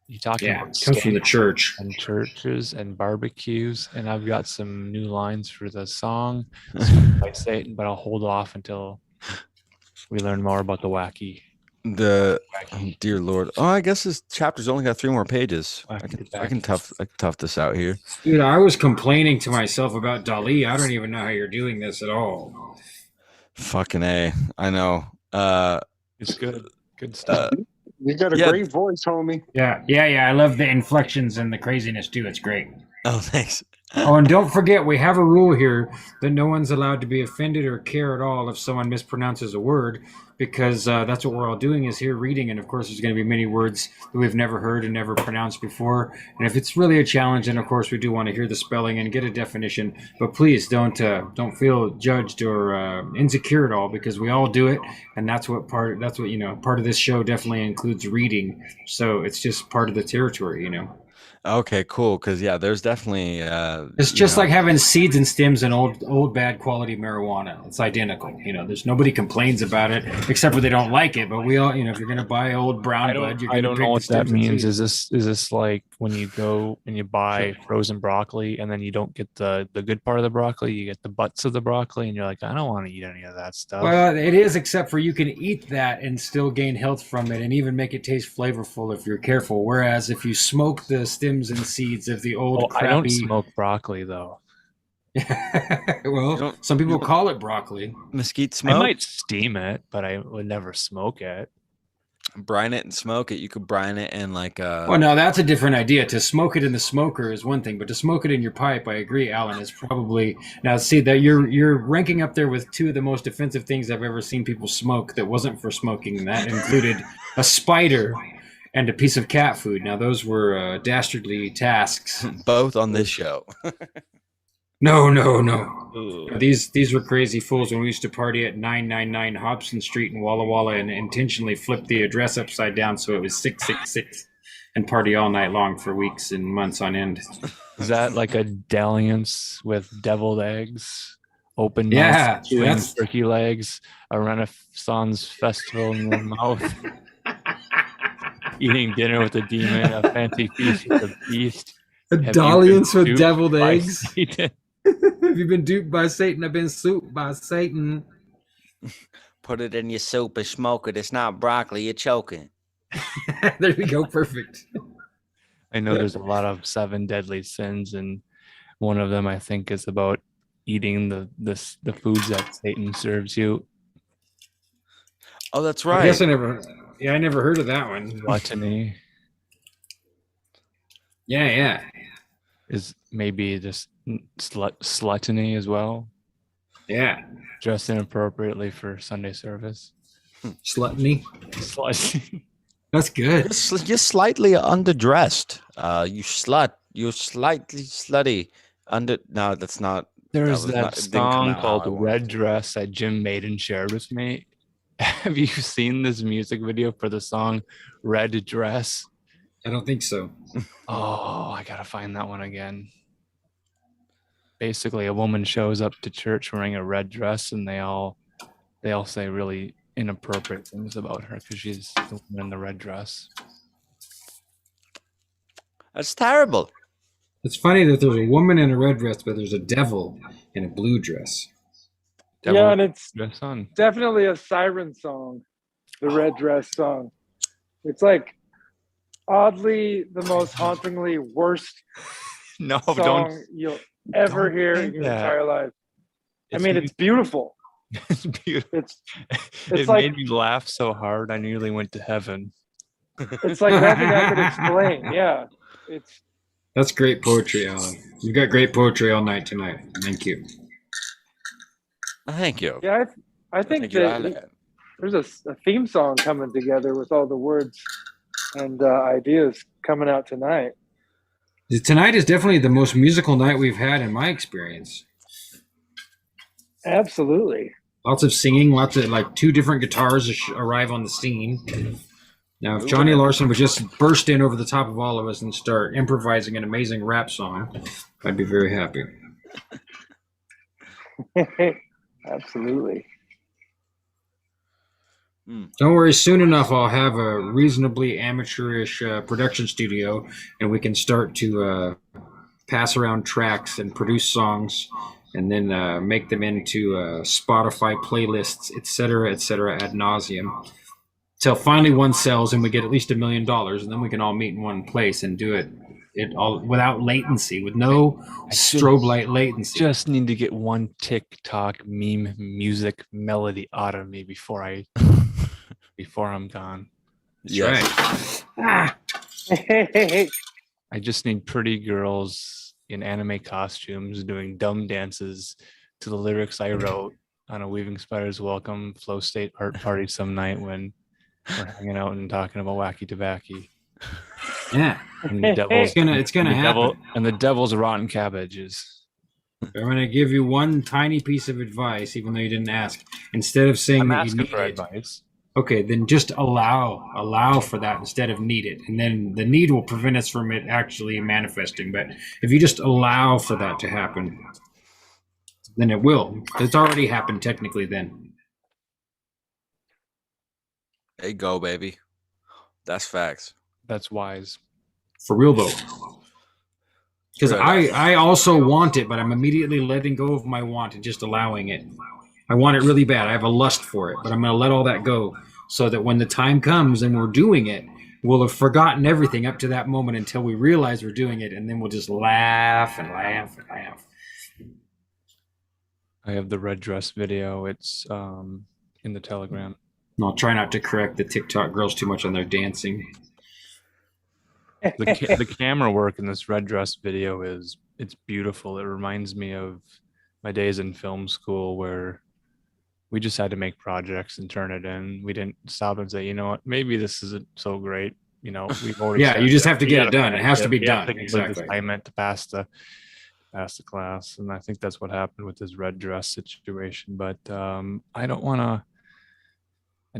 You talking about it comes from the church. And churches and barbecues. And I've got some new lines for the song by Satan, but I'll hold off until we learn more about the wacky. Dear Lord. Oh, I guess this chapter's only got 3 more pages. I can tough this out here. Dude, I was complaining to myself about Dali. I don't even know how you're doing this at all. Fucking A. I know. It's good. Good stuff. You got a great voice, homie. Yeah. I love the inflections and the craziness too. It's great. Oh, thanks. Oh, and don't forget, we have a rule here that no one's allowed to be offended or care at all if someone mispronounces a word, because that's what we're all doing is here reading. And of course, there's going to be many words that we've never heard and never pronounced before. And if it's really a challenge, then of course we do want to hear the spelling and get a definition. But please don't feel judged or insecure at all, because we all do it, and that's what part of this show definitely includes reading. So it's just part of the territory, Okay, cool. Because yeah, there's definitely It's just like having seeds and stems in old bad quality marijuana. It's identical. There's nobody complains about it except for they don't like it. But we all, if you're gonna buy old brown bud, you're I gonna don't pick know the what that stems and means. seeds. Is this like when you go and you buy frozen broccoli and then you don't get the good part of the broccoli, you get the butts of the broccoli, and you're like, I don't want to eat any of that stuff. Well, it is, except for you can eat that and still gain health from it, and even make it taste flavorful if you're careful. Whereas if you smoke the stems and seeds of the old crappy, I don't smoke broccoli though. Well, some people call it broccoli. Mesquite smoke. I might steam it, but I would never smoke it. Brine it and smoke it. You could brine it in like a. Well, no, that's a different idea. To smoke it in the smoker is one thing, but to smoke it in your pipe, I agree, Alan, is probably now. See that you're ranking up there with two of the most offensive things I've ever seen people smoke that wasn't for smoking. And that included a spider and a piece of cat food. Now, those were dastardly tasks. Both on this show. No. Ooh. These were crazy fools when we used to party at 999 Hobson Street in Walla Walla and intentionally flip the address upside down so it was 666 and party all night long for weeks and months on end. Is that like a dalliance with deviled eggs, open Yeah, mouth, chewing turkey legs, a Renaissance festival in your mouth, eating dinner with a demon, a fancy feast with a beast? A dalliance with deviled eggs. Have you been duped by Satan? I've been souped by Satan. Put it in your soup and smoke it. It's not broccoli. You're choking. There you go. Perfect. I know there's a lot of 7 deadly sins, and one of them I think is about eating the foods that Satan serves you. Oh, that's right. I guess I never heard of that one. Gluttony. Yeah. Is maybe just sluttony as well. Yeah. Dressed inappropriately for Sunday service. Slutny. Slutty. That's good. You're slightly underdressed. You slut. You're slightly slutty. No, that's not. There's that it didn't come song out how I called wanted Red it. Dress that Jim Maiden shared with me. Have you seen this music video for the song Red Dress? I don't think so. Oh, I gotta find that one again. Basically, a woman shows up to church wearing a red dress, and they all say really inappropriate things about her because she's the woman in the red dress. That's terrible. It's funny that there's a woman in a red dress, but there's a devil in a blue dress. Yeah, and it's Dress on. definitely a siren song, the red dress song. It's like oddly the most hauntingly worst No, song don't. you'll ever don't hear think in your that. entire life. I It's mean, it's beautiful. It's beautiful. It's It like made me laugh so hard I nearly went to heaven. it's like nothing I could explain. Yeah, it's That's great poetry, Alan. You've got great poetry all night tonight. Thank you. Thank you. yeah. I think Thank you, that Alan. there's a theme song coming together with all the words and ideas coming out tonight. Tonight is definitely the most musical night we've had in my experience. Absolutely. Lots of singing, lots of like 2 different guitars arrive on the scene. Now, if Johnny Larson would just burst in over the top of all of us and start improvising an amazing rap song, I'd be very happy. Absolutely. Don't worry, soon enough I'll have a reasonably amateurish production studio, and we can start to pass around tracks and produce songs, and then make them into Spotify playlists, etc., ad nauseum, till finally one sells and we get at least $1 million, and then we can all meet in one place and do it all without latency, with no strobe light latency. Just need to get one TikTok meme music melody out of me before I'm gone. That's right. I just need pretty girls in anime costumes doing dumb dances to the lyrics I wrote on a Weaving Spiders Welcome FlowState art party some night when we're hanging out and talking about wacky tobacco. Yeah. And the devil's, It's gonna happen. And the devil's rotten cabbages. I'm going to give you one tiny piece of advice, even though you didn't ask. Instead of saying I'm that you asking need for it, advice. Okay, then just allow for that instead of need it, and then the need will prevent us from it actually manifesting. But if you just allow for that to happen, then it will. It's already happened technically. Then There you go, baby. That's facts. That's wise. for real though, because Real. I also want it, but I'm immediately letting go of my want and just allowing it. I want it really bad. I have a lust for it, but I'm going to let all that go so that when the time comes and we're doing it, we'll have forgotten everything up to that moment until we realize we're doing it, and then we'll just laugh and laugh and laugh. I have the red dress video. It's in the Telegram. No, I'll try not to correct the TikTok girls too much on their dancing. The camera work in this red dress video it's beautiful. It reminds me of my days in film school where we just had to make projects and turn it in. We didn't stop and say, you know what, maybe this isn't so great. You know, we've already Yeah, you just have to get it done. It has to be done. Exactly. I meant to pass the class, and I think that's what happened with this red dress situation. But I don't want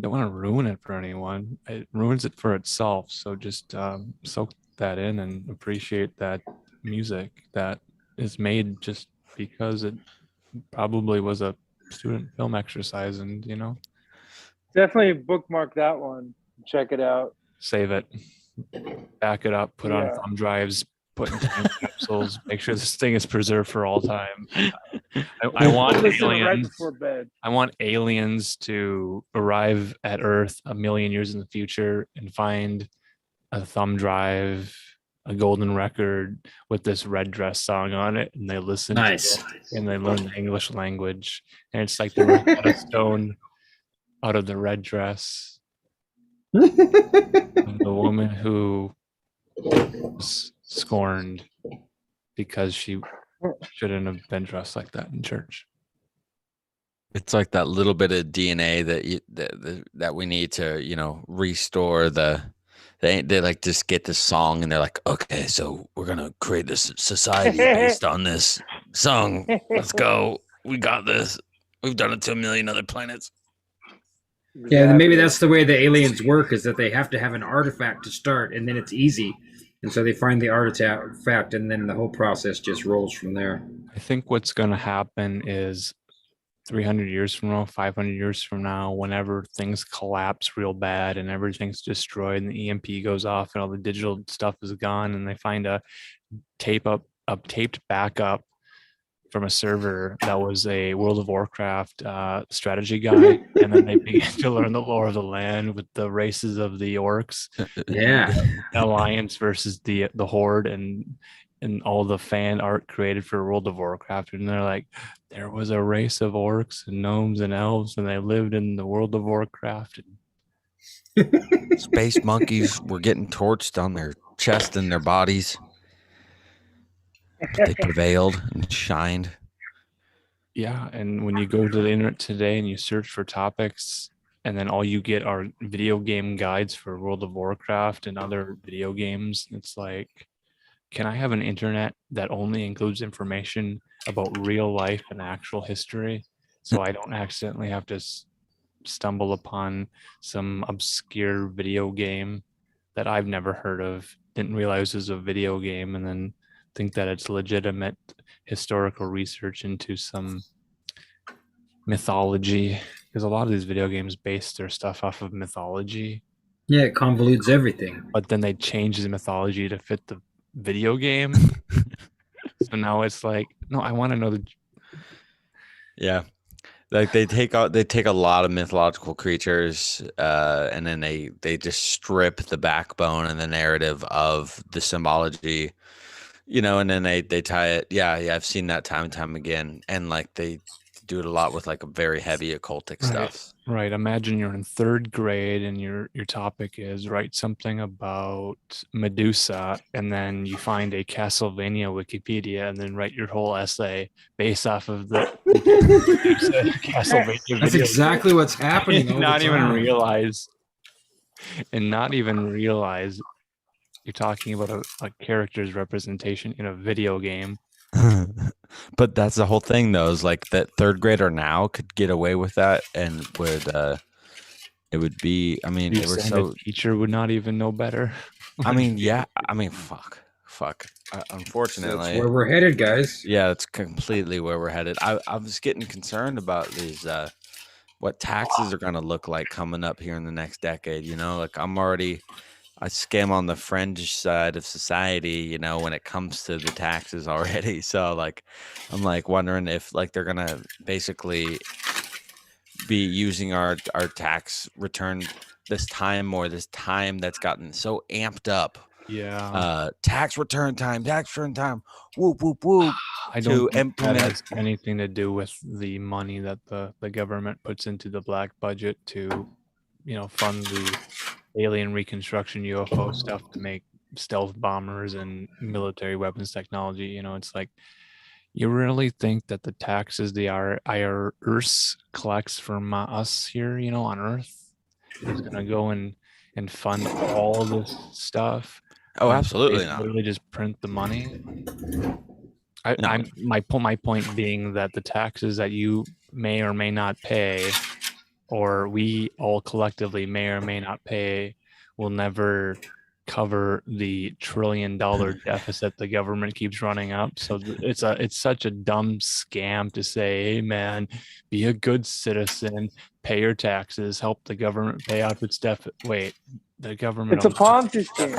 to ruin it for anyone. It ruins it for itself. So just soak that in and appreciate that music that is made just because it probably was a student film exercise, and you know, Definitely bookmark that one. Check it out. save it, back it up, put on thumb drives, put in time capsules, make sure this thing is preserved for all time. I want Listen right aliens. before bed. I want aliens to arrive at Earth a million years in the future and find a thumb drive, a golden record with this red dress song on it, and they listen to it, and they learn the English language, and it's like the Rosetta Stone out of the red dress. The woman who was scorned because she shouldn't have been dressed like that in church. It's like that little bit of DNA that we need to, you know, restore they like just get this song and they're like, okay, so we're gonna create this society based on this song. Let's go. We got this. We've done it to a million other planets. Yeah, and maybe that's the way the aliens work, is that they have to have an artifact to start, and then it's easy. And so they find the artifact, and then the whole process just rolls from there. I think what's going to happen is 300 years from now, 500 years from now, whenever things collapse real bad and everything's destroyed and the EMP goes off and all the digital stuff is gone, and they find a taped backup from a server that was a World of Warcraft strategy guide, and then they begin to learn the lore of the land with the races of the orcs, alliance versus the horde, and all the fan art created for World of Warcraft, and they're like, there was a race of orcs and gnomes and elves, and they lived in the World of Warcraft. Space monkeys were getting torched on their chest and their bodies. But they prevailed and shined. Yeah, and when you go to the internet today and you search for topics, and then all you get are video game guides for World of Warcraft and other video games, it's like, can I have an internet that only includes information about real life and actual history, so I don't accidentally have to stumble upon some obscure video game that I've never heard of, didn't realize was a video game, and then think that it's legitimate historical research into some mythology, because a lot of these video games base their stuff off of mythology. Yeah, it convolutes everything. But then they change the mythology to fit the video game. So now it's like, no, I want to know the. Yeah, like they take a lot of mythological creatures, and then they just strip the backbone and the narrative of the symbology. You know, and then they tie it. Yeah, I've seen that time and time again. And like they do it a lot with like a very heavy occultic stuff. Right. Imagine you're in third grade and your topic is write something about Medusa, and then you find a Castlevania Wikipedia and then write your whole essay based off of the Castlevania. That's exactly what's happening. And not even realize you're talking about a character's representation in a video game. But that's the whole thing, though, is like that third grader now could get away with that and would It would be. I mean, You they were saying so. a teacher would not even know better. I mean, yeah. I mean, fuck. That's Unfortunately, where we're headed, guys. yeah, it's completely where we're headed. I was getting concerned about these. What taxes are going to look like coming up here in the next decade. You know, like I scam on the fringe side of society, you know, when it comes to the taxes already. So like, I'm like wondering if like they're going to basically be using our tax return this time that's gotten so amped up. Yeah. Tax return time, whoop, whoop, whoop. I don't think that has anything to do with the money that the government puts into the black budget to, fund the alien reconstruction UFO stuff to make stealth bombers and military weapons technology. It's like, you really think that the taxes the IRS collects from us here, on Earth, is going to go and fund all this stuff? Oh, when absolutely they not. literally just print the money. No. My point being that the taxes that you may or may not pay, or we all collectively may or may not pay, will never cover the $1 trillion deficit the government keeps running up. So it's such a dumb scam to say, hey man, be a good citizen, pay your taxes, help the government pay out its deficit. Wait, the government. It's a Ponzi scheme.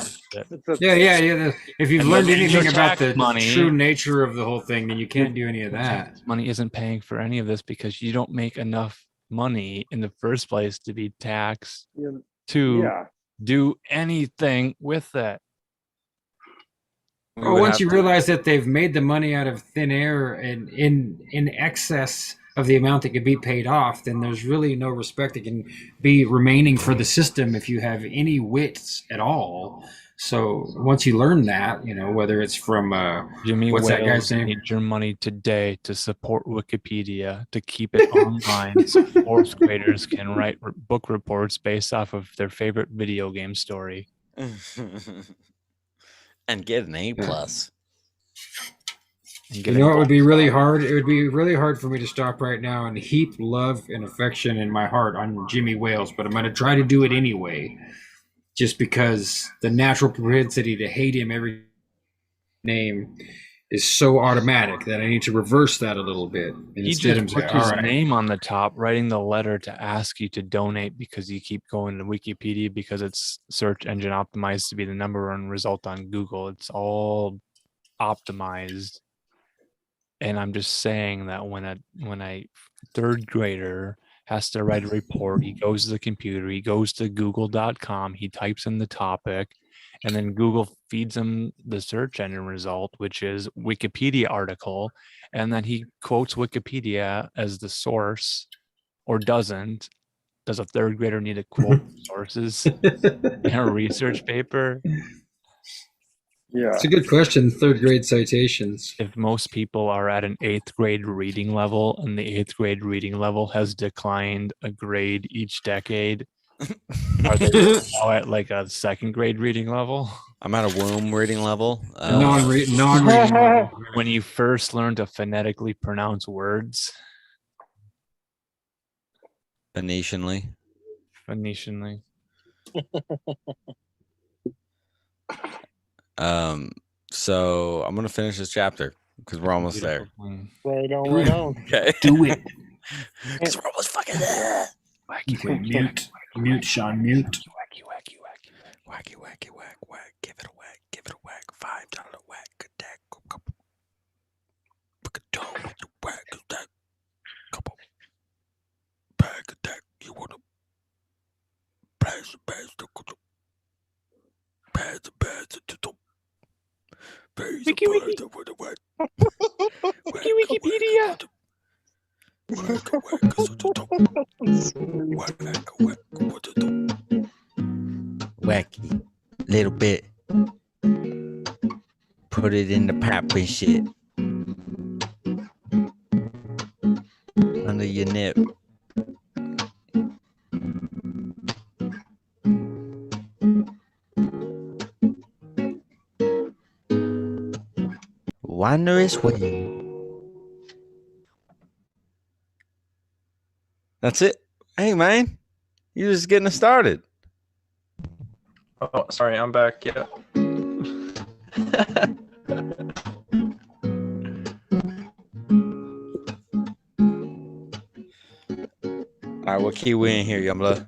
Yeah. If you've learned anything about the money, true nature of the whole thing, then you can't do any of that. Money isn't paying for any of this because you don't make enough money in the first place to be taxed to do anything with it. Well, once you realize that they've made the money out of thin air and in excess of the amount that could be paid off, then there's really no respect that can be remaining for the system if you have any wits at all. So once you learn that, whether it's from Jimmy what's that guy's Wales name? needs your money today to support Wikipedia, to keep it online so fourth graders can write book reports based off of their favorite video game story. And get an A+. You know it would be really hard? It would be really hard for me to stop right now and heap love and affection in my heart on Jimmy Wales, but I'm going to try to do it anyway. Just because the natural propensity to hate him every name is so automatic that I need to reverse that a little bit. And He just put his name on the top, writing the letter to ask you to donate because you keep going to Wikipedia because it's search engine optimized to be the number one result on Google. It's all optimized. And I'm just saying that when a third grader has to write a report, he goes to the computer, he goes to google.com, he types in the topic, and then Google feeds him the search engine result, which is Wikipedia article, and then he quotes Wikipedia as the source, or doesn't. Does a third grader need to quote sources in a research paper? Yeah, it's a good question. Third grade citations. If most people are at an 8th grade reading level and the 8th grade reading level has declined a grade each decade, are they now at like a 2nd grade reading level? I'm at a womb reading level. Non-reading level. When you first learn to phonetically pronounce words. Phoenicianly. So I'm gonna finish this chapter because we're almost there. Right on. Okay. Do it. Because we're almost fucking there. Mute, Sean, mute. Wacky, whack. Give it a whack. $5 whack. Good dag. Couple. Whack. Good dag. Couple. Bag of that. You wanna pass the Wikipedia. Wacky, little bit. Put it in the pap and shit. Under your nip. Wondrous way. That's it. Hey, man. You're just getting us started. Oh, sorry, I'm back. Yeah. All right, what key we in here, young blood?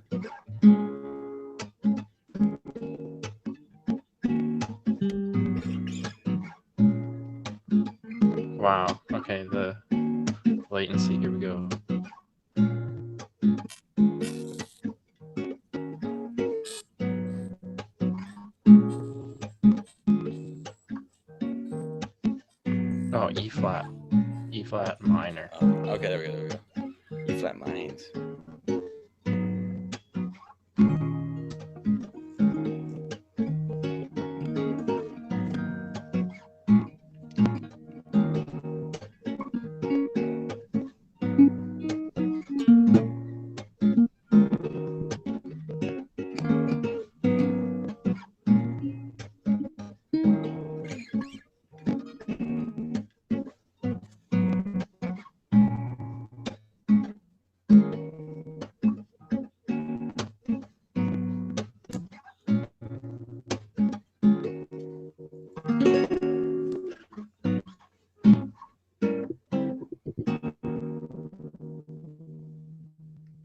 Wow. Okay, the latency. Here we go. Oh, E flat. E flat minor. Okay, there we go. E flat minors.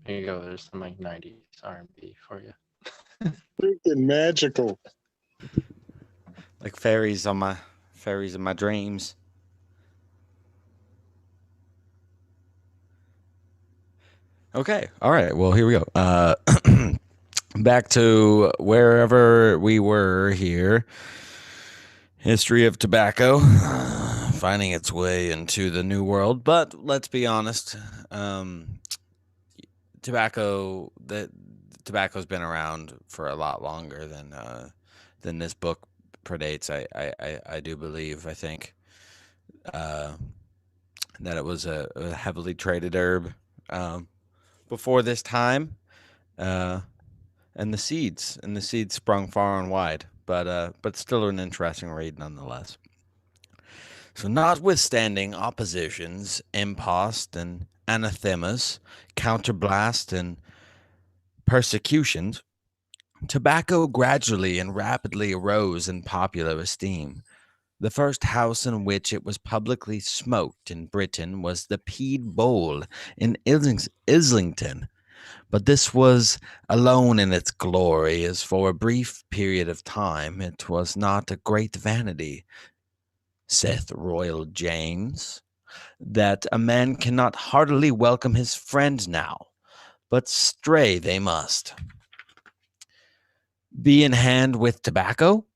Here you go. There's some like 90s R&B for you. Freaking magical. Like fairies in my dreams. Okay. All right. Well, here we go. Back to wherever we were here. History of tobacco finding its way into the New World. But let's be honest. Tobacco's been around for a lot longer than this book predates. I do believe. I think that it was a heavily traded herb before this time, and the seeds sprung far and wide. But still an interesting read nonetheless. So, notwithstanding oppositions, impost and anathemas, counterblast and persecutions, tobacco gradually and rapidly arose in popular esteem. The first house in which it was publicly smoked in Britain was the Peed Bowl in Islington, but this was alone in its glory, as for a brief period of time it was not a great vanity, saith Royal James, that a man cannot heartily welcome his friend now, but stray they must. Be in hand with tobacco,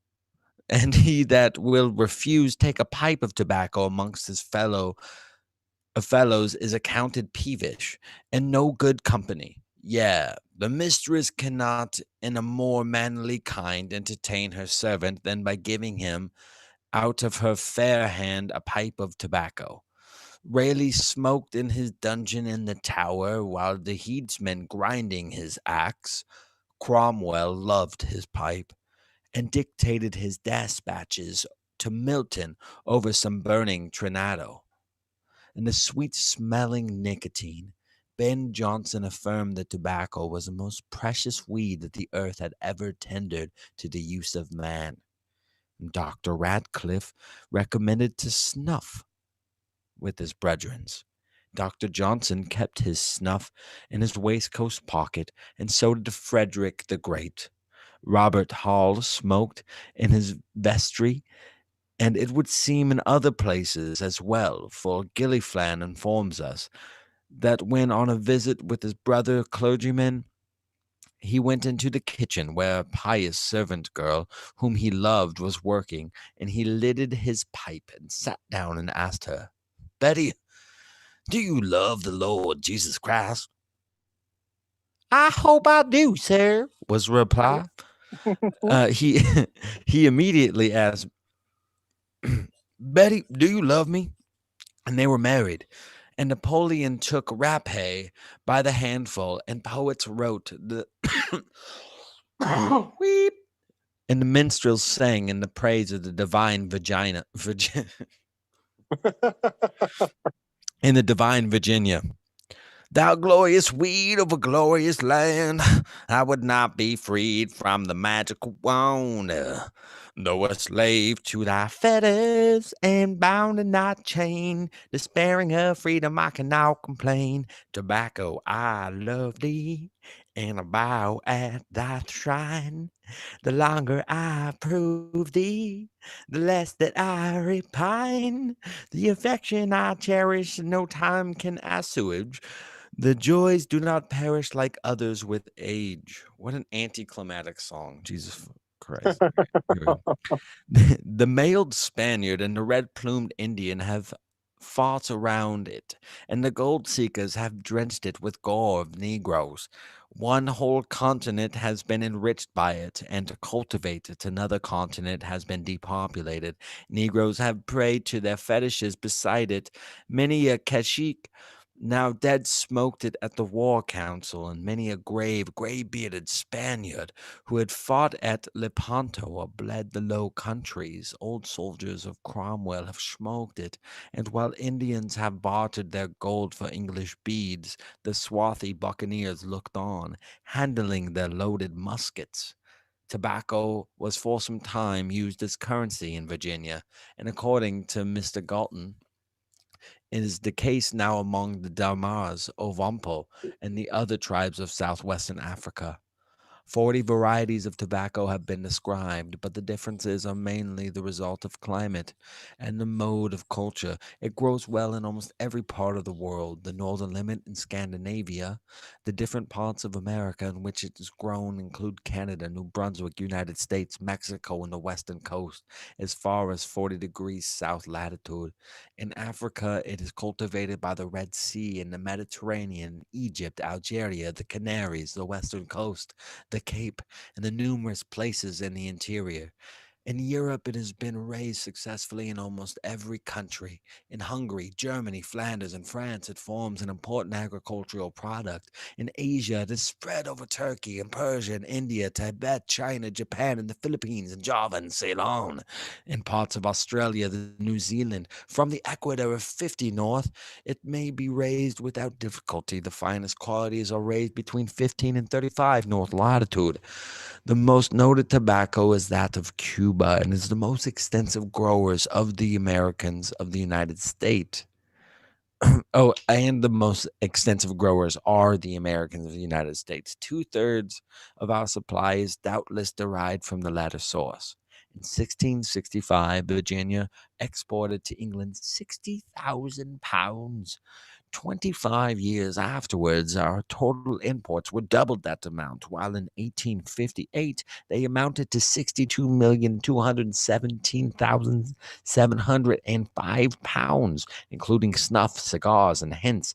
and he that will refuse take a pipe of tobacco amongst his fellows is accounted peevish, and no good company. Yeah, the mistress cannot in a more manly kind entertain her servant than by giving him out of her fair hand a pipe of tobacco. Rayleigh smoked in his dungeon in the Tower, while the headsman grinding his axe. Cromwell loved his pipe, and dictated his despatches to Milton over some burning Trinado. And the sweet-smelling nicotine, Ben Jonson affirmed that tobacco was the most precious weed that the earth had ever tendered to the use of man. Dr. Radcliffe recommended to snuff with his brethrens. Dr. Johnson kept his snuff in his waistcoat pocket, and so did Frederick the Great. Robert Hall smoked in his vestry, and it would seem in other places as well, for Gilliflan informs us that when on a visit with his brother clergyman, he went into the kitchen where a pious servant girl whom he loved was working, and he lighted his pipe and sat down and asked her, "Betty, do you love the Lord Jesus Christ?" "I hope I do, sir," was the reply. He immediately asked, "Betty, do you love me?" And they were married. And Napoleon took rapé by the handful, and poets wrote the weep, and the minstrels sang in the praise of the divine in the divine Virginia. Thou glorious weed of a glorious land, I would not be freed from the magical wand. Though a slave to thy fetters and bound in thy chain, despairing of freedom, I can now complain. Tobacco, I love thee, and I bow at thy shrine. The longer I prove thee, the less that I repine. The affection I cherish, no time can assuage. The joys do not perish like others with age. What an anticlimactic song. Jesus Christ. Here we go. The mailed Spaniard and the red plumed Indian have fought around it, and the gold seekers have drenched it with gore of Negroes. One whole continent has been enriched by it, and to cultivate it, another continent has been depopulated. Negroes have prayed to their fetishes beside it. Many a cacique now dead smoked it at the war council, and many a grave, gray-bearded Spaniard who had fought at Lepanto or bled the Low Countries. Old soldiers of Cromwell have smoked it, and while Indians have bartered their gold for English beads, the swarthy buccaneers looked on, handling their loaded muskets. Tobacco was for some time used as currency in Virginia, and according to Mr. Galton, it is the case now among the Damars, Ovampo, and the other tribes of southwestern Africa. 40 varieties of tobacco have been described, but the differences are mainly the result of climate and the mode of culture. It grows well in almost every part of the world. The northern limit in Scandinavia, the different parts of America in which it is grown include Canada, New Brunswick, United States, Mexico, and the western coast, as far as 40 degrees south latitude. In Africa, it is cultivated by the Red Sea and the Mediterranean, Egypt, Algeria, the Canaries, the western coast, the Cape, and the numerous places in the interior. In Europe, it has been raised successfully in almost every country. In Hungary, Germany, Flanders, and France, it forms an important agricultural product. In Asia, it is spread over Turkey and Persia and India, Tibet, China, Japan, and the Philippines, and Java and Ceylon. In parts of Australia, New Zealand, from the equator of 50 north, it may be raised without difficulty. The finest qualities are raised between 15 and 35 north latitude. The most noted tobacco is that of Cuba and is the most extensive growers of the Americans of the United States. Oh, and the most extensive growers are the Americans of the United States. 2/3 of our supply is doubtless derived from the latter source. In 1665, Virginia exported to England 60,000 pounds. 25 years afterwards, our total imports were doubled that amount, while in 1858 they amounted to 62,217,705 pounds, including snuff, cigars, and hence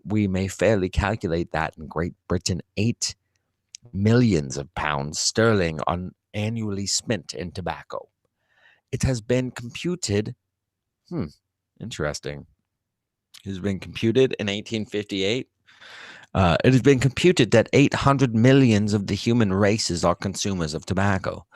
we may fairly calculate that in Great Britain 8 millions of pounds sterling on annually spent in tobacco. It has been computed, interesting. It has been computed in 1858. It has been computed that 800 millions of the human races are consumers of tobacco,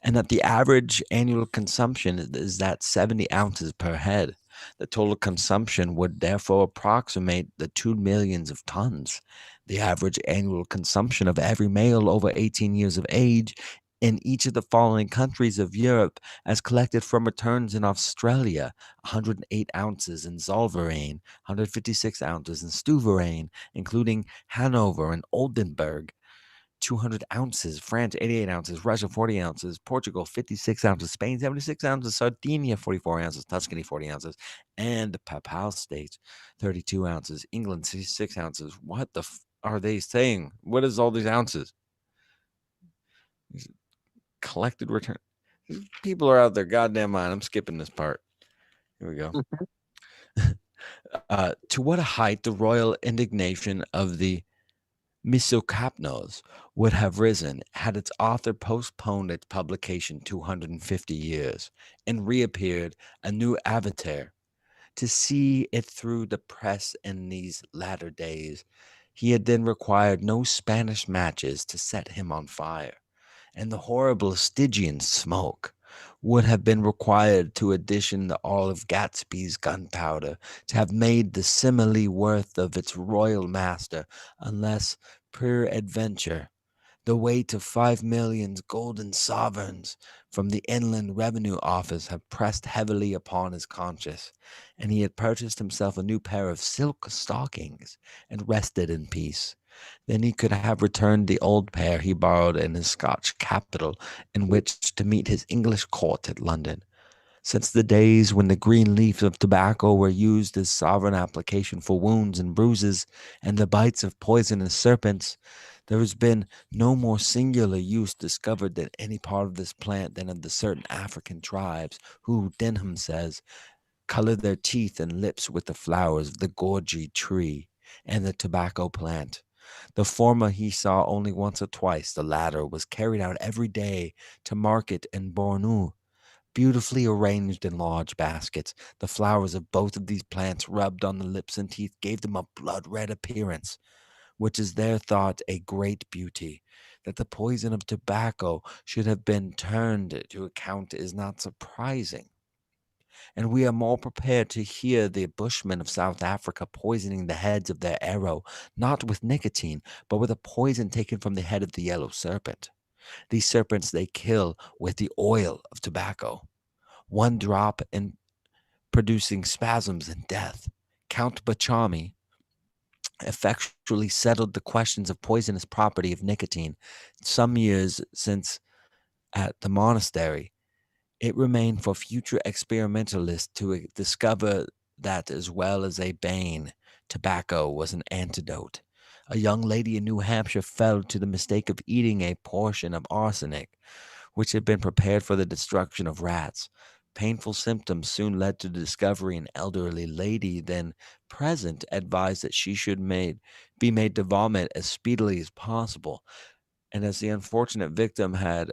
and that the average annual consumption is that 70 ounces per head. The total consumption would therefore approximate the 2 millions of tons. The average annual consumption of every male over 18 years of age in each of the following countries of Europe, as collected from returns in Australia: 108 ounces in Zollverein, 156 ounces in Stuyvesant, including Hanover and Oldenburg; 200 ounces, France 88 ounces, Russia 40 ounces, Portugal 56 ounces, Spain 76 ounces, Sardinia 44 ounces, Tuscany 40 ounces, and the Papal States 32 ounces, England 66 ounces. What the are they saying? What is all these ounces? Collected return. People are out their goddamn mind. I'm skipping this part. Here we go. To what a height the royal indignation of the Misocapnos would have risen had its author postponed its publication 250 years and reappeared a new avatar to see it through the press in these latter days. He had then required no Spanish matches to set him on fire, and the horrible Stygian smoke would have been required to addition to all of Gatsby's gunpowder to have made the simile worth of its royal master, unless peradventure the weight of 5 million golden sovereigns from the Inland Revenue Office had pressed heavily upon his conscience, and he had purchased himself a new pair of silk stockings and rested in peace. Then he could have returned the old pair he borrowed in his Scotch capital, in which to meet his English court at London. Since the days when the green leaves of tobacco were used as sovereign application for wounds and bruises and the bites of poisonous serpents, there has been no more singular use discovered in any part of this plant than of the certain African tribes who, Denham says, color their teeth and lips with the flowers of the gorgy tree and the tobacco plant. The former he saw only once or twice. The latter was carried out every day to market in Bornu, beautifully arranged in large baskets. The flowers of both of these plants rubbed on the lips and teeth gave them a blood-red appearance, which is there thought a great beauty. That the poison of tobacco should have been turned to account is not surprising. And we are more prepared to hear the Bushmen of South Africa poisoning the heads of their arrow, not with nicotine, but with a poison taken from the head of the yellow serpent. These serpents they kill with the oil of tobacco, one drop in producing spasms and death. Count Bachami effectually settled the questions of poisonous property of nicotine some years since at the monastery. It remained for future experimentalists to discover that, as well as a bane, tobacco was an antidote. A young lady in New Hampshire fell to the mistake of eating a portion of arsenic, which had been prepared for the destruction of rats. Painful symptoms soon led to the discovery. An elderly lady then present advised that she should be made to vomit as speedily as possible. And as the unfortunate victim had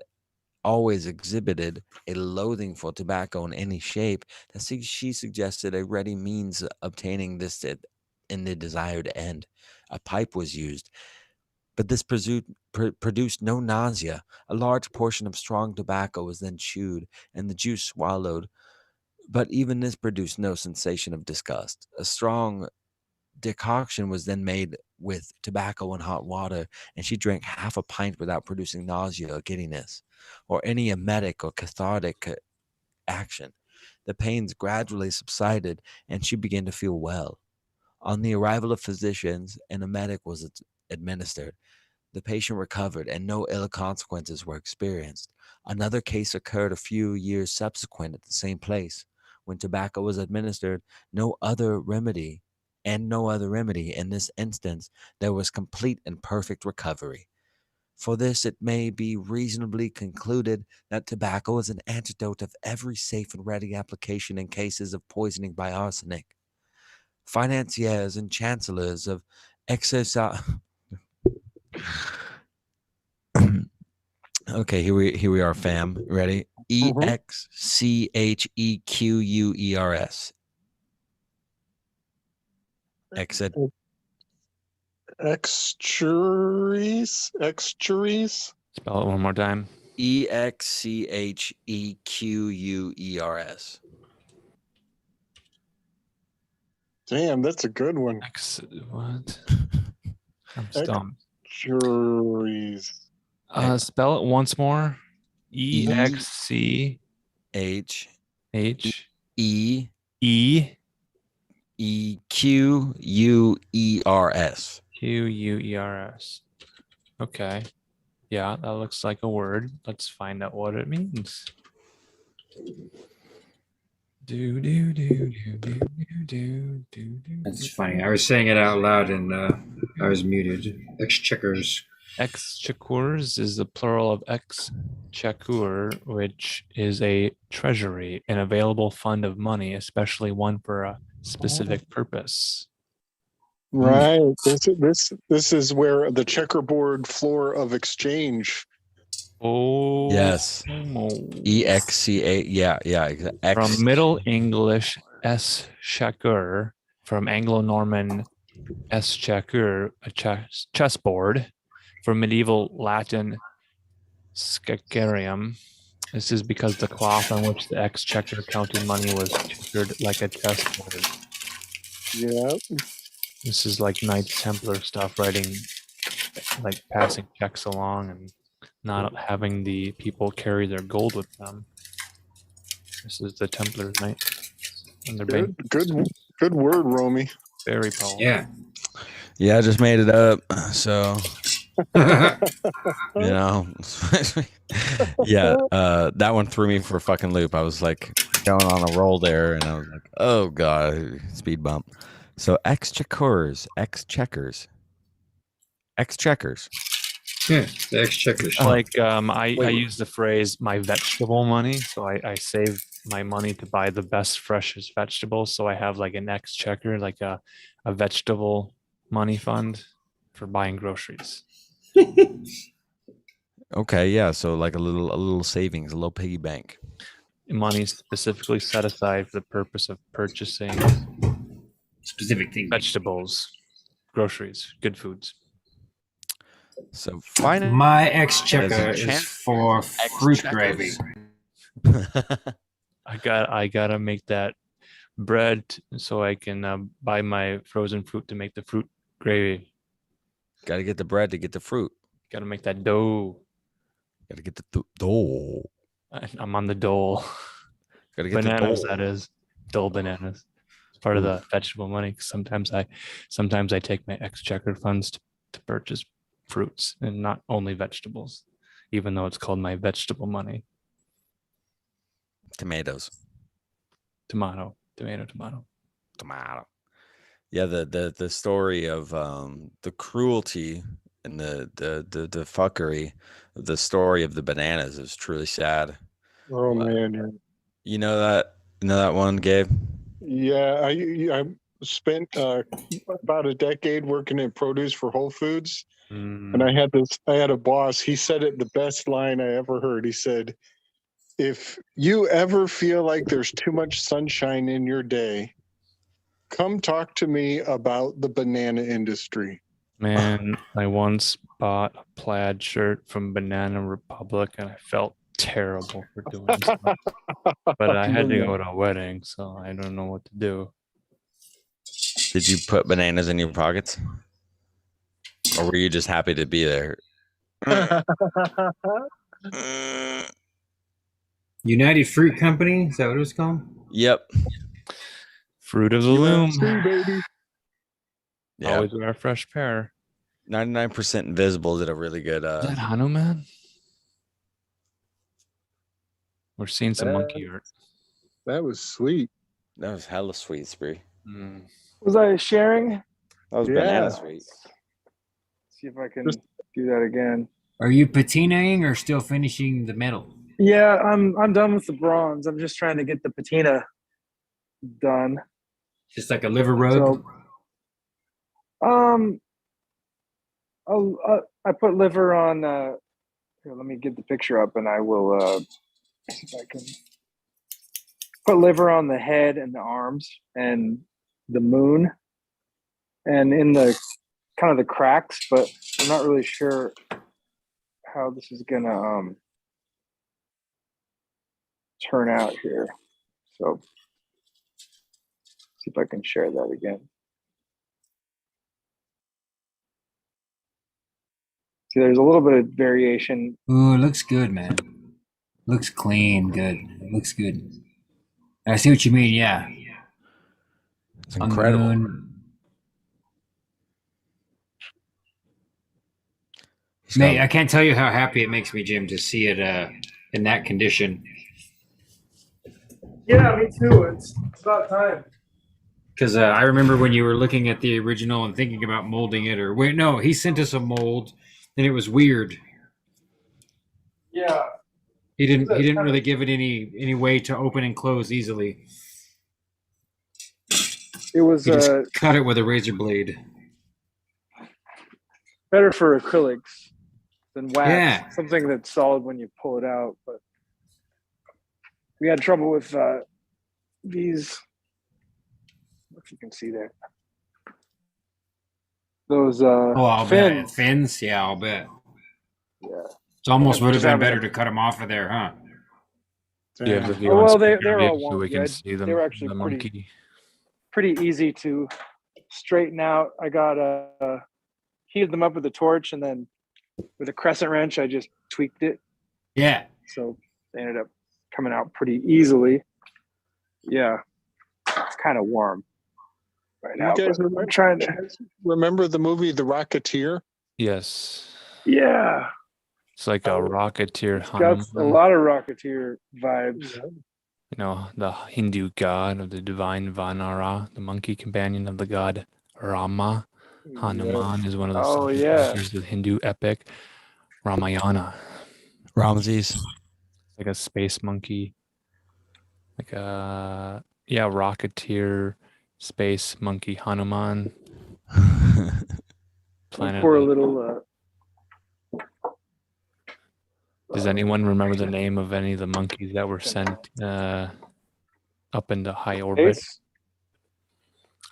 always exhibited a loathing for tobacco in any shape, that she suggested a ready means of obtaining this in the desired end. A pipe was used, but this produced no nausea. A large portion of strong tobacco was then chewed, and the juice swallowed, but even this produced no sensation of disgust. A strong decoction was then made with tobacco and hot water, and she drank half a pint without producing nausea or giddiness, or any emetic or cathartic action. The pains gradually subsided, and she began to feel well. On the arrival of physicians, an emetic was administered. The patient recovered, and no ill consequences were experienced. Another case occurred a few years subsequent at the same place. When tobacco was administered, no other remedy. In this instance, there was complete and perfect recovery. For this, it may be reasonably concluded that tobacco is an antidote of every safe and ready application in cases of poisoning by arsenic. Financiers and chancellors of exercise. Okay, here we are, fam. Ready? EXCHEQUERS. Exturies. Spell it one more time. EXCHEQUERS. Damn, that's a good one. What? I'm stumped. Exturies. Spell it once more. EXCHEQUERS. QUERS. Okay. Yeah, that looks like a word. Let's find out what it means. That's funny. I was saying it out loud and I was muted. Exchequers. Exchequers is the plural of exchequer, which is a treasury, an available fund of money, especially one for a specific purpose. Right. This is where the checkerboard floor of exchange. Oh yes. EXCA. Yeah. From Middle English eschequer, from Anglo-Norman eschequer, a chessboard, from medieval Latin scacarium, This is because the cloth on which the exchequer counted money was checkered like a chessboard. Yeah. This is like Knights Templar stuff, writing, like passing checks along and not having the people carry their gold with them. This is the Templar Knight. And they're being Good word, Romy. very powerful. Yeah. Yeah, I just made it up. So, you know, yeah, that one threw me for a fucking loop. I was like going on a roll there, and I was like, oh god, speed bump. So exchequers. Yeah, the exchequers. Like I use the phrase "my vegetable money," so I save my money to buy the best freshest vegetables. So I have like an exchequer, like a vegetable money fund for buying groceries. Okay, yeah. So like a little savings, a little piggy bank. Money specifically set aside for the purpose of purchasing specific things, vegetables, groceries, good foods. So finally, my exchequer is for fruit gravy. I gotta make that bread so I can buy my frozen fruit to make the fruit gravy. Got to get the bread to get the fruit. Got to make that dough. Got to get the dough. I'm on the dole. Got to get bananas. the dough. That is dole bananas. It's part of the vegetable money. Sometimes I take my exchequer funds to purchase fruits and not only vegetables, even though it's called my vegetable money. Tomatoes. Tomato. Yeah, the story of the cruelty and the fuckery, the story of the bananas is truly sad. Oh man, you know that one, Gabe? Yeah, I spent about a decade working in produce for Whole Foods, and I had a boss. He said it the best line I ever heard. He said, "If you ever feel like there's too much sunshine in your day, come talk to me about the banana industry." Man, I once bought a plaid shirt from Banana Republic and I felt terrible for doing so. But I had to go to a wedding, so I don't know what to do. Did you put bananas in your pockets? Or were you just happy to be there? United Fruit Company? Is that what it was called? Yep. Fruit of the loom. Baby. Yeah. Always wear a fresh pair. 99% Invisible did a really good. Is that Hanuman? We're seeing some monkey art. That was sweet. That was hella sweet, Spree. Was I sharing? That was banana sweet. See if I can do that again. Are you patinaing or still finishing the metal? Yeah, I'm done with the bronze. I'm just trying to get the patina done. Just like a liver rub? I put liver on. Here, let me get the picture up, and I will see if I can put liver on the head and the arms and the moon, and in the kind of the cracks. But I'm not really sure how this is gonna turn out here. So, see if I can share that again. See, there's a little bit of variation. Ooh, it looks good, man. Looks clean, good. It looks good. I see what you mean, yeah. It's incredible. Mate, I can't tell you how happy it makes me, Jim, to see it in that condition. Yeah, me too. It's about time. Because I remember when you were looking at the original and thinking about molding it, or wait, no, he sent us a mold, and it was weird. Yeah. He didn't really give it any way to open and close easily. It was he just cut it with a razor blade. Better for acrylics than wax. Yeah. Something that's solid when you pull it out. But we had trouble with these. If you can see there. Those I'll fins. bet. Fins? Yeah, I'll bet. Yeah. It almost would have been better to cut them off of there, huh? Do you have the view Oh, on well, screen they're here all so we can good. see them? They were actually the pretty- monkey. Pretty easy to straighten out. I got heated them up with a torch, and then with a crescent wrench, I just tweaked it. Yeah. So they ended up coming out pretty easily. Yeah, it's kind of warm right now. You guys but I'm trying to. remember the movie The Rocketeer? Yes. Yeah, It's like a Rocketeer it's got a Hanuman. lot of Rocketeer vibes. You know, the Hindu god of the divine Vanara, the monkey companion of the god Rama. Hanuman is one of the Oh, side yeah. characters of the Hindu epic Ramayana. Ramses. Like a space monkey. Like a Rocketeer space monkey Hanuman. Planet Poor of- little. Does anyone remember the name of any of the monkeys that were sent up into high orbit? Space?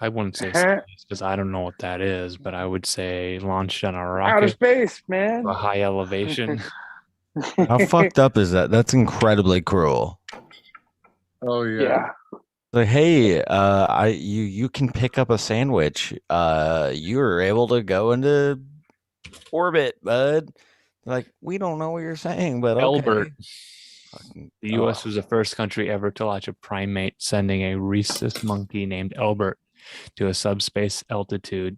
I wouldn't say Huh? space because I don't know what that is, but I would say launched on a Outer rocket space, man. to a high elevation. How fucked up is that? That's incredibly cruel. Oh Yeah. Like, hey, you can pick up a sandwich. You were able to go into orbit, bud. Like, we don't know what you're saying, but okay. Elbert. The Oh. U.S. was the first country ever to launch a primate, sending a rhesus monkey named Elbert to a subspace altitude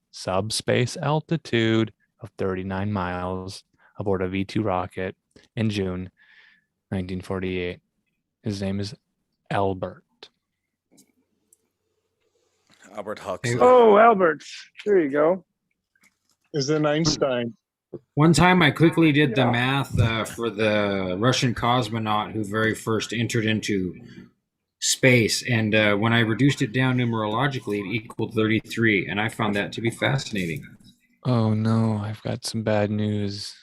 of 39 miles aboard a V-2 rocket in June 1948. His name is Albert. Albert Huxley. Oh, Albert. There you go. Is in Einstein. One time I quickly did the math for the Russian cosmonaut who very first entered into space. And when I reduced it down numerologically, it equaled 33. And I found that to be fascinating. Oh no, I've got some bad news.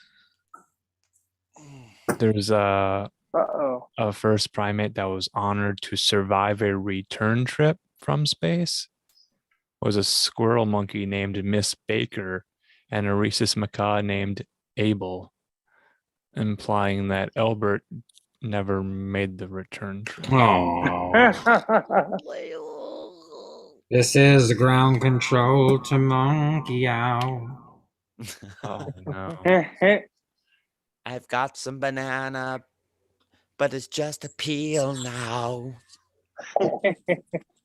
There's a first primate that was honored to survive a return trip from space. It was a squirrel monkey named Miss Baker and a rhesus macaque named Abel, implying that Albert never made the return trip. Oh. This is ground control to monkey out. Oh no. I've got some banana, but it's just a peel now.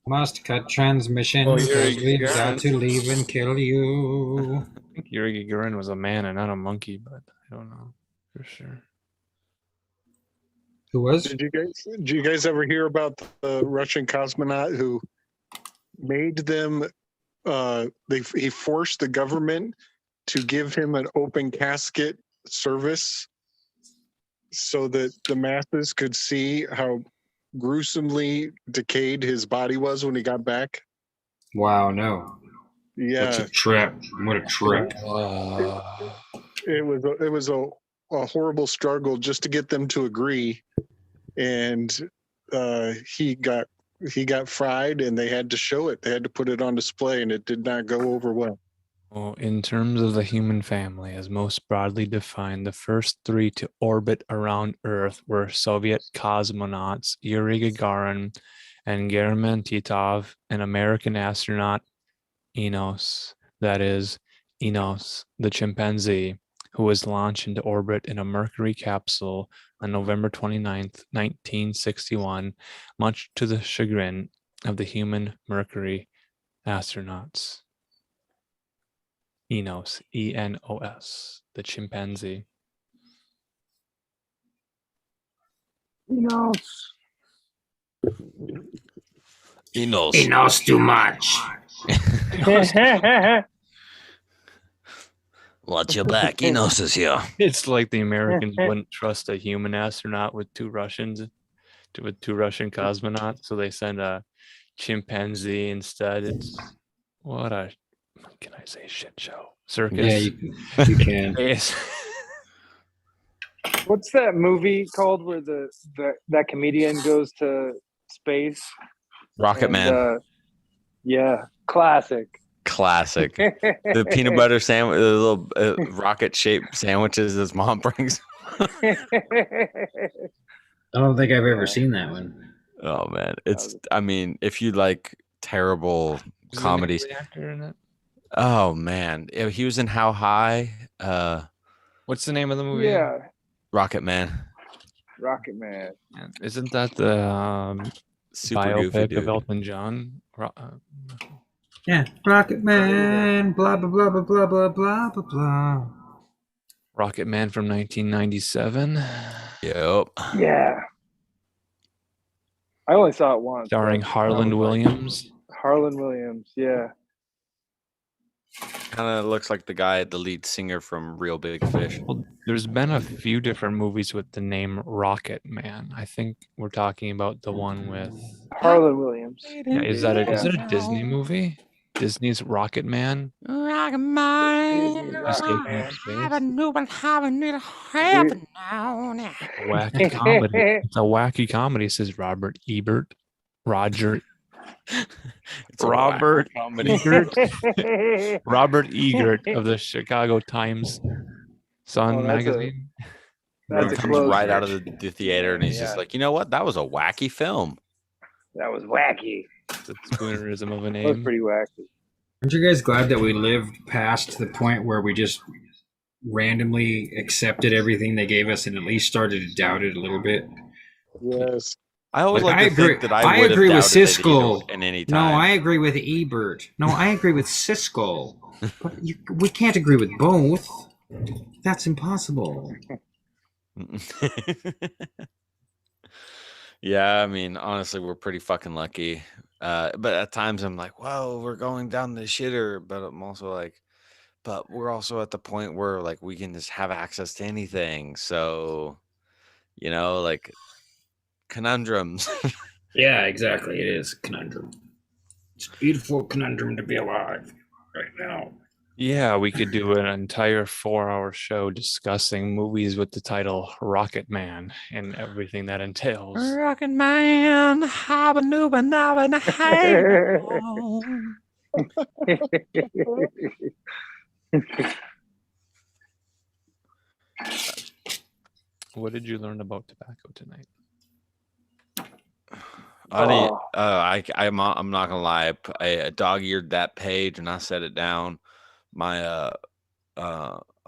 Must cut transmission Oh, because Yuri we've got Gagarin. to leave and kill you. I think Yuri Gagarin was a man and not a monkey, but I don't know for sure. Who was? Did you guys ever hear about the Russian cosmonaut who made them? He forced the government to give him an open casket service so that the masses could see how gruesomely decayed his body was when he got back. Wow, no. Yeah, What's a trip? What a trip. it was a horrible struggle just to get them to agree, and he got fried, and they had to show it. They had to put it on display, and it did not go over well. Well, in terms of the human family, as most broadly defined, the first three to orbit around Earth were Soviet cosmonauts Yuri Gagarin and German Titov, and American astronaut Enos, that is, Enos, the chimpanzee, who was launched into orbit in a Mercury capsule on November 29th, 1961, much to the chagrin of the human Mercury astronauts. Enos, E-N-O-S, the chimpanzee. Enos. Enos. Enos too much. Watch your back. Enos is here. It's like the Americans wouldn't trust a human astronaut with two Russian cosmonauts, so they send a chimpanzee instead. It's what a, can I say, shit show. Circus. Yeah, you can. Yes. What's that movie called where that comedian goes to space? Rocket Man. Yeah, classic. Classic. The peanut butter sandwich, the little rocket shaped sandwiches his mom brings. I don't think I've ever Yeah. seen that one. Oh man, I mean, if you like terrible Who's the name of comedies. the actor in it? Oh man, he was in How High? What's the name of the movie? Yeah, Rocket Man. Rocket Man. Isn't that the Super goofy biopic dude. of Elton John? Yeah, Rocket Man, blah blah blah blah blah blah blah blah blah. Rocket Man from 1997. Yep. Yeah. I only saw it once. Starring but Harland I was like, Williams. Harlan Williams, yeah. Kind of looks like the lead singer from Real Big Fish. Well, there's been a few different movies with the name Rocket Man. I think we're talking about the one with Harlan Williams. Yeah, is it a Disney movie? Disney's Rocket Man? Rocket Man. He's taking up space. Wacky comedy. It's a wacky comedy, says Robert Ebert. Roger. It's a Robert wacky comedy. Egert. Robert Egert of the Chicago Times Sun magazine. That's He a comes close right out of search. the theater and he's just Yeah. like, you know what? That was a wacky film. That was wacky. It's a spoonerism of a That was name. pretty wacky. Aren't you guys glad that we lived past the point where we just randomly accepted everything they gave us and at least started to doubt it a little bit? Yes. I always Like, like to think that I would have agree with doubted it Siskel. in any No, time. I agree with Ebert. No, I agree with Siskel. But we can't agree with both. That's impossible. Yeah, I mean, honestly, we're pretty fucking lucky. But at times I'm like, whoa, we're going down the shitter. But I'm also like, but we're also at the point where like we can just have access to anything. So, you know, like conundrums. Yeah, exactly. It is a conundrum. It's a beautiful conundrum to be alive right now. Yeah, we could do an entire 4-hour show discussing movies with the title Rocket Man and everything that entails. Rocket Man, habanooba naba What did you learn about tobacco tonight? I'm not gonna lie. I dog-eared that page and I set it down. I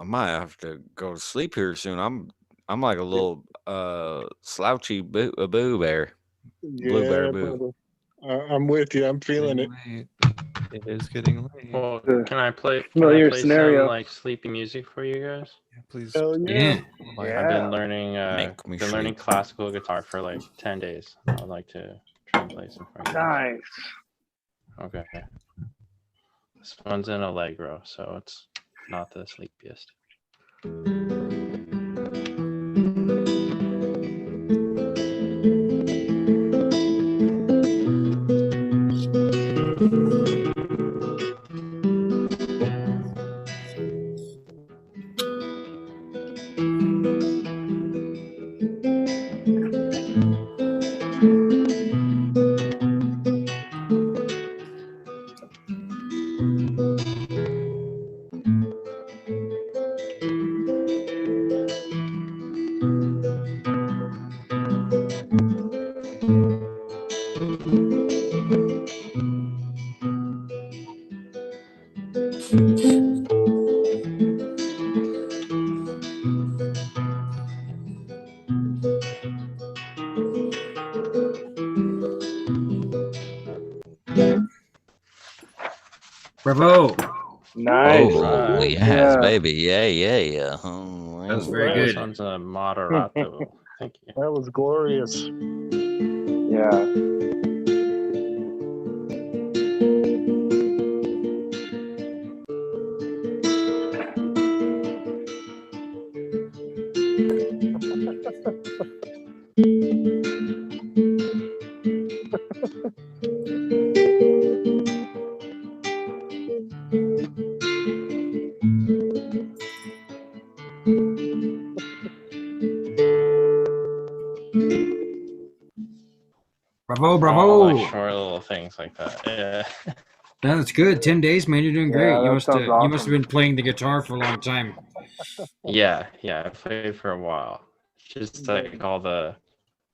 might have to go to sleep here soon. I'm like a little slouchy boo bear. Blue bear Yeah, boo. brother. I'm with you. I'm feeling it. It is getting late. Well, The can I play familiar some scenario. like sleepy music for you guys? Yeah, please. Hell Yeah. I've been learning Make me been learning sleep. classical guitar for like 10 days. I'd like to try and play some for you. Nice. Okay. This one's in Allegro, so it's not the sleepiest. Bravo. Nice. Oh, yes, Yeah. baby. Yeah. Oh, That was very This good. one's a moderato. Thank you. That was glorious. Yeah. Bravo, All bravo. like short little things like that. Yeah. No, that's good. 10 days, man. You're doing great. Yeah, You that must sounds you must have awesome. been playing the guitar for a long time. Yeah. I played for a while. Just like all the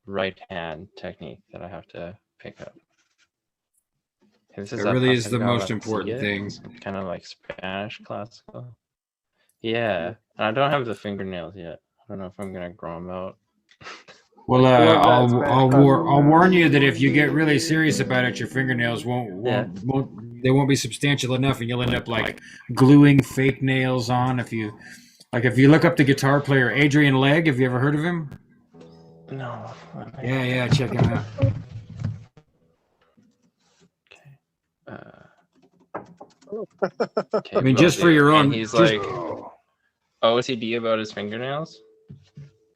right hand technique that I have to pick up. This It is really is I the think I'll most have to see important it. thing. It's kind of like Spanish classical. Yeah, and I don't have the fingernails yet. I don't know if I'm gonna grow them out. Well, Love that I'll Spanish I'll classical. I'll warn you that if you get really serious about it, your fingernails Yeah. won't be substantial enough, and you'll end up like gluing fake nails on. If you look up the guitar player Adrian Legg, have you ever heard of him? No. Yeah, check him out. Okay, I mean, will just for do. your own. And he's just- like OCD about his fingernails.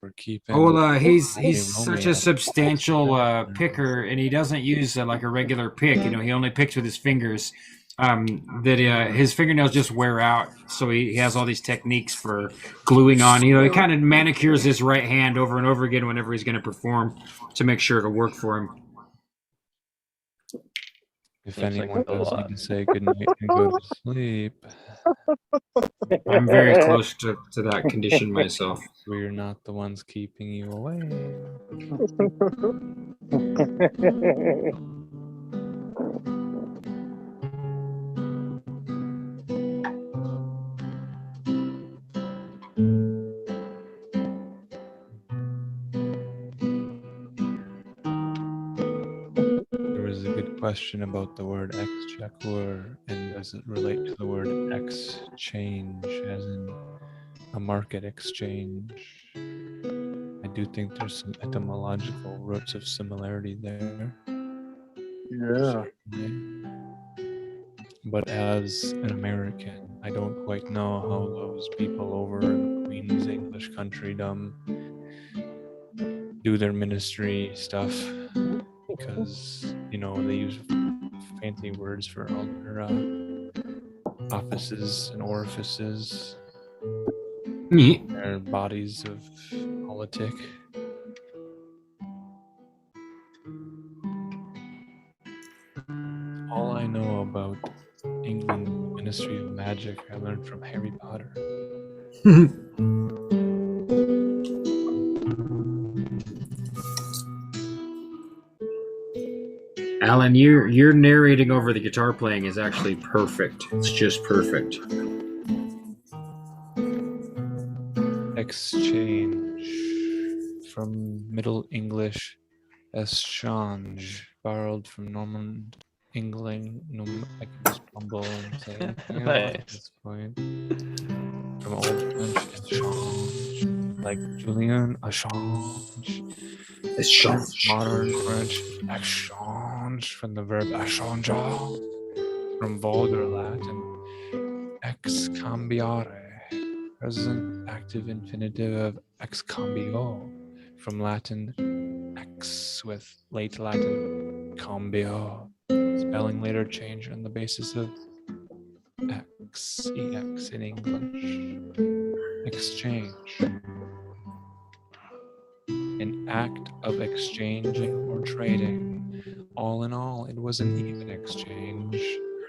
We're keeping. Oh well, he's Hey, such Romeo. a substantial picker, and he doesn't use like a regular pick. You know, he only picks with his fingers. That his fingernails just wear out, so he has all these techniques for gluing on. You know, he kind of manicures his right hand over and over again whenever he's going to perform to make sure it'll work for him. If Seems like anyone a does lot. need to say goodnight and go to sleep, I'm very close to that condition myself. we're not the ones keeping you away. There was a good question about the word exchequer and does it relate to the word exchange, as in a market exchange. I do think there's some etymological roots of similarity there. Yeah. Certainly. But as an American, I don't quite know how those people over in Queen's English countrydom do their ministry stuff, because they use fancy words for all their offices and orifices, their bodies of politic. All I know about England's Ministry of Magic I learned from Harry Potter. Alan, your narrating over the guitar playing is actually perfect. It's just perfect. Exchange, from Middle English échange, borrowed from Norman England. I can just mumble and say anything I want at this point. From Old French échange, like Julian Assange. Échange. Modern French exchange, from the verb échanger. From vulgar Latin excambiare, present active infinitive of excambio, from Latin ex with late Latin cambio. Spelling later changed on the basis of ex in English. Exchange. An act of exchanging or trading. All in all, it was an even exchange.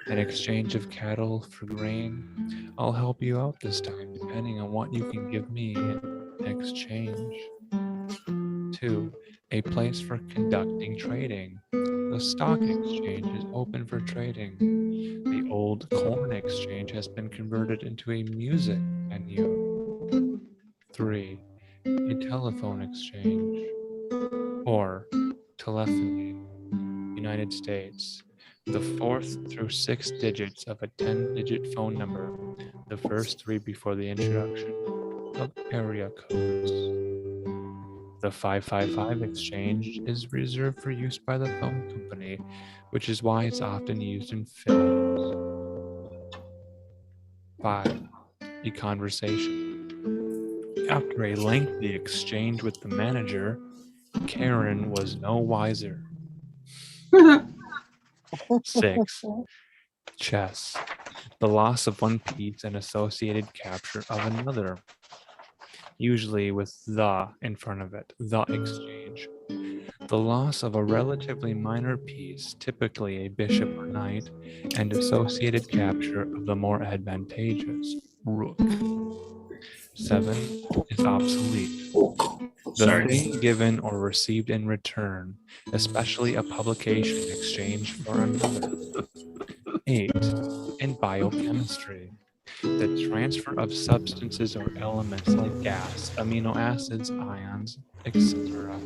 An exchange of cattle for grain. I'll help you out this time, depending on what you can give me in exchange. 2. A place for conducting trading. The stock exchange is open for trading. The old corn exchange has been converted into a music venue. 3. A telephone exchange. 4. Telephony. United States. The 4th through 6th digits of a 10-digit phone number. The first 3 before the introduction of area codes. The 555 exchange is reserved for use by the phone company, which is why it's often used in films. 5. A conversation. After a lengthy exchange with the manager, Karen was no wiser. 6. Chess. The loss of one piece and associated capture of another, usually with the in front of it, the exchange. The loss of a relatively minor piece, typically a bishop or knight, and associated capture of the more advantageous rook. 7 is obsolete. The thing given or received in return, especially a publication in exchange for another. 8. In biochemistry, the transfer of substances or elements like gas, amino acids, ions, etc.,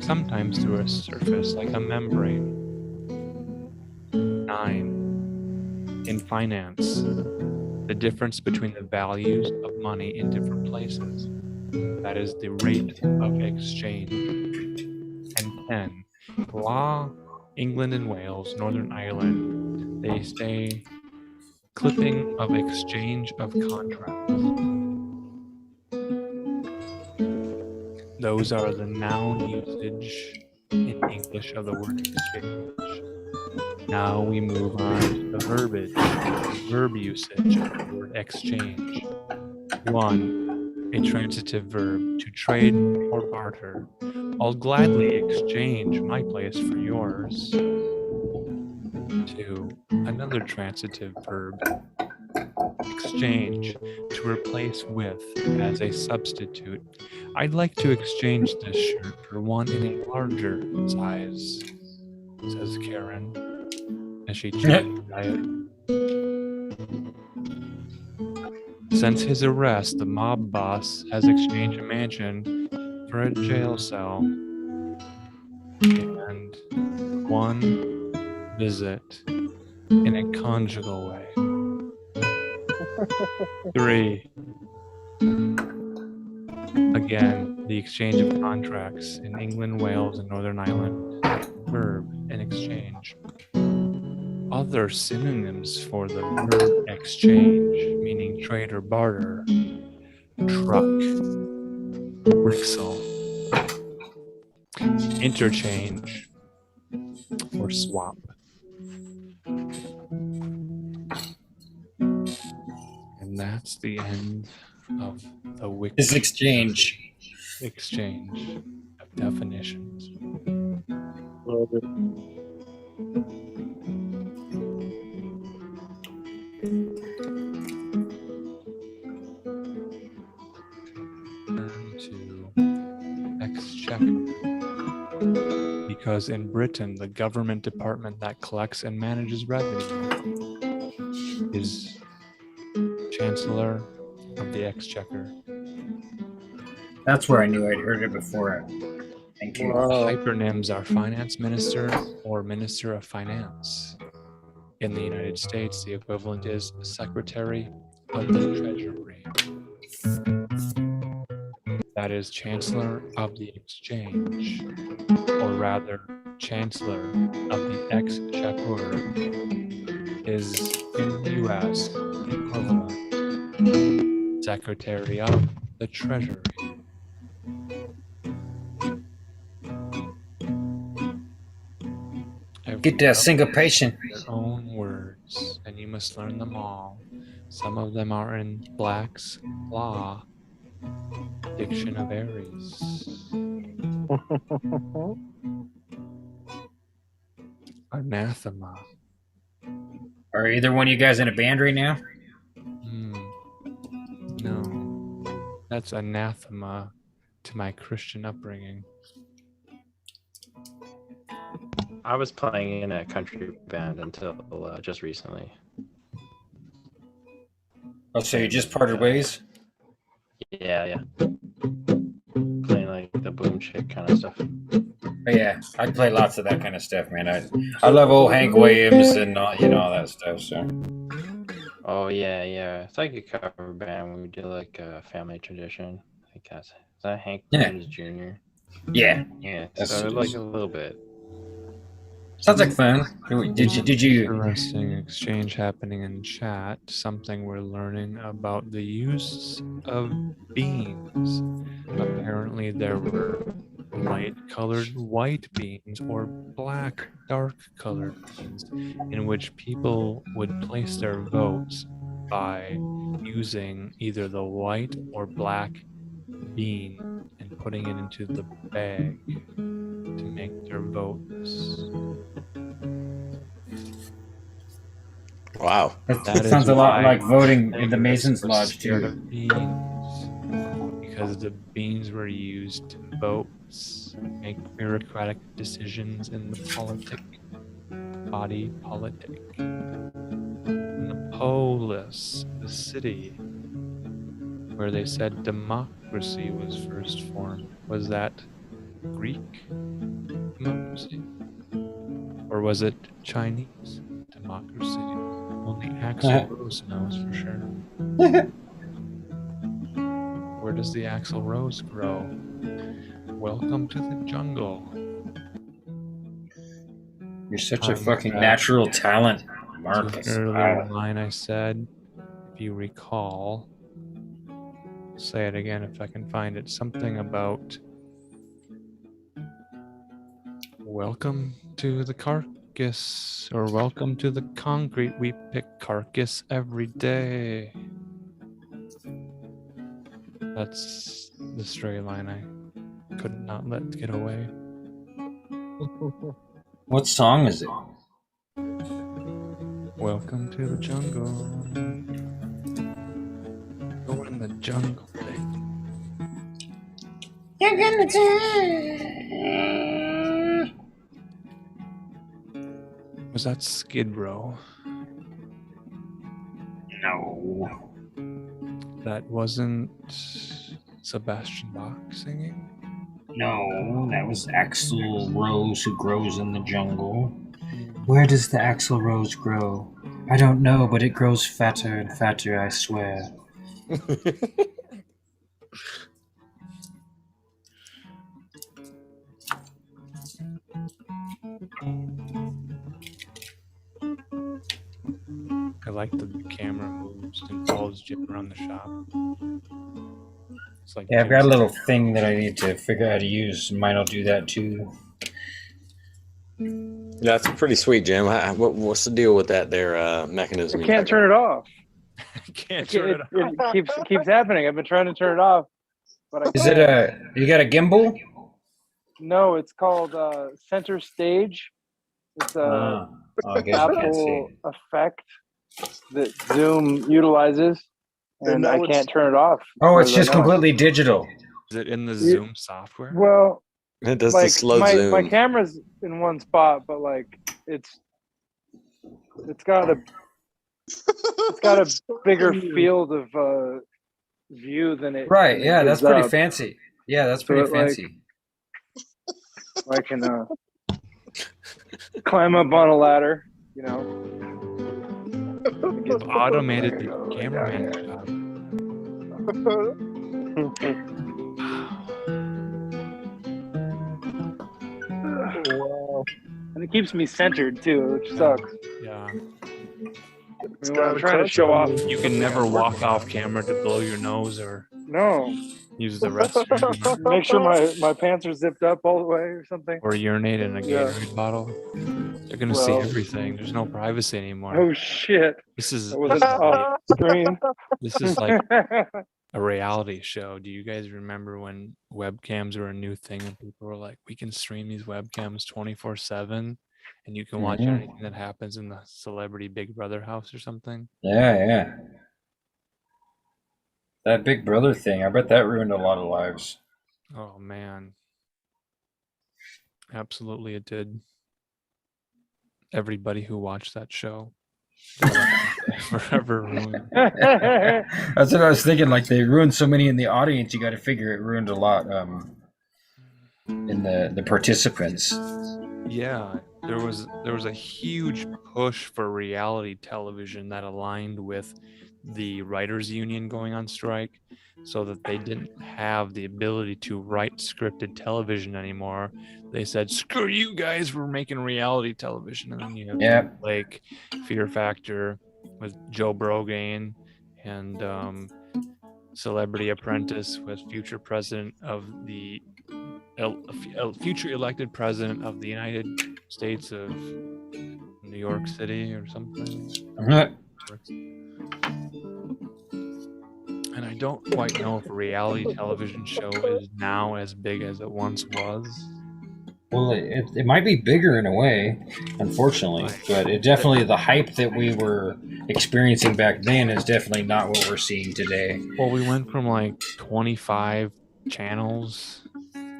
sometimes through a surface like a membrane. 9. In finance, the difference between the values of money in different places, that is the rate of exchange. And 10, law, England and Wales, Northern Ireland, they say clipping of exchange of contracts. Those are the noun usage in English of the word exchange. Now we move on to the verbiage, verb usage of the word exchange. 1, a transitive verb, to trade or barter. I'll gladly exchange my place for yours. 2, another transitive verb, exchange, to replace with as a substitute. I'd like to exchange this shirt for one in a larger size, says Karen, as she checks her diet. Since his arrest, the mob boss has exchanged a mansion for a jail cell and one visit in a conjugal way. 3, again, the exchange of contracts in England, Wales, and Northern Ireland. Verb, in exchange. Other synonyms for the verb exchange, meaning trade or barter: truck, brixel, interchange, or swap. And that's the end of the wiki. This exchange. Exchange of definitions. Love it. Turn to exchequer. Because in Britain, the government department that collects and manages revenue is Chancellor of the Exchequer. That's where I knew I'd heard it before. Thank you. Hypernyms are Finance Minister or Minister of Finance. In the United States, the equivalent is Secretary of the Treasury. That is Chancellor of the Exchange, or rather, Chancellor of the Exchequer is in the US equivalent Secretary of the Treasury. Get that syncopation. Their own words, and you must learn them all. Some of them are in Black's Law Dictionaries. Anathema. Are either one of you guys in a band right now? No, that's anathema to my Christian upbringing. I was playing in a country band until just recently. Oh, so you just parted ways? Yeah. Playing like the boom chick kind of stuff. Oh, yeah, I play lots of that kind of stuff, man. I love old Hank Williams and all, all that stuff. So. Oh yeah. It's like a cover band. We do like a family tradition. I think is that Hank Williams Jr.? Yeah. So like a little bit. Sounds like fun. Did you? Interesting exchange happening in chat. Something we're learning about the use of beans. Apparently, there were light-colored white beans or black dark-colored beans, in which people would place their votes by using either the white or black bean and putting it into the bag to make their votes. Wow. That sounds a lot like voting in the Masons Lodge, too. Beans, because of beans were used to vote, make bureaucratic decisions in the body politic. In the polis, the city, where they said democracy was first formed, was that Greek democracy? Or was it Chinese democracy? Only Axl Rose knows for sure. Where does the Axl Rose grow? Welcome to the jungle. You're such a fucking natural talent, Marcus. To an earlier line I said, if you recall, I'll say it again if I can find it. Something about welcome to the carcass, or welcome to the concrete. We pick carcass every day. That's the stray line I could not let get away. What song is it? Welcome to the jungle. Go in the jungle, baby. You're gonna Was that Skid Row? No. That wasn't Sebastian Bach singing? No, that was Axl Rose who grows in the jungle. Where does the Axl Rose grow? I don't know, but it grows fatter and fatter, I swear. I like that the camera moves and follows Jim around the shop. It's like Yeah, I've got a Jim's- little thing that I need to figure out how to use. Mine will do that too. That's pretty sweet, Jim. What's the deal with that there mechanism? I can't turn it off. Can't turn it off. It keeps happening. I've been trying to turn it off, but I Is can't. it you got a gimbal? No, it's called Center Stage. It's a I guess I can't Apple see. effect that Zoom utilizes, and I can't turn it off. Oh, it's because I just know it. completely digital. Is it in the Zoom software? Well, It does like the slow my zoom. camera's in one spot, but like it's got a bigger field of view than it. Right, than it yeah, that's gives pretty up. fancy. Yeah, that's So pretty it, like, fancy. I can climb up on a ladder, you know. You've automated the cameraman job. Wow. And it keeps me centered too, which sucks. Yeah. I mean, when I'm trying to show off. You can never walk off camera to blow your nose or No. use the restroom Make sure my pants are zipped up all the way or something. or urinate in a Yeah. Gatorade bottle. They're gonna see Well- everything. There's no privacy anymore. Oh shit. This is That wasn't off screen. this is like a reality show. Do you guys remember when webcams were a new thing and people were like, we can stream these webcams 24/7 and you can watch Mhm. anything that happens in the celebrity Big Brother house or something? Yeah. That Big Brother thing, I bet that ruined a lot of lives. Oh man. Absolutely it did. Everybody who watched that show. Forever ruined. That's what I was thinking. Like they ruined so many in the audience, you got to figure it ruined a lot in the participants. Yeah, there was a huge push for reality television that aligned with the writers union going on strike, so that they didn't have the ability to write scripted television anymore. They said, screw you guys, we're making reality television. And then you have Yep. like Fear Factor with Joe Rogan and Celebrity Apprentice with future president of the future elected president of the United States of New York City or something. And I don't quite know if a reality television show is now as big as it once was. Well, it might be bigger in a way, unfortunately, but it definitely the hype that we were experiencing back then is definitely not what we're seeing today. Well, we went from like 25 channels,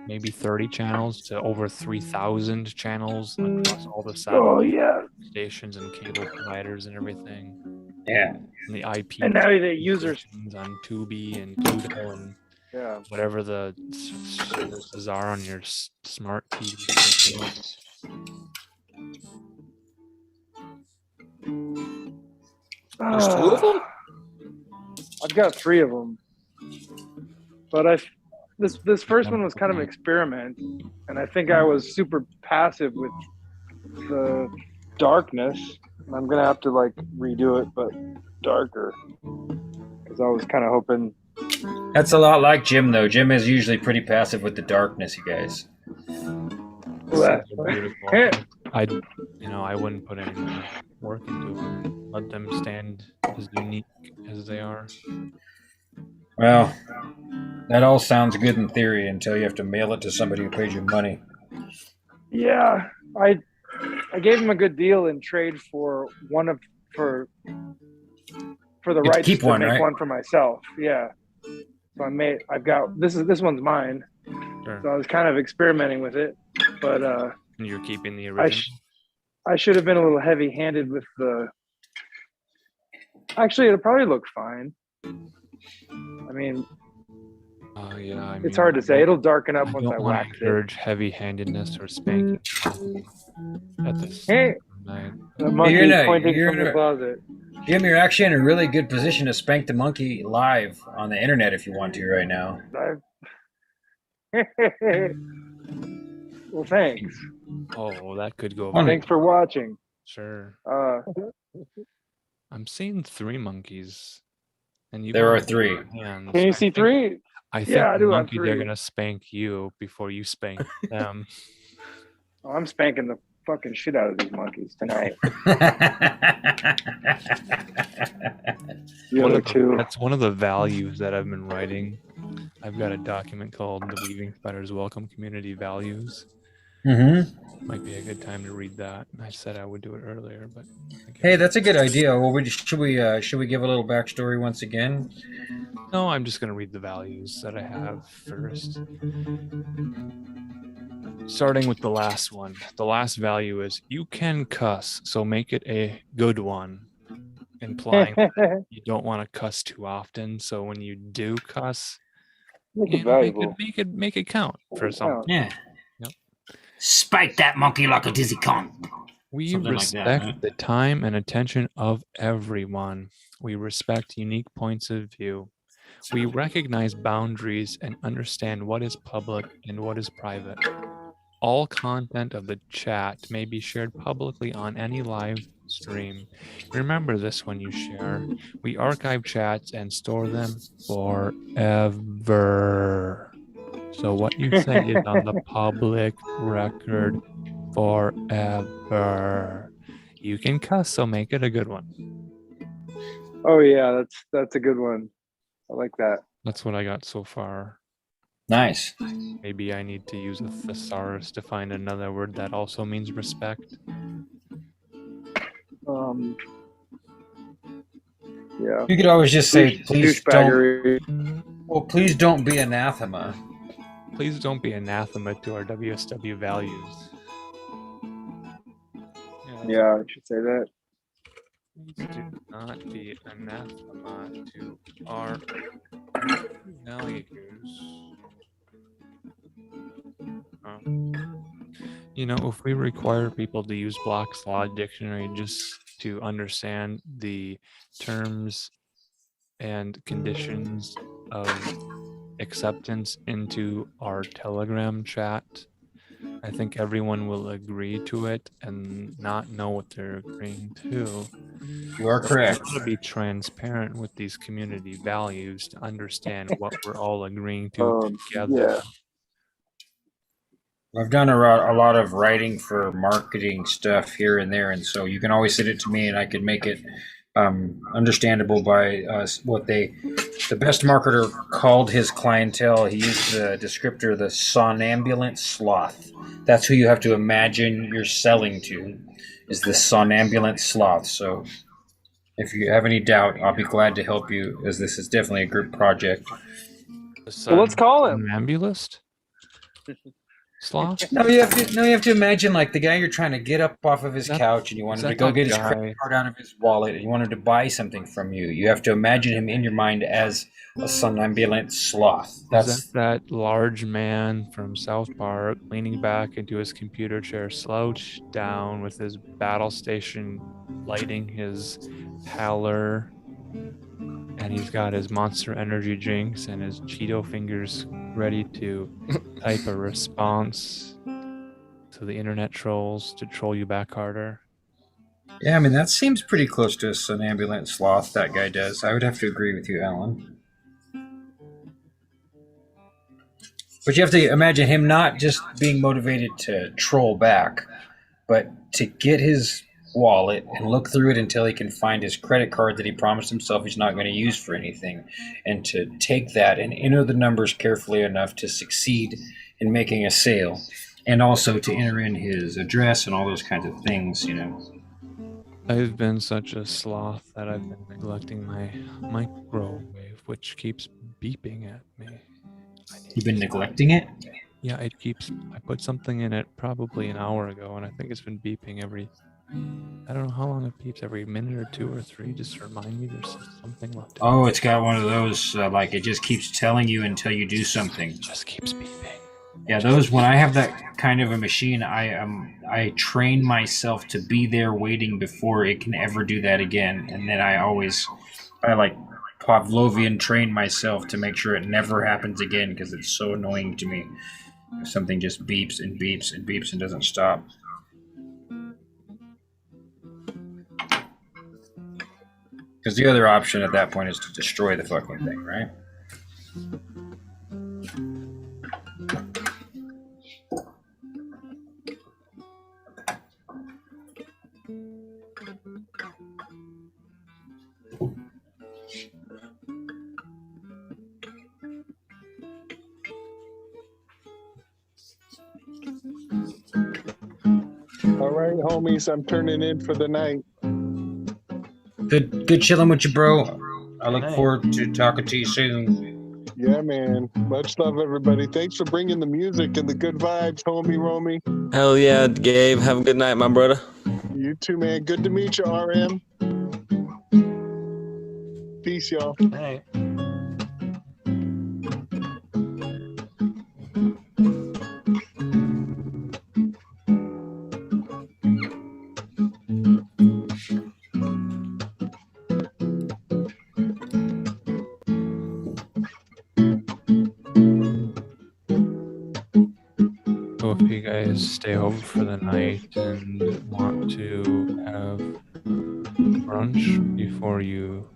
maybe 30 channels to over 3,000 channels across all the satellite Oh yeah. stations and cable providers and everything. Yeah. And the IP And now the users. stations on Tubi and Pluto and Yeah. whatever the services are on your smart TV. There's 2 of them? I've got 3 of them, but this first one was kind of an experiment, and I think I was super passive with the darkness. I'm gonna have to like redo it, but darker, because I was kind of hoping. That's a lot like Jim, though. Jim is usually pretty passive with the darkness, you guys. Beautiful. I wouldn't put any more work into it. Let them stand as unique as they are. Well, that all sounds good in theory until you have to mail it to somebody who pays you money. Yeah, I gave him a good deal in trade for for the You rights keep to one, make right? one for myself. Yeah, so I've got this one's mine. Sure. So I was kind of experimenting with it, but And you're keeping the original. I should have been a little heavy-handed with the. Actually, it'll probably look fine. I mean, it's hard to say. It'll darken up once I don't want wax to encourage heavy-handedness or spanking. At the Hey, night. the monkey pointing from the closet. Jim, you're actually in a really good position to spank the monkey live on the internet if you want to right now. Well, thanks. Oh, that could go. Thanks for watching. Sure. I'm seeing 3 monkeys, and There are 3. Can you see 3? I think I the do have monkey 3. they're gonna spank you before you spank them. Oh, I'm spanking the fucking shit out of these monkeys tonight. That's one of the values that I've been writing. I've got a document called "The Weaving Spiders Welcome Community Values." Mm-hmm. Might be a good time to read that. I said I would do it earlier, but Hey, that's a good idea. Well, should we give a little backstory once again? No, I'm just gonna read the values that I have first. Starting with the last one. The last value is you can cuss, so make it a good one. Implying that you don't want to cuss too often. So when you do cuss, make it valuable. Make it count for something. Yeah. Yep. Spike that monkey like a dizzy cunt. We Something respect like that, right? the time and attention of everyone. We respect unique points of view. We recognize boundaries and understand what is public and what is private. All content of the chat may be shared publicly on any live stream. Remember this when you share. We archive chats and store them forever. So what you say is on the public record forever. You can cuss, so make it a good one. Oh yeah, that's a good one. I like that. That's what I got so far. Nice. Maybe I need to use a thesaurus to find another word that also means respect. Yeah. You could always just say, please don't. Douchebaggery. Well, please don't be anathema. Please don't be anathema to our WSW values. Yeah, I should say that. Please do not be anathema to our values. You know, if we require people to use Black's Law Dictionary just to understand the terms and conditions of acceptance into our Telegram chat, I think everyone will agree to it and not know what they're agreeing to. You are correct. We to be transparent with these community values to understand what we're all agreeing to together. Yeah. I've done a lot of writing for marketing stuff here and there, and so you can always send it to me, and I can make it understandable by what the best marketer called his clientele. He used the descriptor, the somnambulant sloth. That's who you have to imagine you're selling to, is the somnambulant sloth. So if you have any doubt, I'll be glad to help you, as this is definitely a group project. Well, let's call him. Somnambulist? Sloth? No, you have to imagine like the guy you're trying to get up off of his couch, and you want him to go get his credit card out of his wallet, and you want him to buy something from you. You have to imagine him in your mind as a somnambulant sloth. Is that large man from South Park leaning back into his computer chair, slouched down with his battle station lighting his pallor, and he's got his Monster Energy drinks and his Cheeto fingers ready to type a response to the internet trolls to troll you back harder. Yeah, I mean that seems pretty close to a somnambulant sloth. That guy does. I would have to agree with you, Alan. But you have to imagine him not just being motivated to troll back, but to get his wallet and look through it until he can find his credit card that he promised himself he's not going to use for anything, and to take that and enter the numbers carefully enough to succeed in making a sale, and also to enter in his address and all those kinds of things, you know. I've been such a sloth that I've been neglecting my microwave, which keeps beeping at me. You've been neglecting it? Yeah, it keeps. I put something in it probably an hour ago, and I think it's been beeping every. I don't know how long it beeps, every minute or two or three, just to remind me there's something left. Oh, it's got one of those, like it just keeps telling you until you do something. It just keeps beeping. Yeah, those, when I have that kind of a machine, I train myself to be there waiting before it can ever do that again. And then I like Pavlovian train myself to make sure it never happens again, because it's so annoying to me if something just beeps and beeps and beeps and doesn't stop. Because the other option at that point is to destroy the fucking thing, right? All right, homies, I'm turning in for the night. Good chilling with you, bro. I look forward to talking to you soon. Yeah, man. Much love, everybody. Thanks for bringing the music and the good vibes, homie Romy. Hell yeah, Gabe. Have a good night, my brother. You too, man. Good to meet you, RM. Peace, y'all. Hey. So if you guys stay over for the night and want to have brunch before you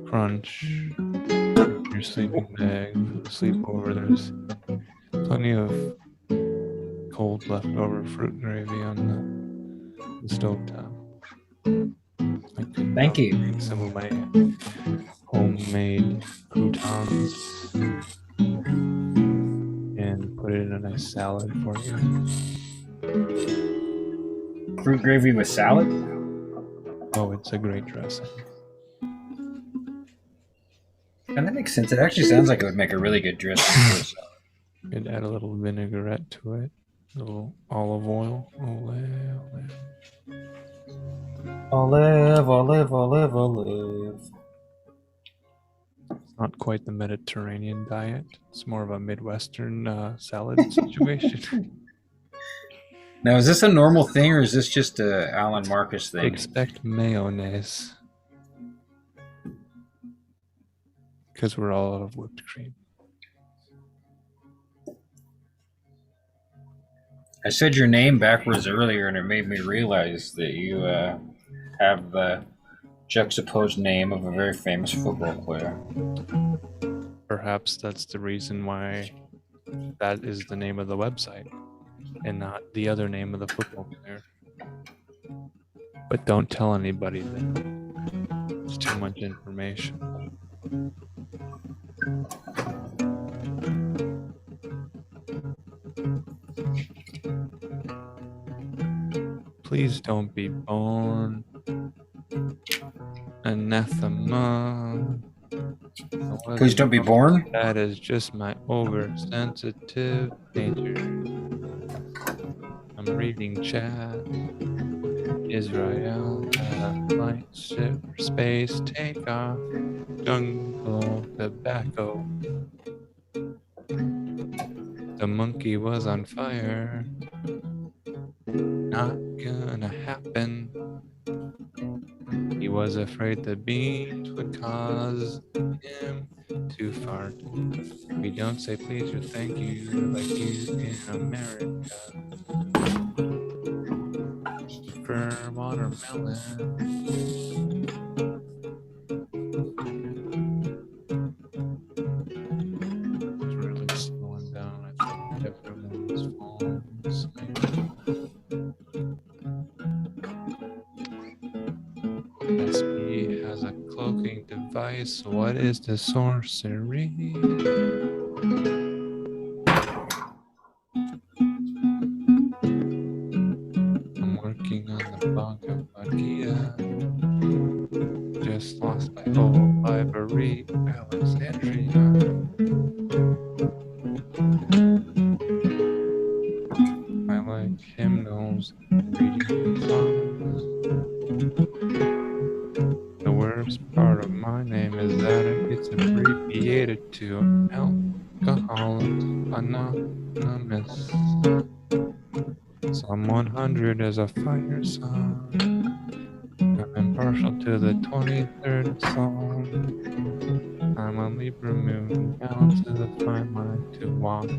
crunch your sleeping bag, sleep over, there's plenty of cold leftover fruit gravy on the stovetop. Thank you. Make some of my homemade croutons and put it in a nice salad for you. Fruit gravy with salad? Oh, it's a great dressing. And that makes sense. It actually sounds like it would make a really good dressing for a salad. You could add a little vinaigrette to it, a little olive oil. Olive, olive, olive, olive. It's not quite the Mediterranean diet. It's more of a Midwestern salad situation. Now, is this a normal thing, or is this just a Alan Marcus thing? Expect mayonnaise. Because we're all out of whipped cream. I said your name backwards earlier, and it made me realize that you have the juxtaposed name of a very famous football player. Perhaps that's the reason why that is the name of the website and not the other name of the football player. But don't tell anybody that it's too much information. Please don't be born anathema. Please don't be born. That is just my oversensitive nature. I'm reading chat. Israel had a flight ship for space takeoff. Jungle tobacco. The monkey was on fire. Not gonna happen. He was afraid the beans would cause him to fart. We don't say please or thank you like you in America. For watermelon. It's really slowing down. I think everyone's falling asleep. SP has a cloaking device. What is the sorcery? I'm working on the Bhagavad Gita. Just lost my whole library, Alexandria. I like hymnals, reading songs. The worst part of my name is that it gets abbreviated to Alcoholics Anonymous. Psalm 100 is a fire song. I'm impartial to the 23rd Psalm. I'm a Libra moon, balance is a fine line to walk.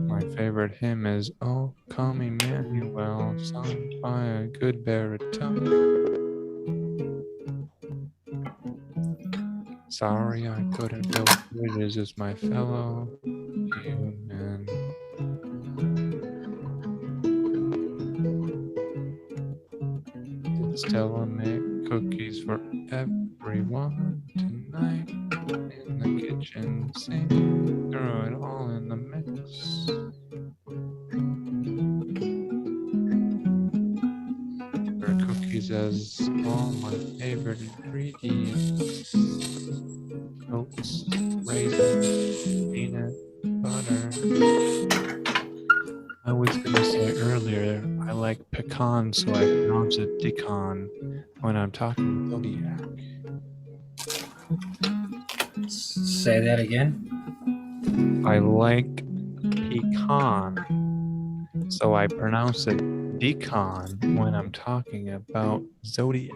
My favorite hymn is "Oh Come Emmanuel," sung by a good baritone. Sorry I couldn't build bridges as my fellow human. Did Stella make cookies for everyone tonight? In the kitchen sink, throw it all in the mix. Her cookies as all my favorite ingredients. Oats, raisins, peanut butter. I was gonna say earlier, I like pecan, so I pronounce it pecan when I'm talking zodiac. Say that again. I like pecan, so I pronounce it decon when I'm talking about zodiac.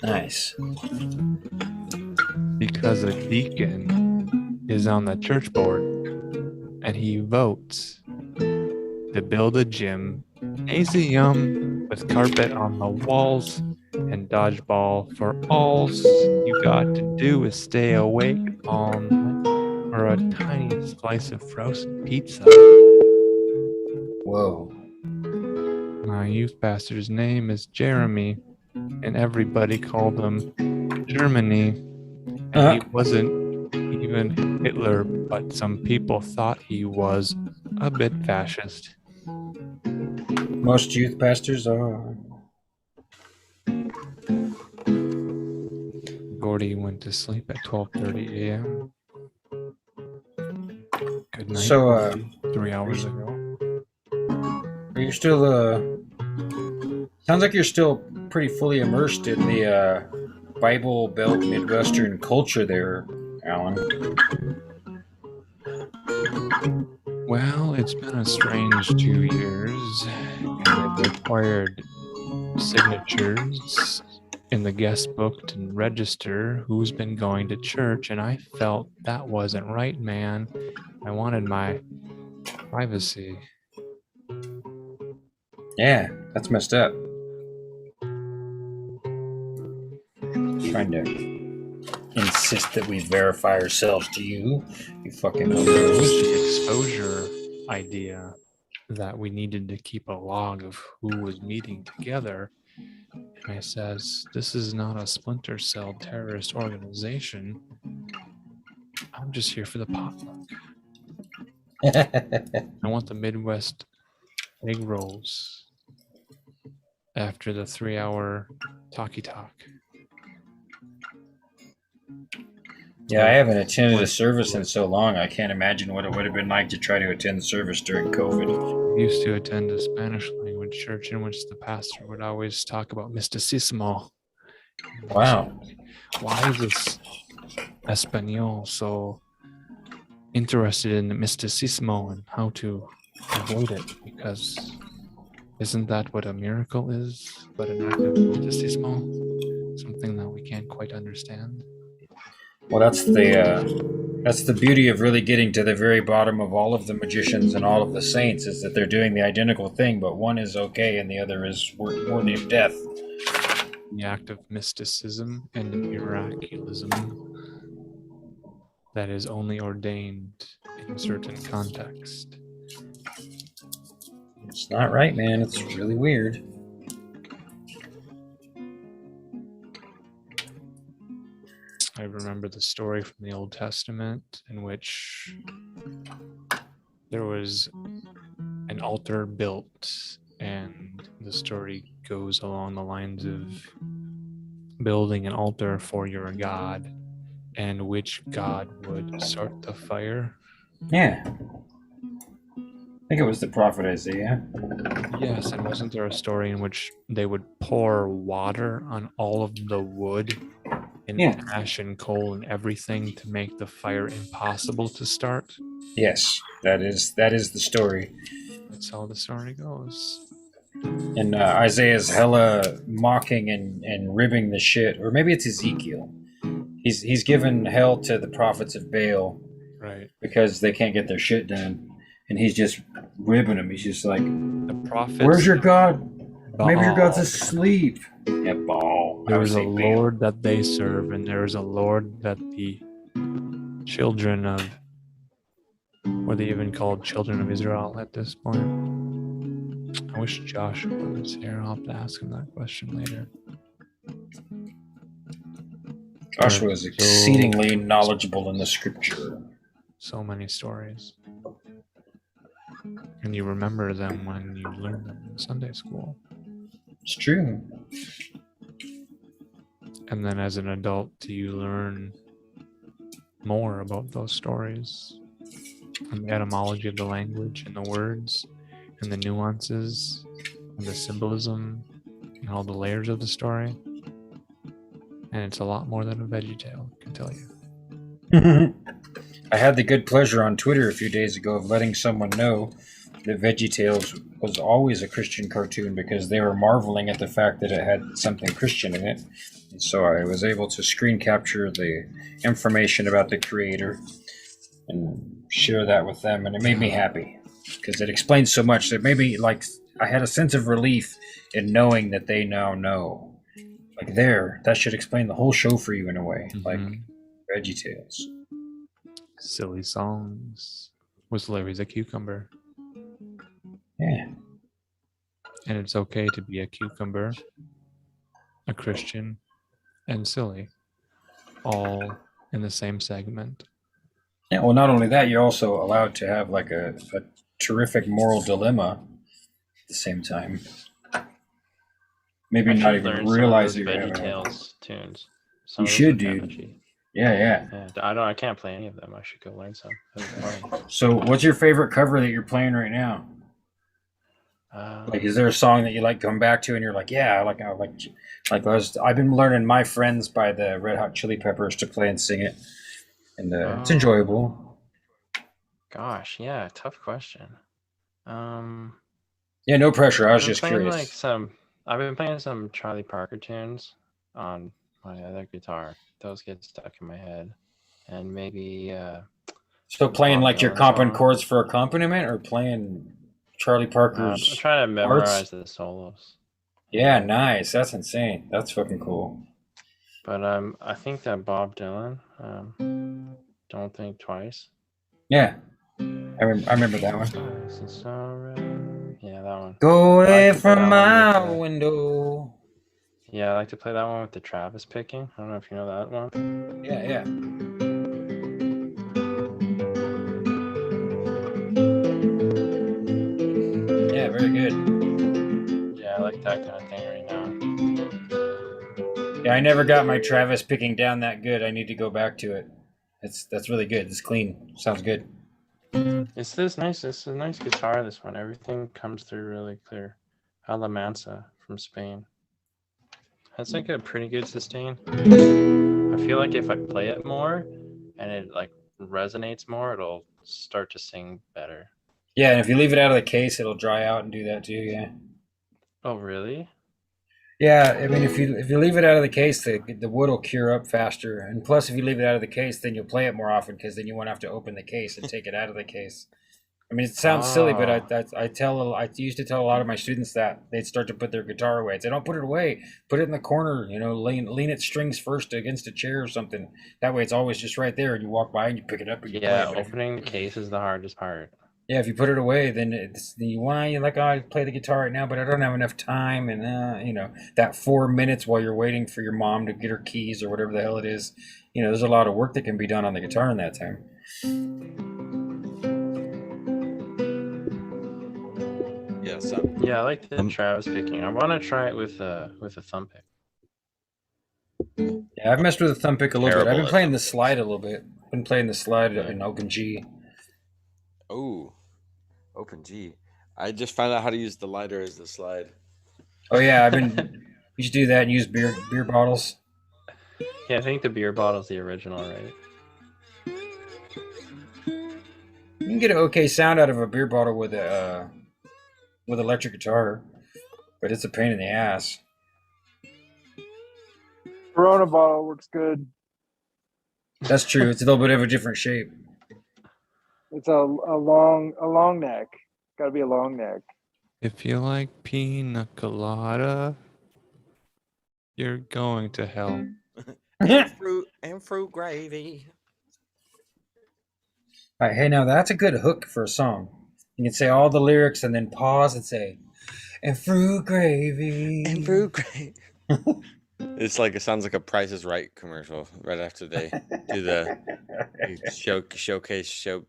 Nice. Because a deacon is on the church board and he votes to build a gymnasium with carpet on the walls and dodgeball for alls. You got to do is stay awake all night for a tiny slice of frozen pizza. Whoa. My youth pastor's name is Jeremy, and everybody called him Germany. And he wasn't even Hitler, but some people thought he was a bit fascist. Most youth pastors are. Gordy went to sleep at 12:30 a.m. Good night. So, 3 hours ago. Are you still, sounds like you're still pretty fully immersed in the, Bible Belt Midwestern culture there, Alan. Well, it's been a strange 2 years, and it required signatures in the guest book to register who's been going to church, and I felt that wasn't right, man. I wanted my privacy. Yeah, that's messed up. Trying to insist that we verify ourselves to you. You fucking It was the exposure idea that we needed to keep a log of who was meeting together. And I says, this is not a splinter cell terrorist organization. I'm just here for the potluck. I want the Midwest egg rolls after the 3-hour talkie talk. Yeah, I haven't attended a service in so long. I can't imagine what it would have been like to try to attend the service during COVID. I used to attend a Spanish language church in which the pastor would always talk about mysticismo. Wow. Why is this Espanol so interested in the mysticismo and how to avoid it? Because isn't that what a miracle is, but an act of mysticismo? Something that we can't quite understand. Well, that's the beauty of really getting to the very bottom of all of the magicians and all of the saints, is that they're doing the identical thing, but one is okay and the other is worthy of death. The act of mysticism and miraculism that is only ordained in certain context. It's not right, man. It's really weird. I remember the story from the Old Testament in which there was an altar built, and the story goes along the lines of building an altar for your god, and which god would start the fire. Yeah. I think it was the prophet Isaiah. Yes, and wasn't there a story in which they would pour water on all of the wood and ash and coal and everything to make the fire impossible to start? Yes, that is the story. That's how the story goes. And Isaiah's hella mocking and ribbing the shit, or maybe it's Ezekiel. He's given hell to the prophets of Baal, right? Because they can't get their shit done, and he's just ribbing them. He's just like, the prophets. "Where's your God? Baal. Maybe your God's asleep." Yeah, Baal. There is a Lord that they serve, and there is a Lord that the children of, what they even called children of Israel at this point. I wish Joshua was here. I'll have to ask him that question later. Joshua is exceedingly knowledgeable in the scripture. So many stories. And you remember them when you learn them in Sunday school. It's true. And then as an adult, do you learn more about those stories and the etymology of the language and the words and the nuances and the symbolism and all the layers of the story? And it's a lot more than a VeggieTale can tell you. I had the good pleasure on Twitter a few days ago of letting someone know that VeggieTales was always a Christian cartoon, because they were marveling at the fact that it had something Christian in it. And so I was able to screen capture the information about the creator and share that with them, and it made me happy because it explained so much. It made me, like, I had a sense of relief in knowing that they now know. Like, that should explain the whole show for you in a way. Like VeggieTales. Silly songs. Was Larry's a cucumber? Yeah. And it's okay to be a cucumber, a Christian, and silly, all in the same segment. Yeah, well, not only that, you're also allowed to have like a terrific moral dilemma at the same time. Maybe not even realize you're having VeggieTales tunes. You should, dude. Yeah. I can't play any of them. I should go learn some. So, what's your favorite cover that you're playing right now? Like, is there a song that you like come back to and you're like, yeah, I've been learning My Friends by the Red Hot Chili Peppers to play and sing it, and it's enjoyable. Gosh, yeah, tough question. Yeah, no pressure. I was just curious. I've been playing some Charlie Parker tunes on my other guitar. Those get stuck in my head, and maybe. So playing like your comp chords for accompaniment, or playing Charlie Parker's. I'm trying to memorize the solos. Yeah, nice. That's insane. That's fucking cool. But I think that Bob Dylan, Don't Think Twice. Yeah, I remember that one. Yeah, that one. Go away from my window. Yeah, I like to play that one with the Travis picking. I don't know if you know that one. Yeah. very good. Yeah, I like that kind of thing right now. Yeah, I never got my Travis picking down that good. I need to go back to it. That's really good. It's clean. Sounds good. It's nice. It's a nice guitar. This one, everything comes through really clear. Alamansa from Spain. That's like a pretty good sustain. I feel like if I play it more and it like resonates more, it'll start to sing better. Yeah, and if you leave it out of the case, it'll dry out and do that too. Yeah. Oh, really? Yeah, I mean, if you leave it out of the case, the wood will cure up faster. And plus, if you leave it out of the case, then you'll play it more often because then you won't have to open the case and take it out of the case. I mean, it sounds silly, but I used to tell a lot of my students that they'd start to put their guitar away. I'd say, don't put it away. Put it in the corner. You know, lean its strings first against a chair or something. That way, it's always just right there, and you walk by and you pick it up and you play it. Opening the case is the hardest part. Yeah, if you put it away, then you're like, oh, I play the guitar right now, but I don't have enough time, and you know, that 4 minutes while you're waiting for your mom to get her keys or whatever the hell it is, you know, there's a lot of work that can be done on the guitar in that time. Yeah, so Yeah, I like the Travis picking. I want to try it with a thumb pick. Yeah, I've messed with the thumb pick a little bit. I've Terrible been playing the slide a little bit. Been playing the slide in Open G. Oh, Open G. I just found out how to use the lighter as the slide. Oh yeah, you should do that and use beer bottles. Yeah, I think the beer bottle's the original, right? You can get an okay sound out of a beer bottle with electric guitar, but it's a pain in the ass. Corona bottle works good. That's true. It's a little bit of a different shape. It's a long neck. Got to be a long neck. If you like pina colada, you're going to hell. and fruit gravy. All right, hey, now that's a good hook for a song. You can say all the lyrics and then pause and say, "And fruit gravy." And fruit gravy. It's like it sounds like a Price is Right commercial right after they do the showcase show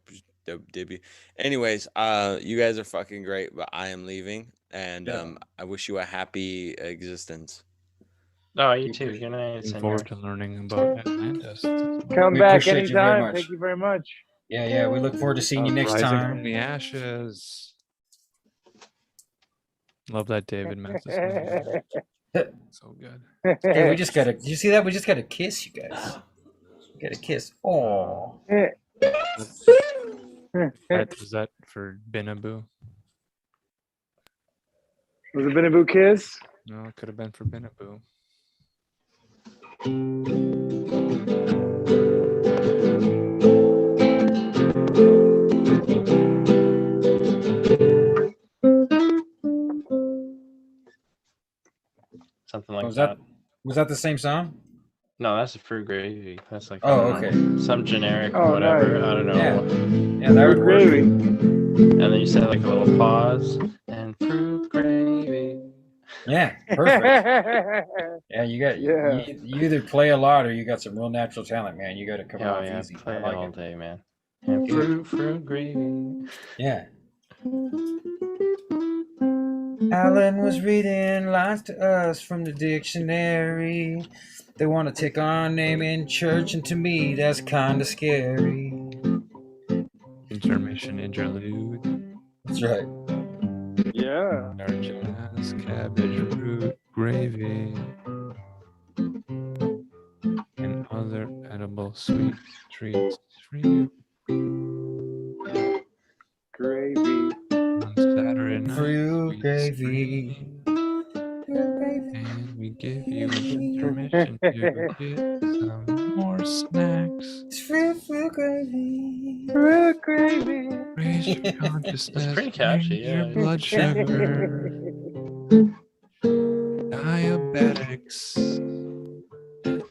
debut. Anyways, you guys are fucking great, but I am leaving, and I wish you a happy existence. Oh, you too. Good night. Looking forward to learning about Atlantis. Come We back appreciate you very anytime. much. Thank you very much. Yeah. We look forward to seeing you next Rising time. from the ashes. Love that David Mathis. So good. Hey, we just gotta. Did you see that? We just got a kiss, you guys. We got a kiss. Oh. Was that for Binaboo? Was it been a boo kiss? No, it could have been for Binaboo. Something like Was that. Was that the same song? No, that's a fruit gravy. That's like okay. Some generic Oh, whatever. nice. I don't know. Yeah, that would work. Gravy. And then you said like a little pause and fruit gravy. Yeah, perfect. Yeah, you either play a lot or you got some real natural talent, man. You got to come off easy. Play I it like all it. day, man. And fruit gravy. Yeah. Alan was reading lines to us from the dictionary. They want to take our name in church, and to me, that's kind of scary. Intermission interlude. That's right. Yeah. Our jazz, cabbage, root, gravy, and other edible sweet treats for you. Gravy. On Saturday night, Fruit we gravy. and we give you permission to get some more snacks. It's fruit gravy. Fruit gravy. Raise your consciousness. It's pretty catchy, raise your yeah. blood sugar. Diabetics.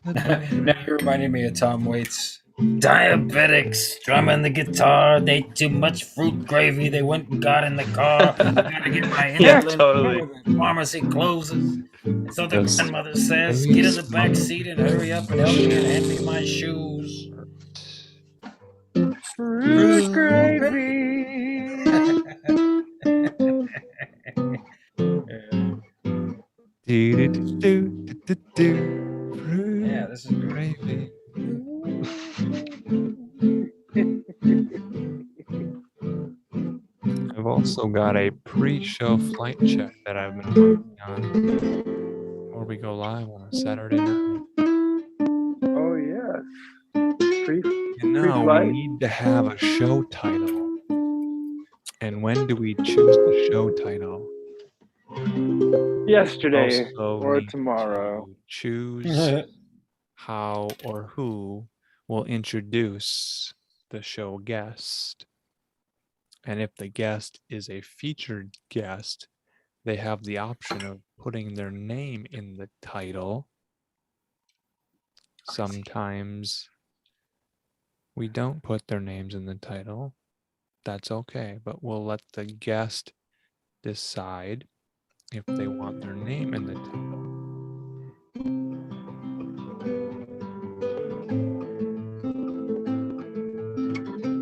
Now you're reminding me of Tom Waits. Diabetics strumming the guitar. They ate too much fruit gravy. They went and got in the car. I gotta get my Yeah, insulin totally. before the pharmacy closes. So the Yes. grandmother says, "Get in the back seat and hurry up and help me and hand me my shoes." Fruit gravy. Yeah, this is gravy. I've also got a pre-show flight check that I've been working on before we go live on a Saturday night. Oh yeah. You know, we Pre-flight. need to have a show title. And when do we choose the show title? Yesterday Also or need tomorrow. to choose how or who will introduce the show guest. And if the guest is a featured guest, they have the option of putting their name in the title. Sometimes we don't put their names in the title. That's okay, but we'll let the guest decide if they want their name in the title.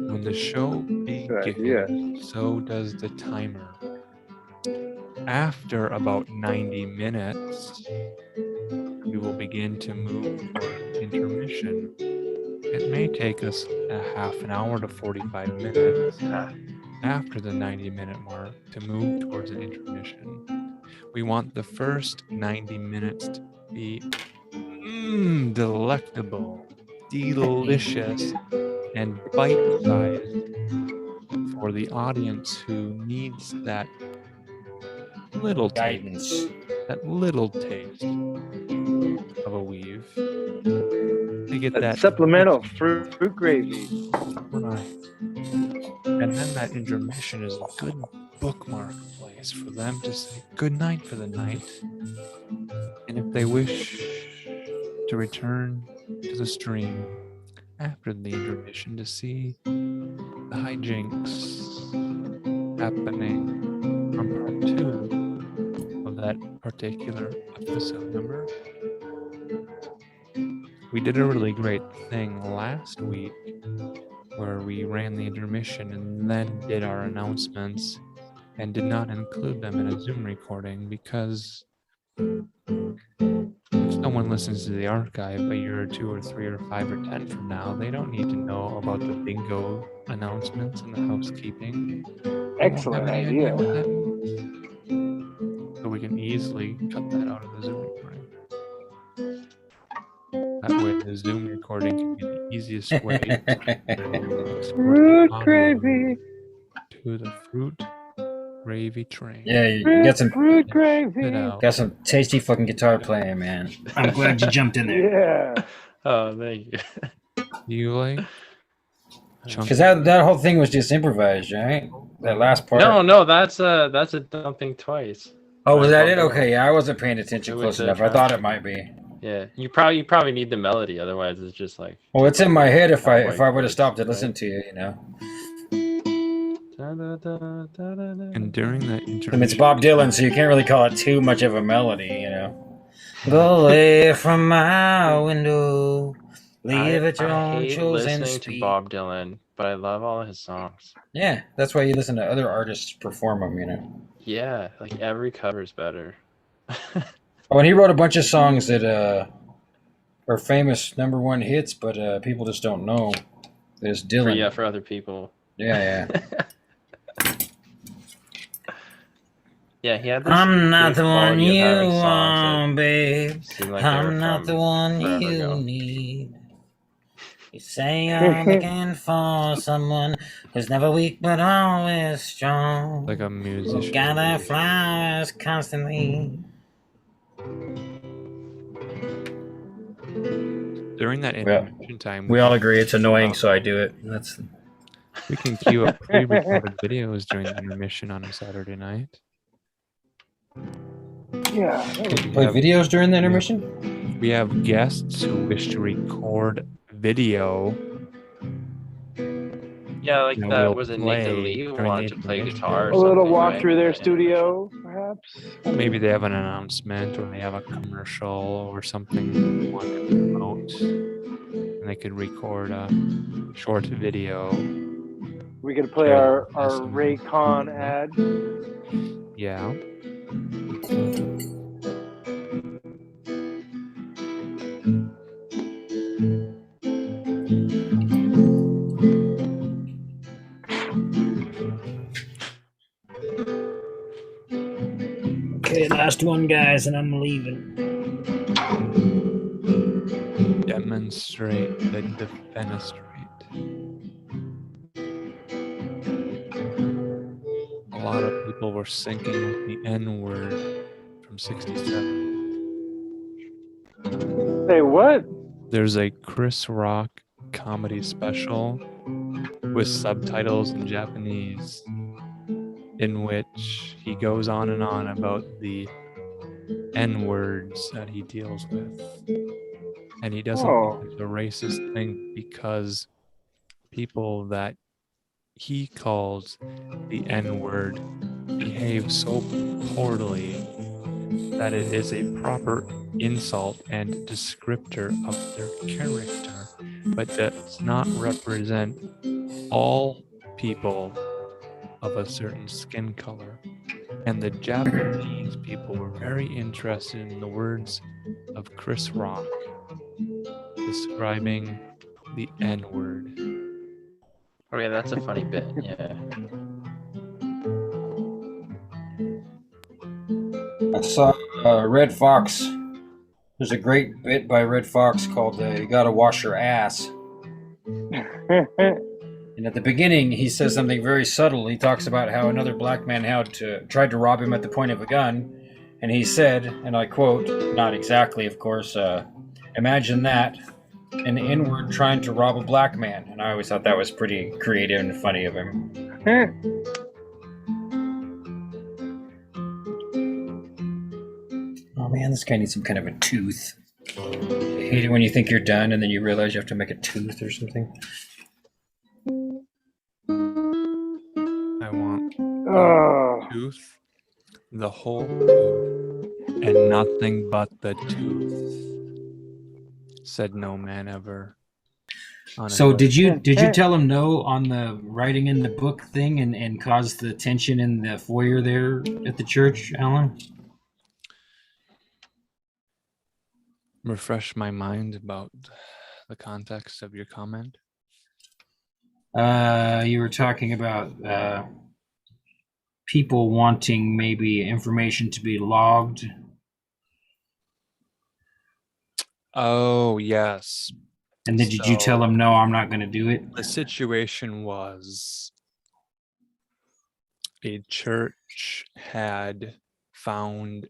When the show begins, so does the timer. After about 90 minutes, we will begin to move toward intermission. It may take us a half an hour to 45 minutes after the 90-minute mark to move towards an intermission. We want the first 90 minutes to be delectable, delicious, and bite-sized for the audience who needs that little guidance, that little taste of a weave. They get that supplemental fruit gravy. right. And then that intermission is a good bookmark place for them to say good night for the night. And if they wish to return to the stream after the intermission to see the hijinks happening from part 2 of that particular episode number. We did a really great thing last week where we ran the intermission and then did our announcements and did not include them in a Zoom recording because if someone listens to the archive a year or 2 or 3 or 5 or 10 from now, they don't need to know about the bingo announcements and the housekeeping. Excellent idea. What that means. So we can easily cut that out of the Zoom recording. That way the Zoom recording can be the easiest way to Fruit gravy. to the fruit gravy train. Yeah, you got some fruit gravy. Got some tasty fucking guitar playing, man. I'm glad you jumped in there. Yeah. Oh, thank you. You like? Because that whole thing was just improvised, right? That last part. No, that's a don't think twice. Oh, was that it? Okay, yeah, I wasn't paying attention close enough. I thought it might be. Yeah, you probably need the melody, otherwise it's just like. Well, it's in my head if I would have stopped to listen to you, you know. And during that intermission, I mean, it's Bob Dylan, so you can't really call it too much of a melody, you know. Go away from my window, leave at your own chosen listening speed. to Bob Dylan, but I love all of his songs. Yeah, that's why you listen to other artists perform them, you know. Yeah, like every cover's better. Oh, and he wrote a bunch of songs that are famous #1 hits, but people just don't know that it's Dylan. For other people. Yeah. Yeah, he had this. I'm not the one quality of you having songs want, that babe. seem like they were I'm not from the one forever you ago. need. You say you're looking for someone who's never weak but always strong. like a musician. Gather flowers constantly. During that intermission time, We all agree it's annoying, so I do it. we can queue up pre-recorded videos during the intermission on a Saturday night. Yeah. Play videos during the intermission? We have guests who wish to record video. Yeah, like that that will was it play Nathan Lee who during the wanted to play intermission. guitar or A little something, walk right? through their studio, perhaps. Maybe they have an announcement or they have a commercial or something they want to promote, and they could record a short video. We could play our Raycon ad. Yeah. last one, guys, and I'm leaving. Demonstrate the defenestrate. A lot of people were sinking with the N word from 67. Say what? There's a Chris Rock comedy special with subtitles in Japanese in which he goes on and on about the N words that he deals with. And he doesn't think it's a racist thing because people that he calls the N word behave so poorly that it is a proper insult and descriptor of their character, but does not represent all people of a certain skin color. And the Japanese people were very interested in the words of Chris Rock describing the N word. Oh yeah, that's a funny bit. Yeah. I saw Red Fox. There's a great bit by Red Fox called "You Gotta Wash Your Ass." And at the beginning, he says something very subtle. He talks about how another black man tried to rob him at the point of a gun, and he said, and I quote, not exactly, of course, "Imagine that, an N-word trying to rob a black man." And I always thought that was pretty creative and funny of him. Oh man, this guy needs some kind of a tooth. I hate it when you think you're done and then you realize you have to make a tooth or something. I want the tooth, the whole tooth, and nothing but the tooth, said no man ever. So did you tell him no on the writing in the book thing and cause the tension in the foyer there at the church, Alan? Refresh my mind about the context of your comment. You were talking about people wanting maybe information to be logged. Oh, yes. And then did you tell him, no, I'm not going to do it? The situation was a church had found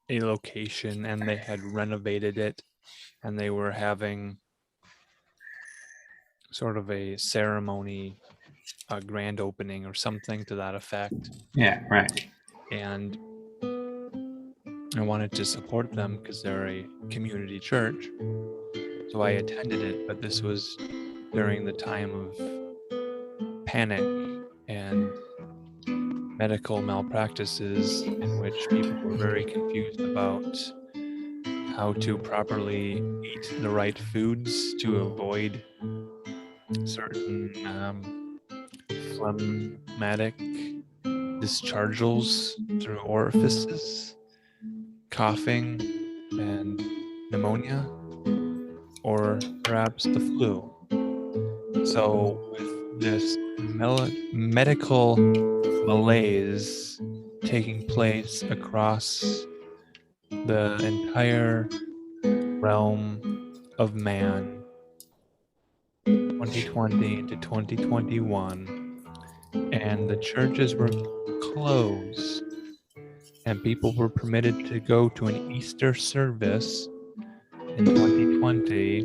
a location and they had renovated it, and they were having sort of a ceremony, a grand opening or something to that effect. Yeah, right. And I wanted to support them because they're a community church. So I attended it, but this was during the time of panic and medical malpractices in which people were very confused about how to properly eat the right foods to avoid certain phlegmatic discharges through orifices, coughing, and pneumonia, or perhaps the flu. So with this medical malaise taking place across the entire realm of man, 2020 to 2021, and the churches were closed, and people were permitted to go to an Easter service in 2020.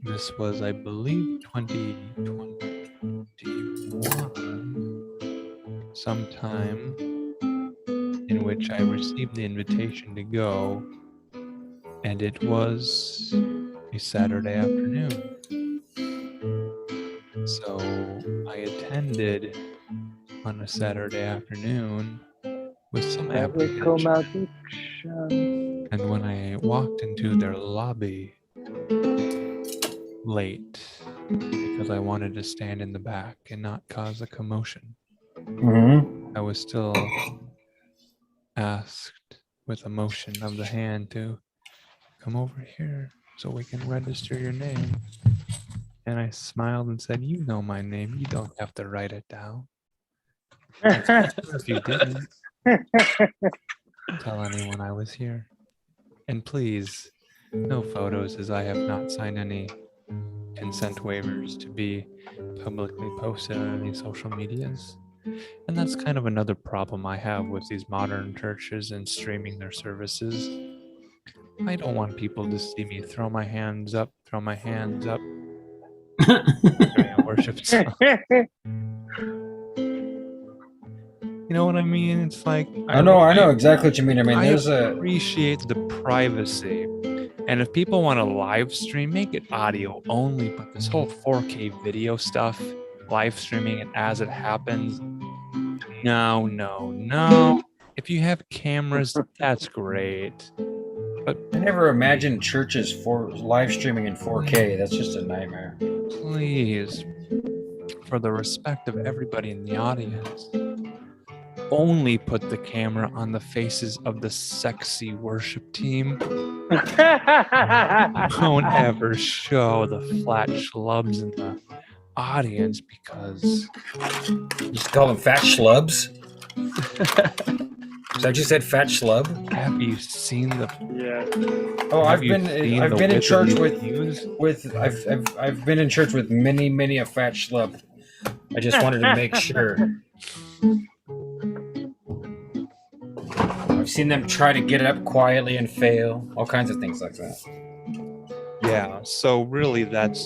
This was, I believe, 2021, sometime in which I received the invitation to go, and it was a Saturday afternoon. So I attended on a Saturday afternoon with some apprehension. And when I walked into their lobby late, because I wanted to stand in the back and not cause a commotion, I was still asked with a motion of the hand to come over here so we can register your name. And I smiled and said, "You know my name. You don't have to write it down." If you didn't. tell anyone I was here. And please, no photos, as I have not signed any consent waivers to be publicly posted on any social medias. And that's kind of another problem I have with these modern churches and streaming their services. I don't want people to see me throw my hands up during a worship song. You know what I mean? It's like I know exactly what you mean. I mean, there's appreciate the privacy. And if people want to live stream, make it audio only, but this whole 4K video stuff, live streaming it as it happens, no. If you have cameras, that's great. But I never imagined churches for live streaming in 4K. That's just a nightmare. Please, for the respect of everybody in the audience, only put the camera on the faces of the sexy worship team. Don't ever show the flat schlubs in the audience because you just call them fat schlubs. So I just said fat schlub. Have you seen the? Yeah. Oh, I've been in church with I've been in church with many a fat schlub. I just wanted to make sure. I've seen them try to get it up quietly and fail. All kinds of things like that. Yeah. So really, that's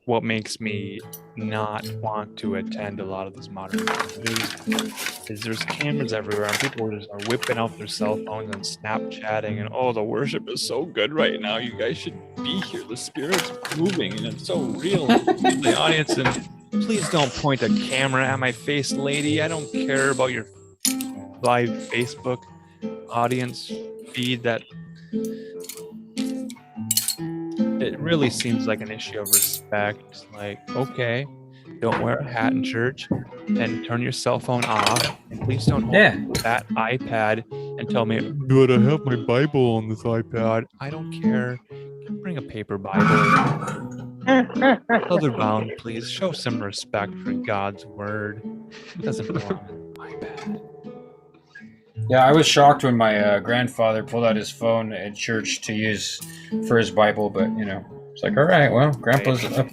what makes me not want to attend a lot of these modern churches. Is there's cameras everywhere and people just are whipping out their cell phones and Snapchatting and the worship is so good right now. You guys should be here. The Spirit's moving and it's so real. The audience, and please don't point a camera at my face, lady. I don't care about your live Facebook audience feed. That it really seems like an issue of respect. Like, okay, don't wear a hat in church and turn your cell phone off. And please don't hold that iPad and tell me, but I have my Bible on this iPad. I don't care. Bring a paper Bible. Otherbound, please show some respect for God's word. It doesn't belong on an iPad. Yeah, I was shocked when my grandfather pulled out his phone at church to use for his Bible, but it's like, all right, well, Grandpa's up.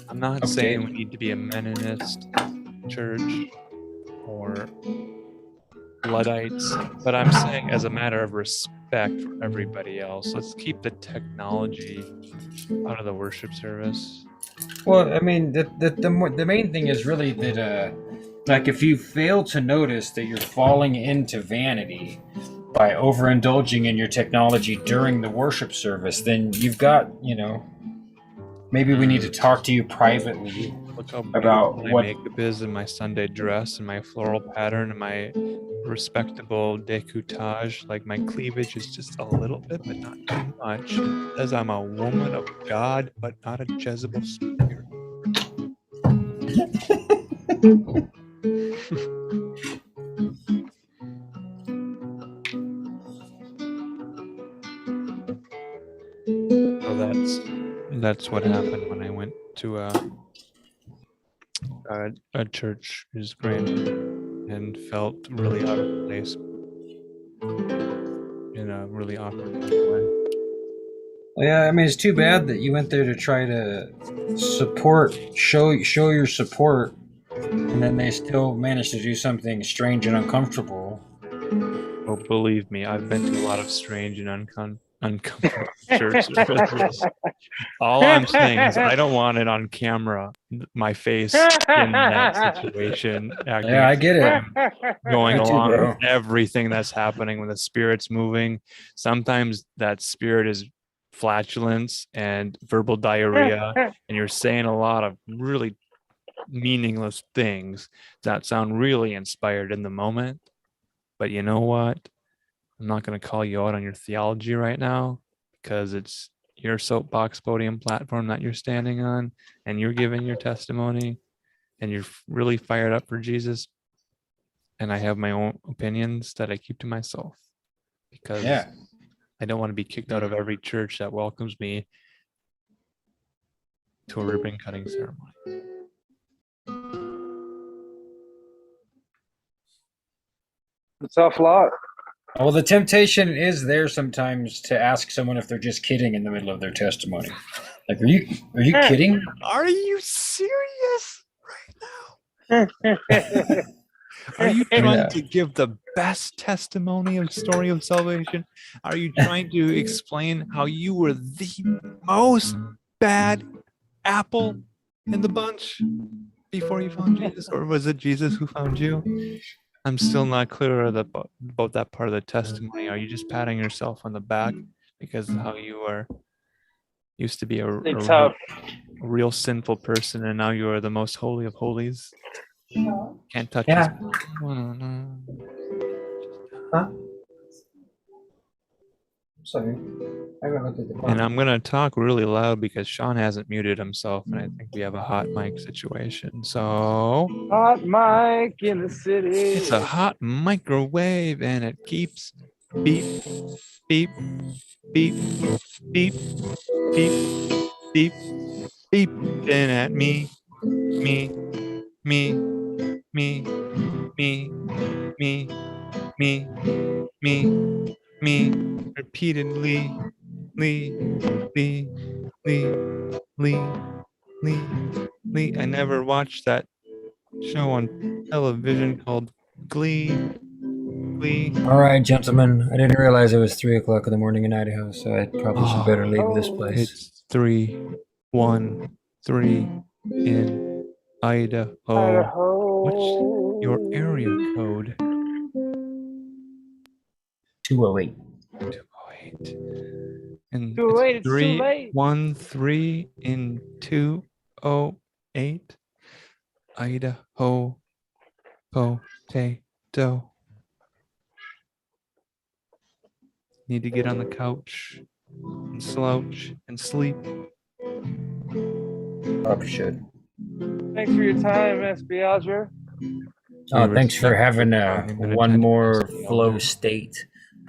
I'm not saying we need to be a Mennonist church or Luddites, but I'm saying as a matter of respect for everybody else, let's keep the technology out of the worship service. Well, I mean, the main thing is really that, like, if you fail to notice that you're falling into vanity by overindulging in your technology during the worship service, then you've got, maybe we need to talk to you privately about my what makeup is and my Sunday dress and my floral pattern and my respectable décolletage. Like, my cleavage is just a little bit, but not too much. It says I'm a woman of God, but not a Jezebel spirit. So that's what happened when I went to a church's grandeur and felt really out of place in a really awkward way. Yeah, I mean, it's too bad that you went there to try to show your support, and then they still managed to do something strange and uncomfortable. Oh, believe me, I've been to a lot of strange and uncomfortable church services. All I'm saying is I don't want it on camera, my face in that situation. Yeah, I get it. Going Me too, along bro. with everything that's happening when the Spirit's moving. Sometimes that spirit is flatulence and verbal diarrhea, and you're saying a lot of really meaningless things that sound really inspired in the moment. But you know what? I'm not going to call you out on your theology right now because it's your soapbox podium platform that you're standing on and you're giving your testimony and you're really fired up for Jesus. And I have my own opinions that I keep to myself because I don't want to be kicked out of every church that welcomes me to a ribbon cutting ceremony. a tough lot. Well, the temptation is there sometimes to ask someone if they're just kidding in the middle of their testimony. Like, are you kidding? Are you serious right now? Are you trying to give the best testimony of story of salvation? Are you trying to explain how you were the most bad apple in the bunch before you found Jesus, or was it Jesus who found you? I'm still not clear about that part of the testimony. Are you just patting yourself on the back because of how you are used to be a real sinful person, and now you are the most holy of holies? Can't touch his. Huh? Sorry. I haven't looked at the clock. And I'm gonna talk really loud because Sean hasn't muted himself, and I think we have a hot mic situation. So hot mic in the city. It's a hot microwave, and it keeps beep, beep, beep, beep, beep, beep, beeping at me, me, me, me, me, me, me, me, me, repeatedly, Lee, Lee, Lee, Lee, Lee, Lee. I never watched that show on television called Glee. Glee. All right, gentlemen. I didn't realize it was 3 o'clock in the morning in Idaho, so I probably should better leave this place. It's 313 in Idaho. What's your area code? 208. 208. And 208, it's it's too late. 313 in 208. Idaho. Potato. Need to get on the couch and slouch and sleep. Probably should. Thanks for your time, Espiager. Oh, thanks for having one more flow state.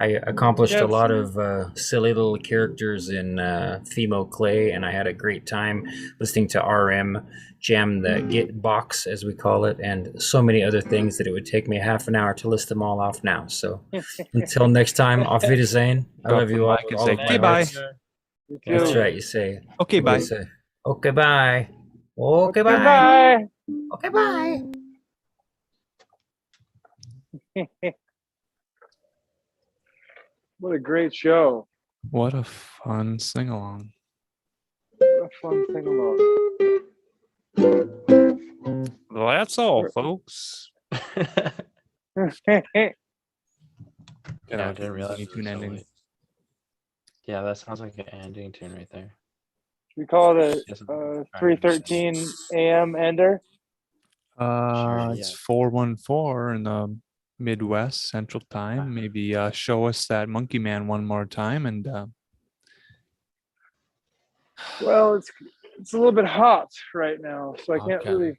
I accomplished a lot of silly little characters in Femo Clay, and I had a great time listening to RM jam the Git box, as we call it, and so many other things that it would take me half an hour to list them all off now. So until next time, auf Wiedersehen. I love you all. And say, okay, bye. That's right, you say. Okay, bye. Say, okay, bye. Okay, bye. Bye. Okay, bye. What a great show. What a fun sing along. What a fun thing along. Well, that's all, folks. Yeah, I didn't realize it was so late. Yeah, that sounds like an ending tune right there. We call it a 3:13 a.m. ender. It's 414 in the Midwest Central Time. Maybe show us that Monkey Man one more time, and Well, it's a little bit hot right now, so I can't really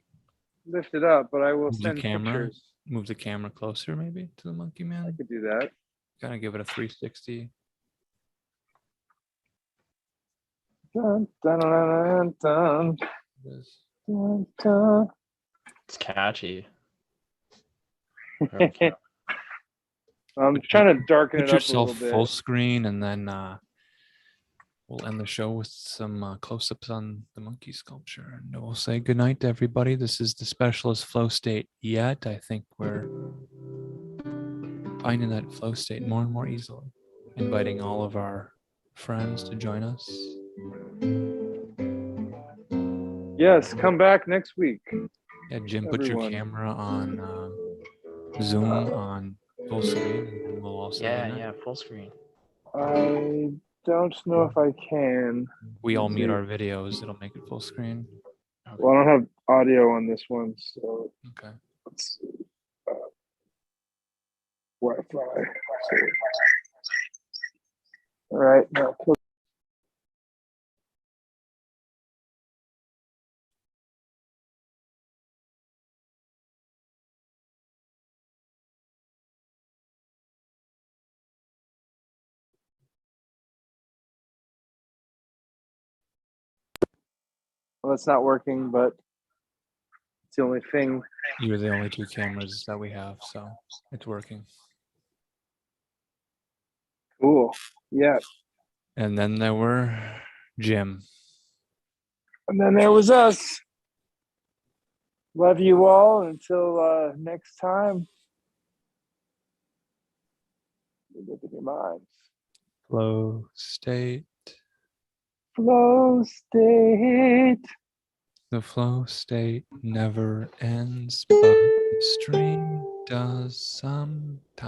lift it up, but I will send pictures. Move the camera closer, maybe, to the Monkey Man. I could do that. Kind of give it a 360. Dun, dun, dun, dun, dun, dun. It's catchy. I'm trying to darken Put it up a yourself little bit. full screen, and then we'll end the show with some close-ups on the monkey sculpture, and we'll say goodnight to everybody. This is the specialist flow state yet. I think we're finding that flow state more and more easily, inviting all of our friends to join us. Yes, come back next week. Yeah, Jim, put your camera on Zoom on full screen, and we'll also full screen. I don't know if I can. We all mute our videos. It'll make it full screen. Well, I don't have audio on this one, so okay. Let's see. Wi-Fi. All right, now. Well, it's not working, but it's the only thing. You're the only two cameras that we have, so it's working. Cool. Yeah. And then there were Jim. And then there was us. Love you all. Until next time. Live in your minds. Flow state. Flow state. The flow state never ends, but the stream does sometimes.